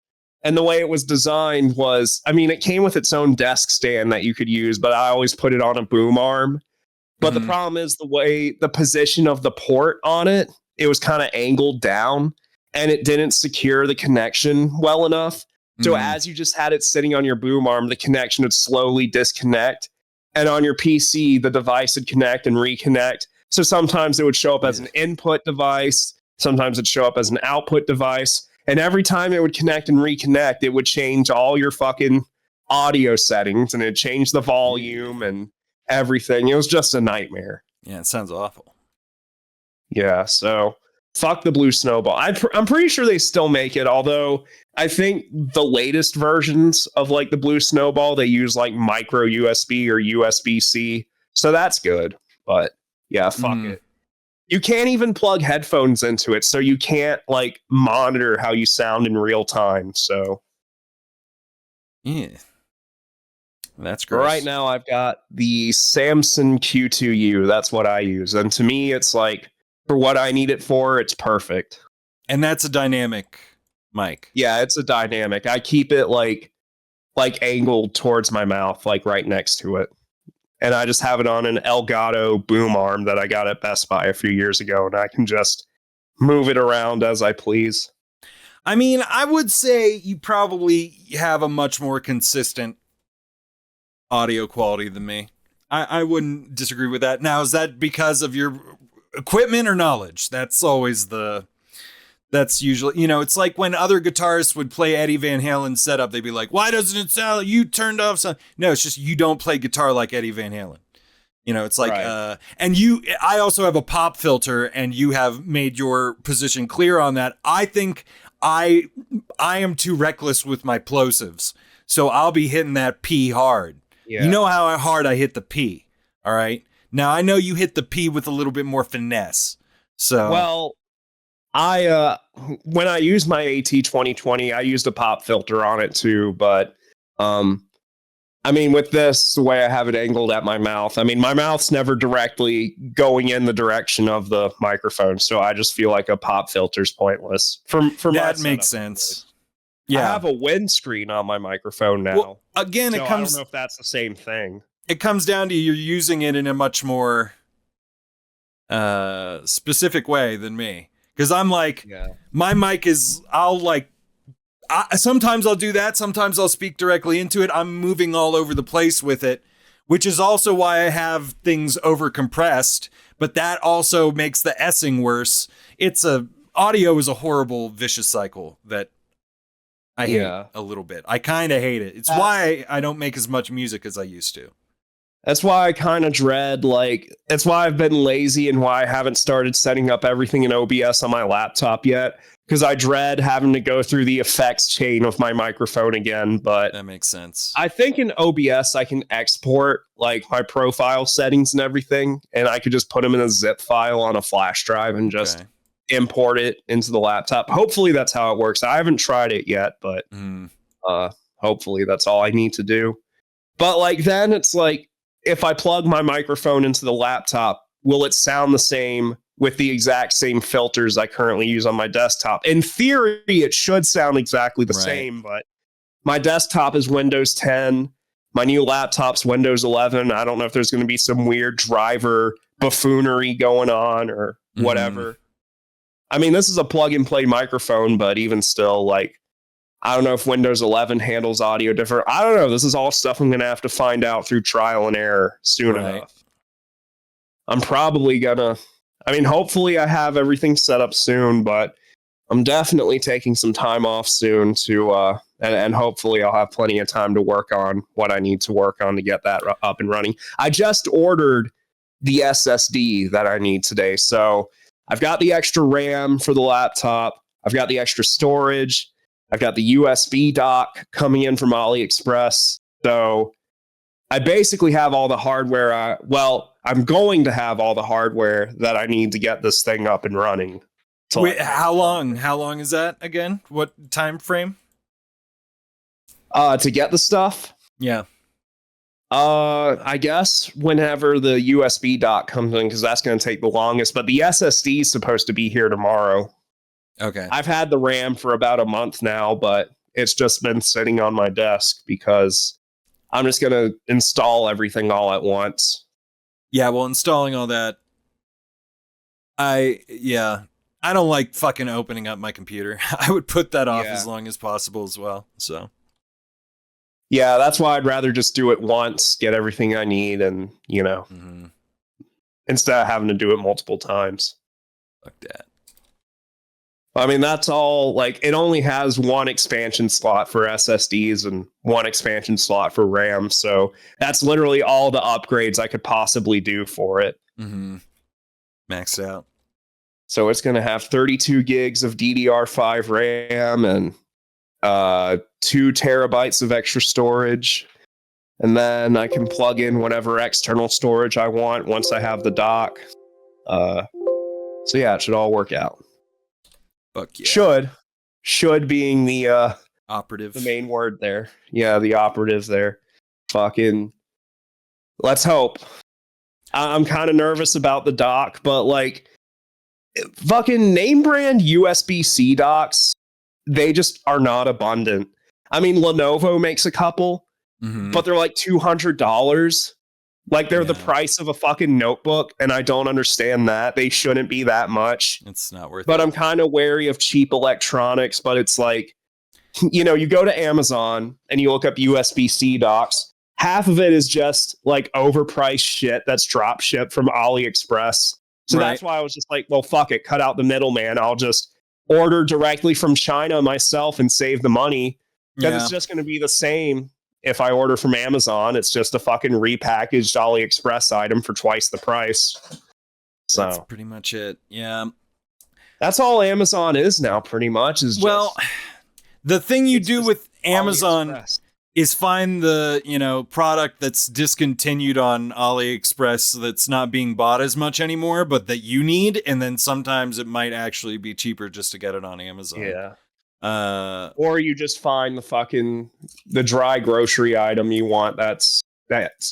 and the way it was designed was, I mean, it came with its own desk stand that you could use, but I always put it on a boom arm. But the problem is the position of the port on it, it was kind of angled down and it didn't secure the connection well enough. So as you just had it sitting on your boom arm, the connection would slowly disconnect. And on your PC, the device would connect and reconnect. So sometimes it would show up as an input device. Sometimes it'd show up as an output device. And every time it would connect and reconnect, it would change all your fucking audio settings. And it'd change the volume and everything. It was just a nightmare. Yeah, it sounds awful. Yeah, so fuck the blue Snowball. I'm pretty sure they still make it, although I think the latest versions of like the blue Snowball, they use like micro USB or USB-C. So that's good. But yeah, fuck it. You can't even plug headphones into it, so you can't like monitor how you sound in real time. So yeah, that's great. Right now I've got the Samson Q2U. That's what I use. And to me, it's like, for what I need it for, it's perfect. And that's a dynamic mic. Yeah, it's a dynamic. I keep it like angled towards my mouth, like right next to it. And I just have it on an Elgato boom arm that I got at Best Buy a few years ago, and I can just move it around as I please. I mean, I would say you probably have a much more consistent audio quality than me. I wouldn't disagree with that. Now, is that because of your equipment or knowledge? That's usually, you know, it's like when other guitarists would play Eddie Van Halen's setup, they'd be like, why doesn't it sound like you turned off some? No, it's just you don't play guitar like Eddie Van Halen. You know, it's like, right. I also have a pop filter, and you have made your position clear on that. I think I am too reckless with my plosives, so I'll be hitting that P hard. Yeah. You know how hard I hit the P, all right? Now, I know you hit the P with a little bit more finesse. So, well, when I used my AT 2020, I used a pop filter on it too, but I mean, with this, the way I have it angled at my mouth, I mean, my mouth's never directly going in the direction of the microphone, so I just feel like a pop filter's pointless. For that makes sense. Yeah, I have a windscreen on my microphone now. Well, again, so I don't know if that's the same thing. It comes down to you're using it in a much more specific way than me. Because I'm like, my mic is, I'll Sometimes I'll do that. Sometimes I'll speak directly into it. I'm moving all over the place with it, which is also why I have things over compressed, but that also makes the S-ing worse. Audio is a horrible vicious cycle that I hate a little bit. I kind of hate it. It's why I don't make as much music as I used to. That's why I kind of dread, that's why I've been lazy and why I haven't started setting up everything in OBS on my laptop yet. Because I dread having to go through the effects chain of my microphone again. But that makes sense. I think in OBS, I can export my profile settings and everything. And I could just put them in a zip file on a flash drive and just import it into the laptop. Hopefully that's how it works. I haven't tried it yet, but hopefully that's all I need to do. But then it's if I plug my microphone into the laptop, will it sound the same with the exact same filters I currently use on my desktop? In theory, it should sound exactly the same, but my desktop is Windows 10. My new laptop's Windows 11. I don't know if there's going to be some weird driver buffoonery going on or whatever. I mean, this is a plug-and-play microphone, but even still, I don't know if Windows 11 handles audio different. I don't know. This is all stuff I'm going to have to find out through trial and error soon enough. I'm probably going to... hopefully I have everything set up soon, but I'm definitely taking some time off soon to... and hopefully I'll have plenty of time to work on what I need to work on to get that up and running. I just ordered the SSD that I need today. So I've got the extra RAM for the laptop. I've got the extra storage. I've got the USB dock coming in from AliExpress. So I basically have all the hardware. I'm going to have all the hardware that I need to get this thing up and running. Wait, how long? How long is that again? What time frame? To get the stuff? Yeah. I guess whenever the USB dock comes in, because that's going to take the longest. But the SSD is supposed to be here tomorrow. Okay. I've had the RAM for about a month now, but it's just been sitting on my desk because I'm just going to install everything all at once. Yeah, well, installing all that, I don't like fucking opening up my computer. I would put that off as long as possible as well. So yeah, that's why I'd rather just do it once, get everything I need, and instead of having to do it multiple times. Fuck that. That's all. It only has one expansion slot for SSDs and one expansion slot for RAM. So that's literally all the upgrades I could possibly do for it. Maxed out. So it's going to have 32 gigs of DDR5 RAM and 2 terabytes of extra storage. And then I can plug in whatever external storage I want once I have the dock. So yeah, it should all work out. Fuck yeah. Should being the operative. The main word there. Yeah, the operative there. Fucking let's hope. I'm kind of nervous about the dock, but fucking name brand USB-C docks, they just are not abundant. Lenovo makes a couple, but they're $200. They're the price of a fucking notebook, and I don't understand that. They shouldn't be that much. It's not worth it. But I'm kind of wary of cheap electronics, but it's you go to Amazon and you look up USB-C docks. Half of it is just overpriced shit that's drop shipped from AliExpress. So that's why I was just well, fuck it. Cut out the middleman. I'll just order directly from China myself and save the money. Because it's just going to be the same. If I order from Amazon, it's just a fucking repackaged AliExpress item for twice the price. So that's pretty much it. Yeah. That's all Amazon is now, pretty much. The thing you do with Amazon is find the, product that's discontinued on AliExpress that's not being bought as much anymore, but that you need. And then sometimes it might actually be cheaper just to get it on Amazon. Yeah. Or you just find the dry grocery item you want that's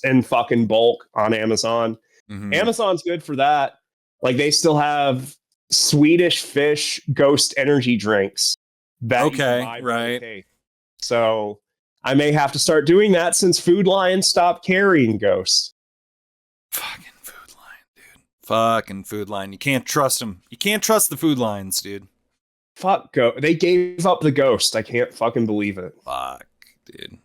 in fucking bulk on Amazon. Amazon's good for that. They still have Swedish Fish Ghost energy drinks. Right. So I may have to start doing that since Food Lion stopped carrying Ghosts. Fucking Food Lion, dude. Fucking Food Lion. You can't trust them. You can't trust the Food Lions, dude. They gave up the Ghost. I can't fucking believe it. Fuck, dude.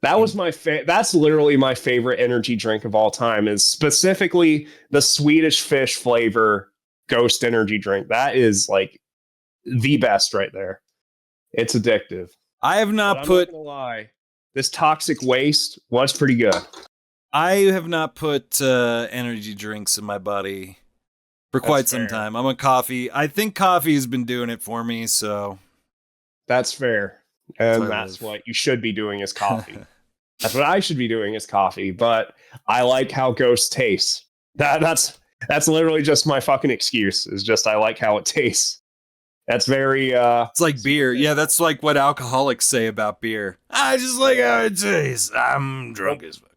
That was that's literally my favorite energy drink of all time, is specifically the Swedish Fish flavor Ghost energy drink. That is like the best right there. It's addictive. I have not I'm put not gonna lie. This Toxic Waste was pretty good. I have not put energy drinks in my body for quite some time. I'm a coffee. I think coffee has been doing it for me, so that's fair. And that's what you should be doing is coffee. That's what I should be doing is coffee. But I like how Ghost tastes. That's literally just my fucking excuse. Is just I like how it tastes. That's very it's like beer. Yeah, that's like what alcoholics say about beer. I just like how it tastes. I'm drunk as fuck.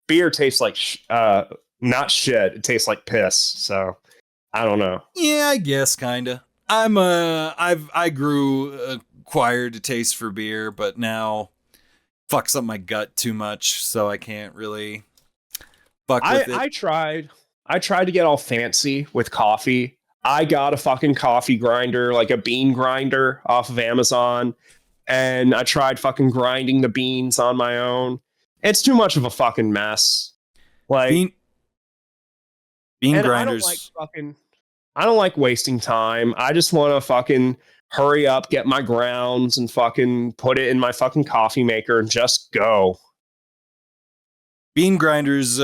Beer tastes like not shit. It tastes like piss. So I don't know. Yeah, I guess kinda. I grew acquired a taste for beer, but now fucks up my gut too much, so I can't really fuck with it. I tried to get all fancy with coffee. I got a fucking coffee grinder, like a bean grinder off of Amazon, and I tried fucking grinding the beans on my own. It's too much of a fucking mess. Like bean grinders. I don't like wasting time. I just want to fucking hurry up, get my grounds, and fucking put it in my fucking coffee maker and just go. Bean grinders,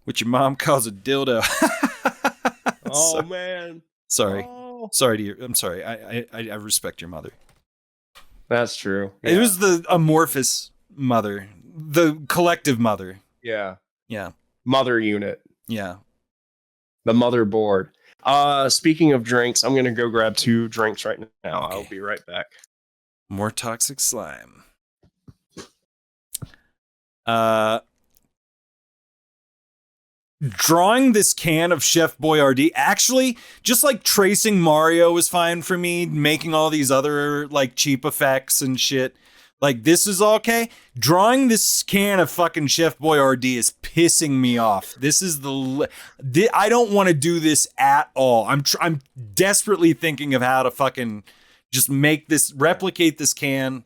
which your mom calls a dildo. Oh, man. Sorry. Oh. Sorry to you. I'm sorry. I respect your mother. That's true. Yeah. It was the amorphous mother, the collective mother. Yeah. Yeah. Mother unit. Yeah. The motherboard. Speaking of drinks, I'm going to go grab 2 drinks right now. Okay. I'll be right back. More toxic slime. Drawing this can of Chef Boyardee, actually, just like tracing Mario was fine for me, making all these other like cheap effects and shit. Like, this is okay. Drawing this can of fucking Chef Boyardee is pissing me off. This is I don't want to do this at all. I'm desperately thinking of how to fucking just replicate this can.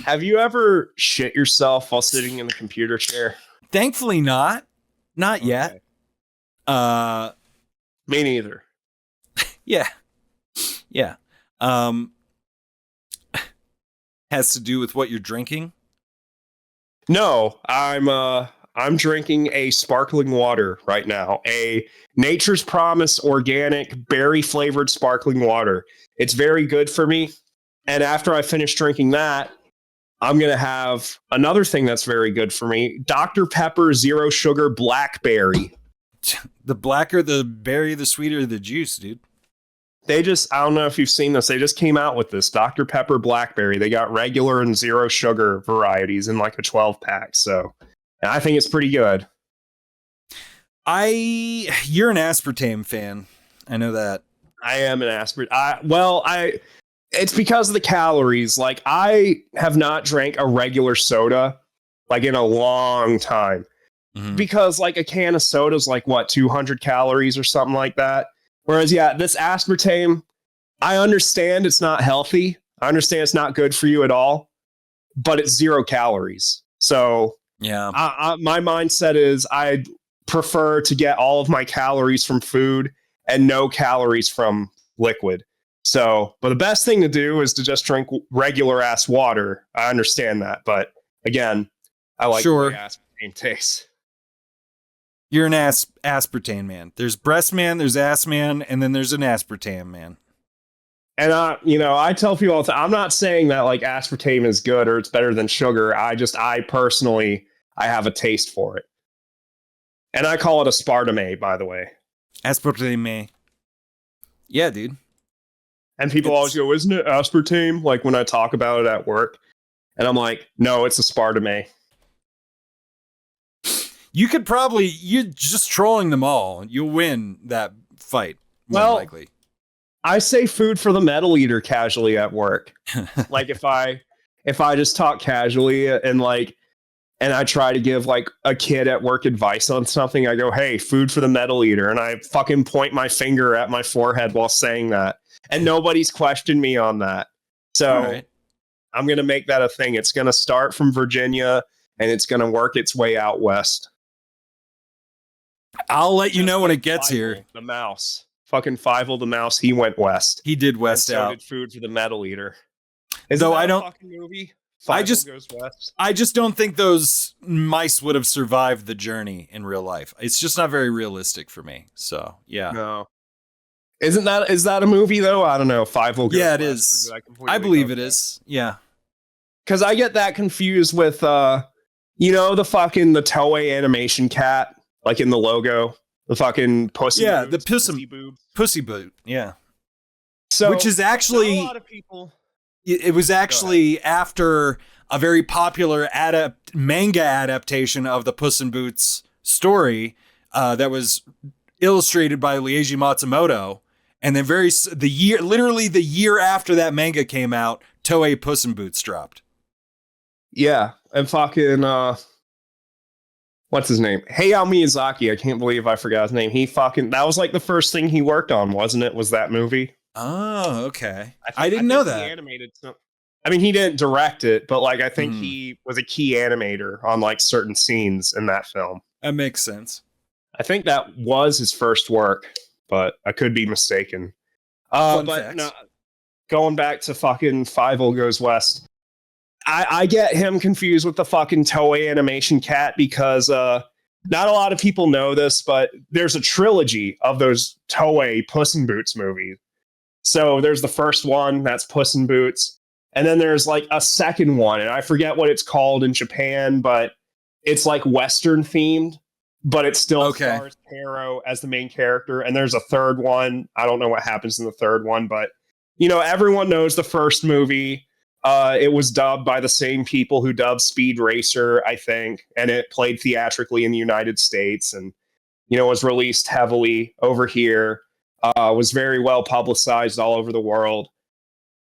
Have you ever shit yourself while sitting in the computer chair? Thankfully not. Not yet. Me neither. Yeah. Yeah. Has to do with what you're drinking? No, I'm drinking a sparkling water right now. A Nature's Promise organic berry flavored sparkling water. It's very good for me. And after I finish drinking that, I'm going to have another thing that's very good for me. Dr. Pepper Zero Sugar Blackberry. The blacker the berry, the sweeter the juice, dude. I don't know if you've seen this. They just came out with this Dr. Pepper Blackberry. They got regular and zero sugar varieties in like a 12 pack. So, and I think it's pretty good. You're an aspartame fan. I know that. I am an aspartame. It's because of the calories. Like, I have not drank a regular soda like in a long time. Mm-hmm. Because like a can of soda is like what, 200 calories or something like that. Whereas, yeah, this aspartame, I understand it's not healthy. I understand it's not good for you at all, but it's 0 calories. So yeah, my mindset is I'd prefer to get all of my calories from food and no calories from liquid. So, but the best thing to do is to just drink regular ass water. I understand that. But again, I like the way aspartame tastes. You're an aspartame man. There's breast man, there's ass man, and then there's an aspartame man. And I tell people all the time, I'm not saying that like aspartame is good or it's better than sugar. I personally have a taste for it. And I call it aspartame, by the way. Aspartame. Yeah, dude. And people always go, isn't it aspartame? Like when I talk about it at work. And I'm like, no, it's aspartame. You're just trolling them all. You'll win that fight. More likely. I say food for the metal eater casually at work. Like if I just talk casually and like and I try to give like a kid at work advice on something, I go, hey, food for the metal eater. And I fucking point my finger at my forehead while saying that. And nobody's questioned me on that. So I'm going to make that a thing. It's going to start from Virginia and it's going to work its way out west. I'll let you know when it gets here. The mouse. Fucking Fievel the mouse. He went west. He did west and so out. did food for the metal eater. Though I don't. Fucking movie? I just don't think those mice would have survived the journey in real life. It's just not very realistic for me. So yeah. No. Is that a movie though? I don't know. Fievel goes Yeah, it west, is. I believe it is. Yeah. Because I get that confused with the Toei animation cat, like in the logo, the fucking pussy. Yeah, boobs, the pussy boot. Yeah. So, which is actually a lot of people. It was actually after a very popular manga adaptation of the Puss in Boots story that was illustrated by Leiji Matsumoto, and then literally the year after that manga came out, Toei Puss in Boots dropped. Yeah, and fucking what's his name? Hayao Miyazaki. I can't believe I forgot his name. That was like the first thing he worked on, wasn't it? Was that movie? Oh, okay. I didn't know that. He animated some. I mean, he didn't direct it, but like I think he was a key animator on like certain scenes in that film. That makes sense. I think that was his first work, but I could be mistaken. No, going back to fucking Fievel Goes West, I get him confused with the fucking Toei animation cat because not a lot of people know this, but there's a trilogy of those Toei Puss in Boots movies. So there's the first one, that's Puss in Boots. And then there's like a second one, and I forget what it's called in Japan, but it's like Western themed, but it still stars Taro as the main character. And there's a third one. I don't know what happens in the third one, but everyone knows the first movie. It was dubbed by the same people who dubbed Speed Racer, I think, and it played theatrically in the United States and, was released heavily over here. Was very well publicized all over the world.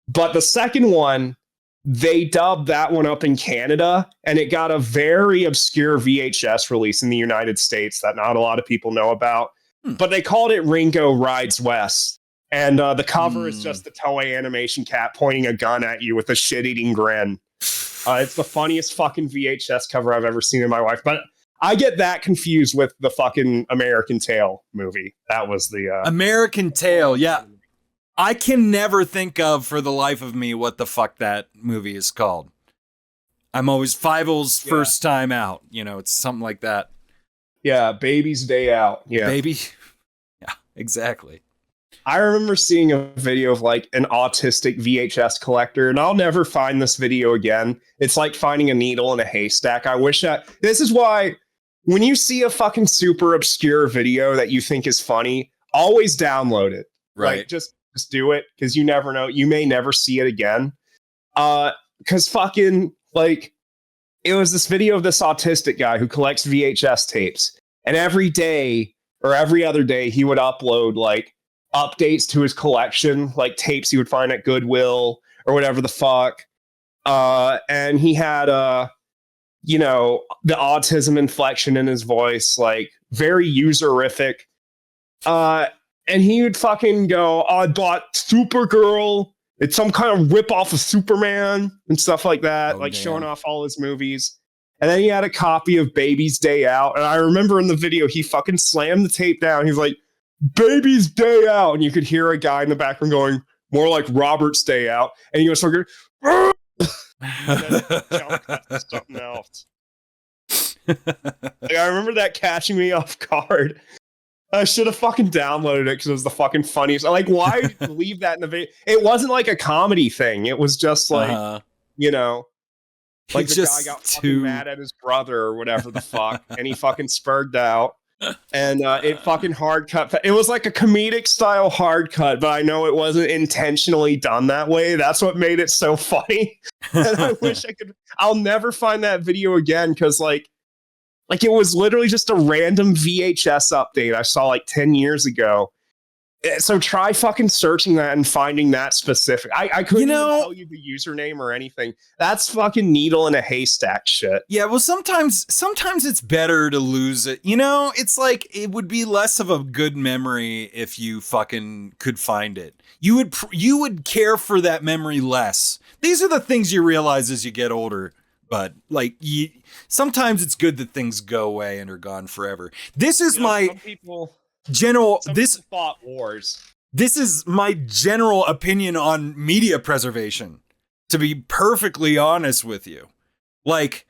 But the second one, they dubbed that one up in Canada, and it got a very obscure VHS release in the United States that not a lot of people know about. But they called it Ringo Rides West. And the cover is just the Toei animation cat pointing a gun at you with a shit-eating grin. It's the funniest fucking VHS cover I've ever seen in my life. But I get that confused with the fucking American Tail movie. That was the American Tail. Yeah. I can never think of for the life of me what the fuck that movie is called. I'm always Fievel's first time out. It's something like that. Yeah. Baby's Day Out. Yeah. Baby. Yeah, exactly. I remember seeing a video of like an autistic VHS collector, and I'll never find this video again. It's like finding a needle in a haystack. This is why when you see a fucking super obscure video that you think is funny, always download it. Right. Like, just do it, because you never know. You may never see it again. Because fucking, like, it was this video of this autistic guy who collects VHS tapes. And every day or every other day, he would upload, like, updates to his collection, like tapes he would find at Goodwill or whatever the fuck. And he had, the autism inflection in his voice, like, very userific. And he would fucking go, I bought Supergirl. It's some kind of rip-off of Superman and stuff like that, showing off all his movies. And then he had a copy of Baby's Day Out. And I remember in the video, he fucking slammed the tape down. He's like, Baby's Day Out. And you could hear a guy in the background going, more like Robert's Day Out. And he goes, and then jump cut to something else. I remember that catching me off guard. I should have fucking downloaded it because it was the fucking funniest. Why leave that in the video? It wasn't like a comedy thing. It was just like, like the guy got fucking mad at his brother or whatever the fuck, and he fucking spurred out, and it fucking hard cut. It was like a comedic style hard cut, but I know it wasn't intentionally done that way. That's what made it so funny. And I wish I could. I'll never find that video again because like it was literally just a random VHS update I saw like 10 years ago. So try fucking searching that and finding that specific. I couldn't even tell you the username or anything. That's fucking needle in a haystack shit. Yeah, well, sometimes it's better to lose it. It's like it would be less of a good memory if you fucking could find it. You would care for that memory less. These are the things you realize as you get older. But like, sometimes it's good that things go away and are gone forever. This is my general. This thought wars. This is my general opinion on media preservation. To be perfectly honest with you, like,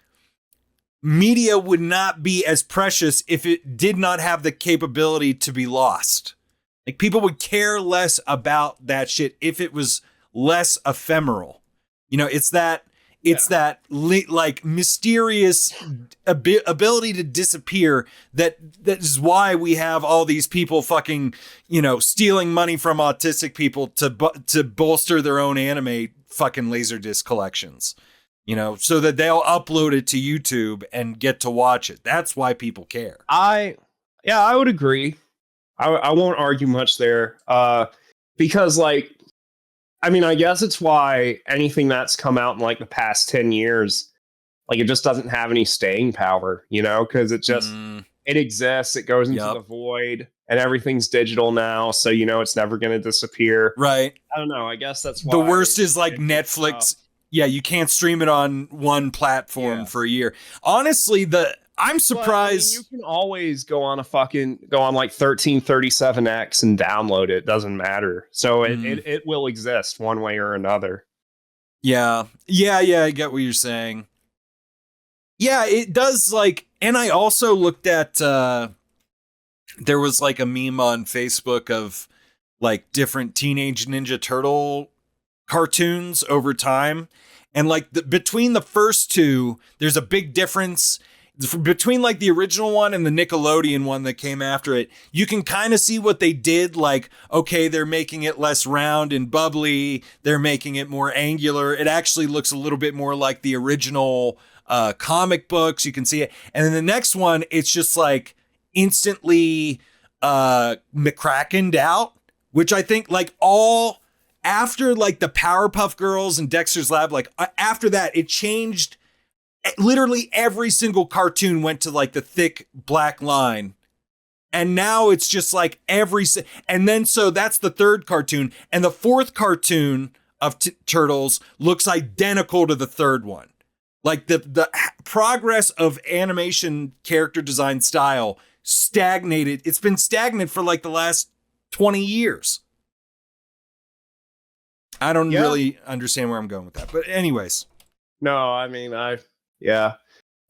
media would not be as precious if it did not have the capability to be lost. Like, people would care less about that shit if it was less ephemeral. It's that like mysterious ability to disappear that is why we have all these people fucking, stealing money from autistic people to bolster their own anime fucking Laserdisc collections, so that they'll upload it to YouTube and get to watch it. That's why people care. I would agree. I won't argue much there. Because like, I mean, I guess it's why anything that's come out in like the past 10 years, like, it just doesn't have any staying power, because it just, it exists. It goes into the void and everything's digital now. So, it's never going to disappear. Right. I don't know. I guess that's why. The worst is like Netflix. Yeah. You can't stream it on one platform for a year. Honestly, I'm surprised. You can always go on like 1337X and download it. Doesn't matter. So it will exist one way or another. Yeah. I get what you're saying. Yeah, it does. Like, and I also looked at, there was like a meme on Facebook of like different Teenage Ninja Turtle cartoons over time. And like between the first two, there's a big difference. Between like the original one and the Nickelodeon one that came after it, you can kind of see what they did. Like, okay, they're making it less round and bubbly. They're making it more angular. It actually looks a little bit more like the original comic books. You can see it. And then the next one, it's just like instantly McCrackened out, which I think like all after like the Powerpuff Girls and Dexter's Lab, like after that, it changed. Literally every single cartoon went to like the thick black line. And now it's just like and then so that's the third cartoon. And the fourth cartoon of Turtles looks identical to the third one. Like the progress of animation character design style stagnated. It's been stagnant for like the last 20 years. I don't really understand where I'm going with that. But anyways. No, I mean, yeah,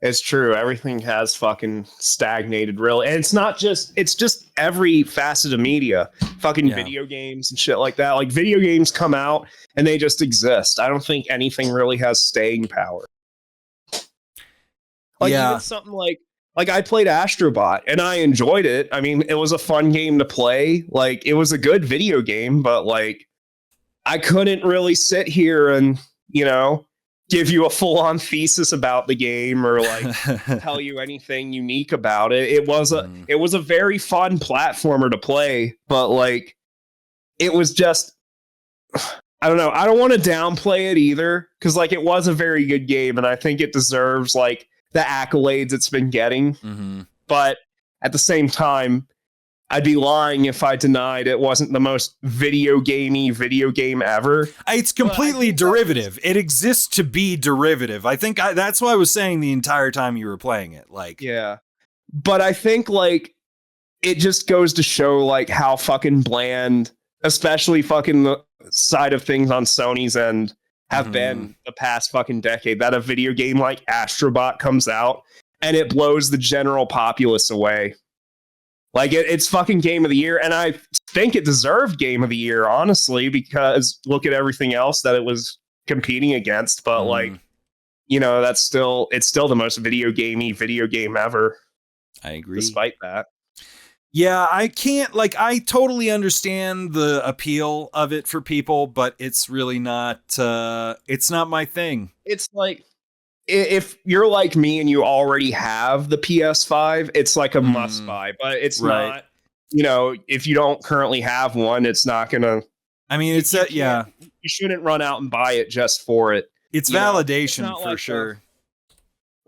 it's true. Everything has fucking stagnated, really. And it's just every facet of media, fucking video games and shit like that. Like, video games come out and they just exist. I don't think anything really has staying power. Like, even something like I played Astrobot and I enjoyed it. I mean, it was a fun game to play. Like, it was a good video game, but like, I couldn't really sit here and, give you a full-on thesis about the game or like tell you anything unique about it. It was a very fun platformer to play, but like, it was just, I don't know. I don't want to downplay it either, because like, it was a very good game and I think it deserves like the accolades it's been getting. But at the same time, I'd be lying if I denied it wasn't the most video game ever. It's completely derivative. It exists to be derivative. I think that's what I was saying the entire time you were playing it. Like, yeah, but I think like it just goes to show like how fucking bland, especially fucking the side of things on Sony's end, have been the past fucking decade. That a video game like Astrobot comes out and it blows the general populace away. Like, it's fucking Game of the Year, and I think it deserved Game of the Year, honestly, because look at everything else that it was competing against. But like, it's still the most video game ever. I agree. Despite that. Yeah, I can't, like, I totally understand the appeal of it for people, but it's really not, it's not my thing. It's like, if you're like me and you already have the PS5, it's like a must buy, but it's not if you don't currently have one, it's not gonna. I mean, it's yeah. You shouldn't run out and buy it just for it. It's validation for like sure.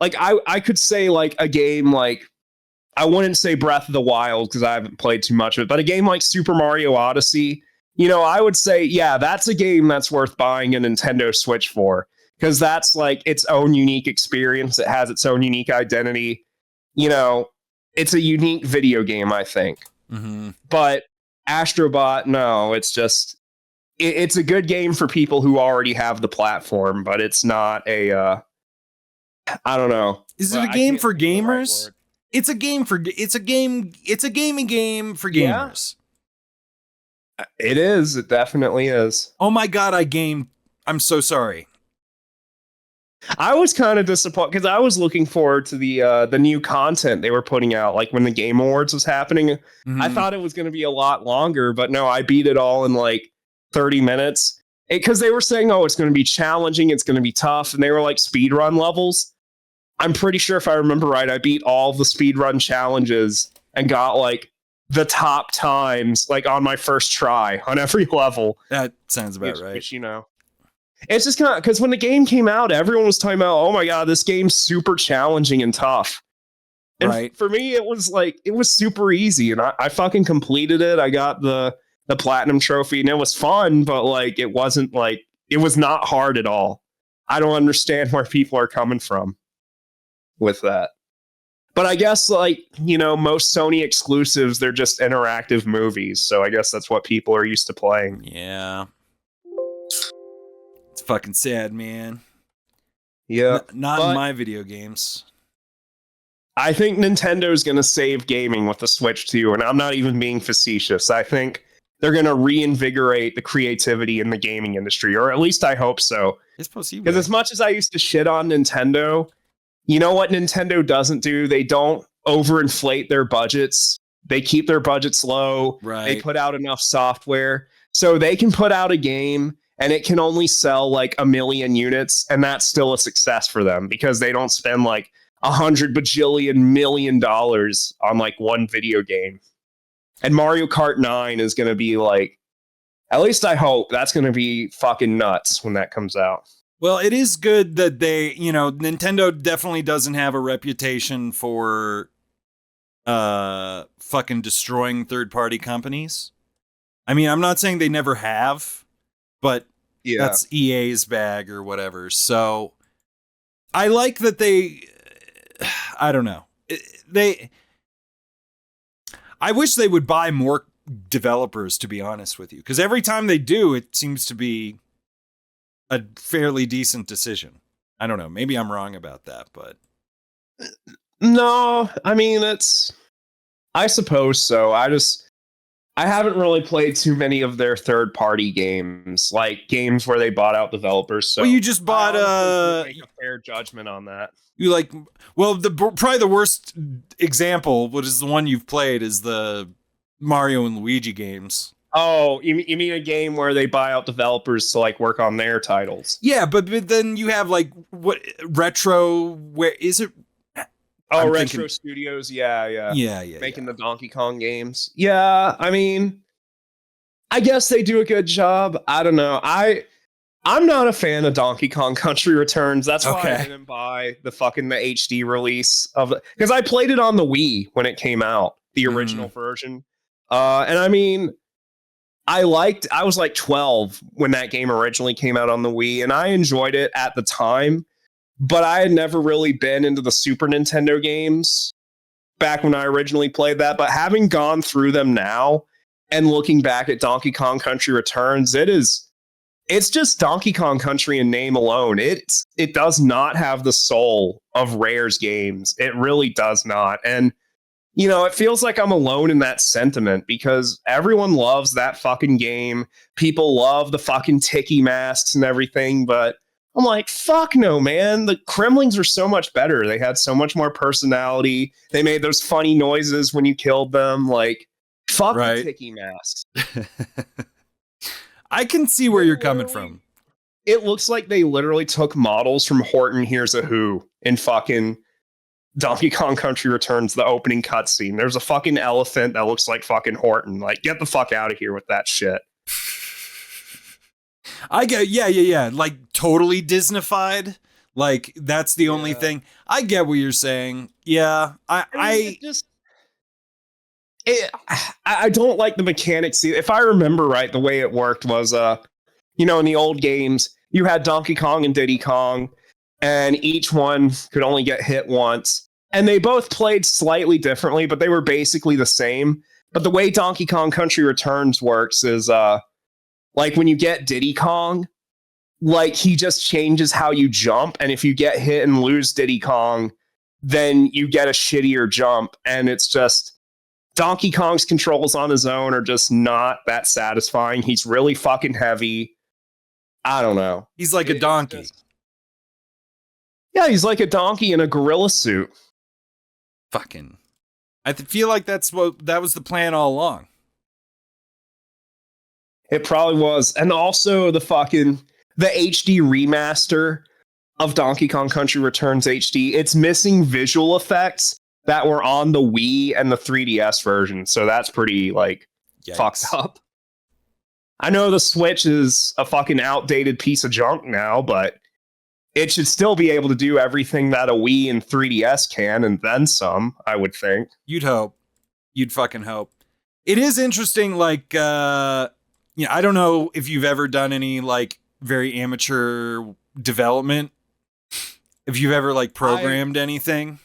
Like I could say like a game like, I wouldn't say Breath of the Wild because I haven't played too much of it, but a game like Super Mario Odyssey, I would say, yeah, that's a game that's worth buying a Nintendo Switch for, because that's like its own unique experience. It has its own unique identity. It's a unique video game, I think. Mm-hmm. But Astrobot, no, it's just, it's a good game for people who already have the platform, but it's not a, I don't know. Is it a game for gamers? It's a gaming game for gamers. Yeah. It is. It definitely is. Oh my God, I'm so sorry. I was kind of disappointed because I was looking forward to the new content they were putting out, like when the Game Awards was happening. Mm-hmm. I thought it was going to be a lot longer, but no, I beat it all in like 30 minutes. Because they were saying, oh, it's going to be challenging, it's going to be tough, and they were like speedrun levels. I'm pretty sure if I remember right, I beat all the speedrun challenges and got like the top times like on my first try on every level. That sounds about right. Which, it's just kind of because when the game came out, everyone was talking about, oh my God, this game's super challenging and tough. And right. For me, it was super easy, and I fucking completed it. I got the platinum trophy, and it was fun, but like it wasn't like, it was not hard at all. I don't understand where people are coming from with that. But I guess like, most Sony exclusives, they're just interactive movies. So I guess that's what people are used to playing. Yeah. It's fucking sad, man. Yeah. Not in my video games. I think Nintendo's going to save gaming with the Switch too. And I'm not even being facetious. I think they're going to reinvigorate the creativity in the gaming industry, or at least I hope so. Because as much as I used to shit on Nintendo, you know what Nintendo doesn't do? They don't overinflate their budgets. They keep their budgets low. Right. They put out enough software so they can put out a game and it can only sell like 1 million units, and that's still a success for them because they don't spend like $100 bajillion million on like one video game. And Mario Kart 9 is going to be like, at least I hope, that's going to be fucking nuts when that comes out. Well, it is good that they, Nintendo definitely doesn't have a reputation for fucking destroying third-party companies. I mean, I'm not saying they never have, but that's EA's bag or whatever. So I like that they, I don't know. I wish they would buy more developers, to be honest with you, because every time they do, it seems to be a fairly decent decision. I don't know. Maybe I'm wrong about that, but no, I mean, I suppose so. I haven't really played too many of their third-party games, like games where they bought out developers. So well, you just bought make a fair judgment on that. You like, well, probably the worst example, which is the one you've played, is the Mario and Luigi games. Oh, you mean a game where they buy out developers to like work on their titles? Yeah, but then you have like what Retro? Where is it? Oh, Retro Studios. Yeah. Making the Donkey Kong games. Yeah, I mean, I guess they do a good job. I don't know. I'm not a fan of Donkey Kong Country Returns. That's why I didn't buy the HD release of it, because I played it on the Wii when it came out, the original version. And I mean, I was like 12 when that game originally came out on the Wii, and I enjoyed it at the time, but I had never really been into the Super Nintendo games back when I originally played that. But having gone through them now and looking back at Donkey Kong Country Returns, it's just Donkey Kong Country in name alone. It does not have the soul of Rare's games. It really does not. And it feels like I'm alone in that sentiment because everyone loves that fucking game. People love the fucking tiki masks and everything, but I'm like, fuck no, man. The Kremlings are so much better. They had so much more personality. They made those funny noises when you killed them. Like, fuck the tiki masks. I can see where you're coming from. It looks like they literally took models from Horton Hears a Who and fucking Donkey Kong Country Returns, the opening cutscene. There's a fucking elephant that looks like fucking Horton. Like, get the fuck out of here with that shit. I get, yeah. Like totally Disneyfied. Like that's the only thing. I get what you're saying. Yeah, I don't like the mechanics. If I remember right, the way it worked was, in the old games, you had Donkey Kong and Diddy Kong, and each one could only get hit once. And they both played slightly differently, but they were basically the same. But the way Donkey Kong Country Returns works is, like when you get Diddy Kong, like he just changes how you jump. And if you get hit and lose Diddy Kong, then you get a shittier jump. And it's just Donkey Kong's controls on his own are just not that satisfying. He's really fucking heavy. I don't know. He's like a donkey. Yeah, he's like a donkey in a gorilla suit. Fucking. I feel like that was the plan all along. It probably was. And also the HD remaster of Donkey Kong Country Returns HD. It's missing visual effects that were on the Wii and the 3DS version. So that's pretty fucked up. I know the Switch is a fucking outdated piece of junk now, but it should still be able to do everything that a Wii and 3DS can, and then some, I would think. You'd hope. You'd fucking hope. It is interesting, I don't know if you've ever done any, very amateur development. If you've ever, programmed anything.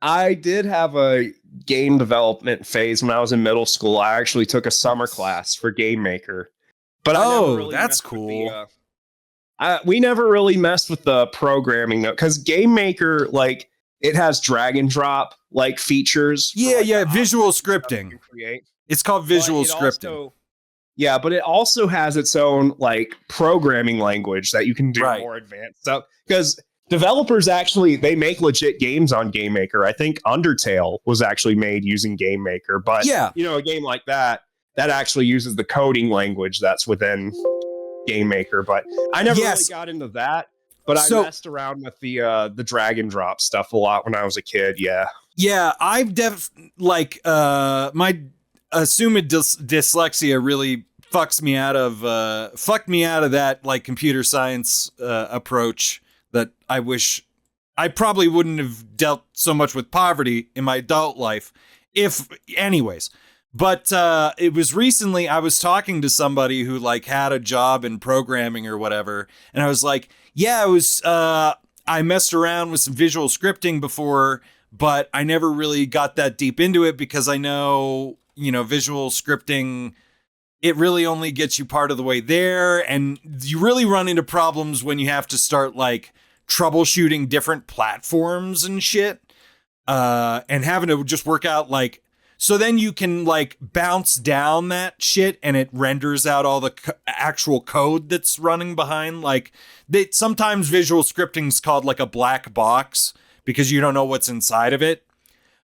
I did have a game development phase when I was in middle school. I actually took a summer class for Game Maker. But that's cool. We never really messed with the programming though, because Game Maker, it has drag and drop features. Yeah, visual scripting. It's called visual scripting. But it also has its own programming language that you can do more advanced stuff. Because developers they make legit games on Game Maker. I think Undertale was actually made using Game Maker. But a game like that actually uses the coding language that's within Game Maker. But I never really got into that. But I messed around with the drag and drop stuff a lot when I was a kid. Yeah, I've my assumed dyslexia really fucked me out of that computer science approach that I wish I probably wouldn't have dealt so much with poverty in my adult life. But it was recently I was talking to somebody who had a job in programming or whatever. And I was like, I messed around with some visual scripting before, but I never really got that deep into it because I know, visual scripting, it really only gets you part of the way there. And you really run into problems when you have to start troubleshooting different platforms and shit. And having to just work out so then you can bounce down that shit and it renders out all the actual code that's running behind. Sometimes visual scripting is called a black box because you don't know what's inside of it.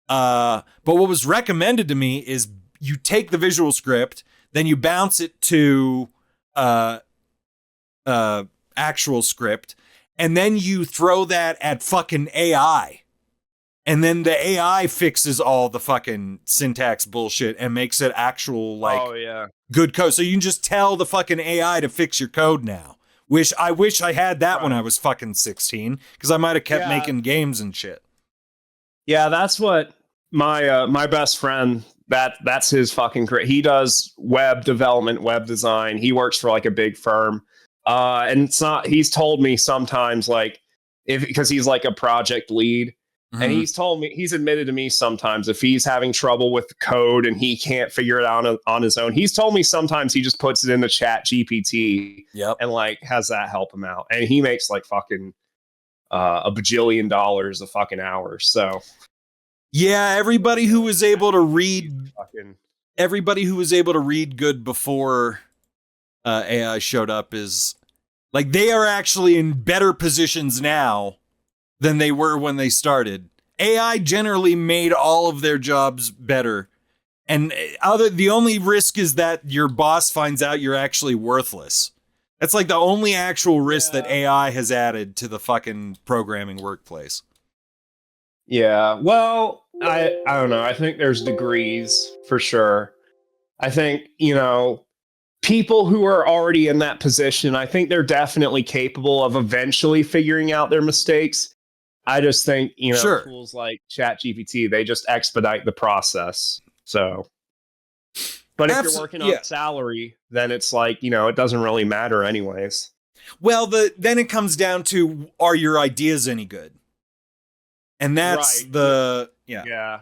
But what was recommended to me is you take the visual script, then you bounce it to actual script, and then you throw that at fucking AI. And then the AI fixes all the fucking syntax bullshit and makes it actual good code. So you can just tell the fucking AI to fix your code now. I wish I had that when I was fucking 16, because I might have kept making games and shit. Yeah, that's what my best friend, that's his fucking career. He does web development, web design. He works for a big firm. And it's not, he's told me sometimes because he's a project lead. Mm-hmm. And he's admitted to me sometimes if he's having trouble with the code and he can't figure it out on his own, he's told me sometimes he just puts it in the chat GPT and has that help him out. And he makes fucking a bajillion dollars a fucking hour. So yeah, everybody who was able to read good before AI showed up is they are actually in better positions now than they were when they started. AI generally made all of their jobs better. And the only risk is that your boss finds out you're actually worthless. That's the only actual risk that AI has added to the fucking programming workplace. Yeah. Well, I don't know. I think there's degrees for sure. I think, people who are already in that position, I think they're definitely capable of eventually figuring out their mistakes. I just think, Sure. tools like ChatGPT, they just expedite the process. So, but if you're working on salary, then it's like, it doesn't really matter anyways. Well, then it comes down to, are your ideas any good? And that's right. Yeah.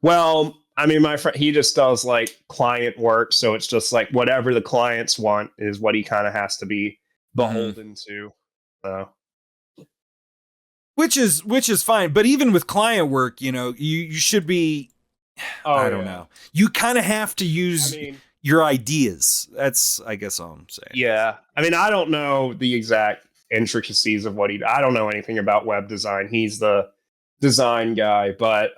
Well, I mean, my friend, he just does like client work. So it's just like whatever the clients want is what he kind of has to be beholden to. So. Which is fine. But even with client work, you should be, I don't know. You kind of have to use your ideas. That's, I guess, all I'm saying. Yeah. I mean, I don't know the exact intricacies of what I don't know anything about web design. He's the design guy, but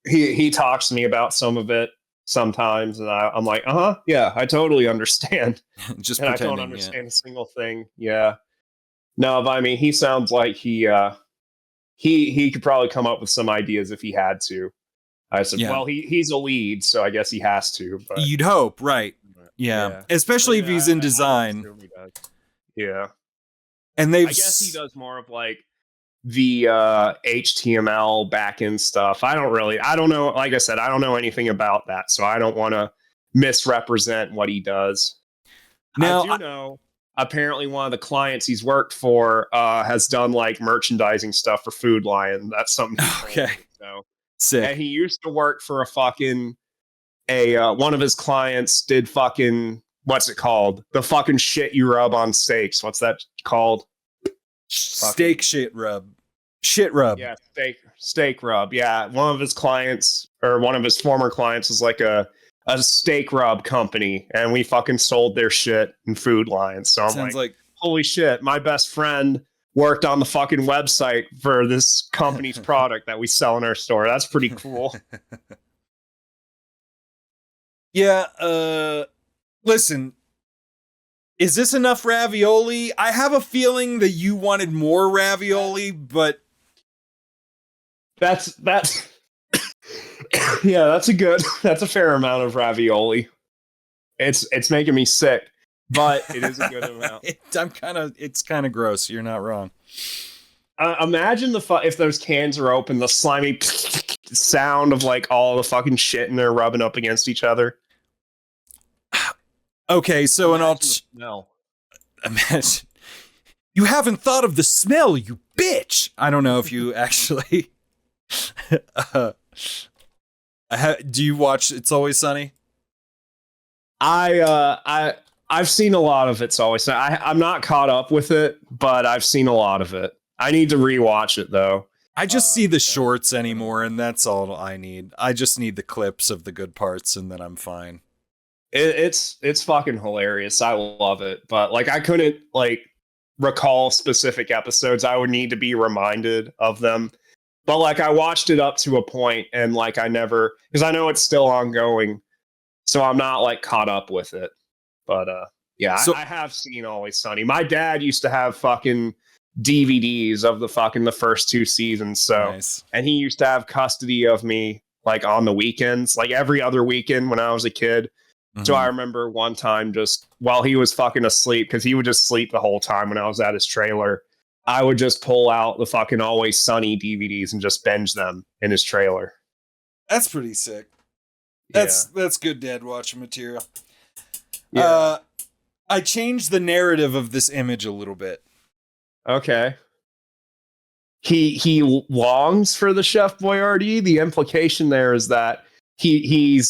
he talks to me about some of it sometimes, and I'm like, yeah, I totally understand. Just and I don't understand a single thing. Yeah. No, but I mean, he sounds like he could probably come up with some ideas if he had to. I said, well, he's a lead, so I guess he has to. But you'd hope, right? Yeah. Especially if he's in design. Yeah. And I guess he does more of like the HTML backend stuff. I don't know. Like I said, I don't know anything about that, so I don't want to misrepresent what he does. Now, I do know apparently one of the clients he's worked for has done like merchandising stuff for Food Lion. That's something. Okay. So sick. And he used to work for one of his clients did fucking, what's it called? The fucking shit you rub on steaks. What's that called? Steak shit rub. Shit rub. Yeah, steak rub. Yeah, one of his clients or one of his former clients was like a steak rub company, and we fucking sold their shit in Food Lion. So I'm like, holy shit, my best friend worked on the fucking website for this company's product that we sell in our store. That's pretty cool. Yeah, listen, is this enough ravioli? I have a feeling that you wanted more ravioli, but that's yeah, that's a fair amount of ravioli. It's making me sick, but it is a good amount. It's kind of gross. You're not wrong. Imagine if those cans are open, the slimy sound of like all the fucking shit in there rubbing up against each other. Okay, so imagine you haven't thought of the smell, you bitch. I don't know if you actually do you watch It's Always Sunny? I've seen a lot of It's Always Sunny. I'm not caught up with it, but I've seen a lot of it. I need to rewatch it though. I just see the shorts anymore, and that's all I need. I just need the clips of the good parts, and then I'm fine. It's fucking hilarious. I love it, but like I couldn't like recall specific episodes. I would need to be reminded of them. But like I watched it up to a point, and like I never, because I know it's still ongoing, so I'm not like caught up with it. But yeah, so, I have seen Always Sunny. My dad used to have fucking DVDs of the first 2 seasons. So nice. And he used to have custody of me like on the weekends, like every other weekend when I was a kid. Mm-hmm. So I remember one time just while he was fucking asleep, because he would just sleep the whole time when I was at his trailer, I would just pull out the fucking Always Sunny DVDs and just binge them in his trailer. That's pretty sick. That's good dad watching material. Yeah. I changed the narrative of this image a little bit. Okay. He longs for the Chef Boyardee. The implication there is that he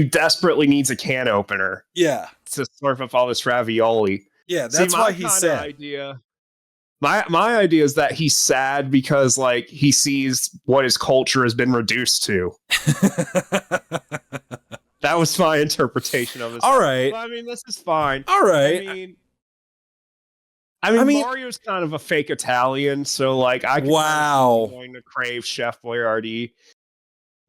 desperately needs a can opener. Yeah. To slurp up all this ravioli. Yeah, that's why he's sad. My idea is that he's sad because like he sees what his culture has been reduced to. That was my interpretation of it. All right. Well, I mean, this is fine. All right. I mean, Mario's kind of a fake Italian, so like I can going to crave Chef Boyardee.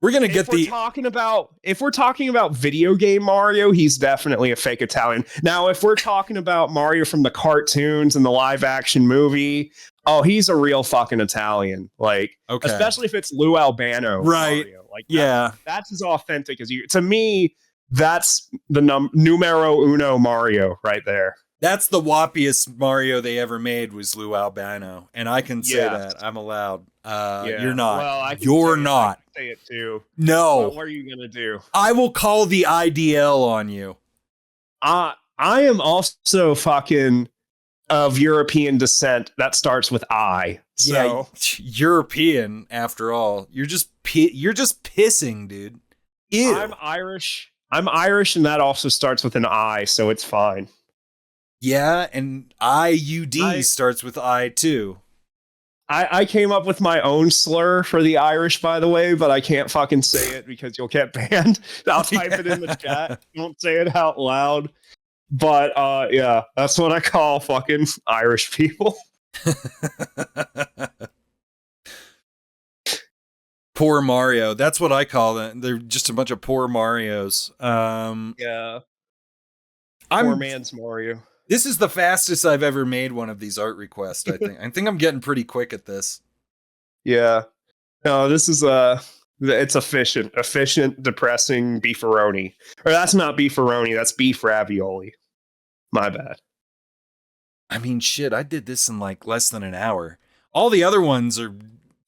We're gonna get if we're talking about video game Mario, he's definitely a fake Italian. Now, if we're talking about Mario from the cartoons and the live action movie, oh, he's a real fucking Italian. Like, especially if it's Lou Albano, right? Mario. Like, that's as authentic as you. To me, that's the numero uno Mario right there. That's the whoppiest Mario they ever made was Lou Albano, and I can say that. I'm allowed. You're not. Well, you're not. I can say it too. No. What are you gonna do? I will call the IDL on you. I am also fucking of European descent. That starts with I. So. Yeah, European after all. You're just pissing, dude. Ew. I'm Irish, and that also starts with an I, so it's fine. Yeah, and IUD starts with I too. I came up with my own slur for the Irish, by the way, but I can't fucking say it because you'll get banned. I'll type it in the chat. Don't say it out loud. But yeah, that's what I call fucking Irish people. Poor Mario. That's what I call them. They're just a bunch of poor Marios. Yeah. Poor man's Mario. This is the fastest I've ever made one of these art requests, I think. I think I'm getting pretty quick at this. Yeah. No, this is it's efficient, depressing beefaroni. Or that's not beefaroni, that's beef ravioli. My bad. I mean, shit, I did this in like less than an hour. All the other ones are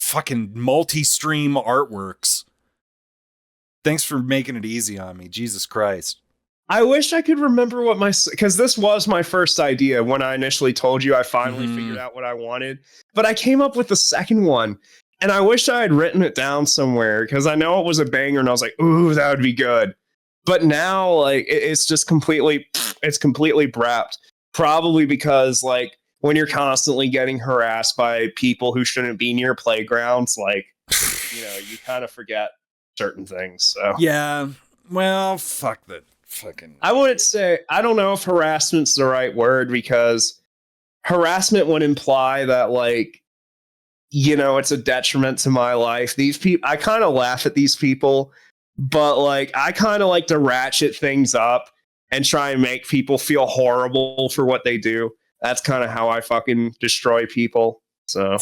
fucking multi-stream artworks. Thanks for making it easy on me. Jesus Christ. I wish I could remember what because this was my first idea when I initially told you I finally figured out what I wanted, but I came up with the second one and I wish I had written it down somewhere because I know it was a banger and I was like, ooh, that would be good. But now like it's just completely brapped, probably because like when you're constantly getting harassed by people who shouldn't be near playgrounds, like, you know, you kind of forget certain things. So yeah, well, fuck that. Fucking I wouldn't say, I don't know if harassment's the right word because harassment would imply that like, you know, it's a detriment to my life. These people, I kind of laugh at these people, but like, I kind of like to ratchet things up and try and make people feel horrible for what they do. That's kind of how I fucking destroy people. So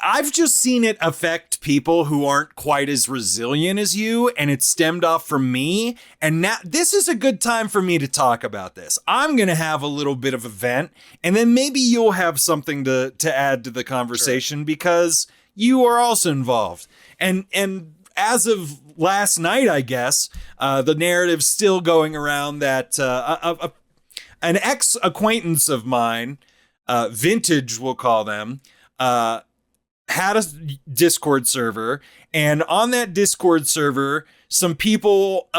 I've just seen it affect people who aren't quite as resilient as you, and it stemmed off from me. And now this is a good time for me to talk about this. I'm going to have a little bit of a vent, and then maybe you'll have something to add to the conversation because you are also involved. And as of last night, I guess, the narrative's still going around that an ex-acquaintance of mine, Vintage, we'll call them, had a Discord server, and on that Discord server, some people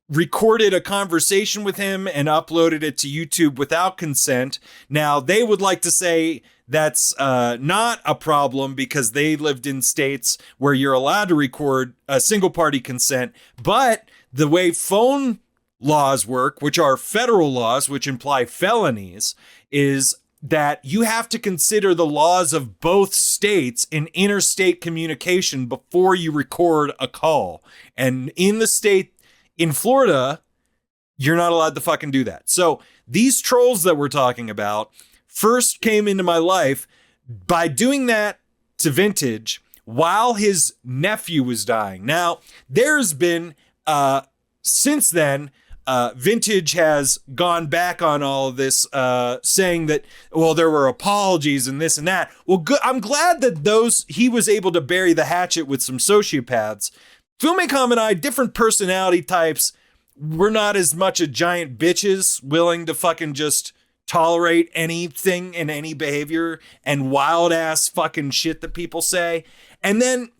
recorded a conversation with him and uploaded it to YouTube without consent. Now, they would like to say that's not a problem because they lived in states where you're allowed to record a single party consent, but the way phone laws work, which are federal laws, which imply felonies, is that you have to consider the laws of both states in interstate communication before you record a call. And in the state, in Florida, you're not allowed to fucking do that. So these trolls that we're talking about first came into my life by doing that to Vintage while his nephew was dying. Now, there's been, since then, Vintage has gone back on all of this, saying that, well, there were apologies and this and that. Well, good. I'm glad that he was able to bury the hatchet with some sociopaths. Fumecom and I, different personality types. We're not as much a giant bitches willing to fucking just tolerate anything and any behavior and wild ass fucking shit that people say. And then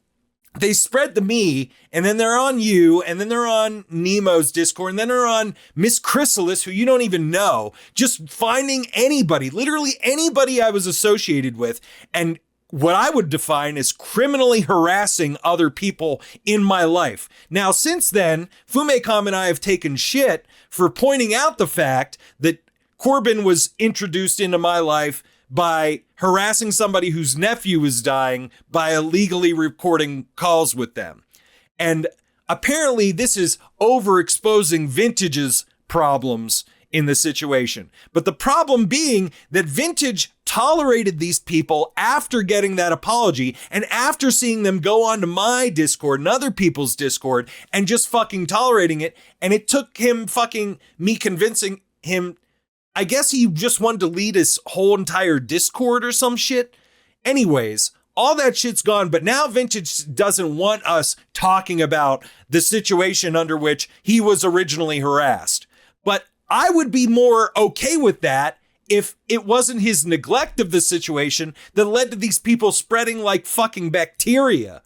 they spread to me, and then they're on you, and then they're on Nemo's Discord, and then they're on Miss Chrysalis, who you don't even know, just finding anybody, literally anybody I was associated with, and what I would define as criminally harassing other people in my life. Now, since then, Fumecom and I have taken shit for pointing out the fact that Corbin was introduced into my life by harassing somebody whose nephew was dying by illegally recording calls with them. And apparently this is overexposing Vintage's problems in the situation. But the problem being that Vintage tolerated these people after getting that apology and after seeing them go onto my Discord and other people's Discord and just fucking tolerating it. And it took him me convincing him, I guess he just wanted to delete his whole entire Discord or some shit. Anyways, all that shit's gone, but now Vintage doesn't want us talking about the situation under which he was originally harassed. But I would be more okay with that if it wasn't his neglect of the situation that led to these people spreading like fucking bacteria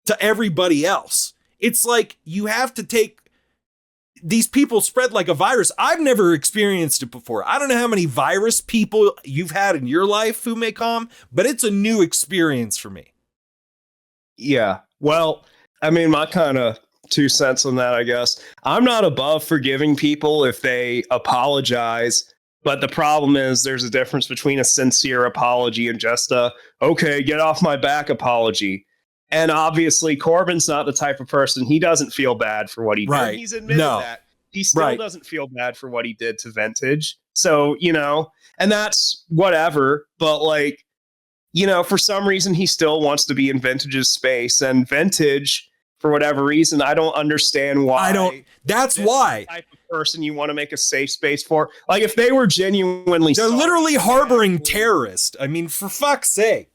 to everybody else. It's like you have to take these people spread like a virus. I've never experienced it before. I don't know how many virus people you've had in your life, Fumecom, but it's a new experience for me. Yeah. Well, I mean, my kind of 2 cents on that, I guess. I'm not above forgiving people if they apologize, but the problem is there's a difference between a sincere apology and just a, okay, get off my back apology. And obviously, Corbin's not the type of person, he doesn't feel bad for what he did. He's admitted that. He still doesn't feel bad for what he did to Vintage. So, you know, and that's whatever. But like, you know, for some reason, he still wants to be in Vintage's space. And Vintage, for whatever reason, I don't understand why. That's why. The type of person you want to make a safe space for. Like, if they were genuinely They're literally harboring terrorists. I mean, for fuck's sake.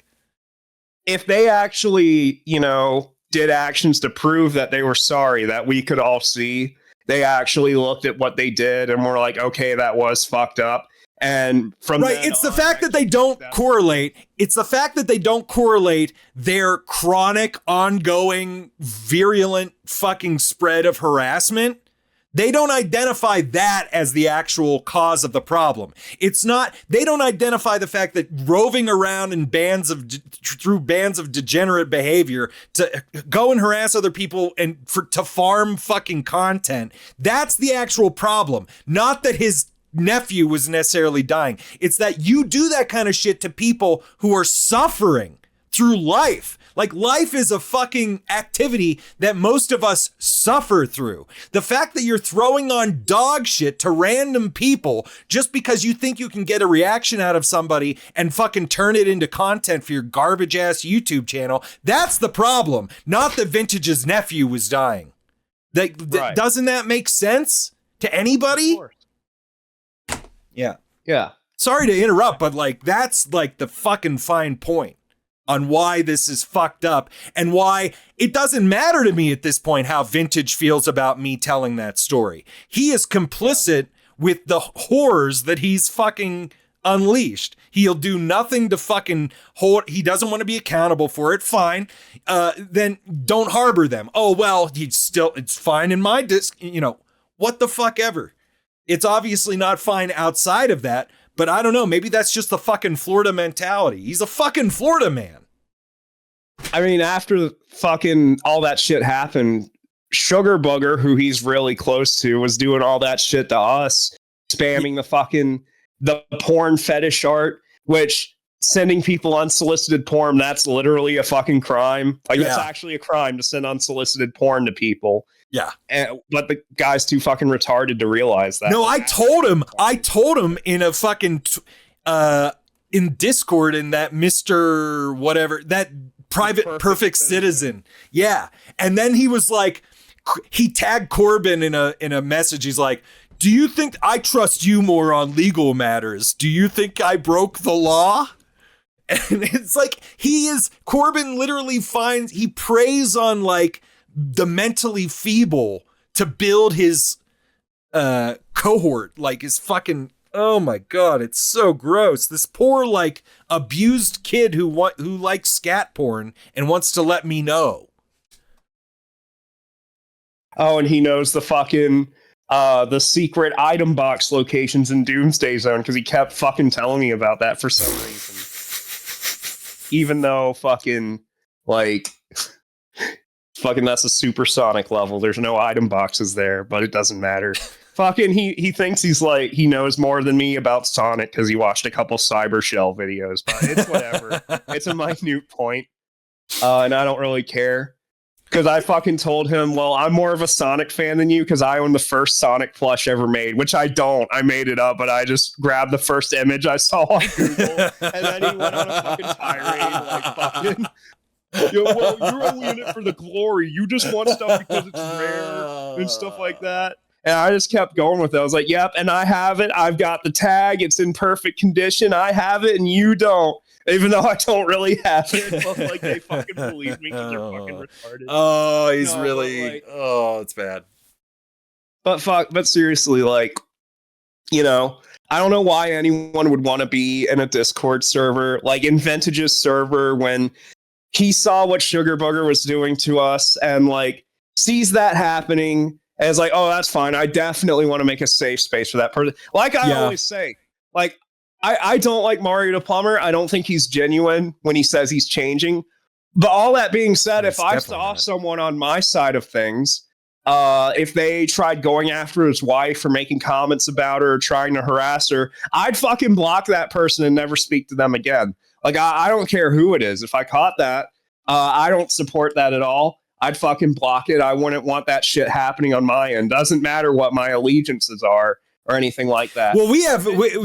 If they actually, you know, did actions to prove that they were sorry, that we could all see, they actually looked at what they did and were like, okay, that was fucked up. And from it's the fact that they don't correlate. It's the fact that they don't correlate their chronic, ongoing, virulent fucking spread of harassment. They don't identify that as the actual cause of the problem. It's not, they don't identify the fact that roving around in through bands of degenerate behavior to go and harass other people and to farm fucking content. That's the actual problem. Not that his nephew was necessarily dying. It's that you do that kind of shit to people who are suffering through life. Like, life is a fucking activity that most of us suffer through. The fact that you're throwing on dog shit to random people just because you think you can get a reaction out of somebody and fucking turn it into content for your garbage ass YouTube channel, that's the problem. Not that Vintage's nephew was dying. Doesn't that make sense to anybody? Of course. Yeah. Sorry to interrupt, but like, that's like the fucking fine point on why this is fucked up and why it doesn't matter to me at this point how Vintage feels about me telling that story. He is complicit with the horrors that he's fucking unleashed. He'll do nothing to fucking hold. He doesn't want to be accountable for it. Fine. Then don't harbor them. Oh, well, it's fine in my disc. You know, what the fuck ever. It's obviously not fine outside of that. But I don't know, maybe that's just the fucking Florida mentality. He's a fucking Florida man. I mean, after fucking all that shit happened, Sugar Booger, who he's really close to, was doing all that shit to us, spamming the porn fetish art, which sending people unsolicited porn, that's literally a fucking crime. Like, that's actually a crime to send unsolicited porn to people. Yeah. But the guy's too fucking retarded to realize that. No, I told him in a fucking, in Discord, in that Mr. whatever, that private perfect citizen. Yeah. And then he was like, he tagged Corbin in a message. He's like, do you think I trust you more on legal matters? Do you think I broke the law? And it's like, Corbin literally he preys on like the mentally feeble to build his cohort, like his fucking, oh my God, it's so gross. This poor like abused kid who likes scat porn and wants to let me know. Oh, and he knows the fucking the secret item box locations in Doomsday Zone because he kept fucking telling me about that for some reason. Even though fucking like fucking that's a supersonic level. There's no item boxes there, but it doesn't matter. Fucking he thinks he's like he knows more than me about Sonic because he watched a couple Cyber Shell videos, but it's whatever. It's a minute point. And I don't really care. Because I fucking told him, well, I'm more of a Sonic fan than you because I own the first Sonic plush ever made, which I don't. I made it up, but I just grabbed the first image I saw on Google, and then he went on a fucking tirade, like fucking, well, you're only in it for the glory. You just want stuff because it's rare and stuff like that. And I just kept going with it. I was like, yep, and I have it. I've got the tag. It's in perfect condition. I have it, and you don't. Even though I don't really have it, but like they fucking believe me because they're fucking retarded. Oh, he's No, really. like, it's bad. But seriously, like, I don't know why anyone would want to be in a Discord server, like in Vintage's server, when he saw what Sugar Booger was doing to us and like sees that happening and is like, oh, that's fine. I definitely want to make a safe space for that person. Like I always say, like, I don't like Mario the Plumber. I don't think he's genuine when he says he's changing. But all that being said, if I saw someone on my side of things, if they tried going after his wife or making comments about her or trying to harass her, I'd fucking block that person and never speak to them again. Like, I don't care who it is. If I caught that, I don't support that at all. I'd fucking block it. I wouldn't want that shit happening on my end. Doesn't matter what my allegiances are or anything like that. Well,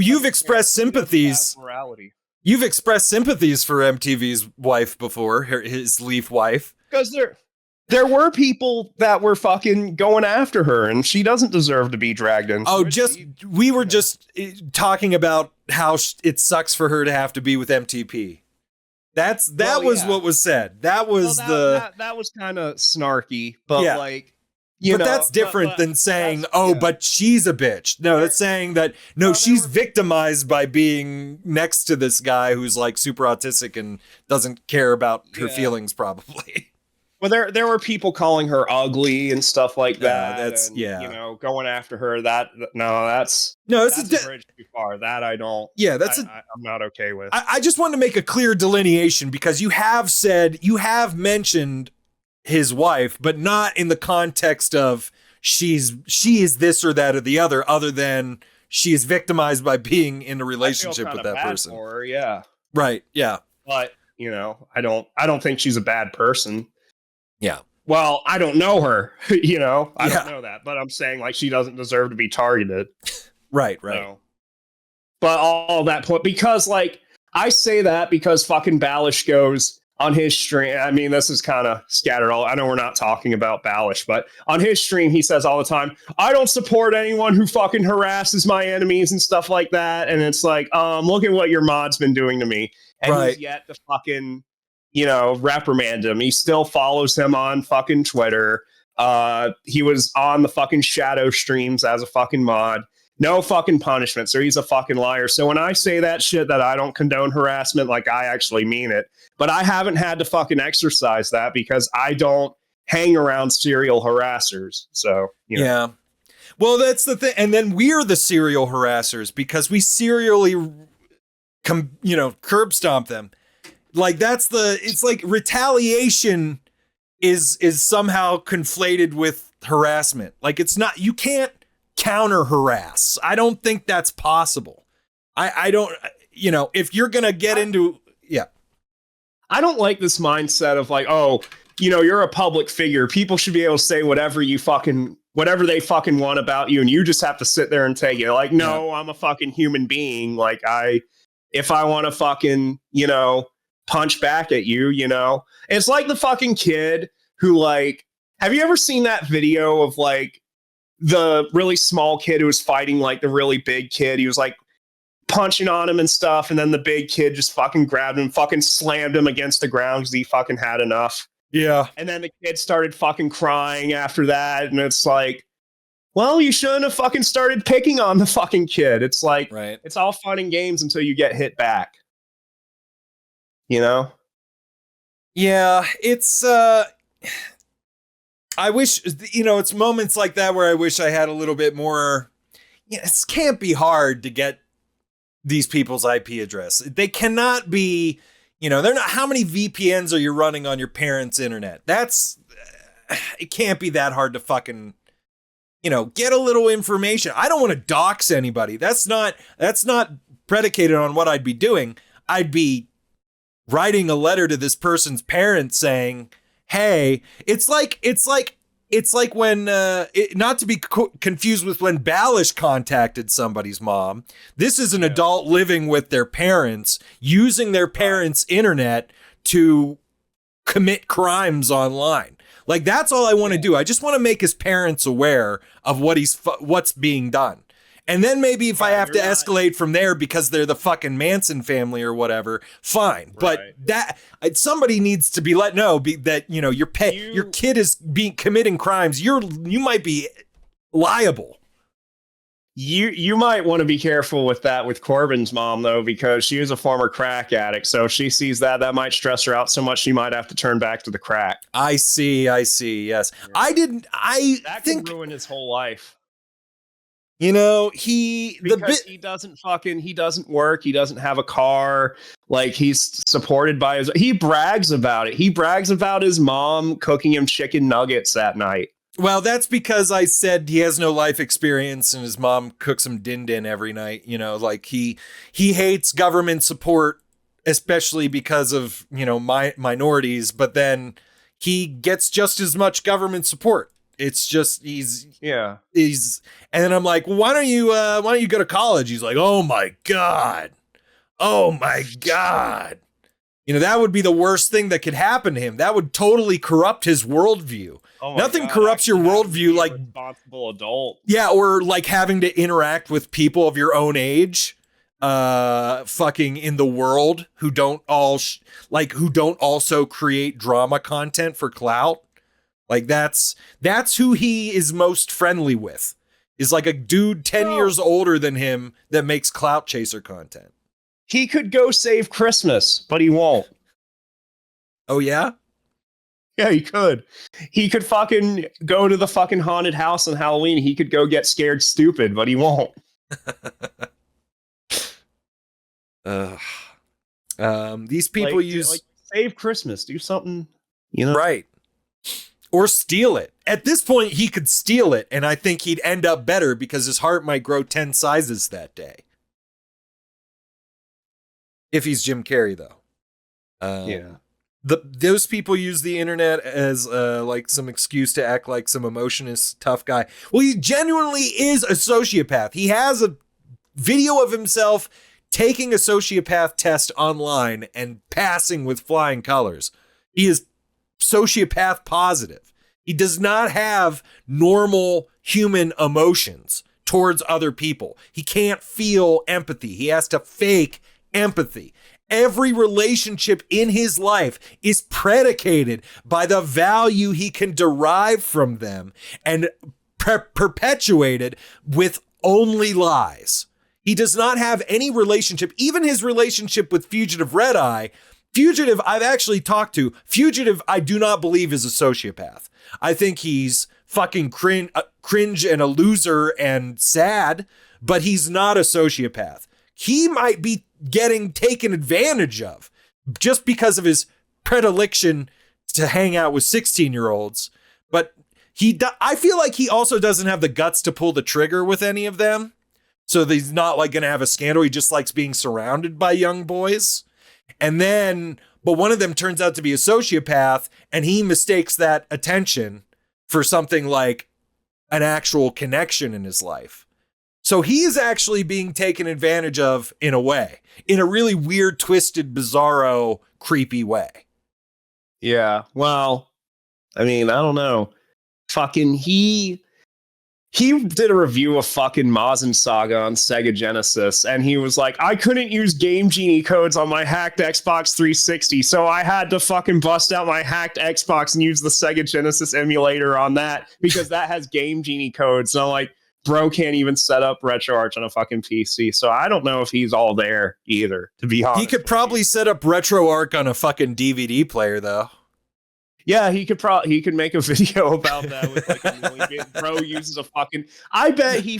you've expressed sympathies. You've expressed sympathies for MTV's wife before, his Leaf wife. Because there were people that were fucking going after her, and she doesn't deserve to be dragged in. Oh, we were just talking about how it sucks for her to have to be with MTP. That was what was said. That was that was kind of snarky, but like. But that's different than saying, but she's a bitch. No, that's saying that, she's victimized by being next to this guy who's like super autistic and doesn't care about her feelings probably. Well, there were people calling her ugly and stuff like that. Going after her. That's a bridge too far. That I don't. Yeah, I'm not okay with. I just wanted to make a clear delineation because you have mentioned his wife, but not in the context of she is this or that or the other than she is victimized by being in a relationship with that person. For her, yeah. Right. Yeah. But I don't think she's a bad person. Yeah. Well, I don't know her. I don't know that, but I'm saying like she doesn't deserve to be targeted. Right. But all that point, because like I say that because fucking Balish goes on his stream. I mean, this is kind of scattered all. I know we're not talking about Balish, but on his stream, he says all the time, I don't support anyone who fucking harasses my enemies and stuff like that. And it's like, look at what your mod's been doing to me. And he's yet to fucking, reprimand him. He still follows him on fucking Twitter. He was on the fucking Shadow streams as a fucking mod. No fucking punishment. So he's a fucking liar. So when I say that shit that I don't condone harassment, like I actually mean it. But I haven't had to fucking exercise that because I don't hang around serial harassers. So, Yeah. Well, that's the thing. And then we're the serial harassers because we serially, curb stomp them. Like it's like retaliation is somehow conflated with harassment. Like it's not, you can't counter harass. I don't think that's possible. I don't, if you're going to get into, I don't like this mindset of like, oh, you're a public figure. People should be able to say whatever they fucking want about you. And you just have to sit there and take it. Like, no, I'm a fucking human being. Like if I want to fucking, punch back at you, it's like the fucking kid who like, have you ever seen that video of like the really small kid who was fighting like the really big kid? He was like punching on him and stuff, and then the big kid just fucking grabbed him, fucking slammed him against the ground because he fucking had enough. Yeah. And then the kid started fucking crying after that, and it's like, well, you shouldn't have fucking started picking on the fucking kid. It's like, It's all fun and games until you get hit back. Yeah, it's I wish, it's moments like that where I wish I had a little bit more. It can't be hard to get these people's IP address. They cannot be, they're not, how many VPNs are you running on your parents' internet? It can't be that hard to fucking, get a little information. I don't want to dox anybody. That's not predicated on what I'd be doing. I'd be writing a letter to this person's parents saying, hey, it's like when not to be confused with when Balish contacted somebody's mom. This is an adult living with their parents, using their parents' internet to commit crimes online. Like, that's all I want to do. I just want to make his parents aware of what's being done. And then maybe if I have to escalate from there because they're the fucking Manson family or whatever, fine. But that somebody needs to be let know that, you know, your kid is committing crimes. You might be liable. You might want to be careful with that with Corbin's mom, though, because she is a former crack addict. So if she sees that might stress her out so much she might have to turn back to the crack. I see. Yes. Yeah. That can ruin his whole life. You know, he doesn't work. He doesn't have a car. Like, he's supported by he brags about it. He brags about his mom cooking him chicken nuggets that night. Well, that's because I said he has no life experience and his mom cooks him din-din every night. You know, like he hates government support, especially because of, you know, minorities, but then he gets just as much government support. It's just, and then I'm like, well, why don't you go to college? He's like, oh my God. You know, that would be the worst thing that could happen to him. That would totally corrupt his worldview. Nothing corrupts your worldview like responsible adult. Yeah, or like having to interact with people of your own age, fucking in the world who don't also create drama content for clout. Like that's who he is most friendly with. Is like a dude 10 years older than him that makes clout chaser content. He could go save Christmas, but he won't. Oh yeah? Yeah, he could. He could fucking go to the fucking haunted house on Halloween. He could go get scared stupid, but he won't. These people save Christmas, do something, you know? Right. Or steal it. At this point, he could steal it, and I think he'd end up better because his heart might grow 10 sizes that day. If he's Jim Carrey, though. Those people use the internet as like some excuse to act like some emotionless tough guy. Well, he genuinely is a sociopath. He has a video of himself taking a sociopath test online and passing with flying colors. He is sociopath positive. He does not have normal human emotions towards other people. He can't feel empathy. He has to fake empathy. Every relationship in his life is predicated by the value he can derive from them and perpetuated with only lies. He does not have any relationship, even his relationship with Fugitive Red Eye. Fugitive, I've actually talked to. Fugitive, I do not believe is a sociopath. I think he's fucking cringe and a loser and sad, but he's not a sociopath. He might be getting taken advantage of just because of his predilection to hang out with 16-year-olds. But I feel like he also doesn't have the guts to pull the trigger with any of them. So he's not like going to have a scandal. He just likes being surrounded by young boys. But one of them turns out to be a sociopath, and he mistakes that attention for something like an actual connection in his life. So he is actually being taken advantage of in a way, in a really weird, twisted, bizarro, creepy way. Yeah. Well, I mean, I don't know. Fucking he did a review of fucking Mazin Saga on Sega Genesis, and he was like, I couldn't use Game Genie codes on my hacked Xbox 360, so I had to fucking bust out my hacked Xbox and use the Sega Genesis emulator on that because that has Game Genie codes. And I'm like, bro can't even set up RetroArch on a fucking PC. So I don't know if he's all there either, to be honest. He could probably set up RetroArch on a fucking DVD player, though. Yeah, he could make a video about that with like a million. Bro uses a fucking. I bet he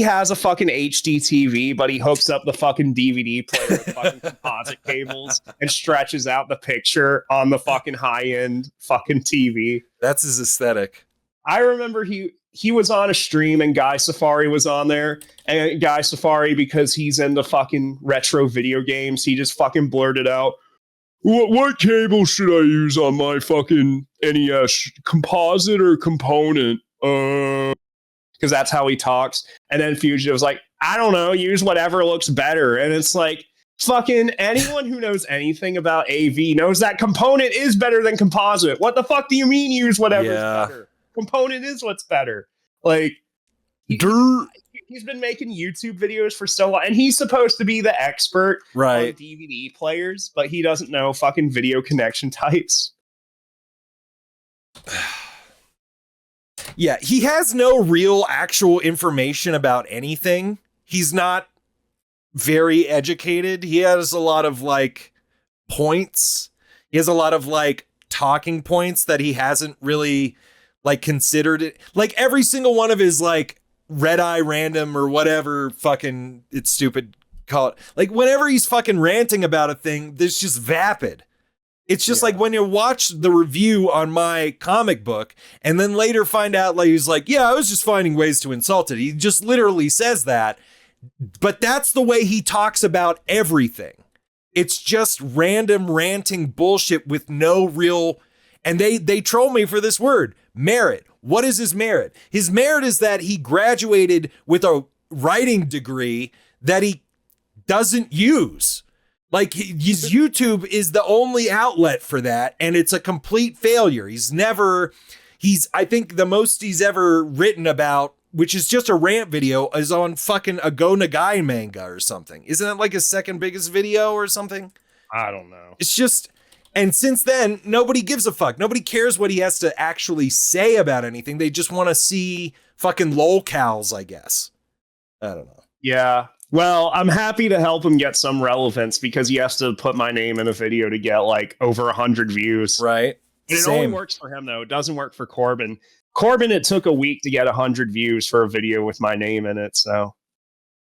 has a fucking HD TV, but he hooks up the fucking DVD player with fucking composite cables and stretches out the picture on the fucking high end fucking TV. That's his aesthetic. I remember he was on a stream and Guy Safari was on there, and Guy Safari, because he's into fucking retro video games, he just fucking blurted out, what cable should I use on my fucking NES? Composite or component? Because that's how he talks. And then Fugitive was like, I don't know, use whatever looks better. And it's like, fucking anyone who knows anything about AV knows that component is better than composite. What the fuck do you mean use whatever's better? Component is what's better. Like, he's been making YouTube videos for so long, and he's supposed to be the expert on DVD players, but he doesn't know fucking video connection types. Yeah, he has no real actual information about anything. He's not very educated. He has a lot of like points. He has a lot of like talking points that he hasn't really like considered it. Like every single one of his like red eye random or whatever fucking, it's stupid, call it. Like whenever he's fucking ranting about a thing, there's just vapid. It's just like when you watch the review on my comic book and then later find out like he's like, yeah, I was just finding ways to insult it. He just literally says that. But that's the way he talks about everything. It's just random ranting bullshit with no real, and they troll me for this word, merit. What is his merit? His merit is that he graduated with a writing degree that he doesn't use. Like his YouTube is the only outlet for that, and it's a complete failure. I think the most he's ever written about, which is just a rant video, is on fucking a Go Nagai manga or something. Isn't that like his second biggest video or something? I don't know. It's just, and since then, nobody gives a fuck. Nobody cares what he has to actually say about anything. They just want to see fucking lolcows, I guess. I don't know. Yeah. Well, I'm happy to help him get some relevance because he has to put my name in a video to get like over 100 views. Right. And it only works for him, though. It doesn't work for Corbin. Corbin, it took a week to get 100 views for a video with my name in it. So,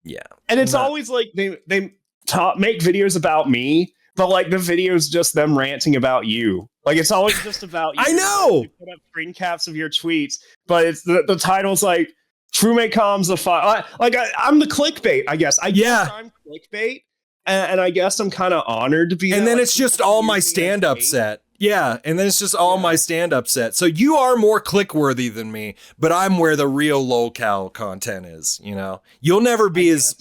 yeah. And it's always like they make videos about me, but like the video's just them ranting about you. Like it's always just about you. I know. You put up screen caps of your tweets, but it's the title's like Crewmate Comms the file. I'm the clickbait, I guess. I guess I'm clickbait, and I guess I'm kind of honored to be. And then it's just all my stand-up set. Yeah, and then it's just all my stand-up set. So you are more click-worthy than me, but I'm where the real lolcow content is. You know, you'll never be as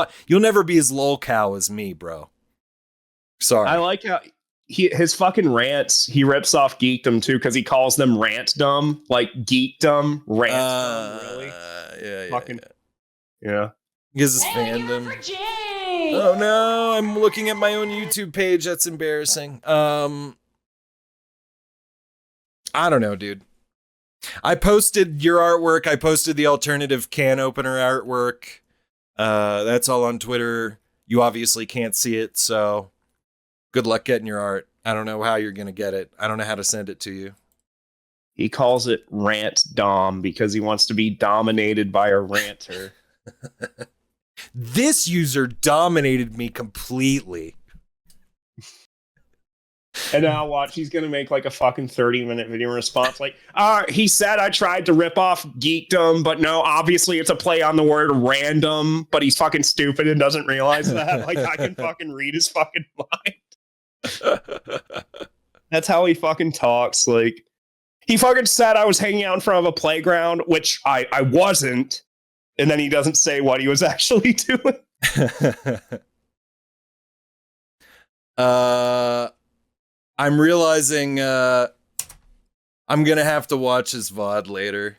lolcow as me, bro. Sorry. I like how his fucking rants. He rips off geekdom too because he calls them rantdom, like geekdom, rantdom. Really? Yeah. Because it's fandom. Oh no, I'm looking at my own YouTube page. That's embarrassing. I don't know, dude. I posted your artwork. I posted the alternative can opener artwork. That's all on Twitter. You obviously can't see it, so good luck getting your art. I don't know how you're going to get it. I don't know how to send it to you. He calls it rant dom because he wants to be dominated by a ranter. This user dominated me completely. And now watch, he's going to make like a fucking 30-minute video response. Like, he said I tried to rip off geekdom, but no, obviously it's a play on the word random, but he's fucking stupid and doesn't realize that. Like, I can fucking read his fucking mind. That's how he fucking talks. Like, he fucking said I was hanging out in front of a playground, which I wasn't. And then he doesn't say what he was actually doing. I'm realizing I'm going to have to watch his VOD later.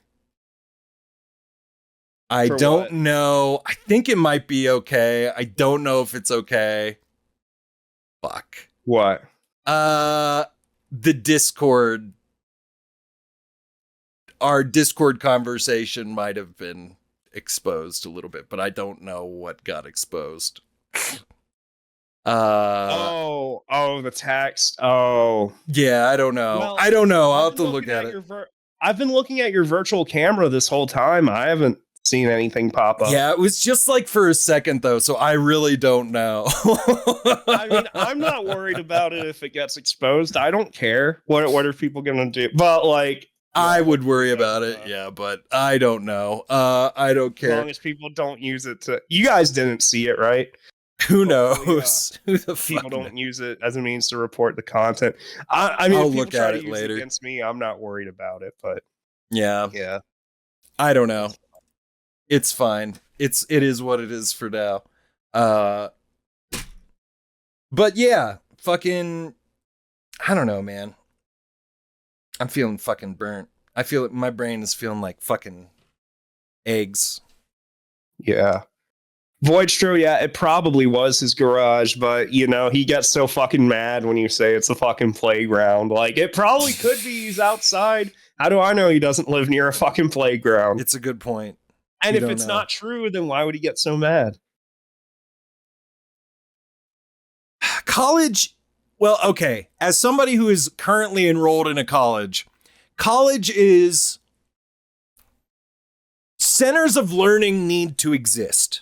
I don't know. I think it might be okay. I don't know if it's okay. Fuck. What? The Discord. Our Discord conversation might have been exposed a little bit, but I don't know what got exposed. The text. Oh, yeah, I don't know. Well, I don't know. I'll have to look at it. I've been looking at your virtual camera this whole time. I haven't seen anything pop up. Yeah, it was just like for a second though, so I really don't know. I mean, I'm not worried about it if it gets exposed. I don't care. What are people gonna do? But like, I would worry about it. Yeah, but I don't know. I don't care. As long as people don't use it to. You guys didn't see it, right? Who Hopefully, knows? Who the fuck people don't use it as a means to report the content. I mean, I'll if people look try at to it use later. against me, I'm not worried about it. But Yeah. yeah, I don't know. It's fine. It is what it is for now. But yeah, fucking, I don't know, man. I'm feeling fucking burnt. I feel it. My brain is feeling like fucking eggs. yeah. Voidstro, yeah, it probably was his garage, but you know, he gets so fucking mad when you say it's a fucking playground. Like, it probably could be he's outside. How do I know he doesn't live near a fucking playground? It's a good point. And You if don't it's know. not true, then why would he get so mad? College, well, okay. As somebody who is currently enrolled in a college is centers of learning need to exist.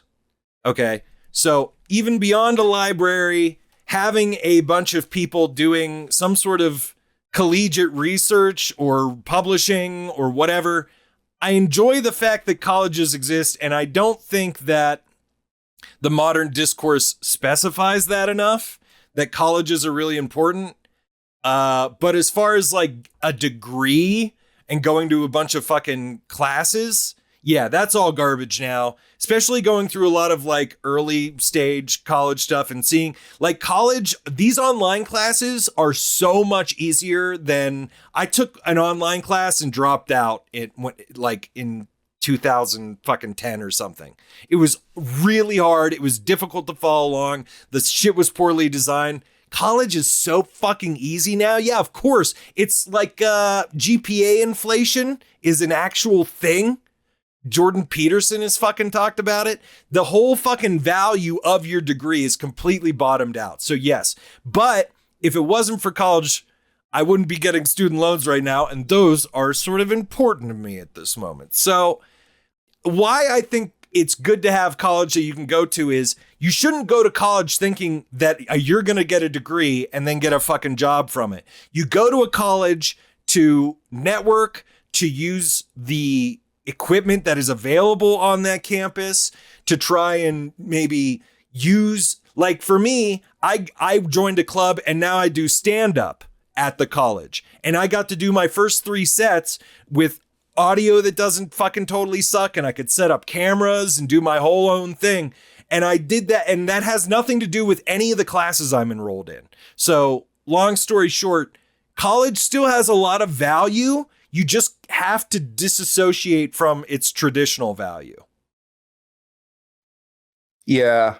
Okay. So even beyond a library, having a bunch of people doing some sort of collegiate research or publishing or whatever, I enjoy the fact that colleges exist, and I don't think that the modern discourse specifies that enough, that colleges are really important. But as far as like a degree and going to a bunch of fucking classes, yeah, that's all garbage now, especially going through a lot of like early stage college stuff and seeing like college, these online classes are so much easier than I took an online class and dropped out like in 2010 or something. It was really hard. It was difficult to follow along. The shit was poorly designed. College is so fucking easy now. Yeah, of course. It's like GPA inflation is an actual thing. Jordan Peterson has fucking talked about it. The whole fucking value of your degree is completely bottomed out. So yes, but if it wasn't for college, I wouldn't be getting student loans right now. And those are sort of important to me at this moment. So why I think it's good to have college that you can go to is you shouldn't go to college thinking that you're going to get a degree and then get a fucking job from it. You go to a college to network, to use the equipment that is available on that campus, to try and maybe use, like for me, I joined a club and now I do stand up at the college. And I got to do my first 3 sets with audio that doesn't fucking totally suck, and I could set up cameras and do my whole own thing. And I did that, and that has nothing to do with any of the classes I'm enrolled in. So long story short, college still has a lot of value. You just have to disassociate from its traditional value. Yeah.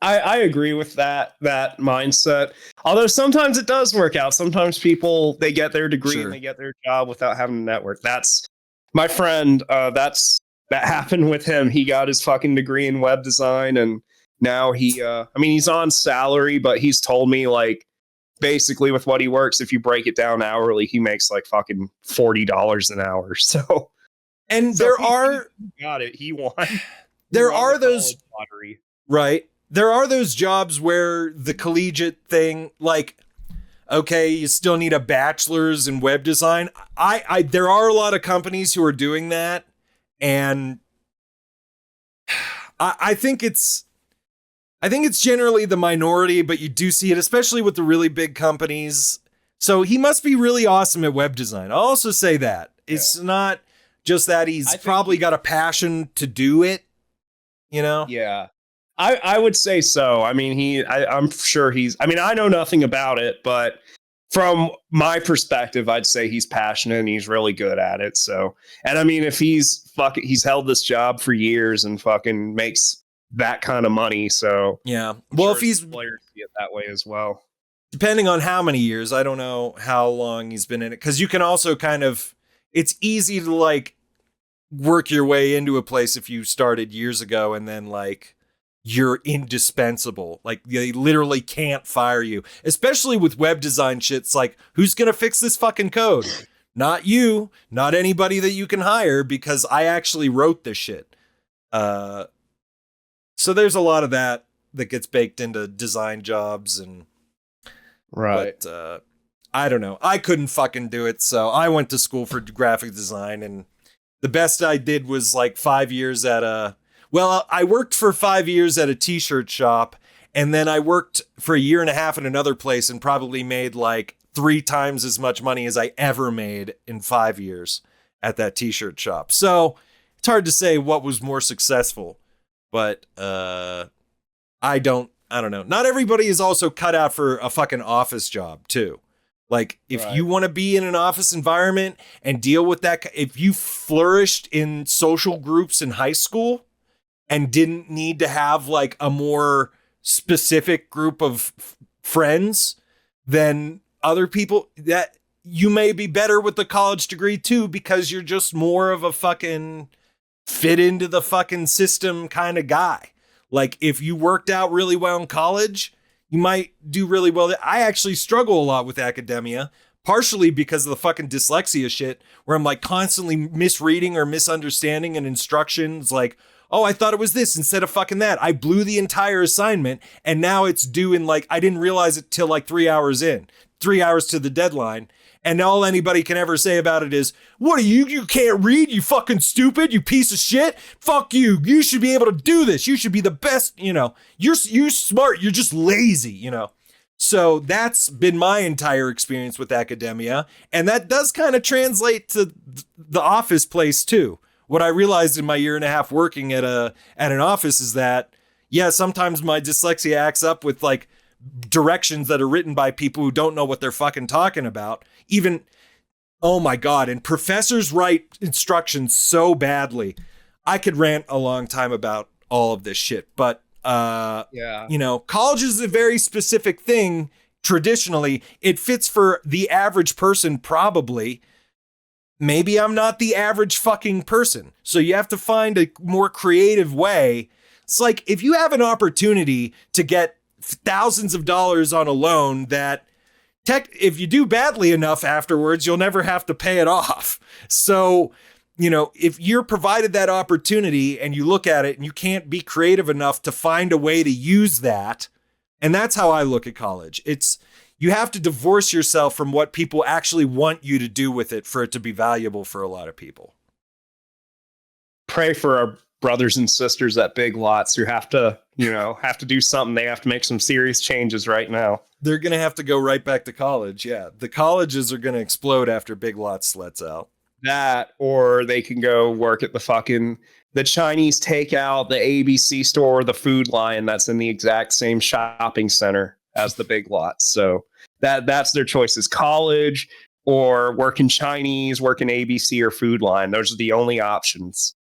I agree with that mindset. Although sometimes it does work out. Sometimes people, they get their degree Sure. and they get their job without having a network. That's my friend. That happened with him. He got his fucking degree in web design, and now he's on salary, but he's told me like basically with what he works, if you break it down hourly, he makes like fucking $40 an hour. So, And so he got it. He won. There He won are the those, college lottery. right? There are those jobs where the collegiate thing, like, okay, you still need a bachelor's in web design. There are a lot of companies who are doing that, and I think it's generally the minority, but you do see it, especially with the really big companies. So he must be really awesome at web design. I'll also say that it's not just that he's probably got a passion to do it, you know? Yeah. I would say so. I mean, I'm sure I know nothing about it, but from my perspective, I'd say he's passionate and he's really good at it. So, and I mean, if he's held this job for years and fucking makes that kind of money. So yeah. I'm Well, sure if he's players see it that way as well. depending on how many years, I don't know how long he's been in it. 'Cause you can also it's easy to like work your way into a place if you started years ago and then like you're indispensable. Like they literally can't fire you, especially with web design shit. It's like, who's going to fix this fucking code? Not you, not anybody that you can hire, because I actually wrote this shit. So there's a lot of that gets baked into design jobs and right. But I don't know. I couldn't fucking do it. So I went to school for graphic design, and the best I did was like 5 years at Well, I worked for 5 years at a t-shirt shop, and then I worked for a year and a half in another place and probably made like 3 times as much money as I ever made in 5 years at that t-shirt shop. So it's hard to say what was more successful, but I don't know. Not everybody is also cut out for a fucking office job too. Like if you want to be in an office environment and deal with that, if you flourished in social groups in high school and didn't need to have like a more specific group of friends than other people, that you may be better with the college degree too, because you're just more of a fucking fit into the fucking system kind of guy. Like if you worked out really well in college, you might do really well. I actually struggle a lot with academia, partially because of the fucking dyslexia shit, where I'm like constantly misreading or misunderstanding an instructions. Like, oh, I thought it was this instead of fucking that. I blew the entire assignment and now it's due in like, I didn't realize it till like 3 hours in, 3 hours to the deadline. And all anybody can ever say about it is, what are you? You can't read, you fucking stupid, you piece of shit. Fuck you. You should be able to do this. You should be the best, you know. You're smart, you're just lazy, you know. So that's been my entire experience with academia. And that does kind of translate to the office place too. What I realized in my year and a half working at an office is that, yeah, sometimes my dyslexia acts up with like directions that are written by people who don't know what they're fucking talking about. Even, oh my God, and professors write instructions so badly. I could rant a long time about all of this shit, but you know, college is a very specific thing. Traditionally, it fits for the average person, probably. Maybe I'm not the average fucking person. So you have to find a more creative way. It's like if you have an opportunity to get thousands of dollars on a loan that if you do badly enough afterwards, you'll never have to pay it off. So, you know, if you're provided that opportunity and you look at it and you can't be creative enough to find a way to use that, and that's how I look at college. You have to divorce yourself from what people actually want you to do with it for it to be valuable for a lot of people. Pray for our brothers and sisters at Big Lots who have to do something. They have to make some serious changes right now. They're going to have to go right back to college. Yeah. The colleges are going to explode after Big Lots lets out. That, or they can go work at the Chinese takeout, the ABC store, the Food Lion that's in the exact same shopping center as the Big Lots. So that's their choices: college or working Chinese, working ABC or Food Lion. Those are the only options.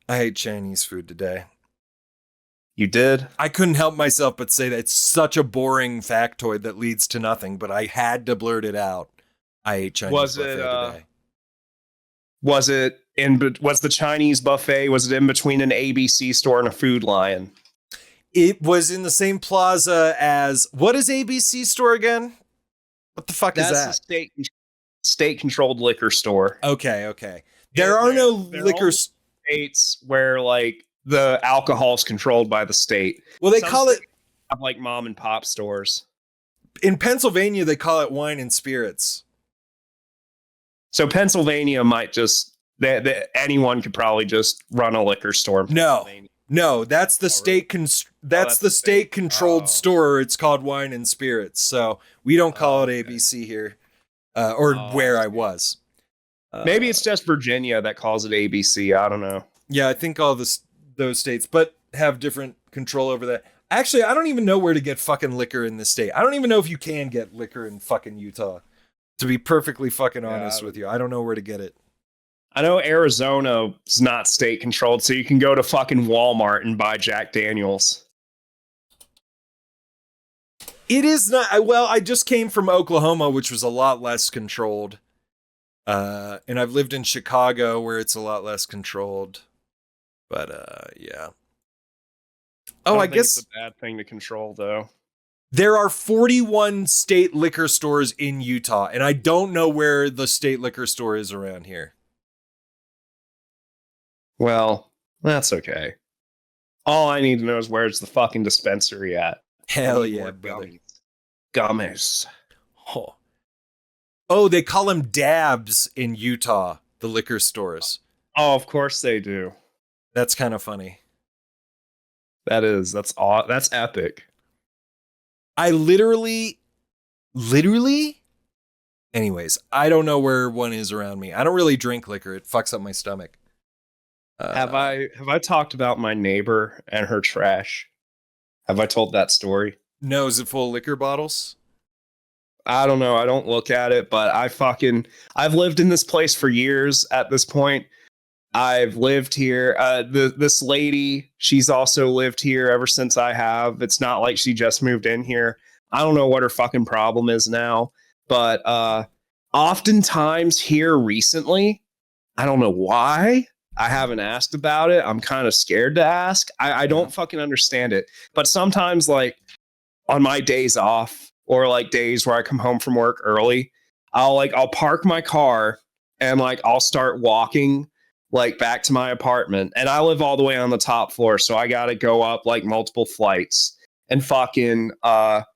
I hate Chinese food today. You did? I couldn't help myself but say that it's such a boring factoid that leads to nothing, but I had to blurt it out. I ate Chinese buffet today. Was the Chinese buffet, was it in between an ABC store and a Food Lion? It was in the same plaza as, what is ABC store again? What the fuck is that? That's a state-controlled liquor store. Okay. There are no liquor states where like the alcohol is controlled by the state. Well, they call it like mom and pop stores. In Pennsylvania, they call it wine and spirits. So Pennsylvania might just anyone could probably just run a liquor store. No, that's the state controlled store. It's called Wine and Spirits. So we don't call it ABC here, where I was. Maybe it's just Virginia that calls it ABC. I don't know. Yeah, I think all those states, but have different control over that. Actually, I don't even know where to get fucking liquor in this state. I don't even know if you can get liquor in fucking Utah. To be perfectly fucking honest with you, I don't know where to get it. I know Arizona is not state controlled, so you can go to fucking Walmart and buy Jack Daniels. It is not. Well, I just came from Oklahoma, which was a lot less controlled. And I've lived in Chicago where it's a lot less controlled. But yeah. Oh, I guess it's a bad thing to control, though. There are 41 state liquor stores in Utah, and I don't know where the state liquor store is around here. Well, that's okay. All I need to know is where's the fucking dispensary at. Hell yeah, brother. Gummies. Oh, they call them dabs in Utah, the liquor stores. Oh, of course they do. That's kind of funny. That's epic. I literally, anyways, I don't know where one is around me. I don't really drink liquor. It fucks up my stomach. Have I talked about my neighbor and her trash? Have I told that story? No, is it full of liquor bottles? I don't know. I don't look at it, but I've lived in this place for years at this point. I've lived here. This lady, she's also lived here ever since I have. It's not like she just moved in here. I don't know what her fucking problem is now, but oftentimes here recently, I don't know why. I haven't asked about it. I'm kind of scared to ask. I don't fucking understand it. But sometimes, like on my days off or like days where I come home from work early, I'll park my car and like I'll start walking like back to my apartment, and I live all the way on the top floor, so I gotta go up like multiple flights and fucking the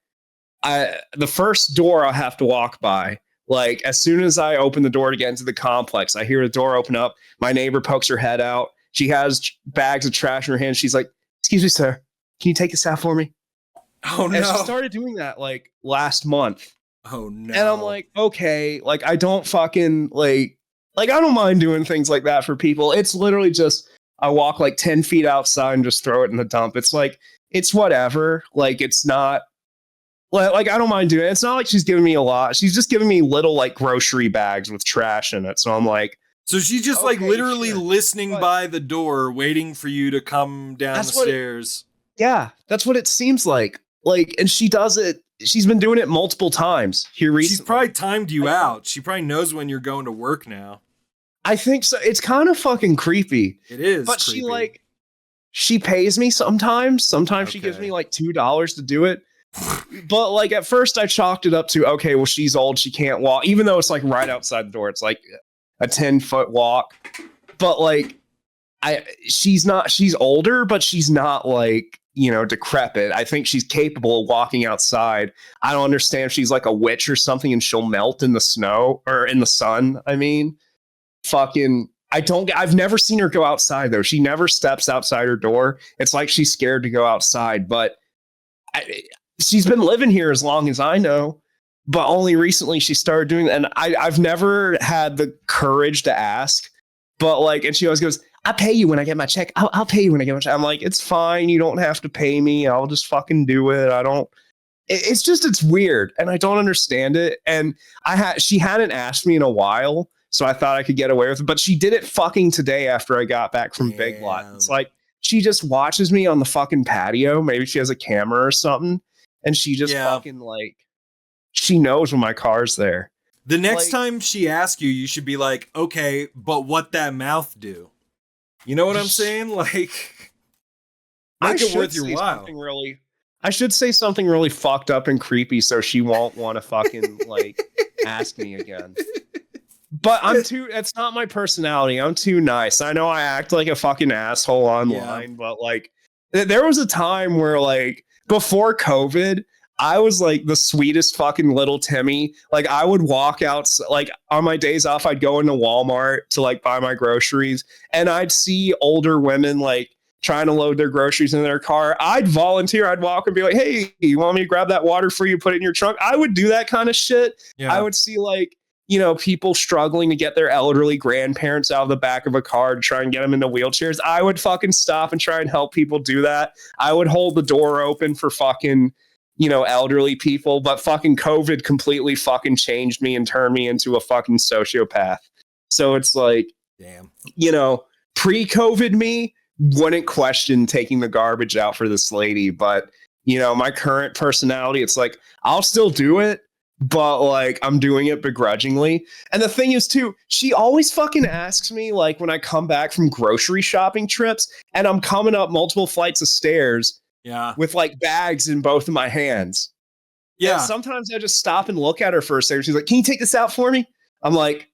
first door I have to walk by, like as soon as I open the door to get into the complex, I hear the door open up. My neighbor pokes her head out. She has bags of trash in her hand. She's like, "Excuse me, sir, can you take this out for me?" Oh no! And she started doing that like last month. Oh no! And I'm like, okay, like I don't fucking like I don't mind doing things like that for people. It's literally just I walk like 10 feet outside and just throw it in the dump. It's like, it's whatever. Like it's not like I don't mind doing it. It's not like she's giving me a lot. She's just giving me little like grocery bags with trash in it. So I'm like, so she's just like literally listening by the door, waiting for you to come down the stairs. Yeah, that's what it seems like. Like, and she does it. She's been doing it multiple times here recently. She's probably timed you out. She probably knows when you're going to work now. I think so. It's kind of fucking creepy. It is. But creepy. she pays me sometimes. Sometimes she gives me like $2 to do it. But like at first I chalked it up to, okay, well, she's old. She can't walk, even though it's like right outside the door. It's like a 10-foot walk. But like she's older, but she's not like, you know, decrepit. I think she's capable of walking outside. I don't understand if she's like a witch or something and she'll melt in the snow or in the sun. I mean, I've never seen her go outside though. She never steps outside her door. It's like she's scared to go outside, but she's been living here as long as I know, but only recently she started doing that. And I've never had the courage to ask, but like, and she always goes, "I'll pay you when I get my check. I'll pay you when I get my check." I'm like, "It's fine. You don't have to pay me. I'll just fucking do it." It's weird. And I don't understand it. And she hadn't asked me in a while. So I thought I could get away with it, but she did it fucking today after I got back from Big Lot. It's like, she just watches me on the fucking patio. Maybe she has a camera or something. And she just fucking like, she knows when my car's there. The next time she asks you, you should be like, "Okay, but what that mouth do?" You know what I'm saying? Like, make it worth your while. I should say something really fucked up and creepy so she won't want to fucking like ask me again. But it's not my personality. I'm too nice. I know I act like a fucking asshole online, but like there was a time where like before COVID, I was like the sweetest fucking little Timmy. Like I would walk out, like on my days off, I'd go into Walmart to like buy my groceries, and I'd see older women like trying to load their groceries in their car. I'd volunteer. I'd walk and be like, "Hey, you want me to grab that water for you? Put it in your trunk." I would do that kind of shit. Yeah. I would see like, you know, people struggling to get their elderly grandparents out of the back of a car to try and get them into wheelchairs. I would fucking stop and try and help people do that. I would hold the door open for fucking, you know, elderly people, but fucking COVID completely fucking changed me and turned me into a fucking sociopath. So it's like, damn, you know, pre-COVID me wouldn't question taking the garbage out for this lady, but you know, my current personality, it's like, I'll still do it, but like I'm doing it begrudgingly. And the thing is too, she always fucking asks me like when I come back from grocery shopping trips and I'm coming up multiple flights of stairs with like bags in both of my hands. Yeah. And sometimes I just stop and look at her for a second. She's like, "Can you take this out for me?" I'm like,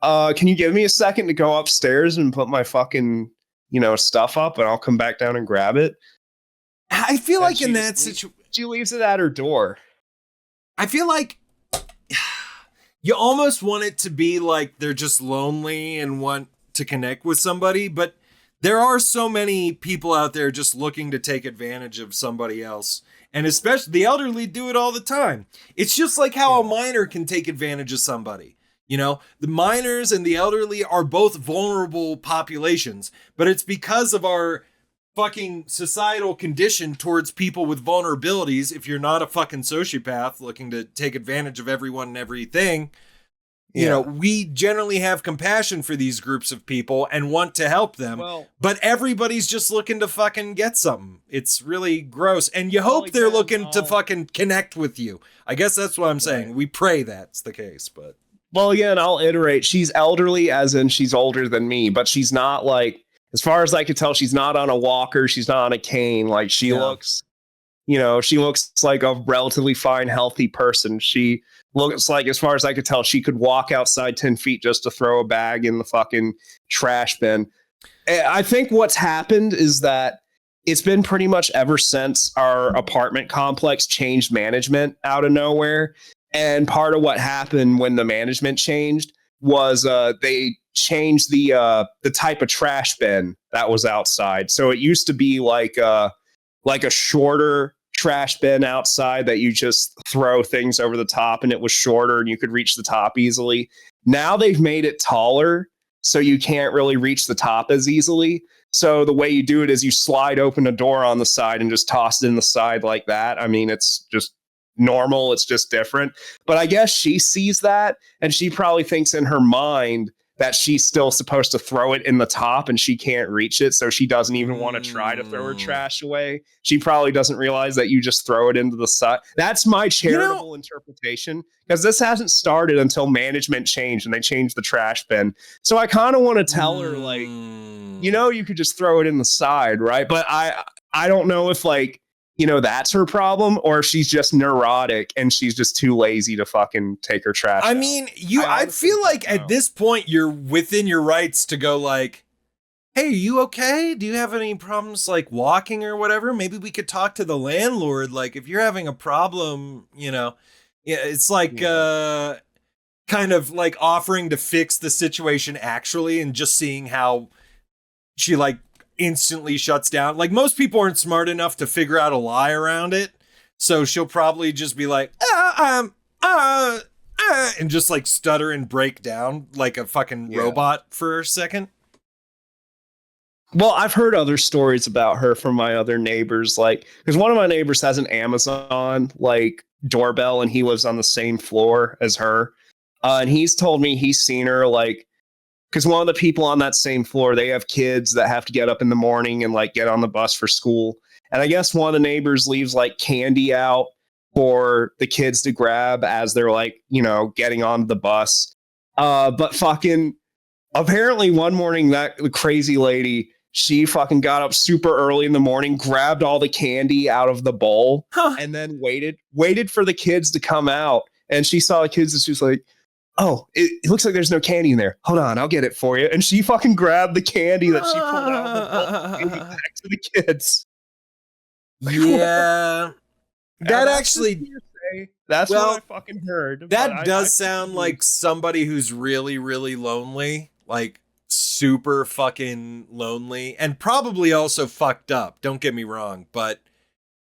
can you give me a second to go upstairs and put my fucking, you know, stuff up, and I'll come back down and grab it. I feel like in that situation, she leaves it at her door. I feel like you almost want it to be like they're just lonely and want to connect with somebody, but There are so many people out there just looking to take advantage of somebody else. And especially the elderly do it all the time. It's just like how a minor can take advantage of somebody. You know, the minors and the elderly are both vulnerable populations, but it's because of our fucking societal condition towards people with vulnerabilities. If you're not a fucking sociopath looking to take advantage of everyone and everything, you know, we generally have compassion for these groups of people and want to help them. But everybody's just looking to fucking get something. It's really gross. And you hope they're looking to fucking connect with you. I guess that's what I'm saying. We pray that's the case, but. Well, again, I'll iterate. She's elderly, as in she's older than me, but she's not like, as far as I could tell, she's not on a walker. She's not on a cane. Like she looks, you know, she looks like a relatively fine, healthy person. She looks like, as far as I could tell, she could walk outside 10 feet just to throw a bag in the fucking trash bin. I think what's happened is that it's been pretty much ever since our apartment complex changed management out of nowhere. And part of what happened when the management changed was they changed the type of trash bin that was outside. So it used to be like a shorter trash bin outside that you just throw things over the top, and it was shorter and you could reach the top easily. Now they've made it taller, so you can't really reach the top as easily. So the way you do it is you slide open a door on the side and just toss it in the side like that. I mean, it's just normal. It's just different. But I guess she sees that, and she probably thinks in her mind that she's still supposed to throw it in the top and she can't reach it. So she doesn't even want to try to throw her trash away. She probably doesn't realize that you just throw it into the side. That's my charitable interpretation, because this hasn't started until management changed and they changed the trash bin. So I kind of want to tell her, like, you know, you could just throw it in the side, right? But I don't know if, like, you know, that's her problem, or if she's just neurotic and she's just too lazy to fucking take her trash out. I mean, I feel like at this point you're within your rights to go like, hey, are you okay? Do you have any problems like walking or whatever? Maybe we could talk to the landlord. Like if you're having a problem, you know, it's like kind of like offering to fix the situation actually, and just seeing how she like instantly shuts down. Like most people aren't smart enough to figure out a lie around it. So she'll probably just be like, and just like stutter and break down like a fucking robot for a second. Well, I've heard other stories about her from my other neighbors, like, because one of my neighbors has an Amazon like doorbell and he lives on the same floor as her. And he's told me he's seen her like, because one of the people on that same floor, they have kids that have to get up in the morning and like get on the bus for school. And I guess one of the neighbors leaves like candy out for the kids to grab as they're like, you know, getting on the bus. But fucking apparently one morning that crazy lady, she fucking got up super early in the morning, grabbed all the candy out of the bowl, and then waited for the kids to come out. And she saw the kids and she was like, oh, it looks like there's no candy in there. Hold on, I'll get it for you. And she fucking grabbed the candy that she pulled out of the bowl and gave it back to the kids. Yeah. That actually... That's what I fucking heard. That does sound like somebody who's really, really lonely. Like, super fucking lonely. And probably also fucked up. Don't get me wrong. But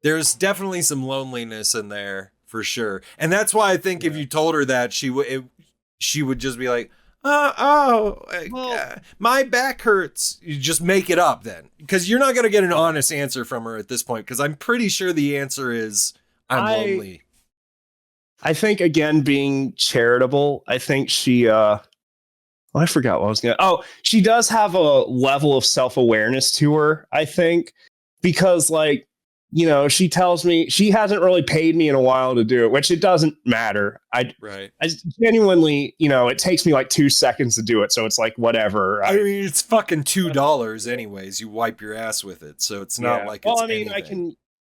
there's definitely some loneliness in there, for sure. And that's why I think if you told her that, she would just be like, my back hurts. You just make it up then. Because you're not going to get an honest answer from her at this point. Because I'm pretty sure the answer is, I'm lonely. I think, again, being charitable, I think she, I forgot what I was going to, she does have a level of self-awareness to her, I think. Because, like, you know, she tells me she hasn't really paid me in a while to do it, which it doesn't matter. I genuinely, you know, it takes me like 2 seconds to do it. So it's like, whatever. I mean, it's fucking $2 anyways. You wipe your ass with it. So it's not like, it's anything.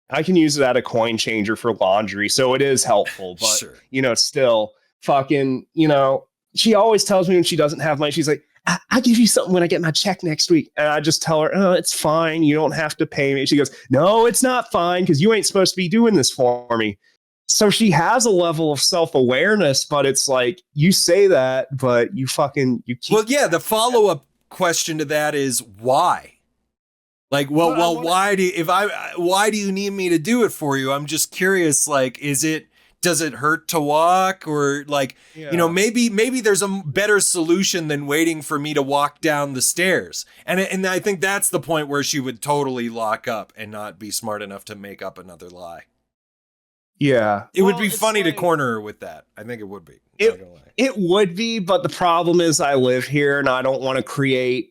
I can use it at a coin changer for laundry. So it is helpful, but you know, still fucking, you know, she always tells me when she doesn't have money, she's like, I'll give you something when I get my check next week. And I just tell her, oh, it's fine. You don't have to pay me. She goes, no, it's not fine because you ain't supposed to be doing this for me. So she has a level of self-awareness, but it's like, you say that, but you keep. Well, yeah, the follow-up question to that is why? Like, well, why do you need me to do it for you? I'm just curious. Like, does it hurt to walk, or like, maybe there's a better solution than waiting for me to walk down the stairs. And I think that's the point where she would totally lock up and not be smart enough to make up another lie. Yeah. It would be funny to corner her with that. I think it would be. It would be, but the problem is I live here and I don't want to create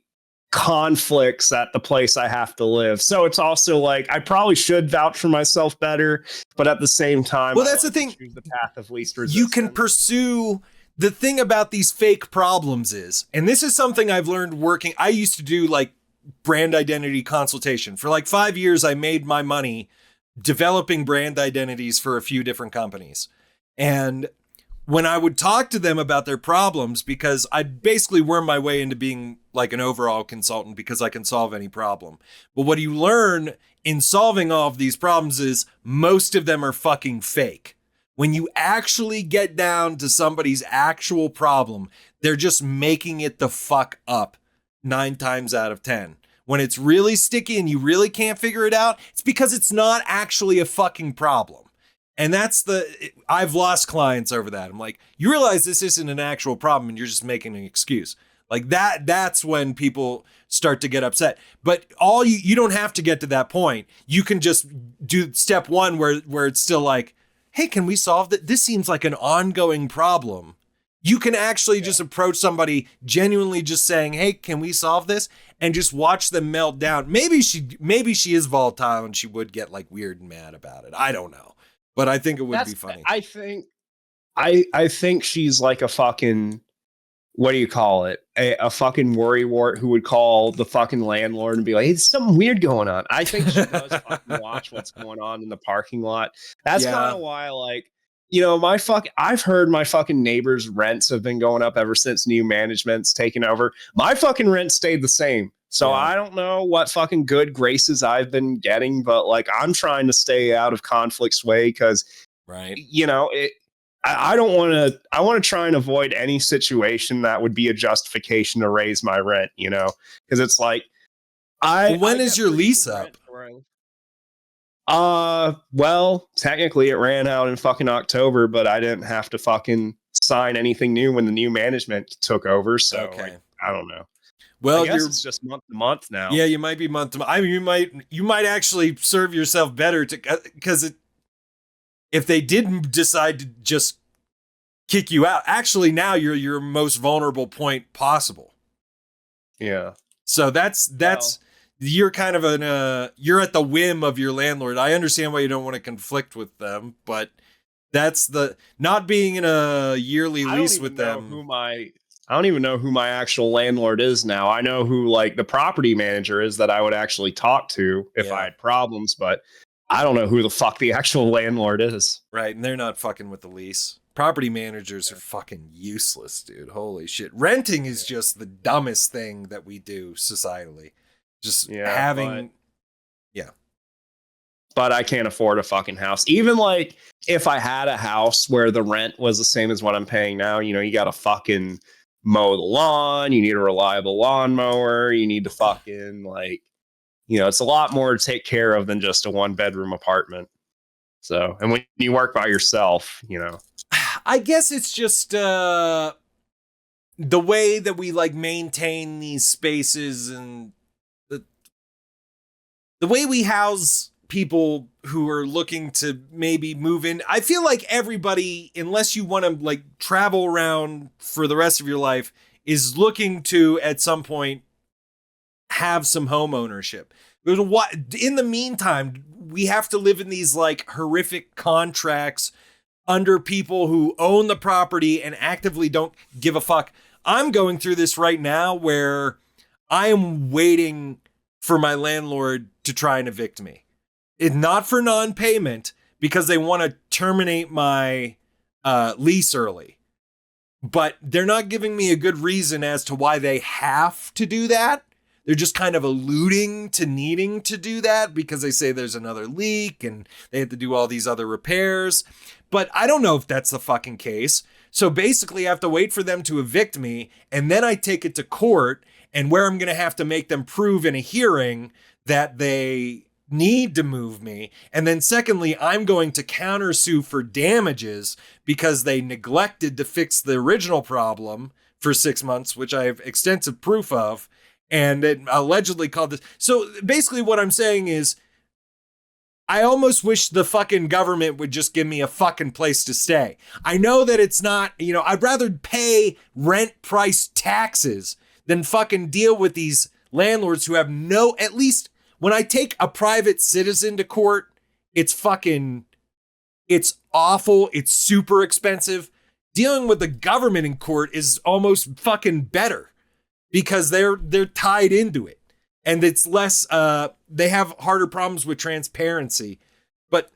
conflicts at the place I have to live. So it's also like I probably should vouch for myself better, but at the same time, well, that's the thing. Choose the path of least resistance. You can pursue. The thing about these fake problems is, and this is something I've learned working. I used to do like brand identity consultation for like 5 years. I made my money developing brand identities for a few different companies. And when I would talk to them about their problems, because I'd basically worm my way into being like an overall consultant because I can solve any problem. But what you learn in solving all of these problems is most of them are fucking fake. When you actually get down to somebody's actual problem, they're just making it the fuck up 9 times out of 10. When it's really sticky and you really can't figure it out, it's because it's not actually a fucking problem. And I've lost clients over that. I'm like, you realize this isn't an actual problem and you're just making an excuse. Like that's when people start to get upset. But you don't have to get to that point. You can just do step 1 where it's still like, hey, can we solve that? This seems like an ongoing problem. You can actually just approach somebody genuinely just saying, hey, can we solve this? And just watch them melt down. Maybe she is volatile and she would get like weird and mad about it. I don't know. But I think it would be funny. I think she's like a fucking, what do you call it? A fucking worrywart who would call the fucking landlord and be like, hey, there's something weird going on. I think she does fucking watch what's going on in the parking lot. That's kind of why, like, I've heard my fucking neighbors' rents have been going up ever since new management's taken over. My fucking rent stayed the same. So I don't know what fucking good graces I've been getting, but like I'm trying to stay out of conflict's way because, I don't want to. I want to try and avoid any situation that would be a justification to raise my rent. Because it's like, when is your lease up? Well, technically it ran out in fucking October, but I didn't have to fucking sign anything new when the new management took over. So I don't know. Well, I guess it's just month to month now. Yeah, you might be month to month. I mean, you might actually serve yourself better because if they didn't decide to just kick you out, actually now you're your most vulnerable point possible. Yeah. So you're kind of you're at the whim of your landlord. I understand why you don't want to conflict with them, but that's not being in a yearly lease with them. I don't even know who my actual landlord is now. I know who like the property manager is that I would actually talk to if I had problems, but I don't know who the fuck the actual landlord is. Right, and they're not fucking with the lease. Property managers are fucking useless, dude. Holy shit. Renting is just the dumbest thing that we do societally. Just having... But I can't afford a fucking house. Even like if I had a house where the rent was the same as what I'm paying now, you got to fucking mow the lawn. You need a reliable lawnmower. You need to fucking it's a lot more to take care of than just a 1-bedroom apartment. So, and when you work by yourself, I guess it's just the way that we like maintain these spaces and the way we house people who are looking to maybe move in. I feel like everybody, unless you want to like travel around for the rest of your life, is looking to at some point have some home ownership. In the meantime, we have to live in these like horrific contracts under people who own the property and actively don't give a fuck. I'm going through this right now where I am waiting for my landlord to try and evict me. It's not for non-payment because they want to terminate my lease early. But they're not giving me a good reason as to why they have to do that. They're just kind of alluding to needing to do that because they say there's another leak and they have to do all these other repairs. But I don't know if that's the fucking case. So basically I have to wait for them to evict me and then I take it to court, and where I'm going to have to make them prove in a hearing that they need to move me. And then secondly, I'm going to countersue for damages because they neglected to fix the original problem for 6 months, which I have extensive proof of. And it allegedly called this. So basically what I'm saying is I almost wish the fucking government would just give me a fucking place to stay. I know that it's not, you know, I'd rather pay rent price taxes than fucking deal with these landlords who have no, at least when I take a private citizen to court, it's awful. It's super expensive. Dealing with the government in court is almost fucking better because they're tied into it. And it's less, they have harder problems with transparency. But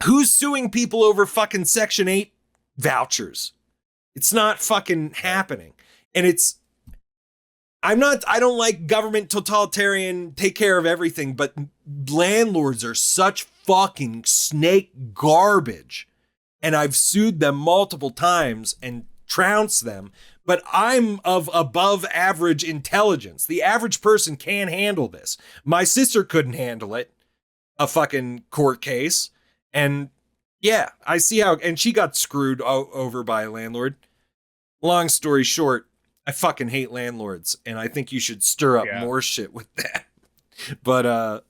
who's suing people over fucking Section 8 vouchers? It's not fucking happening. And I don't like government totalitarian, take care of everything, but landlords are such fucking snake garbage. And I've sued them multiple times and trounced them. But I'm of above average intelligence. The average person can't handle this. My sister couldn't handle it. A fucking court case. And yeah, I see how, and she got screwed over by a landlord. Long story short, I fucking hate landlords. And I think you should stir up more shit with that. But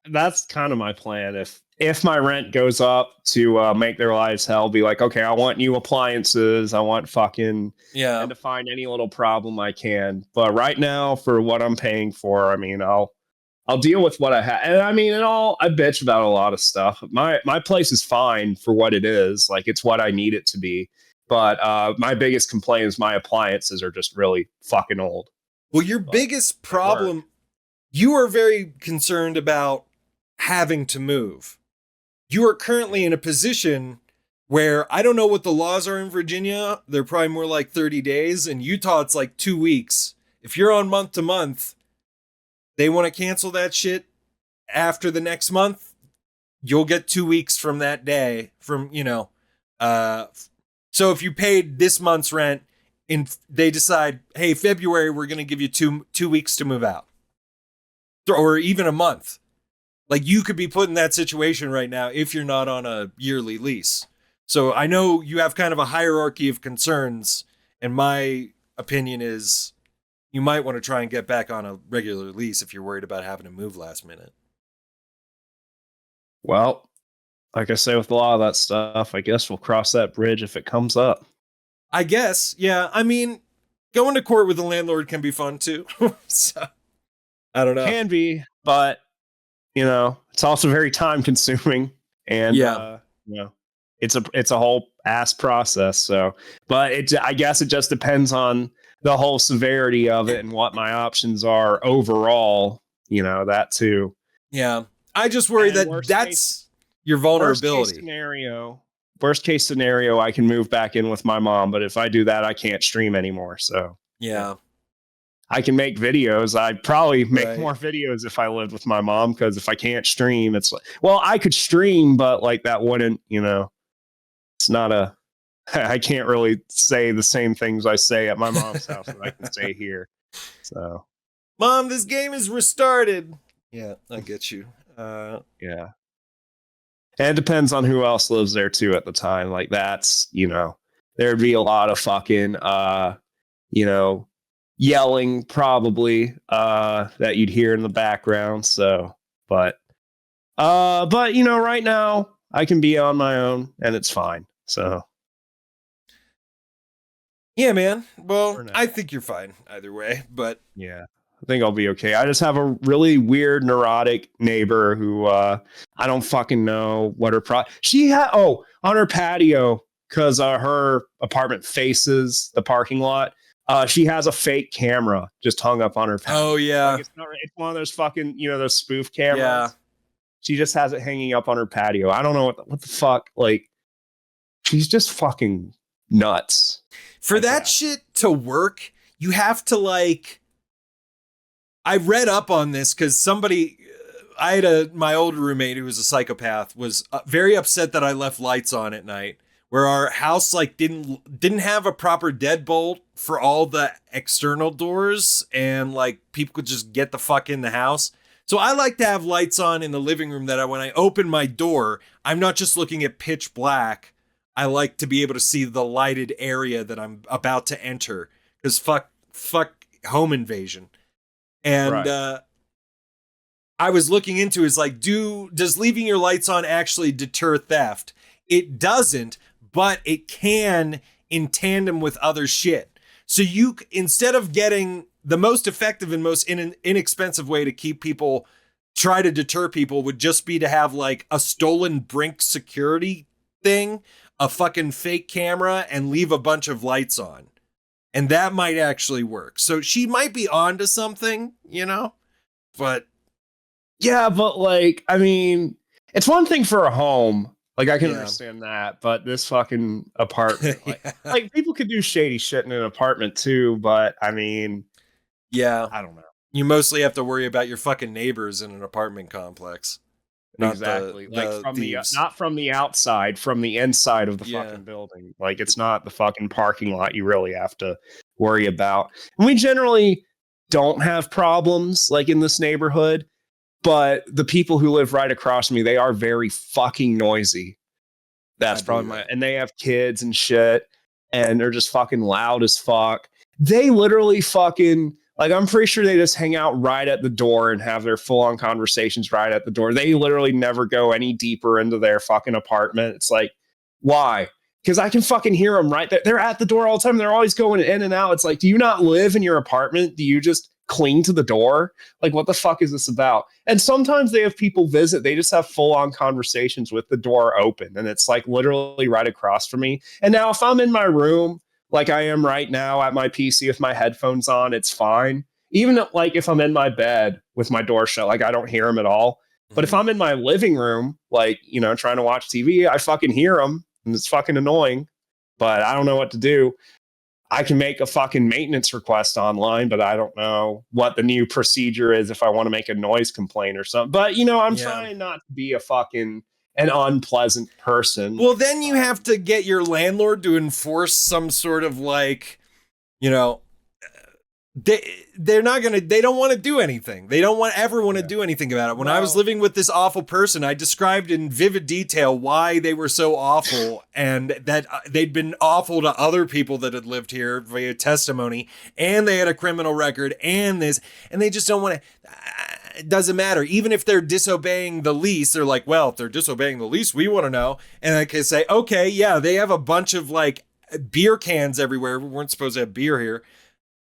that's kind of my plan. If my rent goes up to make their lives hell, be like, okay, I want new appliances. I want fucking, and to find any little problem I can. But right now, for what I'm paying for, I mean, I'll deal with what I have. And I mean, I bitch about a lot of stuff. My place is fine for what it is. Like, it's what I need it to be. But my biggest complaint is my appliances are just really fucking old. Well, your biggest problem, you are very concerned about having to move. You are currently in a position where I don't know what the laws are in Virginia. They're probably more like 30 days. In Utah, it's like 2 weeks. If you're on month to month, they want to cancel that shit after the next month. You'll get 2 weeks from that day from, so if you paid this month's rent and they decide, hey, February, we're going to give you two weeks to move out, or even a month. Like, you could be put in that situation right now if you're not on a yearly lease. So I know you have kind of a hierarchy of concerns, and my opinion is you might want to try and get back on a regular lease if you're worried about having to move last minute. Well, like I say with a lot of that stuff, I guess we'll cross that bridge if it comes up. I guess, yeah. I mean, going to court with a landlord can be fun too. So, I don't know. Can be, but it's also very time consuming, and it's a whole ass process. So, but I guess it just depends on the whole severity of it and what my options are overall. That too. Yeah, I just worry that that's your vulnerability. Worst case scenario, I can move back in with my mom, but if I do that, I can't stream anymore. So yeah. I can make videos. I'd probably make more videos if I lived with my mom, because if I can't stream, it's like, well, I could stream, but like that wouldn't, it's not I can't really say the same things I say at my mom's house that I can say here. So, Mom, this game is restarted. Yeah, I get you. Yeah. And it depends on who else lives there too at the time. Like, that's, there'd be a lot of fucking, yelling probably that you'd hear in the background. So, but right now I can be on my own and it's fine. So yeah, man. Well, I think you're fine either way, but yeah, I think I'll be okay. I just have a really weird neurotic neighbor who I don't fucking know what her she had on her patio, because her apartment faces the parking lot. She has a fake camera just hung up on her patio. Oh, yeah. Like, it's one of those fucking, those spoof cameras. Yeah. She just has it hanging up on her patio. I don't know what the fuck. Like, she's just fucking nuts. For that shit to work, you have to I read up on this because I had my old roommate who was a psychopath, was very upset that I left lights on at night, where our house didn't have a proper deadbolt for all the external doors, and people could just get the fuck in the house. So I like to have lights on in the living room that when I open my door, I'm not just looking at pitch black. I like to be able to see the lighted area that I'm about to enter. Because fuck home invasion. And I was looking into is like, does leaving your lights on actually deter theft? It doesn't, but it can in tandem with other shit. So you, instead of getting the most effective and most inexpensive way to try to deter people would just be to have like a stolen Brink security thing, a fucking fake camera, and leave a bunch of lights on. And that might actually work. So she might be onto something, but. Yeah, but like, I mean, it's one thing for a home. Like, I can understand that, but this fucking apartment, like people could do shady shit in an apartment too, but I mean, yeah, I don't know. You mostly have to worry about your fucking neighbors in an apartment complex. Exactly. Not from the outside, from the inside of the fucking building. Like, it's not the fucking parking lot you really have to worry about. And we generally don't have problems like in this neighborhood. But the people who live right across me, they are very fucking noisy. That's probably and they have kids and shit, and they're just fucking loud as fuck. They literally fucking, like, I'm pretty sure they just hang out right at the door and have their full-on conversations right at the door. They literally never go any deeper into their fucking apartment. It's like, why? Because I can fucking hear them right there. They're at the door all the time. They're always going in and out. It's like, do you not live in your apartment? Do you just cling to the door? Like, what the fuck is this about? And sometimes they have people visit. They just have full-on conversations with the door open. And it's like literally right across from me. And now if I'm in my room, like I am right now at my PC with my headphones on, it's fine. Even like if I'm in my bed with my door shut, like I don't hear them at all. But if I'm in my living room, like, trying to watch TV, I fucking hear them. And it's fucking annoying, but I don't know what to do. I can make a fucking maintenance request online, but I don't know what the new procedure is if I want to make a noise complaint or something. But, I'm trying not to be an unpleasant person. Well, then you have to get your landlord to enforce some sort of like, they don't want to do anything. They don't ever want to do anything about it. When I was living with this awful person, I described in vivid detail why they were so awful and that they'd been awful to other people that had lived here via testimony, and they had a criminal record and they just don't want to. It doesn't matter. Even if they're disobeying the lease, they're like, well, if they're disobeying the lease, we want to know. And I can say, okay, yeah, they have a bunch of like beer cans everywhere. We weren't supposed to have beer here.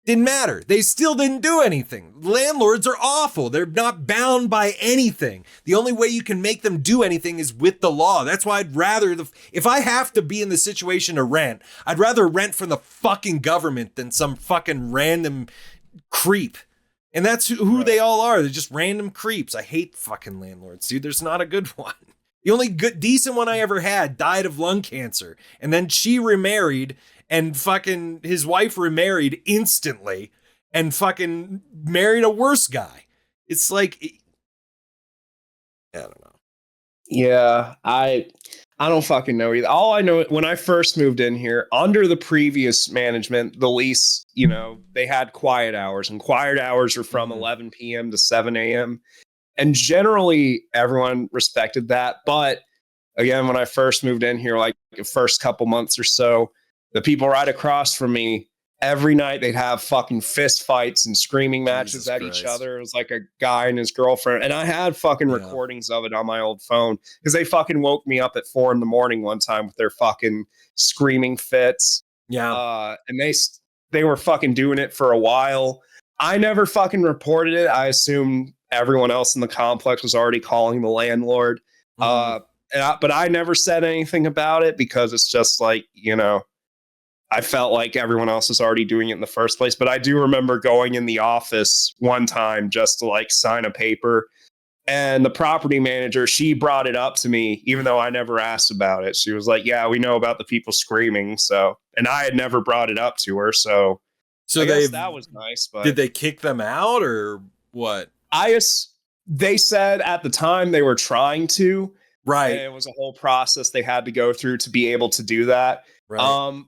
Didn't matter. They still didn't do anything. Landlords are awful. They're not bound by anything. The only way you can make them do anything is with the law. That's why I'd rather, if I have to be in the situation to rent, I'd rather rent from the fucking government than some fucking random creep. And that's who they all are. They're just random creeps. I hate fucking landlords, dude. There's not a good one. The only decent one I ever had died of lung cancer. And then she remarried, and fucking his wife remarried instantly and fucking married a worse guy. It's like, I don't know. Yeah, I don't fucking know either. All I know, when I first moved in here, under the previous management, the lease, they had quiet hours, and quiet hours are from 11 p.m. to 7 a.m. And generally everyone respected that. But again, when I first moved in here, like the first couple months or so, the people right across from me, every night they'd have fucking fist fights and screaming matches at each other. It was like a guy and his girlfriend. And I had fucking recordings of it on my old phone because they fucking woke me up at 4 a.m. one time with their fucking screaming fits. Yeah. And they were fucking doing it for a while. I never fucking reported it. I assumed everyone else in the complex was already calling the landlord. But I never said anything about it because it's just like, I felt like everyone else was already doing it in the first place. But I do remember going in the office one time just to like sign a paper. And the property manager, she brought it up to me, even though I never asked about it. She was like, yeah, we know about the people screaming. So, and I had never brought it up to her. So I guess that was nice. But did they kick them out or what? They said at the time they were trying to. Right. And it was a whole process they had to go through to be able to do that. Right.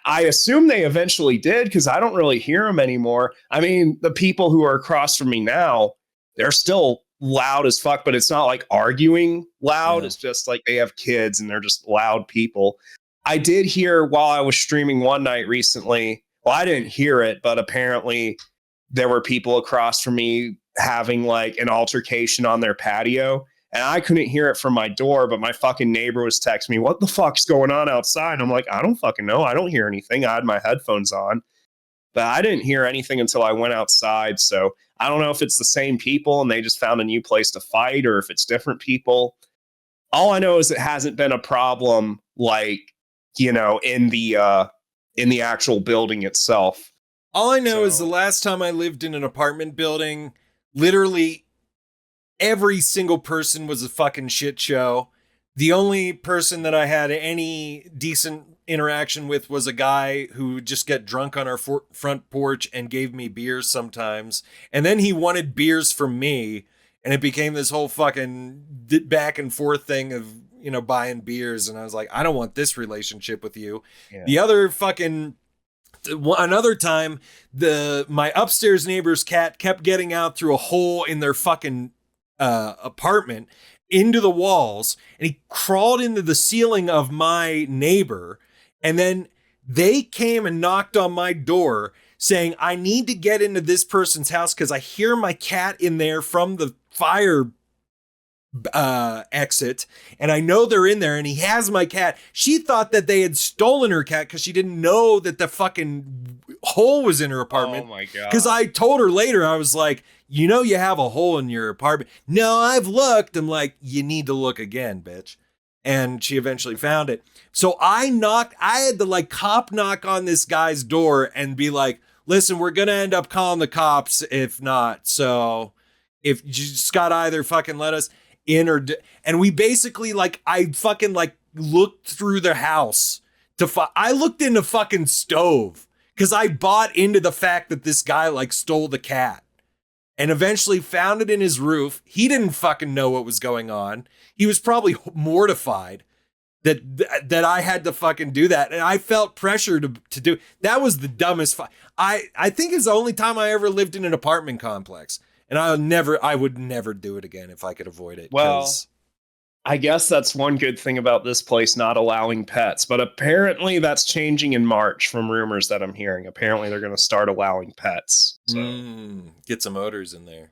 I assume they eventually did because I don't really hear them anymore. I mean, the people who are across from me now, they're still loud as fuck, but it's not like arguing loud. Yeah. It's just like they have kids and they're just loud people. I did hear while I was streaming one night recently. Well, I didn't hear it, but apparently there were people across from me having like an altercation on their patio. And I couldn't hear it from my door, but my fucking neighbor was texting me, "What the fuck's going on outside?" And I'm like, I don't fucking know. I don't hear anything. I had my headphones on, but I didn't hear anything until I went outside. So I don't know if it's the same people and they just found a new place to fight or if it's different people. All I know is it hasn't been a problem like, you know, in the actual building itself. All I know is the last time I lived in an apartment building, literally every single person was a fucking shit show. The only person that I had any decent interaction with was a guy who would just get drunk on our front porch and gave me beers sometimes. And then he wanted beers from me. And it became this whole fucking back and forth thing of, you know, buying beers. And I was like, I don't want this relationship with you. Yeah. The other fucking... Another time, my upstairs neighbor's cat kept getting out through a hole in their fucking apartment into the walls, and he crawled into the ceiling of my neighbor, and then they came and knocked on my door saying, I need to get into this person's house because I hear my cat in there from the fire exit, and I know they're in there, and he has my cat. She thought that they had stolen her cat because she didn't know that the fucking hole was in her apartment. Oh my god. Because I told her later, I was like, you know, you have a hole in your apartment. No, I've looked. I'm like, you need to look again, bitch. And she eventually found it. So I had to like cop knock on this guy's door and be like, listen, we're gonna end up calling the cops if not. So if you just gotta either fucking let us in and we basically like, I fucking like looked through the house I looked in the fucking stove because I bought into the fact that this guy like stole the cat and eventually found it in his roof. He didn't fucking know what was going on. He was probably mortified that I had to fucking do that. And I felt pressure to do. That was the dumbest. I think it's the only time I ever lived in an apartment complex. And I would never do it again if I could avoid it. Well, I guess that's one good thing about this place not allowing pets. But apparently that's changing in March from rumors that I'm hearing. Apparently they're going to start allowing pets. So get some odors in there.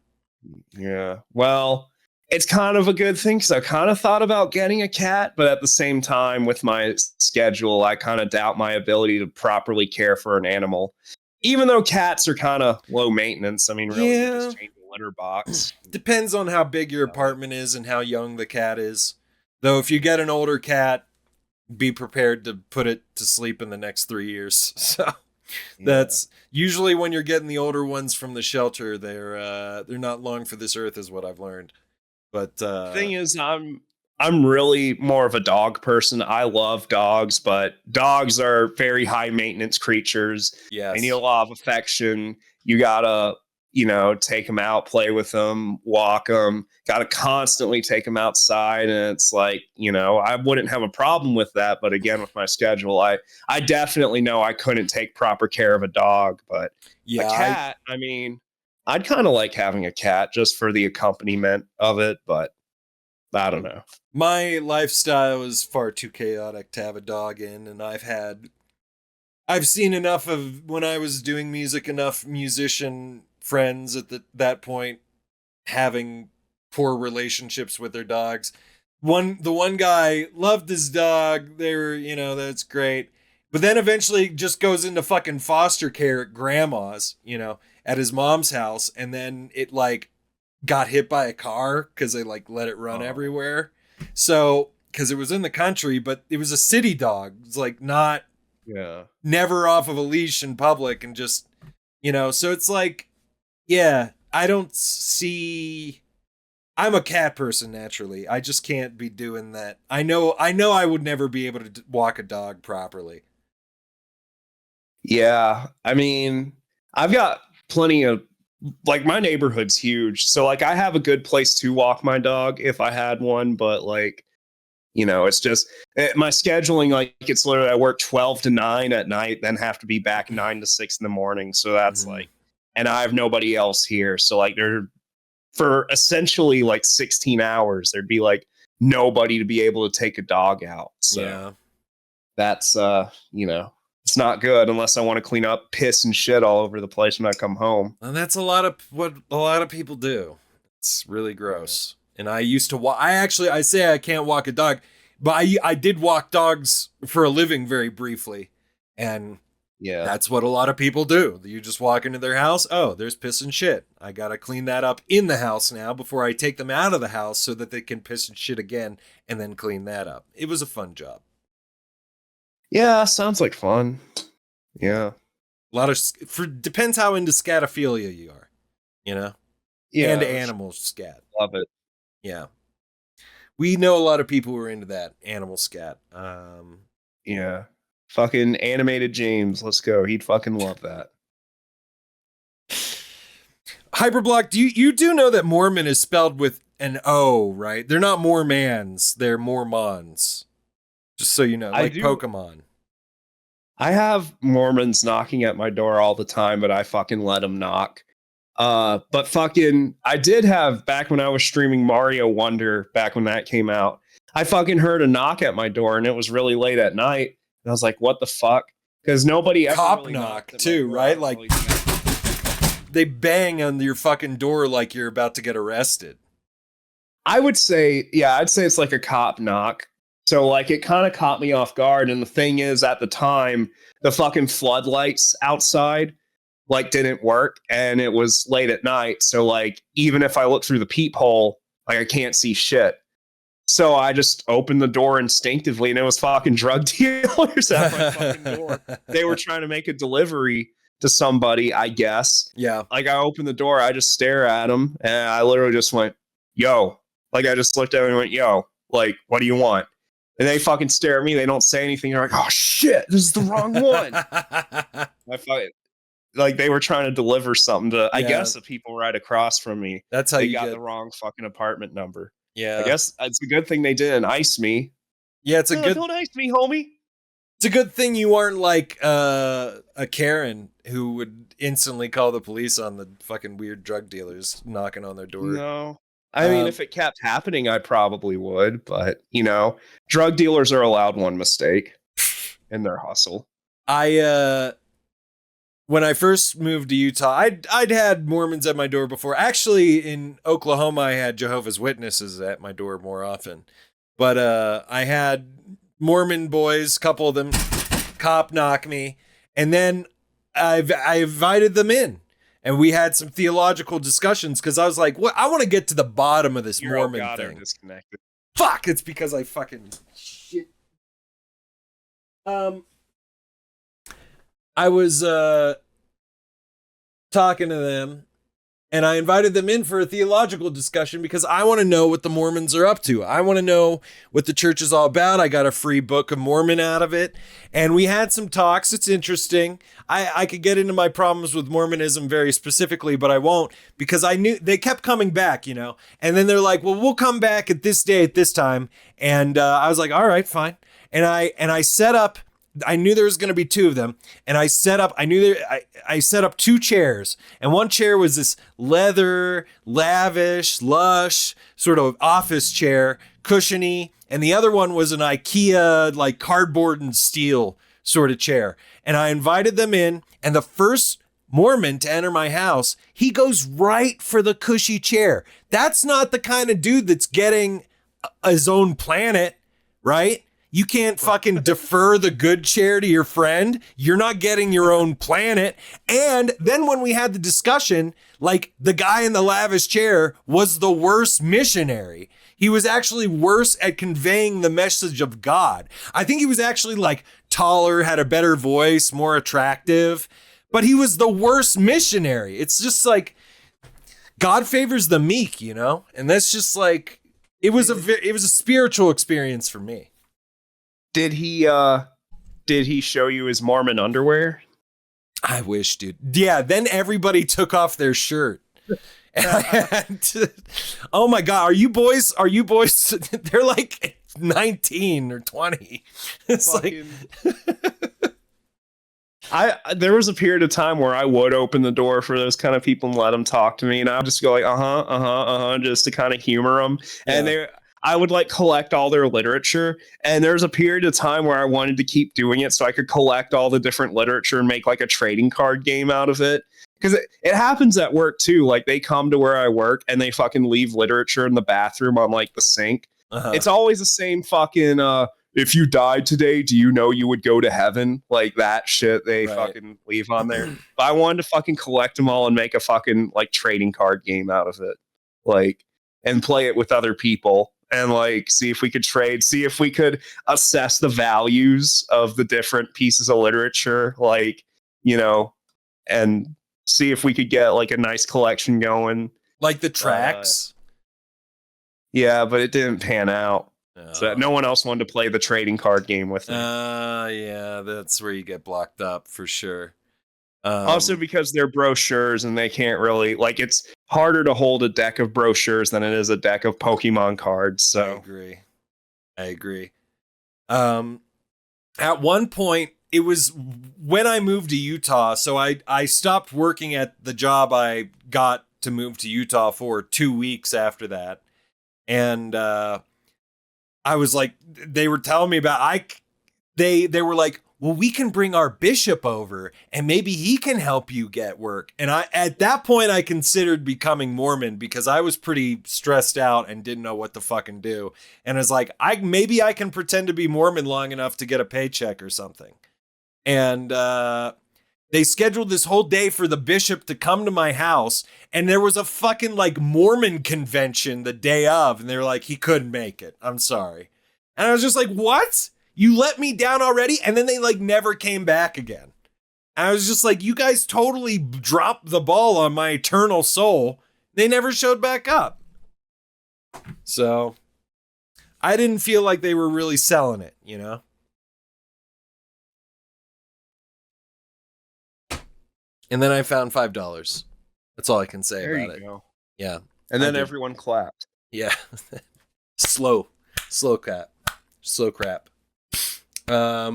Yeah. Well, it's kind of a good thing because I kind of thought about getting a cat. But at the same time, with my schedule, I kind of doubt my ability to properly care for an animal. Even though cats are kind of low maintenance. I mean, really, you just change the litter box. Depends on how big your apartment is and how young the cat is. Though if you get an older cat, be prepared to put it to sleep in the next 3 years. So that's usually when you're getting the older ones from the shelter. They're not long for this earth, is what I've learned. But thing is, I'm really more of a dog person. I love dogs, but dogs are very high maintenance creatures. Yes. They need a lot of affection. You gotta, take them out, play with them, walk them. Gotta constantly take them outside. And it's like, I wouldn't have a problem with that. But again, with my schedule, I definitely know I couldn't take proper care of a dog. But a cat, I'd kind of like having a cat just for the accompaniment of it. But I don't know. My lifestyle is far too chaotic to have a dog in, and I've seen enough of, when I was doing music, enough musician friends at that point having poor relationships with their dogs. The one guy loved his dog. They were, that's great. But then eventually just goes into fucking foster care at grandma's, at his mom's house, and then it like got hit by a car because they like let it run everywhere. So, because it was in the country, but it was a city dog. It's like never off of a leash in public, and just, so it's like, I don't see. I'm a cat person naturally. I just can't be doing that. I know I would never be able to walk a dog properly. Yeah. I've got plenty of, like, my neighborhood's huge. So like I have a good place to walk my dog if I had one, but like, it's just my scheduling, like it's literally I work 12 to 9 at night, then have to be back 9 to 6 in the morning. So that's like, and I have nobody else here. So like for essentially like 16 hours. There'd be like nobody to be able to take a dog out. So that's it's not good unless I want to clean up piss and shit all over the place when I come home. And that's a lot of what a lot of people do. It's really gross. And I used to walk. I say I can't walk a dog, but I did walk dogs for a living very briefly. And that's what a lot of people do. You just walk into their house. Oh, there's piss and shit. I got to clean that up in the house now before I take them out of the house so that they can piss and shit again and then clean that up. It was a fun job. Yeah, sounds like fun. Yeah. A lot of depends how into scatophilia you are, Yeah. And animal scat. Love it. Yeah. We know a lot of people who are into that animal scat. Yeah. Fucking animated James. Let's go. He'd fucking love that. Hyperblock, you do know that Mormon is spelled with an O, right? They're not Mormons, they're Mormons. Just so you know, like Pokemon. I have Mormons knocking at my door all the time, but I fucking let them knock. But fucking, I did have, back when I was streaming Mario Wonder, back when that came out, I fucking heard a knock at my door, and it was really late at night. And I was like, what the fuck? Because nobody ever Cop really knock too, right? Like they bang on your fucking door like you're about to get arrested. I'd say it's like a cop knock. So like it kind of caught me off guard. And the thing is, at the time, the fucking floodlights outside like didn't work, and it was late at night. So like even if I look through the peephole, like I can't see shit. So I just opened the door instinctively, and it was fucking drug dealers at my fucking door. They were trying to make a delivery to somebody, I guess. Yeah. Like I opened the door, I just stare at them, and I literally just went, "Yo!" Like I just looked at them and went, "Yo!" Like, what do you want? And they fucking stare at me. They don't say anything. They're like, "Oh shit, this is the wrong one." I fucking, like they were trying to deliver something to, I guess, the people right across from me. That's how they you got get the wrong fucking apartment number. Yeah, I guess it's a good thing they didn't ice me. Yeah, it's a good. Don't ice me, homie. It's a good thing you aren't like a Karen who would instantly call the police on the fucking weird drug dealers knocking on their door. No. I mean, if it kept happening, I probably would. But, drug dealers are allowed one mistake in their hustle. When I first moved to Utah, I'd had Mormons at my door before. Actually, in Oklahoma, I had Jehovah's Witnesses at my door more often. But I had Mormon boys, a couple of them, cop knock me. And then I invited them in. And we had some theological discussions because I was like, "What? I want to get to the bottom of this Mormon thing." Disconnected. Fuck! It's because I fucking shit. I was talking to them, and I invited them in for a theological discussion because I want to know what the Mormons are up to. I want to know what the church is all about. I got a free Book of Mormon out of it, and we had some talks. It's interesting. I could get into my problems with Mormonism very specifically, but I won't because I knew they kept coming back, and then they're like, "Well, we'll come back at this day at this time," and I was like, "All right, fine," and I set up. I knew there was going to be two of them, and I set up. I set up two chairs, and one chair was this leather, lavish, lush sort of office chair, cushiony, and the other one was an IKEA like cardboard and steel sort of chair. And I invited them in, and the first Mormon to enter my house, he goes right for the cushy chair. That's not the kind of dude that's getting his own planet, right? You can't fucking defer the good chair to your friend. You're not getting your own planet. And then when we had the discussion, like the guy in the lavish chair was the worst missionary. He was actually worse at conveying the message of God. I think he was actually like taller, had a better voice, more attractive, but he was the worst missionary. It's just like God favors the meek, And that's just like it was a spiritual experience for me. Did he show you his Mormon underwear? I wish, dude. Yeah, then everybody took off their shirt. And, oh my God, are you boys? They're like 19 or 20. It's fucking... like There was a period of time where I would open the door for those kind of people and let them talk to me, and I would just go like just to kind of humor them. And I would like collect all their literature. And there's a period of time where I wanted to keep doing it so I could collect all the different literature and make like a trading card game out of it. Because it happens at work too. Like they come to where I work and they fucking leave literature in the bathroom on like the sink. It's always the same fucking if you died today, do you know you would go to heaven? Like that shit they fucking leave on there. But I wanted to fucking collect them all and make a fucking like trading card game out of it. Like, and play it with other people and like see if we could trade, see if we could assess the values of the different pieces of literature, like, you know, and see if we could get like a nice collection going. Like the tracks? Yeah, but it didn't pan out. So no one else wanted to play the trading card game with me. Yeah, that's where you get blocked up for sure. Also because they're brochures and they can't really, like, it's harder to hold a deck of brochures than it is a deck of Pokemon cards. So I agree. At one point, it was when I moved to Utah. So I stopped working at the job I got to move to Utah for 2 weeks after that. And I was like, they were telling me about, they were like, well, we can bring our bishop over and maybe he can help you get work. And at that point, I considered becoming Mormon because I was pretty stressed out and didn't know what to fucking do. And I was like, maybe I can pretend to be Mormon long enough to get a paycheck or something. And they scheduled this whole day for the bishop to come to my house. And there was a fucking like Mormon convention the day of. And they were like, he couldn't make it. I'm sorry. And I was just like, what? You let me down already? And then they like never came back again. And I was just like, you guys totally dropped the ball on my eternal soul. They never showed back up. So I didn't feel like they were really selling it, you know? And then I found $5. That's all I can say there about you it. Go. Yeah. And then everyone clapped. Yeah. Slow clap. Slow crap. I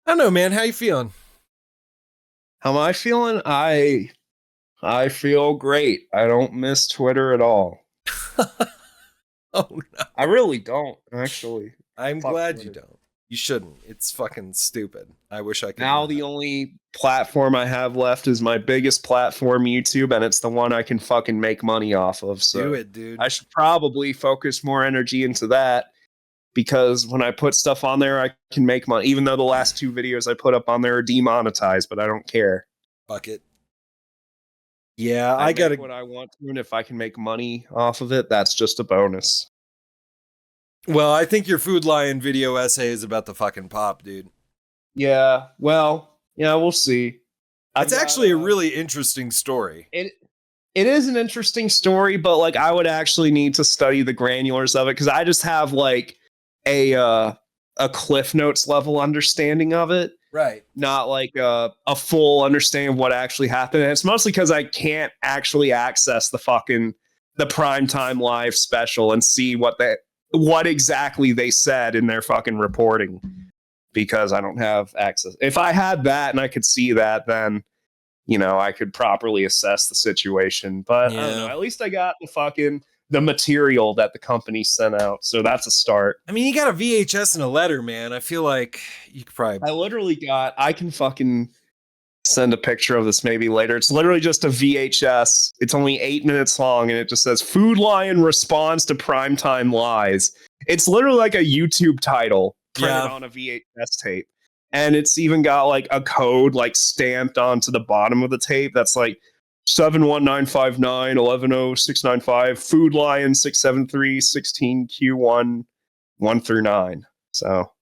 don't know, man. How you feeling? How am I feeling? I feel great. I don't miss Twitter at all. Oh no. I really don't, actually. I'm glad Twitter. You don't. You shouldn't. It's fucking stupid. I wish I could. Now the only platform I have left is my biggest platform, YouTube, and it's the one I can fucking make money off of. So do it, dude. I should probably focus more energy into that. Because when I put stuff on there, I can make money. Even though the last 2 videos I put up on there are demonetized, but I don't care. Fuck it. Yeah, I gotta what I want to, and if I can make money off of it, that's just a bonus. Well, I think your Food Lion video essay is about the fucking pop, dude. Yeah, well, yeah, we'll see. That's actually a really interesting story. It is an interesting story, but like I would actually need to study the granulars of it because I just have like a Cliff Notes level understanding of it, right? Not like a full understanding of what actually happened. And it's mostly because I can't actually access the primetime live special and see what exactly they said in their fucking reporting because I don't have access. If I had that and I could see that, then you know I could properly assess the situation. But I don't know. At least I got the material that the company sent out. So that's a start. I mean, you got a VHS and a letter, man. I feel like you could probably... I can fucking send a picture of this maybe later. It's literally just a VHS. It's only 8 minutes long and it just says Food Lion responds to primetime lies. It's literally like a YouTube title printed on a VHS tape. And it's even got like a code like stamped onto the bottom of the tape that's like 71959 110695 Food Lion 673 16Q1 1 through 9. So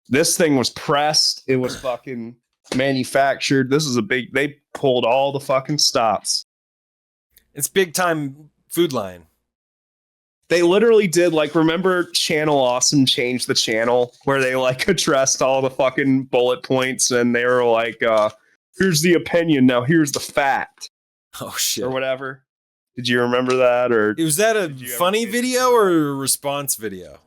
this thing was pressed. It was fucking manufactured. This is they pulled all the fucking stops. It's big time Food Lion. They literally did, like, remember Channel Awesome changed the channel where they like addressed all the fucking bullet points and they were like, here's the opinion, now here's the fact. Oh shit. Or whatever. Did you remember that? Or was that a funny video or a response video?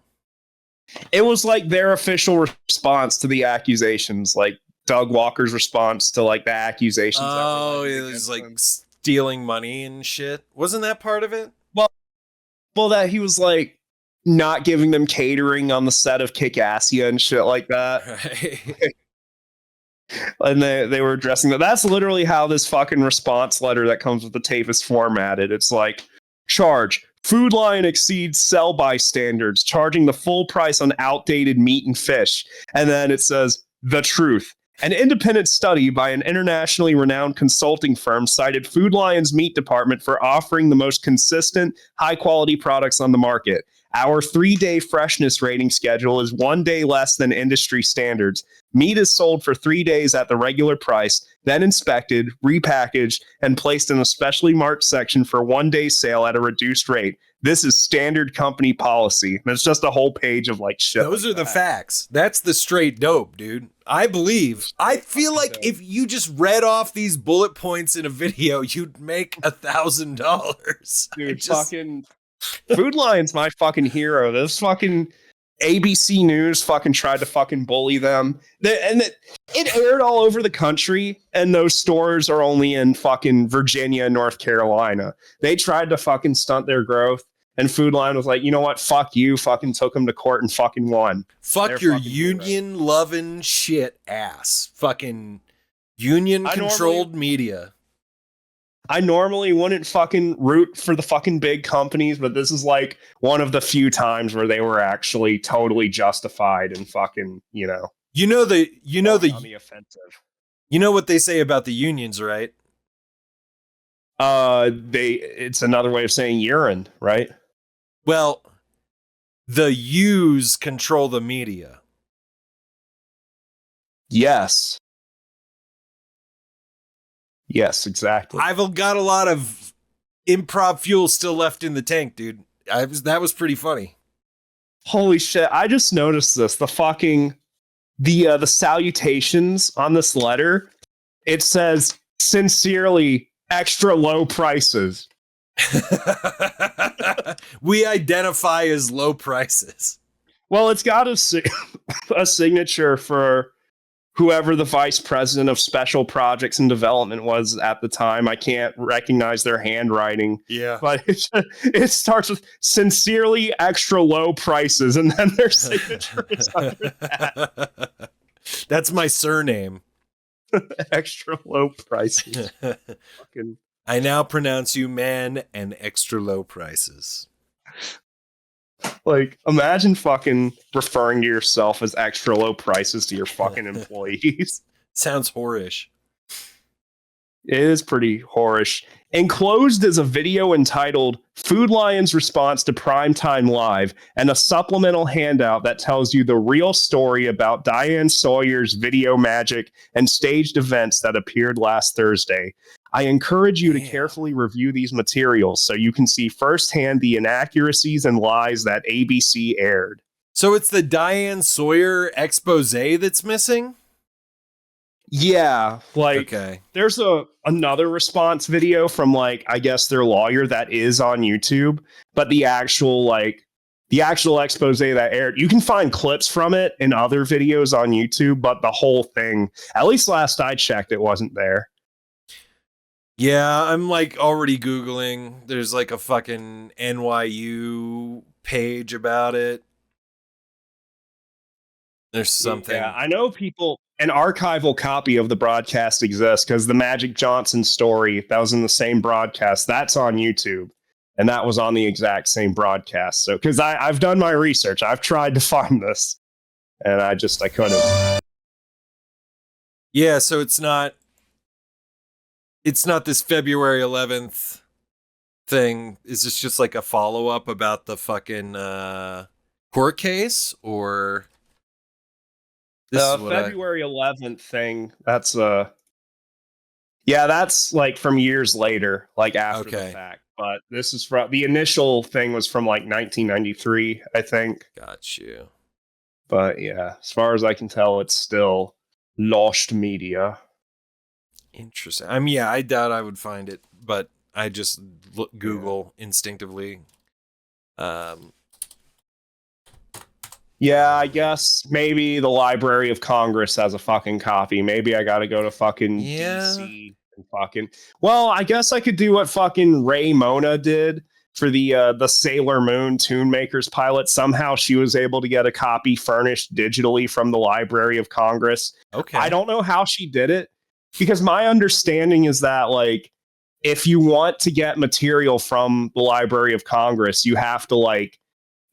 It was like their official response to the accusations. Like Doug Walker's response to like the accusations. Oh, it was like stealing money and shit. Wasn't that part of it? Well, that he was like not giving them catering on the set of Kick-Assia and shit like that. Right. And they were addressing that. That's literally how this fucking response letter that comes with the tape is formatted. It's like, charge. Food Lion exceeds sell-by standards, charging the full price on outdated meat and fish. And then it says, the truth. An independent study by an internationally renowned consulting firm cited Food Lion's meat department for offering the most consistent, high-quality products on the market. Our 3-day freshness rating schedule is 1 day less than industry standards. Meat is sold for 3 days at the regular price, then inspected, repackaged, and placed in a specially marked section for 1 day sale at a reduced rate. This is standard company policy. And it's just a whole page of like shit. Those like are the facts. That's the straight dope, dude. I feel like if you just read off these bullet points in a video, you'd make $1,000. Dude, fucking Food Lion's my fucking hero. This fucking ABC News fucking tried to fucking bully them. It aired all over the country, and those stores are only in fucking Virginia and North Carolina. They tried to fucking stunt their growth, and Food Lion was like, you know what? Fuck you. Fucking took them to court and fucking won. Fuck your union-loving shit ass. Fucking union-controlled media. I normally wouldn't fucking root for the fucking big companies, but this is like one of the few times where they were actually totally justified and fucking, You know the offensive. You know what they say about the unions, right? It's another way of saying urine, right? Well, the U's control the media. Yes. Yes, exactly. I've got a lot of improv fuel still left in the tank, dude. That was pretty funny. Holy shit! I just noticed this. The salutations on this letter. It says sincerely extra low prices. We identify as low prices. Well, it's got a signature for whoever the vice president of special projects and development was at the time. I can't recognize their handwriting. Yeah. But it starts with sincerely extra low prices, and then their signature is under that. That's my surname. Extra low prices. Fucking. I now pronounce you man and extra low prices. Like, imagine fucking referring to yourself as extra low prices to your fucking employees. Sounds whorish. It is pretty whorish. Enclosed is a video entitled Food Lion's Response to Primetime Live and a supplemental handout that tells you the real story about Diane Sawyer's video magic and staged events that appeared last Thursday. I encourage you to carefully review these materials so you can see firsthand the inaccuracies and lies that ABC aired. So it's the Diane Sawyer expose that's missing? Yeah, like there's another response video from like I guess their lawyer that is on YouTube, but the actual expose that aired, you can find clips from it in other videos on YouTube, but the whole thing, at least last I checked, it wasn't there. Yeah, I'm like already Googling. There's like a fucking NYU page about it. There's something. Yeah, I know an archival copy of the broadcast exists because the Magic Johnson story that was in the same broadcast, that's on YouTube. And that was on the exact same broadcast. So, because I've done my research, I've tried to find this, and I couldn't. Yeah, so it's not this February 11th thing. Is this just like a follow up about the fucking court case, or the February 11th thing? That's that's like from years later, like after the fact. But this is from the initial thing was from like 1993, I think. Got you. But yeah, as far as I can tell, it's still lost media. Interesting. I mean, yeah, I doubt I would find it, but I just Google instinctively. Yeah, I guess maybe the Library of Congress has a fucking copy. Maybe I got to go to fucking DC and fucking. Well, I guess I could do what fucking Ray Mona did for the Sailor Moon Tune Makers pilot. Somehow she was able to get a copy furnished digitally from the Library of Congress. Okay. I don't know how she did it, because my understanding is that, like, if you want to get material from the Library of Congress, you have to, like,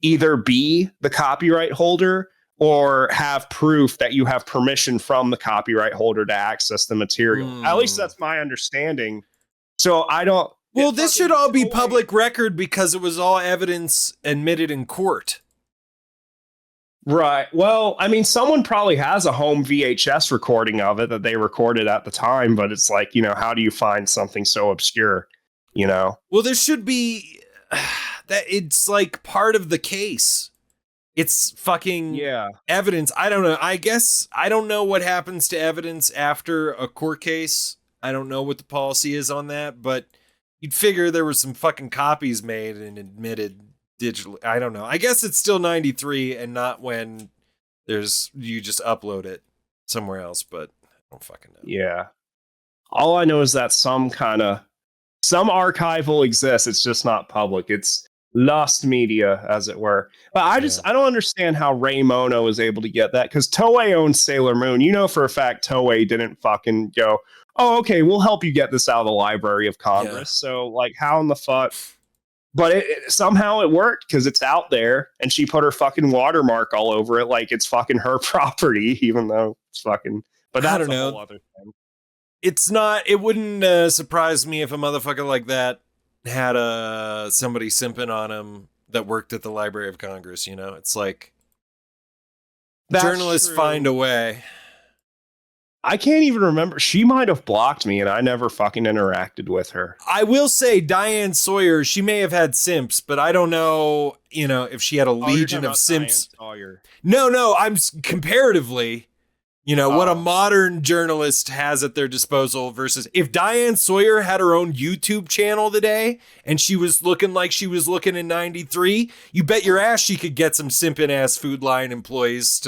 either be the copyright holder or have proof that you have permission from the copyright holder to access the material. At least that's my understanding. So I don't. Well, this should all be public record because it was all evidence admitted in court. Right. Well, I mean, someone probably has a home VHS recording of it that they recorded at the time, but it's like, you know, how do you find something so obscure, you know? Well, there should be that it's like part of the case. It's fucking evidence. I don't know. I guess I don't know what happens to evidence after a court case. I don't know what the policy is on that, but you'd figure there were some fucking copies made and admitted digitally. I don't know. I guess it's still 93 and not when you just upload it somewhere else, but I don't fucking know. Yeah. All I know is that some archival exists. It's just not public. It's lost media, as it were. But I don't understand how Ray Mona was able to get that, because Toei owns Sailor Moon. You know for a fact Toei didn't fucking go, oh, okay, we'll help you get this out of the Library of Congress. Yeah. So, like, how in the fuck? But somehow it worked because it's out there, and she put her fucking watermark all over it like it's fucking her property, even though it's fucking. But that's a whole other thing. It's not. It wouldn't surprise me if a motherfucker like that had somebody simping on him that worked at the Library of Congress. You know, it's like journalists find a way. I can't even remember. She might have blocked me, and I never fucking interacted with her. I will say Diane Sawyer, she may have had simps, but I don't know, you know, if she had a legion of simps. No, I'm comparatively, you know, what a modern journalist has at their disposal versus if Diane Sawyer had her own YouTube channel today and she was looking like she was looking in 93, you bet your ass she could get some simping ass Food Lion employees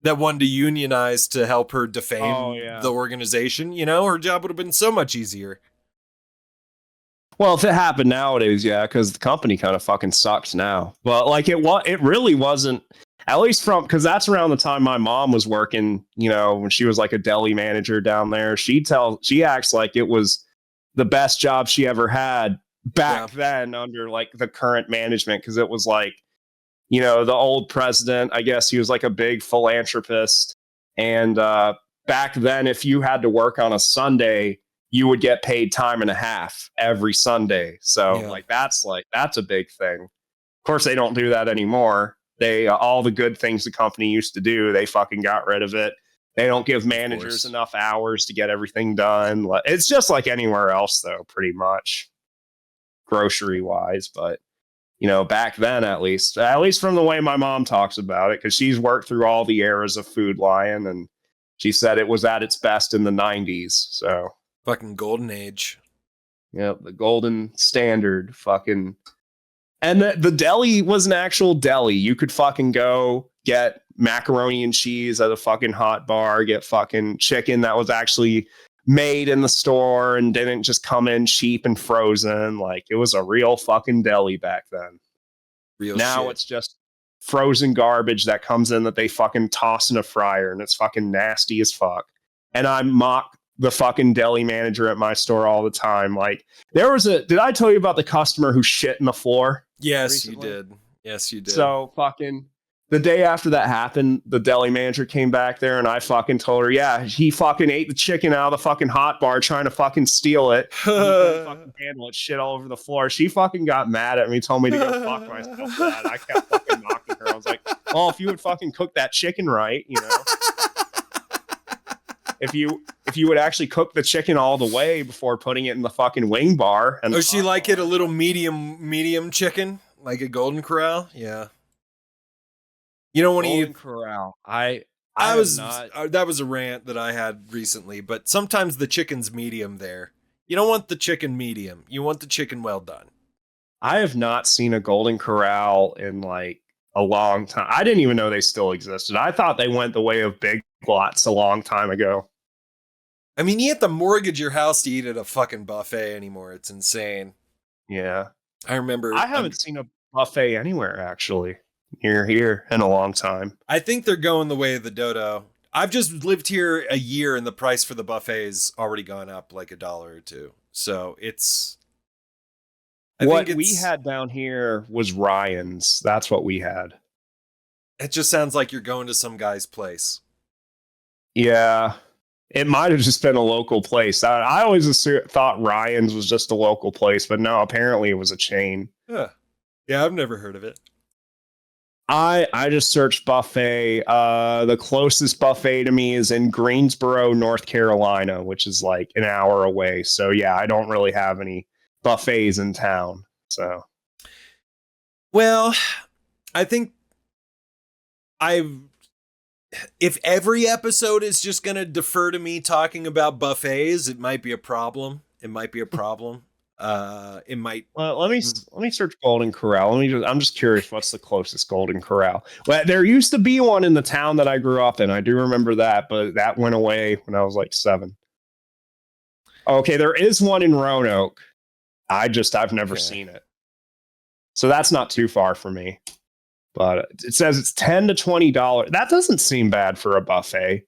that wanted to unionize to help her defame the organization. You know, her job would have been so much easier. Well, if it happened nowadays, yeah, because the company kind of fucking sucks now. But like it really wasn't, at least because that's around the time my mom was working, you know, when she was like a deli manager down there. She acts like it was the best job she ever had back then under like the current management, because it was like, you know, the old president, I guess he was like a big philanthropist. And back then, if you had to work on a Sunday, you would get paid time and a half every Sunday. So that's a big thing. Of course, they don't do that anymore. They all the good things the company used to do, they fucking got rid of it. They don't give managers enough hours to get everything done. It's just like anywhere else, though, pretty much, grocery wise. But you know, back then, at least from the way my mom talks about it, because she's worked through all the eras of Food Lion, and she said it was at its best in the 90s. So fucking golden age. Yep, the golden standard fucking. And the deli was an actual deli. You could fucking go get macaroni and cheese at a fucking hot bar, get fucking chicken that was actually made in the store and didn't just come in cheap and frozen. Like, it was a real fucking deli back then. Now it's just frozen garbage that comes in that they fucking toss in a fryer, and it's fucking nasty as fuck. And I mock the fucking deli manager at my store all the time. Like, did I tell you about the customer who shit in the floor? Yes, recently? you did. Yes, you did. So fucking the day after that happened, the deli manager came back there, and I fucking told her, yeah, he fucking ate the chicken out of the fucking hot bar trying to fucking steal it. He couldn't fucking handle it, shit all over the floor. She fucking got mad at me, told me to go fuck myself for that. I kept fucking mocking her. I was like, well, if you would fucking cook that chicken right, you know. If you would actually cook the chicken all the way before putting it in the fucking wing bar. And she like it a little medium chicken, like a Golden Corral? Yeah. You don't want to eat Corral. that was a rant that I had recently, but sometimes the chicken's medium there. You don't want the chicken medium. You want the chicken well done. I have not seen a Golden Corral in like a long time. I didn't even know they still existed. I thought they went the way of Big Lots a long time ago. I mean, you have to mortgage your house to eat at a fucking buffet anymore. It's insane. Yeah. I remember. I haven't seen a buffet anywhere actually near here in a long time. I think they're going the way of the dodo. I've just lived here a year and the price for the buffet has already gone up like $1 or $2. So it's. What we had down here was Ryan's. That's what we had. It just sounds like you're going to some guy's place. Yeah. It might have just been a local place. I always thought Ryan's was just a local place, but no, apparently it was a chain. Yeah, I've never heard of it. I just searched buffet. The closest buffet to me is in Greensboro, North Carolina, which is like an hour away. So yeah, I don't really have any buffets in town. So, well, I think if every episode is just going to defer to me talking about buffets, it might be a problem. It might. Well, let me search Golden Corral. I'm just curious, what's the closest Golden Corral? Well, there used to be one in the town that I grew up in. I do remember that, but that went away when I was like 7. Okay, there is one in Roanoke. I've never seen it. So that's not too far for me. But it says it's $10 to $20. That doesn't seem bad for a buffet.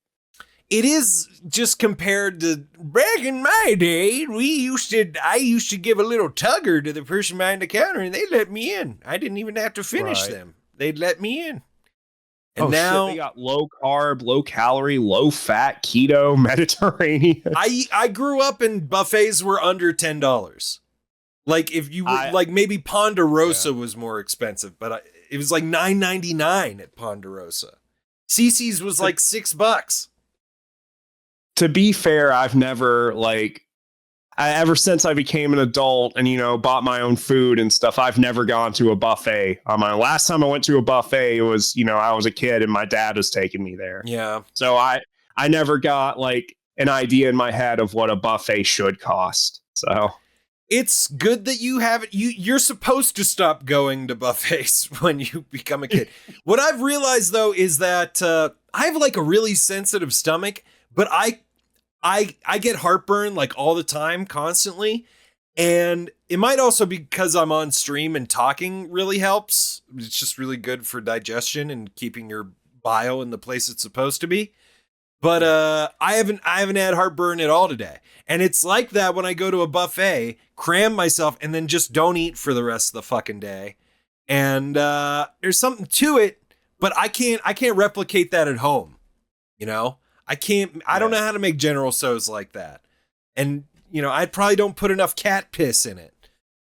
It is, just compared to back in my day. I used to give a little tugger to the person behind the counter, and they let me in. I didn't even have to finish them. They'd let me in. And now they got low carb, low calorie, low fat, keto, Mediterranean. I grew up and buffets were under $10. Like if you were, like maybe Ponderosa was more expensive, but it was like $9.99 at Ponderosa. Cece's was like $6. To be fair, I've never ever since I became an adult and, bought my own food and stuff, I've never gone to a buffet. My last time I went to a buffet, it was, I was a kid and my dad was taking me there. Yeah. So I never got like an idea in my head of what a buffet should cost. So it's good that you have it. You're supposed to stop going to buffets when you become a kid. What I've realized though is that I have like a really sensitive stomach, but I get heartburn like all the time, constantly. And it might also be because I'm on stream and talking really helps. It's just really good for digestion and keeping your bile in the place it's supposed to be. But I haven't had heartburn at all today. And it's like that when I go to a buffet, cram myself, and then just don't eat for the rest of the fucking day. And there's something to it, but I can't replicate that at home. I don't know how to make General Tso's like that. And, I probably don't put enough cat piss in it.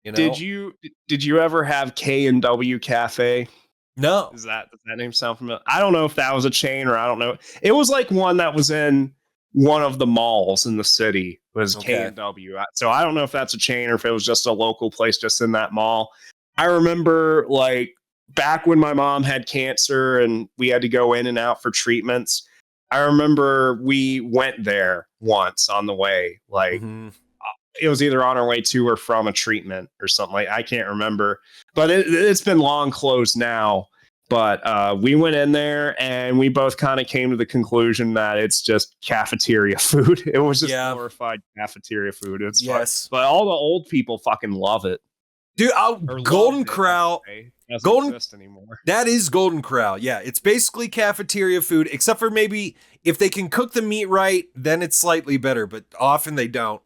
Did you ever have K&W Cafe? No. Does that name sound familiar? I don't know if that was a chain or I don't know. It was like one that was in one of the malls in the city was K&W. So I don't know if that's a chain or if it was just a local place just in that mall. I remember like back when my mom had cancer and we had to go in and out for treatments. I remember we went there once on the way, like it was either on our way to or from a treatment or something like I can't remember, but it's been long closed now. But we went in there and we both kind of came to the conclusion that it's just cafeteria food. It was just glorified cafeteria food. It's fun. But all the old people fucking love it. Dude, Golden Corral doesn't exist anymore. That is Golden Corral. Yeah, it's basically cafeteria food, except for maybe if they can cook the meat right, then it's slightly better, but often they don't.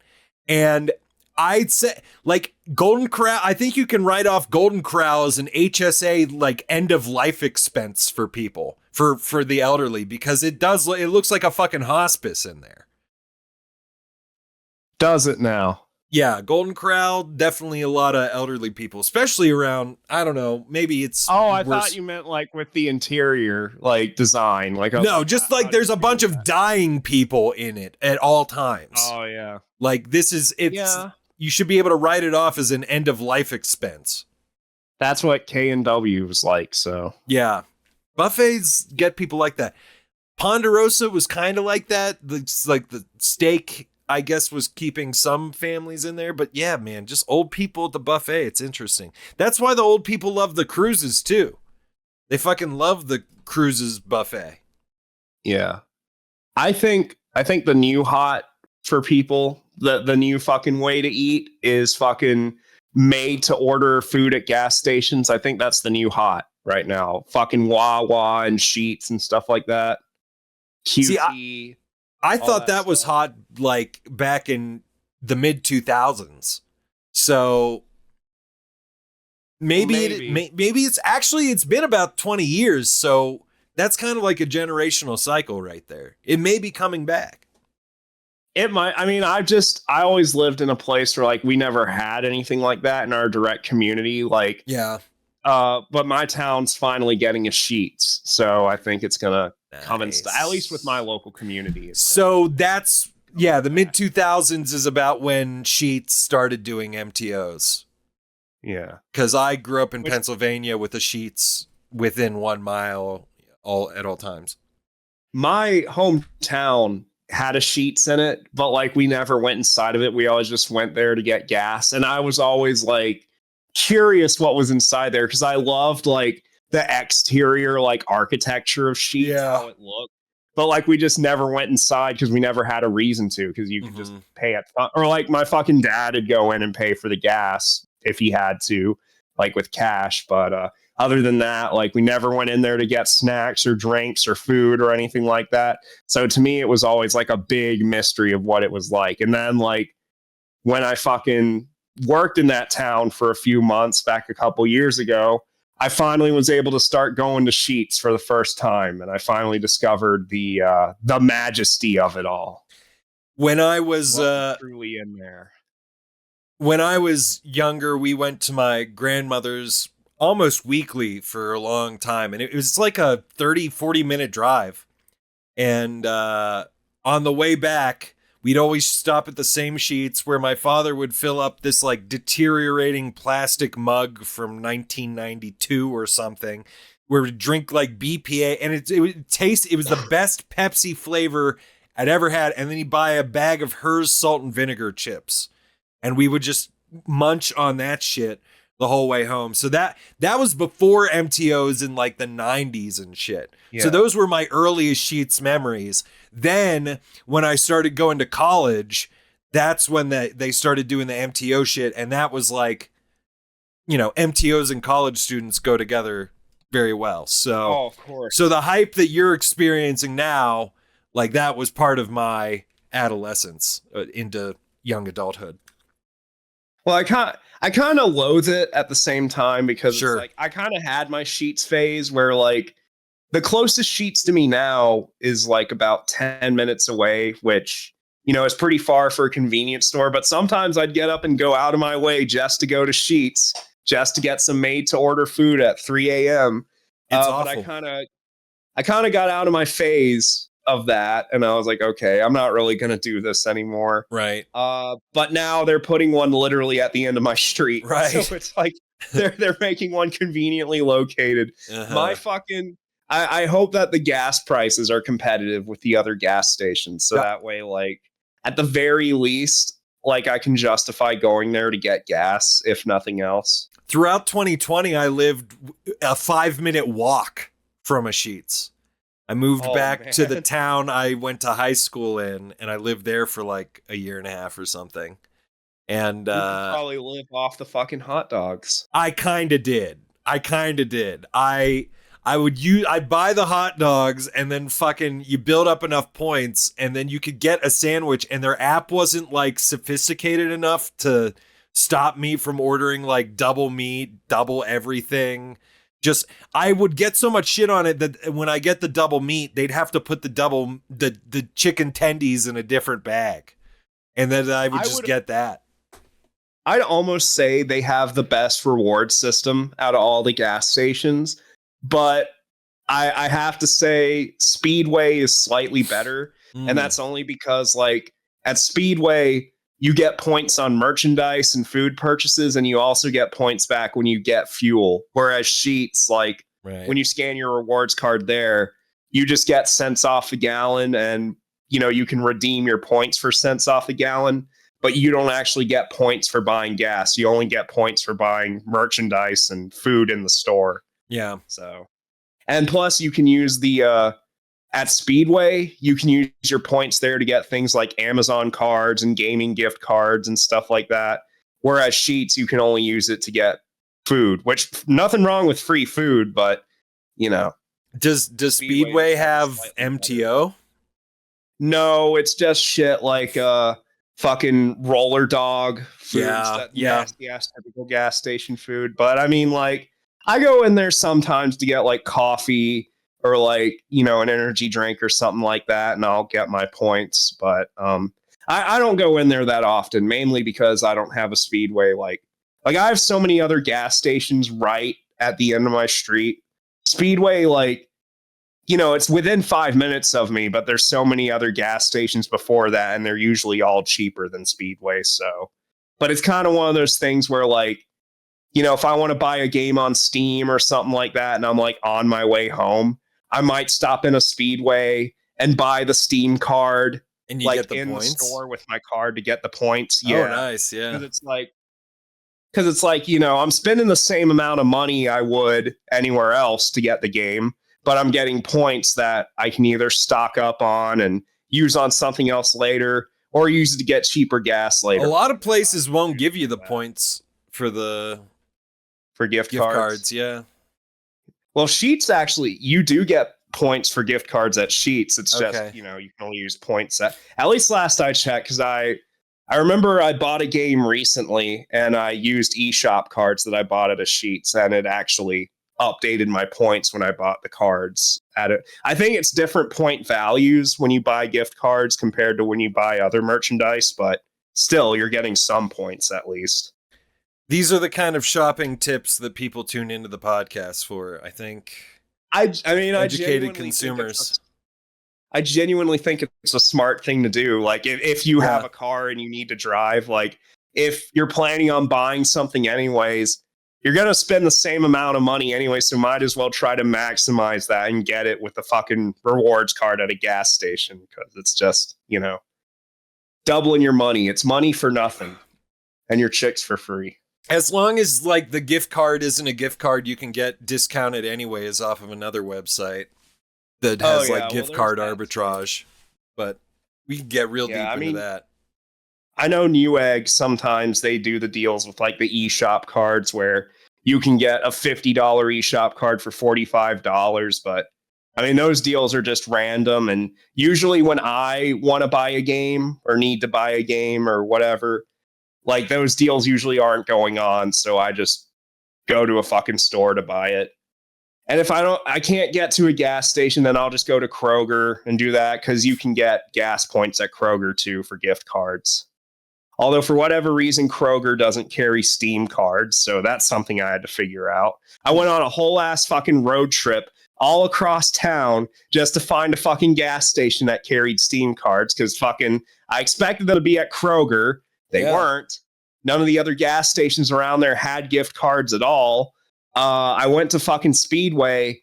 And I'd say like Golden Corral, I think you can write off Golden Corral as an HSA like end of life expense for people, for the elderly, because it looks like a fucking hospice in there. Does it now? Yeah, Golden Corral, definitely a lot of elderly people, especially around, I don't know, maybe it's I thought you meant like with the interior, like design. No, just like there's a bunch of dying people in it at all times. Oh, yeah. Like you should be able to write it off as an end of life expense. That's what K&W was like, so. Yeah. Buffets get people like that. Ponderosa was kind of like that. It's like the steak, I guess, was keeping some families in there. But yeah, man, just old people at the buffet. It's interesting. That's why the old people love the cruises too. They fucking love the cruises buffet. Yeah. I think the new hot for people, the new fucking way to eat is fucking made to order food at gas stations. I think that's the new hot right now. Fucking Wawa and Sheets and stuff like that. See, QT. I all thought that that was stuff. hot like back in the mid 2000s. So maybe maybe it's been about 20 years. So that's kind of like a generational cycle right there. It may be coming back. It might. I mean, I always lived in a place where like we never had anything like that in our direct community. Like, Yeah. but my town's finally getting a Sheets, so I think it's gonna come in. Nice. At least with my local community. So that's the mid 2000s is about when Sheets started doing MTOs. Yeah, Because I grew up in Pennsylvania with the Sheets within 1 mile at all times. my hometown had a Sheets in it, but like we never went inside of it. We always just went there to get gas, and I was always like curious what was inside there because I loved like the exterior like architecture of Sheets, how it looked. But like we just never went inside because we never had a reason to, because you could just pay it. Or like my fucking dad would go in and pay for the gas if he had to, like with cash. But other than that, like we never went in there to get snacks or drinks or food or anything like that. So to me, it was always like a big mystery of what it was like. And then like when I fucking worked in that town for a few months back a couple years ago, I finally was able to start going to Sheets for the first time, and I finally discovered the majesty of it all. When I was truly in there. When I was younger, we went to my grandmother's almost weekly for a long time, and it was like a 30-40 minute drive. And on the way back, we'd always stop at the same Sheets where my father would fill up this like deteriorating plastic mug from 1992 or something, where we'd drink like BPA, and it would taste. It was the best Pepsi flavor I'd ever had. And then he'd buy a bag of Hers salt and vinegar chips, and we would just munch on that shit the whole way home. So that was before MTOs in like the 90s and shit. Yeah. So those were my earliest Sheets memories. Then when I started going to college, that's when they started doing the MTO shit. And that was like, MTOs and college students go together very well. So, of course. So the hype that you're experiencing now, like that was part of my adolescence into young adulthood. Well, I kind of loathe it at the same time because it's like I kind of had my Sheets phase where like the closest Sheets to me now is like about 10 minutes away, which, is pretty far for a convenience store. But sometimes I'd get up and go out of my way just to go to Sheets, just to get some made to order food at 3 a.m. It's awful. But I kind of got out of my phase of that, and I was like, okay, I'm not really gonna do this anymore. Right. But now they're putting one literally at the end of my street. Right. So it's like they're making one conveniently located. My fucking I hope that the gas prices are competitive with the other gas stations. So that way, like at the very least, like I can justify going there to get gas, if nothing else. Throughout 2020, I lived a 5-minute walk from a Sheets. I moved back to the town I went to high school in, and I lived there for like a year and a half or something. And you could probably live off the fucking hot dogs. I kind of did. I'd buy the hot dogs, and then fucking you build up enough points, and then you could get a sandwich, and their app wasn't like sophisticated enough to stop me from ordering like double meat, double everything. Just I would get so much shit on it that when I get the double meat, they'd have to put the chicken tendies in a different bag, and then I would just get that. I'd almost say they have the best reward system out of all the gas stations, but I have to say Speedway is slightly better, and that's only because like at Speedway you get points on merchandise and food purchases, and you also get points back when you get fuel. Whereas Sheets, like when you scan your rewards card there, you just get cents off a gallon, and you can redeem your points for cents off a gallon, but you don't actually get points for buying gas. You only get points for buying merchandise and food in the store. Yeah. So And plus, you can use the at Speedway, you can use your points there to get things like Amazon cards and gaming gift cards and stuff like that. Whereas Sheets, you can only use it to get food, which nothing wrong with free food, but you know. Does Speedway have MTO? No, it's just shit like fucking roller dog foods. Nasty ass typical gas station food. But I mean, like, I go in there sometimes to get like coffee or like, you know, an energy drink or something like that, and I'll get my points. But I don't go in there that often, mainly because I don't have a Speedway. Like I have so many other gas stations right at the end of my street. Speedway, like, you know, it's within 5 minutes of me, but there's so many other gas stations before that, and they're usually all cheaper than Speedway. So, but it's kind of one of those things where, like, you know, if I want to buy a game on Steam or something like that, and I'm like on my way home, I might stop in a Speedway and buy the Steam card, and you like get the in points? the store with my card to get the points. Yeah, oh, nice, yeah. Because it's like, you know, I'm spending the same amount of money I would anywhere else to get the game, but I'm getting points that I can either stock up on and use on something else later, or use it to get cheaper gas later. A lot of places won't give you the points for gift cards. Yeah. Well, Sheets, actually, you do get points for gift cards at Sheets. It's Okay. just, you know, you can only use points at least last I checked, because I remember I bought a game recently and I used eShop cards that I bought at a Sheets, and it actually updated my points when I bought the cards at it. I think it's different point values when you buy gift cards compared to when you buy other merchandise, but still, you're getting some points at least. These are the kind of shopping tips that people tune into the podcast for, I think. I mean, educated consumers. I genuinely think it's a smart thing to do. Like, if you have a car and you need to drive, like, if you're planning on buying something anyways, you're going to spend the same amount of money anyway, so might as well try to maximize that and get it with the fucking rewards card at a gas station, because it's just, you know, doubling your money. It's money for nothing, and your chicks for free. As long as, like, the gift card isn't a gift card you can get discounted anyways off of another website that has gift card arbitrage. But we can get real deep into that. I know Newegg, sometimes they do the deals with like the eShop cards where you can get a $50 eShop card for $45. But I mean, those deals are just random. And usually when I want to buy a game or need to buy a game or whatever, like, those deals usually aren't going on. So I just go to a fucking store to buy it. And if I can't get to a gas station, then I'll just go to Kroger and do that, because you can get gas points at Kroger too for gift cards. Although for whatever reason, Kroger doesn't carry Steam cards, so that's something I had to figure out. I went on a whole ass fucking road trip all across town just to find a fucking gas station that carried Steam cards, because fucking I expected them to be at Kroger. They weren't. None of the other gas stations around there had gift cards at all. I went to fucking Speedway.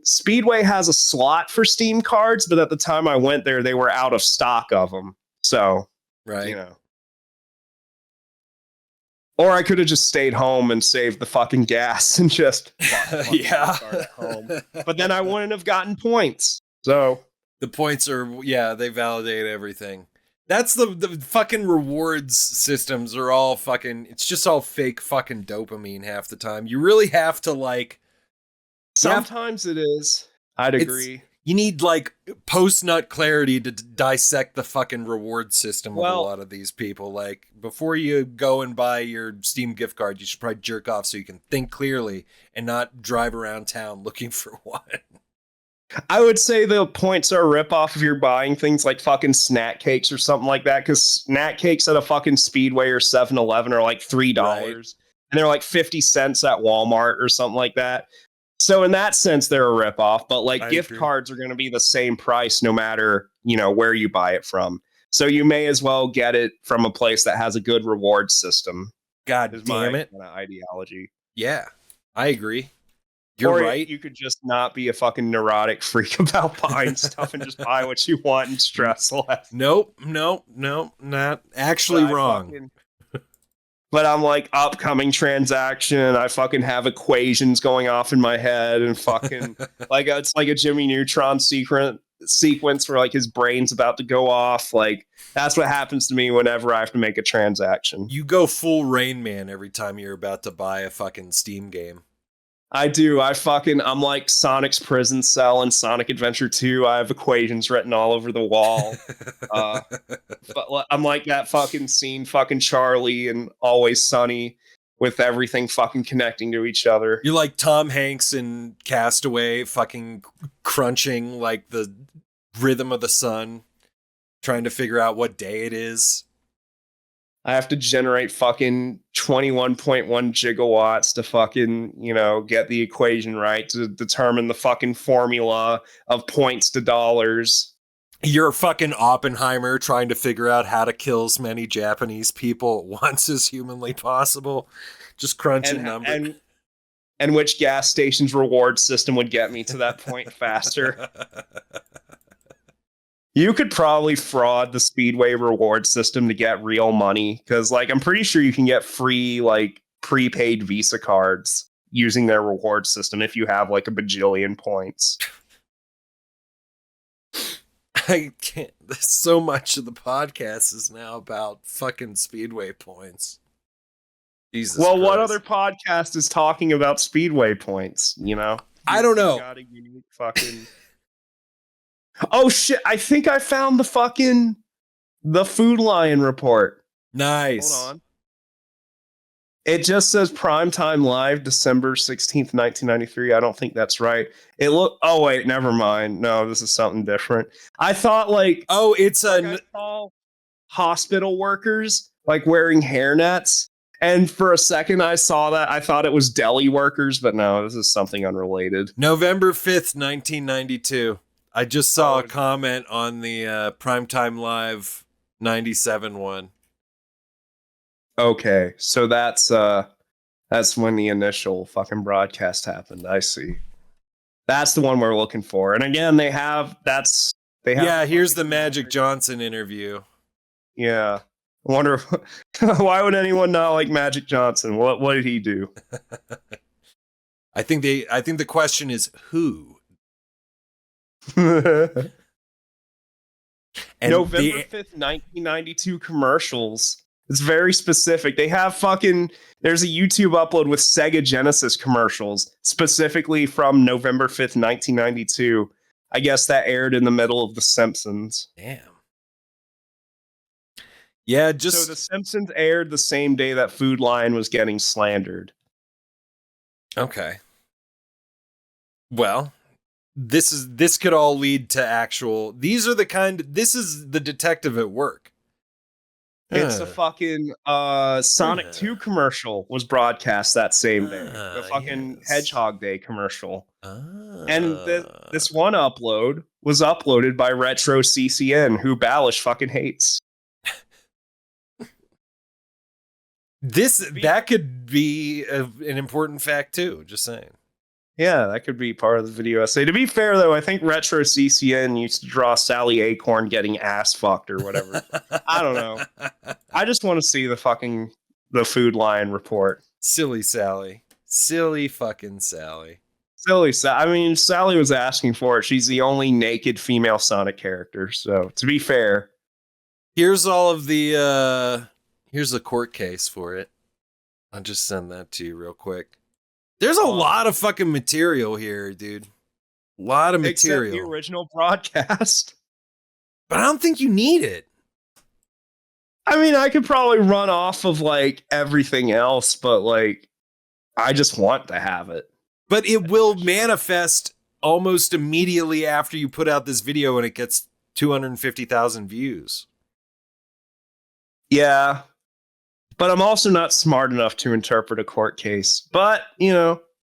Speedway has a slot for Steam cards, but at the time I went there, they were out of stock of them. So, right. You know. Or I could have just stayed home and saved the fucking gas and just at home. But then I wouldn't have gotten points. So the points are, they validate everything. That's the fucking rewards systems are all fucking, it's just all fake fucking dopamine half the time. You really have to, like, sometimes it is. I'd agree. You need, like, post-nut clarity to dissect the fucking reward system of a lot of these people. Like, before you go and buy your Steam gift card, you should probably jerk off so you can think clearly and not drive around town looking for one. I would say the points are a ripoff if you're buying things like fucking snack cakes or something like that, because snack cakes at a fucking Speedway or 7-Eleven are like $3. Right. And they're like 50 cents at Walmart or something like that. So in that sense, they're a ripoff, but like gift cards are going to be the same price no matter, you know, where you buy it from. So you may as well get it from a place that has a good reward system. God damn it. Ideology. Yeah, I agree. You're right. You could just not be a fucking neurotic freak about buying stuff and just buy what you want and stress less. Nope, not actually wrong. But I'm like, upcoming transaction. I fucking have equations going off in my head and fucking like it's like a Jimmy Neutron sequence where like his brain's about to go off. Like that's what happens to me whenever I have to make a transaction. You go full Rain Man every time you're about to buy a fucking Steam game. I do. I'm like Sonic's prison cell in Sonic Adventure 2. I have equations written all over the wall. But I'm like that fucking scene, fucking Charlie and Always Sunny with everything fucking connecting to each other. You're like Tom Hanks in Castaway, fucking crunching like the rhythm of the sun, trying to figure out what day it is. I have to generate fucking 21.1 gigawatts to fucking, get the equation right to determine the fucking formula of points to dollars. You're fucking Oppenheimer trying to figure out how to kill as many Japanese people at once as humanly possible. Just crunching numbers. And which gas station's reward system would get me to that point faster. You could probably fraud the Speedway reward system to get real money. Because, like, I'm pretty sure you can get free, like, prepaid Visa cards using their reward system if you have, like, a bajillion points. I can't. So much of the podcast is now about fucking Speedway points. Jesus well, Christ. What other podcast is talking about Speedway points, I don't know. Got a unique fucking... Oh shit, I think I found the Food Lion report. Nice. Hold on. It just says Primetime Live, December 16th, 1993. I don't think that's right. Oh wait, never mind. No, this is something different. I thought it's I saw hospital workers like wearing hairnets. And for a second I saw that. I thought it was deli workers, but no, this is something unrelated. November 5th, 1992. I just saw a comment on the Primetime Live 97 one. Okay, so that's when the initial fucking broadcast happened. I see. That's the one we're looking for. And again, they have. Yeah, here's the Magic Johnson interview. Yeah. I wonder why would anyone not like Magic Johnson? What did he do? I think the question is who. And November 5th, 1992 commercials. It's very specific. They have there's a YouTube upload with Sega Genesis commercials specifically from November 5th, 1992. I guess that aired in the middle of The Simpsons. Damn. Yeah, So The Simpsons aired the same day that Food Lion was getting slandered. Okay. Well, this could all lead to actual. This is the detective at work. It's a fucking Sonic 2 commercial was broadcast that same day. The fucking Hedgehog Day commercial. And this one upload was uploaded by Retro CCN, who Balish fucking hates. That could be an important fact too, just saying. Yeah, that could be part of the video essay. To be fair, though, I think Retro CCN used to draw Sally Acorn getting ass fucked or whatever. I don't know. I just want to see the Food Lion report. Silly Sally. Silly fucking Sally. Silly Sally. I mean, Sally was asking for it. She's the only naked female Sonic character. So, to be fair. Here's all of the... here's a court case for it. I'll just send that to you real quick. There's a lot of fucking material here, dude. A lot of material. Except the original broadcast. But I don't think you need it. I mean, I could probably run off of everything else, but I just want to have it. But it will manifest almost immediately after you put out this video and it gets 250,000 views. Yeah. But I'm also not smart enough to interpret a court case. But,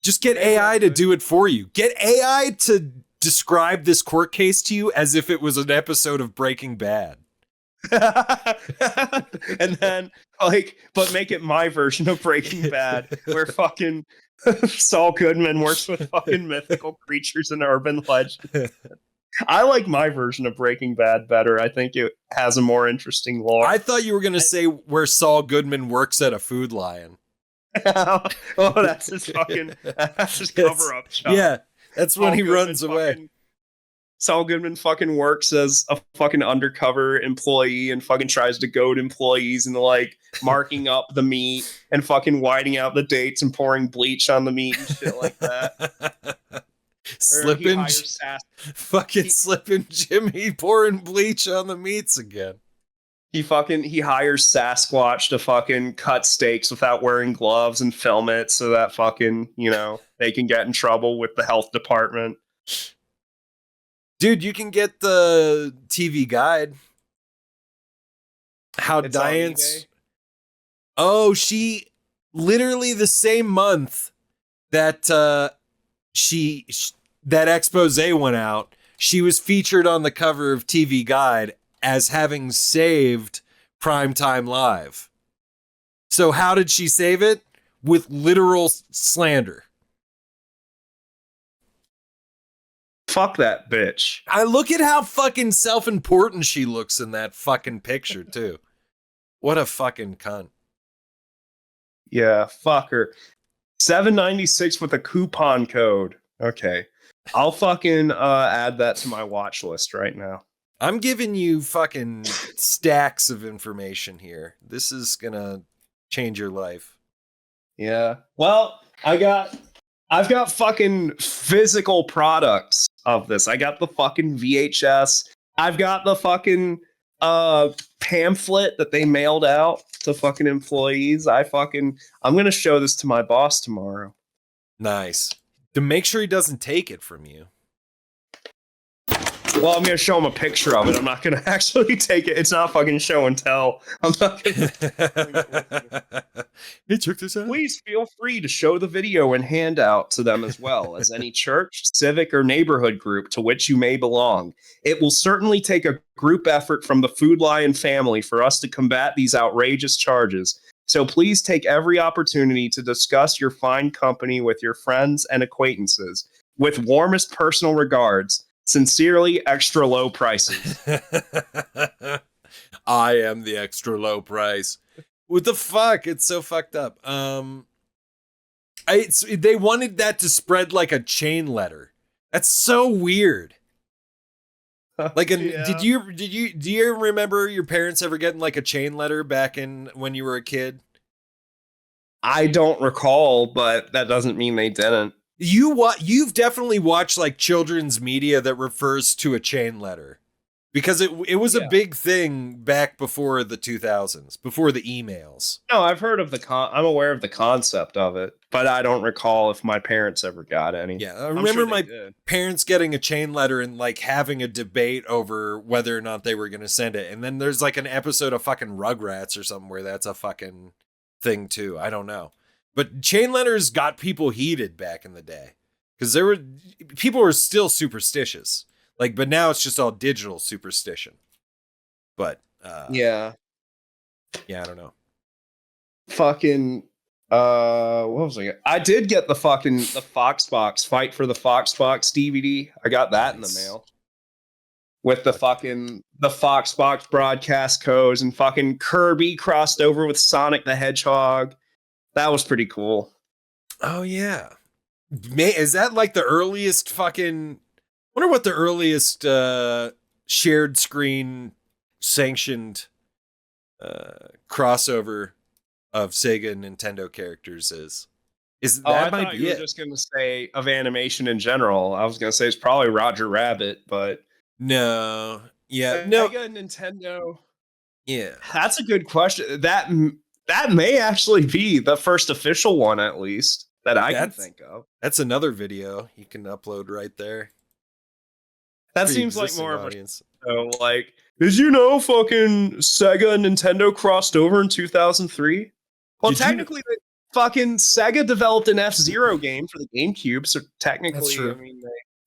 just get AI to do it for you. Get AI to describe this court case to you as if it was an episode of Breaking Bad. And then, but make it my version of Breaking Bad, where fucking Saul Goodman works with fucking mythical creatures and urban legends. I like my version of Breaking Bad better. I think it has a more interesting lore. I thought you were going to say where Saul Goodman works at a Food Lion. Oh, that's his cover up job. Yeah, that's when he runs away. Saul Goodman fucking works as a fucking undercover employee and fucking tries to goad employees into like marking up the meat and fucking whiting out the dates and pouring bleach on the meat and shit like that. Slipping Jimmy pouring bleach on the meats again. He hires Sasquatch to fucking cut steaks without wearing gloves and film it so that fucking, they can get in trouble with the health department. Dude, you can get the TV guide. How it's Diane's. Oh, she literally the same month that that expose went out, she was featured on the cover of TV Guide as having saved Primetime Live. So how did she save it? With literal slander. Fuck that bitch. I look at how fucking self-important she looks in that fucking picture too. What a fucking cunt. Yeah, fuck her. $7.96 with a coupon code. Okay. I'll fucking add that to my watch list right now. I'm giving you fucking stacks of information here. This is gonna change your life. Yeah. Well, I've got fucking physical products of this. I got the fucking VHS. I've got the fucking pamphlet that they mailed out to fucking employees. I'm gonna show this to my boss tomorrow. Nice. To make sure he doesn't take it from you. Well, I'm going to show him a picture of it. I'm not going to actually take it. It's not fucking show and tell. I'm not going to... Hey, check this out. Please feel free to show the video and hand out to them as well as any church, civic, or neighborhood group to which you may belong. It will certainly take a group effort from the Food Lion family for us to combat these outrageous charges. So please take every opportunity to discuss your fine company with your friends and acquaintances. With warmest personal regards, sincerely, extra low prices. I am the extra low price. What the fuck? It's so fucked up. They wanted that to spread like a chain letter. That's so weird. Like, Yeah. do you remember your parents ever getting like a chain letter back in when you were a kid? I don't recall, but that doesn't mean they didn't. You've definitely watched like children's media that refers to a chain letter because it was a big thing back before the 2000s, before the emails. No, I've heard of I'm aware of the concept of it, but I don't recall if my parents ever got any. Yeah, I remember my parents getting a chain letter and like having a debate over whether or not they were going to send it. And then there's like an episode of fucking Rugrats or something where that's a fucking thing too. I don't know. But chain letters got people heated back in the day because people were still superstitious. Like, but now it's just all digital superstition. But yeah, I don't know. Fucking what was I did get the Foxbox Fight for the Foxbox DVD. I got that in the mail with the Foxbox broadcast codes and fucking Kirby crossed over with Sonic the Hedgehog. That was pretty cool. Oh yeah. Is that like the earliest fucking I wonder what the earliest shared screen sanctioned crossover of Sega and Nintendo characters is. I thought you were just going to say of animation in general. I was going to say it's probably Roger Rabbit, but no. Yeah, Sega and Nintendo. Yeah. That's a good question. That may actually be the first official one, at least, that I can think of. That's another video you can upload right there. That seems like more of a... So, like, did you know fucking Sega and Nintendo crossed over in 2003? Well, technically, fucking Sega developed an F-Zero game for the GameCube, so technically, I mean,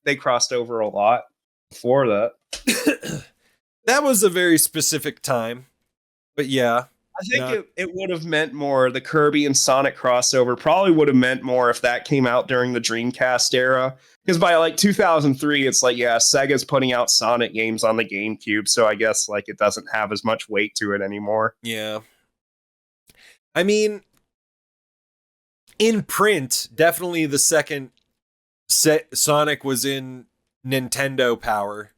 they crossed over a lot before that. That was a very specific time, but yeah. I think it would have meant more. The Kirby and Sonic crossover probably would have meant more if that came out during the Dreamcast era. Because by like 2003, it's like, yeah, Sega's putting out Sonic games on the GameCube, so I guess like it doesn't have as much weight to it anymore. Yeah. I mean, in print, definitely the second Sonic was in Nintendo Power.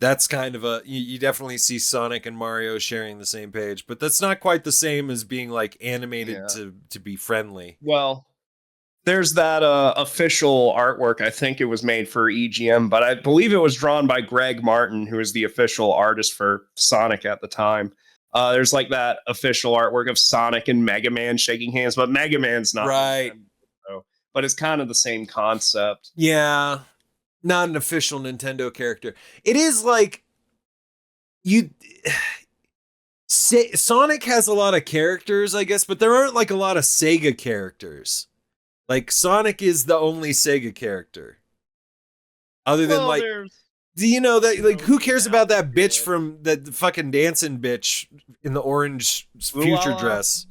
That's kind of you definitely see Sonic and Mario sharing the same page, but that's not quite the same as being like animated to be friendly. Well, there's that official artwork. I think it was made for EGM, but I believe it was drawn by Greg Martin, who is the official artist for Sonic at the time. There's like that official artwork of Sonic and Mega Man shaking hands, but Mega Man's not right. Nintendo, but it's kind of the same concept. Yeah. Not an official Nintendo character. It is like Sonic has a lot of characters, I guess, but there aren't like a lot of Sega characters. Like Sonic is the only Sega character. Other than like, do you know that like who cares about that bitch from that fucking dancing bitch in the orange future dress?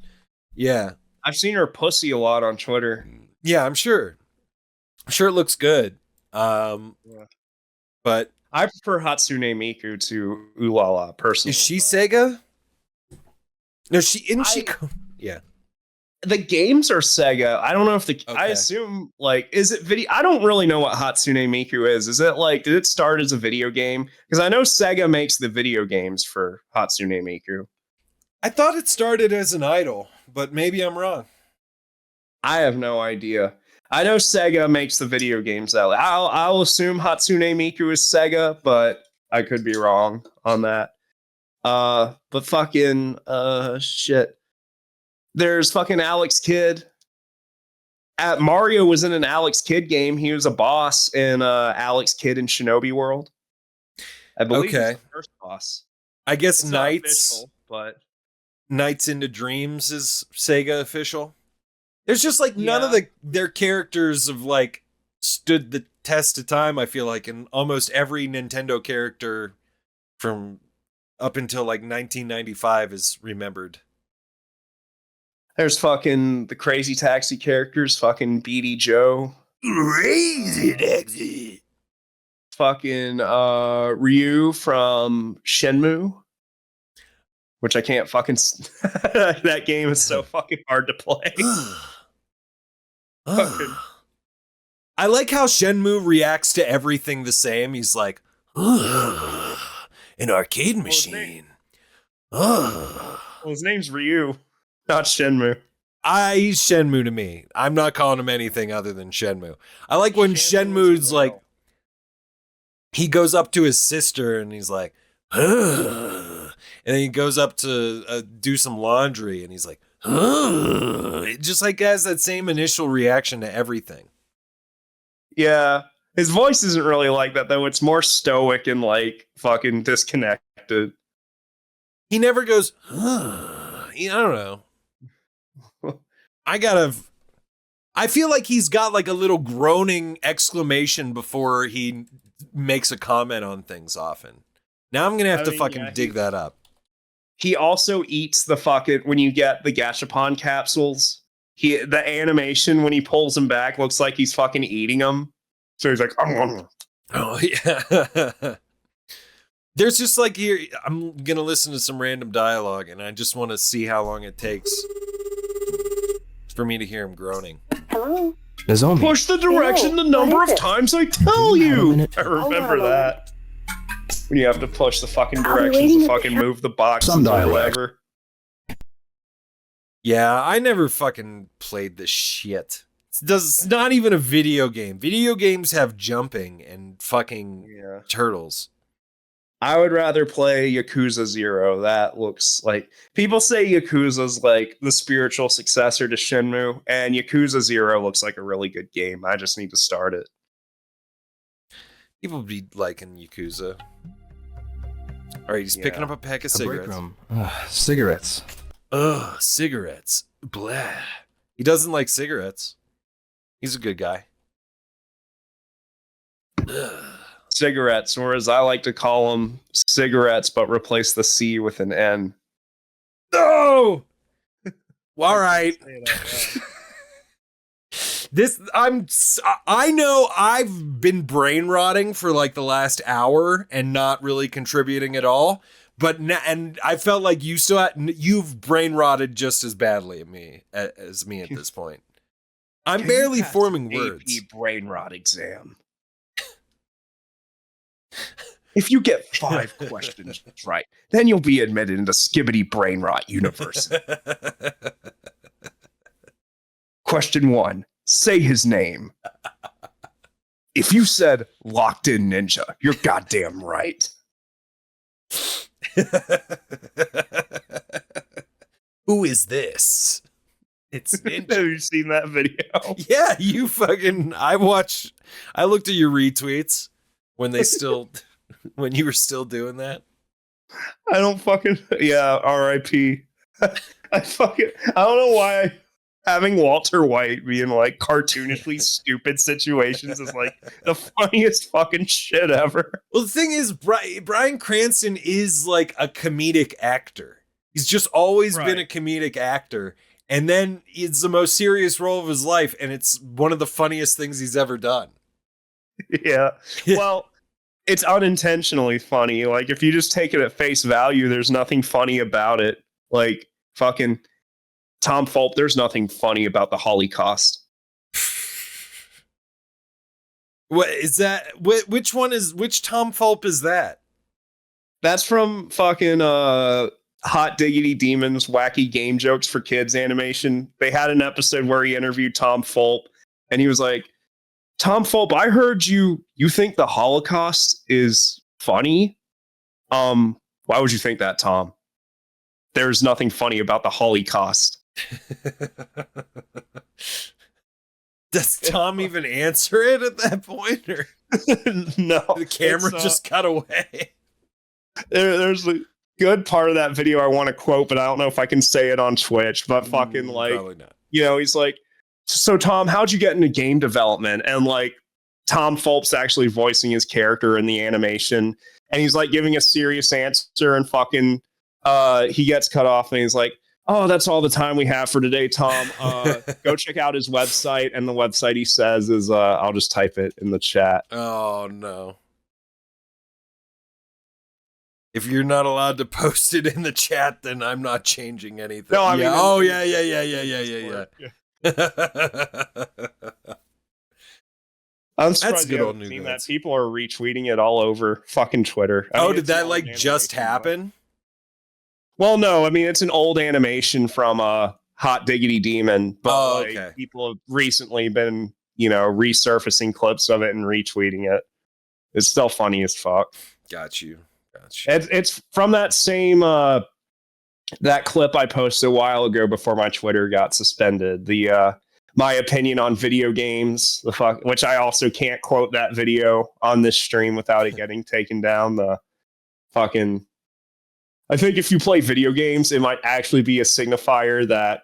Yeah. I've seen her pussy a lot on Twitter. Yeah, I'm sure. I'm sure it looks good. But I prefer Hatsune Miku to Ulala personally. Is she Sega? No, yeah. The games are Sega. I don't know if I assume like is it video? I don't really know what Hatsune Miku is. Is it like did it start as a video game? Because I know Sega makes the video games for Hatsune Miku. I thought it started as an idol, but maybe I'm wrong. I have no idea. I know Sega makes the video games out. I'll assume Hatsune Miku is Sega, but I could be wrong on that. But fucking shit. There's fucking Alex Kidd. Mario was in an Alex Kidd game. He was a boss in Alex Kidd in Shinobi World. I believe he's the first boss. I guess it's Nights, official, but Nights into Dreams is Sega official. There's just like none of their characters have like stood the test of time, I feel like, and almost every Nintendo character from up until like 1995 is remembered. There's fucking the Crazy Taxi characters, fucking Beady Joe. Crazy Taxi. Fucking Ryu from Shenmue. Which I can't fucking... that game is so fucking hard to play. I like how Shenmue reacts to everything the same. He's like, an arcade machine. His name's Ryu, not Shenmue. He's Shenmue to me. I'm not calling him anything other than Shenmue. I like when Shenmue's like, he goes up to his sister and he's like, and then he goes up to do some laundry and he's like, it just like has that same initial reaction to everything. Yeah. His voice isn't really like that though. It's more stoic and like fucking disconnected. He never goes, I don't know. I feel like he's got like a little groaning exclamation before he makes a comment on things often. Now I'm going to have to dig that up. He also eats the fucking, when you get the Gashapon capsules, the animation when he pulls them back looks like he's fucking eating them. So he's like, oh yeah. There's just like here, I'm going to listen to some random dialogue and I just want to see how long it takes for me to hear him groaning. Hello? Nozomi. Push the direction the number of times I tell you. I remember that. When you have to push the fucking directions to fucking move the box. Some dialect. Whatever. Yeah, I never fucking played this shit. It's not even a video game. Video games have jumping and fucking turtles. I would rather play Yakuza 0. That looks like... People say Yakuza's like the spiritual successor to Shenmue, and Yakuza 0 looks like a really good game. I just need to start it. People be liking Yakuza. All right, he's picking up a pack of cigarettes. Cigarettes. Ugh, cigarettes. Blah. He doesn't like cigarettes. He's a good guy. Ugh. Cigarettes, or as I like to call them, cigarettes, but replace the C with an N. Oh! no. All right. I know I've been brain rotting for like the last hour and not really contributing at all. But and I felt like you've brain rotted just as badly as me at this point. I'm barely forming words. AP brain rot exam. If you get 5 questions right, then you'll be admitted into Skibbity Brain Rot University. Question 1. Say his name. If you said Locked In Ninja, you're goddamn right. Who is this? It's Ninja. Have you seen that video? Yeah, you fucking. I looked at your retweets when you were still doing that. I don't fucking. Yeah, RIP. I don't know why having Walter White be in like cartoonishly stupid situations is like the funniest fucking shit ever. Well, the thing is, Bryan Cranston is like a comedic actor. He's just always been a comedic actor. And then it's the most serious role of his life. And it's one of the funniest things he's ever done. Yeah. Well, it's unintentionally funny. Like, if you just take it at face value, there's nothing funny about it. Like, fucking Tom Fulp, there's nothing funny about the Holocaust. What is that? Which Tom Fulp is that? That's from fucking Hot Diggity Demons Wacky Game Jokes for Kids animation. They had an episode where he interviewed Tom Fulp, and he was like, Tom Fulp, I heard you think the Holocaust is funny. Why would you think that, Tom? There's nothing funny about the Holocaust. Does Tom even answer it at that point? Or No. The camera just cut away. There's a good part of that video I want to quote, but I don't know if I can say it on Twitch. But fucking like, probably not. You know, he's like, so Tom, how'd you get into game development? And like, Tom Fulp's actually voicing his character in the animation, and he's like giving a serious answer, and fucking he gets cut off, and he's like, oh, that's all the time we have for today, Tom. Go check out his website. And the website he says is, I'll just type it in the chat. Oh, no. If you're not allowed to post it in the chat, then I'm not changing anything. No, I mean, yeah. I'm That's surprised good you old haven't New seen Gods. that. People are retweeting it all over fucking Twitter. I mean, Did it's that an like old just animation, happen? Well, no, I mean, it's an old animation from Hot Diggity Demon, but okay. People have recently been, resurfacing clips of it and retweeting it. It's still funny as fuck. Got you. It's from that same that clip I posted a while ago before my Twitter got suspended. The my opinion on video games, which I also can't quote that video on this stream without it getting taken down. The fucking, I think if you play video games, it might actually be a signifier that,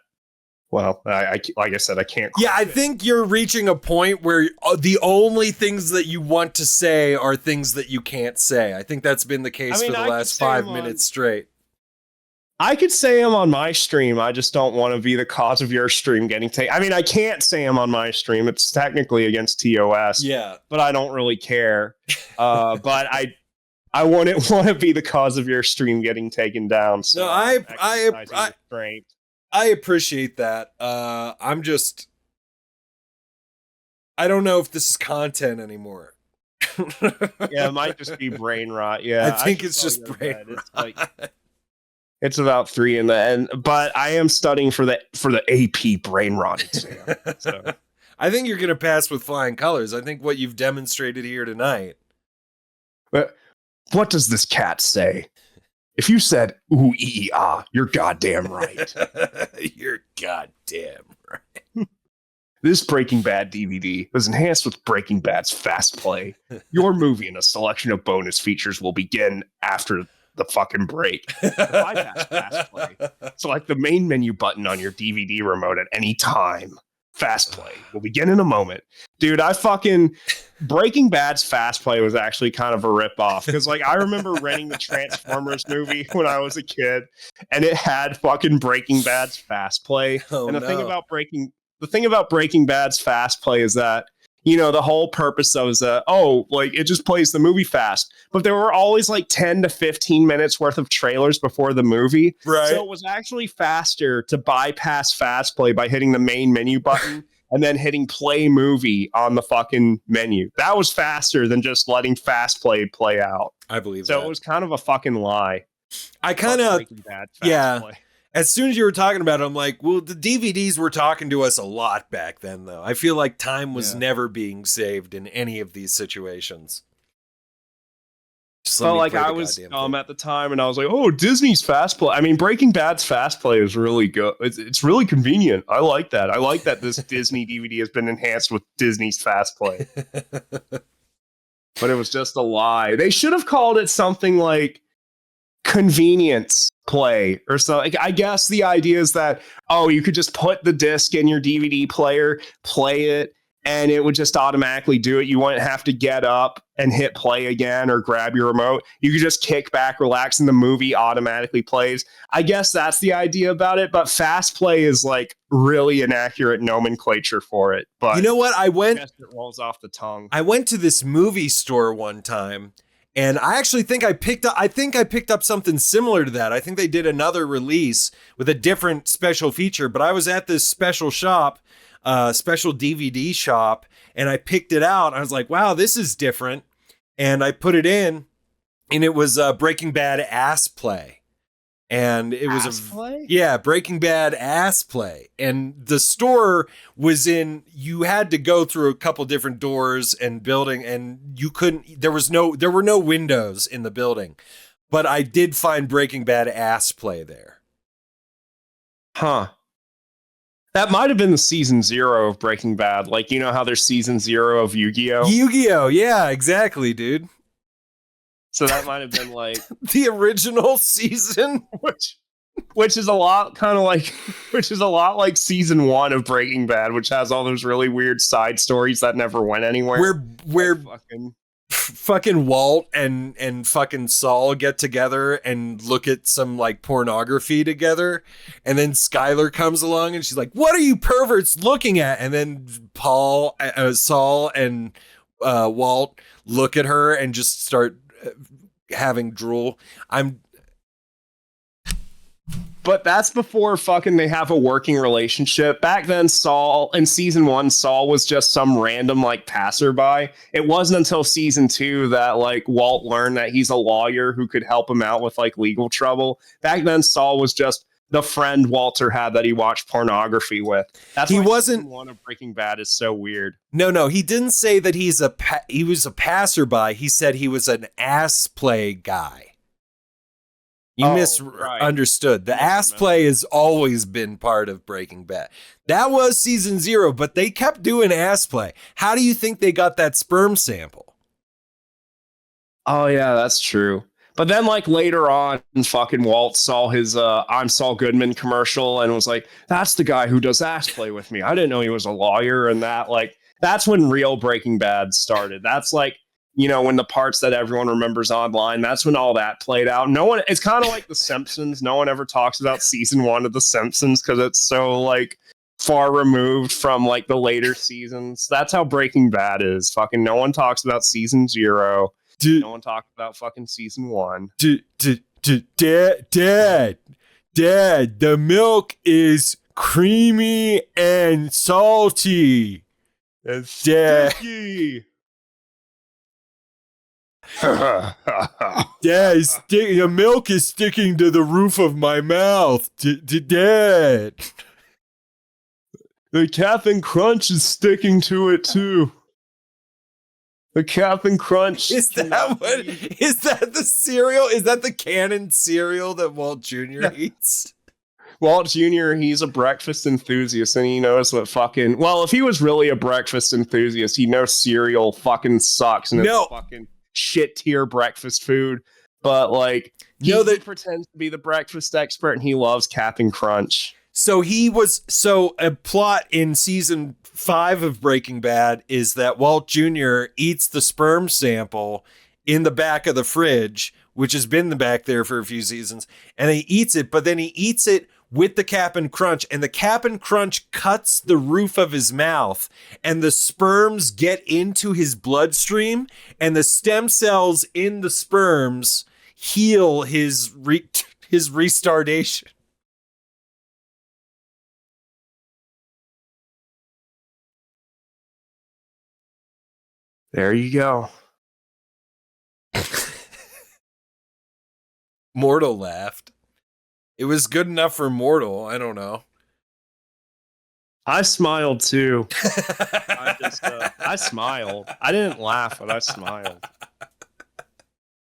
well, I like I said, I can't. Yeah, I think you're reaching a point where the only things that you want to say are things that you can't say. I think that's been the case for the last 5 minutes straight. I could say them on my stream. I just don't want to be the cause of your stream getting taken. I mean, I can't say them on my stream. It's technically against TOS. Yeah, but I don't really care. But I wouldn't want to be the cause of your stream getting taken down. So no, I appreciate that. I don't know if this is content anymore. Yeah, it might just be brain rot. Yeah, I think it's just brain rot. It's about 3 in the end, but I am studying for the AP brain rot exam. So. I think you're going to pass with flying colors. I think what you've demonstrated here tonight. But what does this cat say? If you said ooh ee ah, you're goddamn right. You're goddamn right. This Breaking Bad DVD was enhanced with Breaking Bad's Fast Play. Your movie and a selection of bonus features will begin after the fucking break. Bypass Fast Play. Select the main menu button on your DVD remote at any time. Fast play. We'll begin in a moment. Dude, Breaking Bad's Fast Play was actually kind of a ripoff because, like, I remember renting the Transformers movie when I was a kid, and it had fucking Breaking Bad's Fast Play. Oh, and the thing no. about Breaking Bad's Fast Play is that, you know, the whole purpose of is that, it just plays the movie fast. But there were always like 10 to 15 minutes worth of trailers before the movie. Right. So it was actually faster to bypass Fast Play by hitting the main menu button and then hitting play movie on the fucking menu. That was faster than just letting Fast Play out. I believe so that. It was kind of a fucking lie. I kind of, yeah. Play. As soon as you were talking about it, I'm like, well, the DVDs were talking to us a lot back then, though. I feel like time was never being saved in any of these situations. Felt like I was at the time, and I was like, oh, Disney's Fast Play. I mean, Breaking Bad's Fast Play is really good. It's really convenient. I like that. I like that this Disney DVD has been enhanced with Disney's Fast Play. But it was just a lie. They should have called it something like Convenience Play or something. I guess the idea is that, you could just put the disc in your DVD player, play it, and it would just automatically do it. You wouldn't have to get up and hit play again or grab your remote. You could just kick back, relax, and the movie automatically plays. I guess that's the idea about it, but Fast Play is like really inaccurate nomenclature for it. But you know what? I guess it rolls off the tongue. I went to this movie store one time, and I actually think I picked up something similar to that. I think they did another release with a different special feature, but I was at this special shop, special DVD shop, and I picked it out. I was like, wow, this is different. And I put it in, and it was Breaking Bad Ass Play. And it was Breaking Bad Ass Play. And the store was you had to go through a couple different doors and building, and you couldn't, there were no windows in the building, but I did find Breaking Bad Ass Play there. Huh. That might have been the season 0 of Breaking Bad. Like, you know how there's season 0 of Yu-Gi-Oh? Yu-Gi-Oh, yeah, exactly, dude. So that might have been like the original season, which is a lot like season 1 of Breaking Bad, which has all those really weird side stories that never went anywhere. Where fucking Walt and fucking Saul get together and look at some like pornography together, and then Skylar comes along and she's like, "What are you perverts looking at?" And then Saul and Walt look at her and just start having drool. But that's before fucking they have a working relationship. Back then, Saul, in season 1, Saul was just some random like passerby. It wasn't until season 2 that like Walt learned that he's a lawyer who could help him out with like legal trouble. Back then, Saul was just the friend Walter had that he watched pornography with. That's why season 1 of Breaking Bad is so weird. No, he didn't say that he was a passerby. He said he was an ass play guy. You misunderstood. The ass play has always been part of Breaking Bad. That was season 0, but they kept doing ass play. How do you think they got that sperm sample? Oh, yeah, that's true. But then, like, later on, fucking Walt saw his I'm Saul Goodman commercial and was like, that's the guy who does ass play with me. I didn't know he was a lawyer. And that's when real Breaking Bad started. That's like, you know, when the parts that everyone remembers online, that's when all that played out. It's kind of like The Simpsons. No one ever talks about season 1 of The Simpsons because it's so like far removed from like the later seasons. That's how Breaking Bad is. Fucking no one talks about season 0. No one talks about fucking season 1. Dad, the milk is creamy and salty. It's sticky. The milk is sticking to the roof of my mouth. Dad. The Captain Crunch is sticking to it too. The Captain Crunch. Is that the cereal? Is that the canon cereal that Walt Jr. eats? Walt Jr., he's a breakfast enthusiast, and he knows what fucking... Well, if he was really a breakfast enthusiast, he knows cereal fucking sucks, and it's fucking shit tier breakfast food. But, like, he pretends to be the breakfast expert, and he loves Captain Crunch. So a plot in season 5 of Breaking Bad is that Walt Jr. eats the sperm sample in the back of the fridge, which has been back there for a few seasons, and he eats it, but then he eats it with the Cap'n Crunch, and the Cap'n Crunch cuts the roof of his mouth, and the sperms get into his bloodstream, and the stem cells in the sperms heal his retardation. There you go. Mortal laughed. It was good enough for Mortal. I don't know. I smiled too. I smiled. I didn't laugh, but I smiled.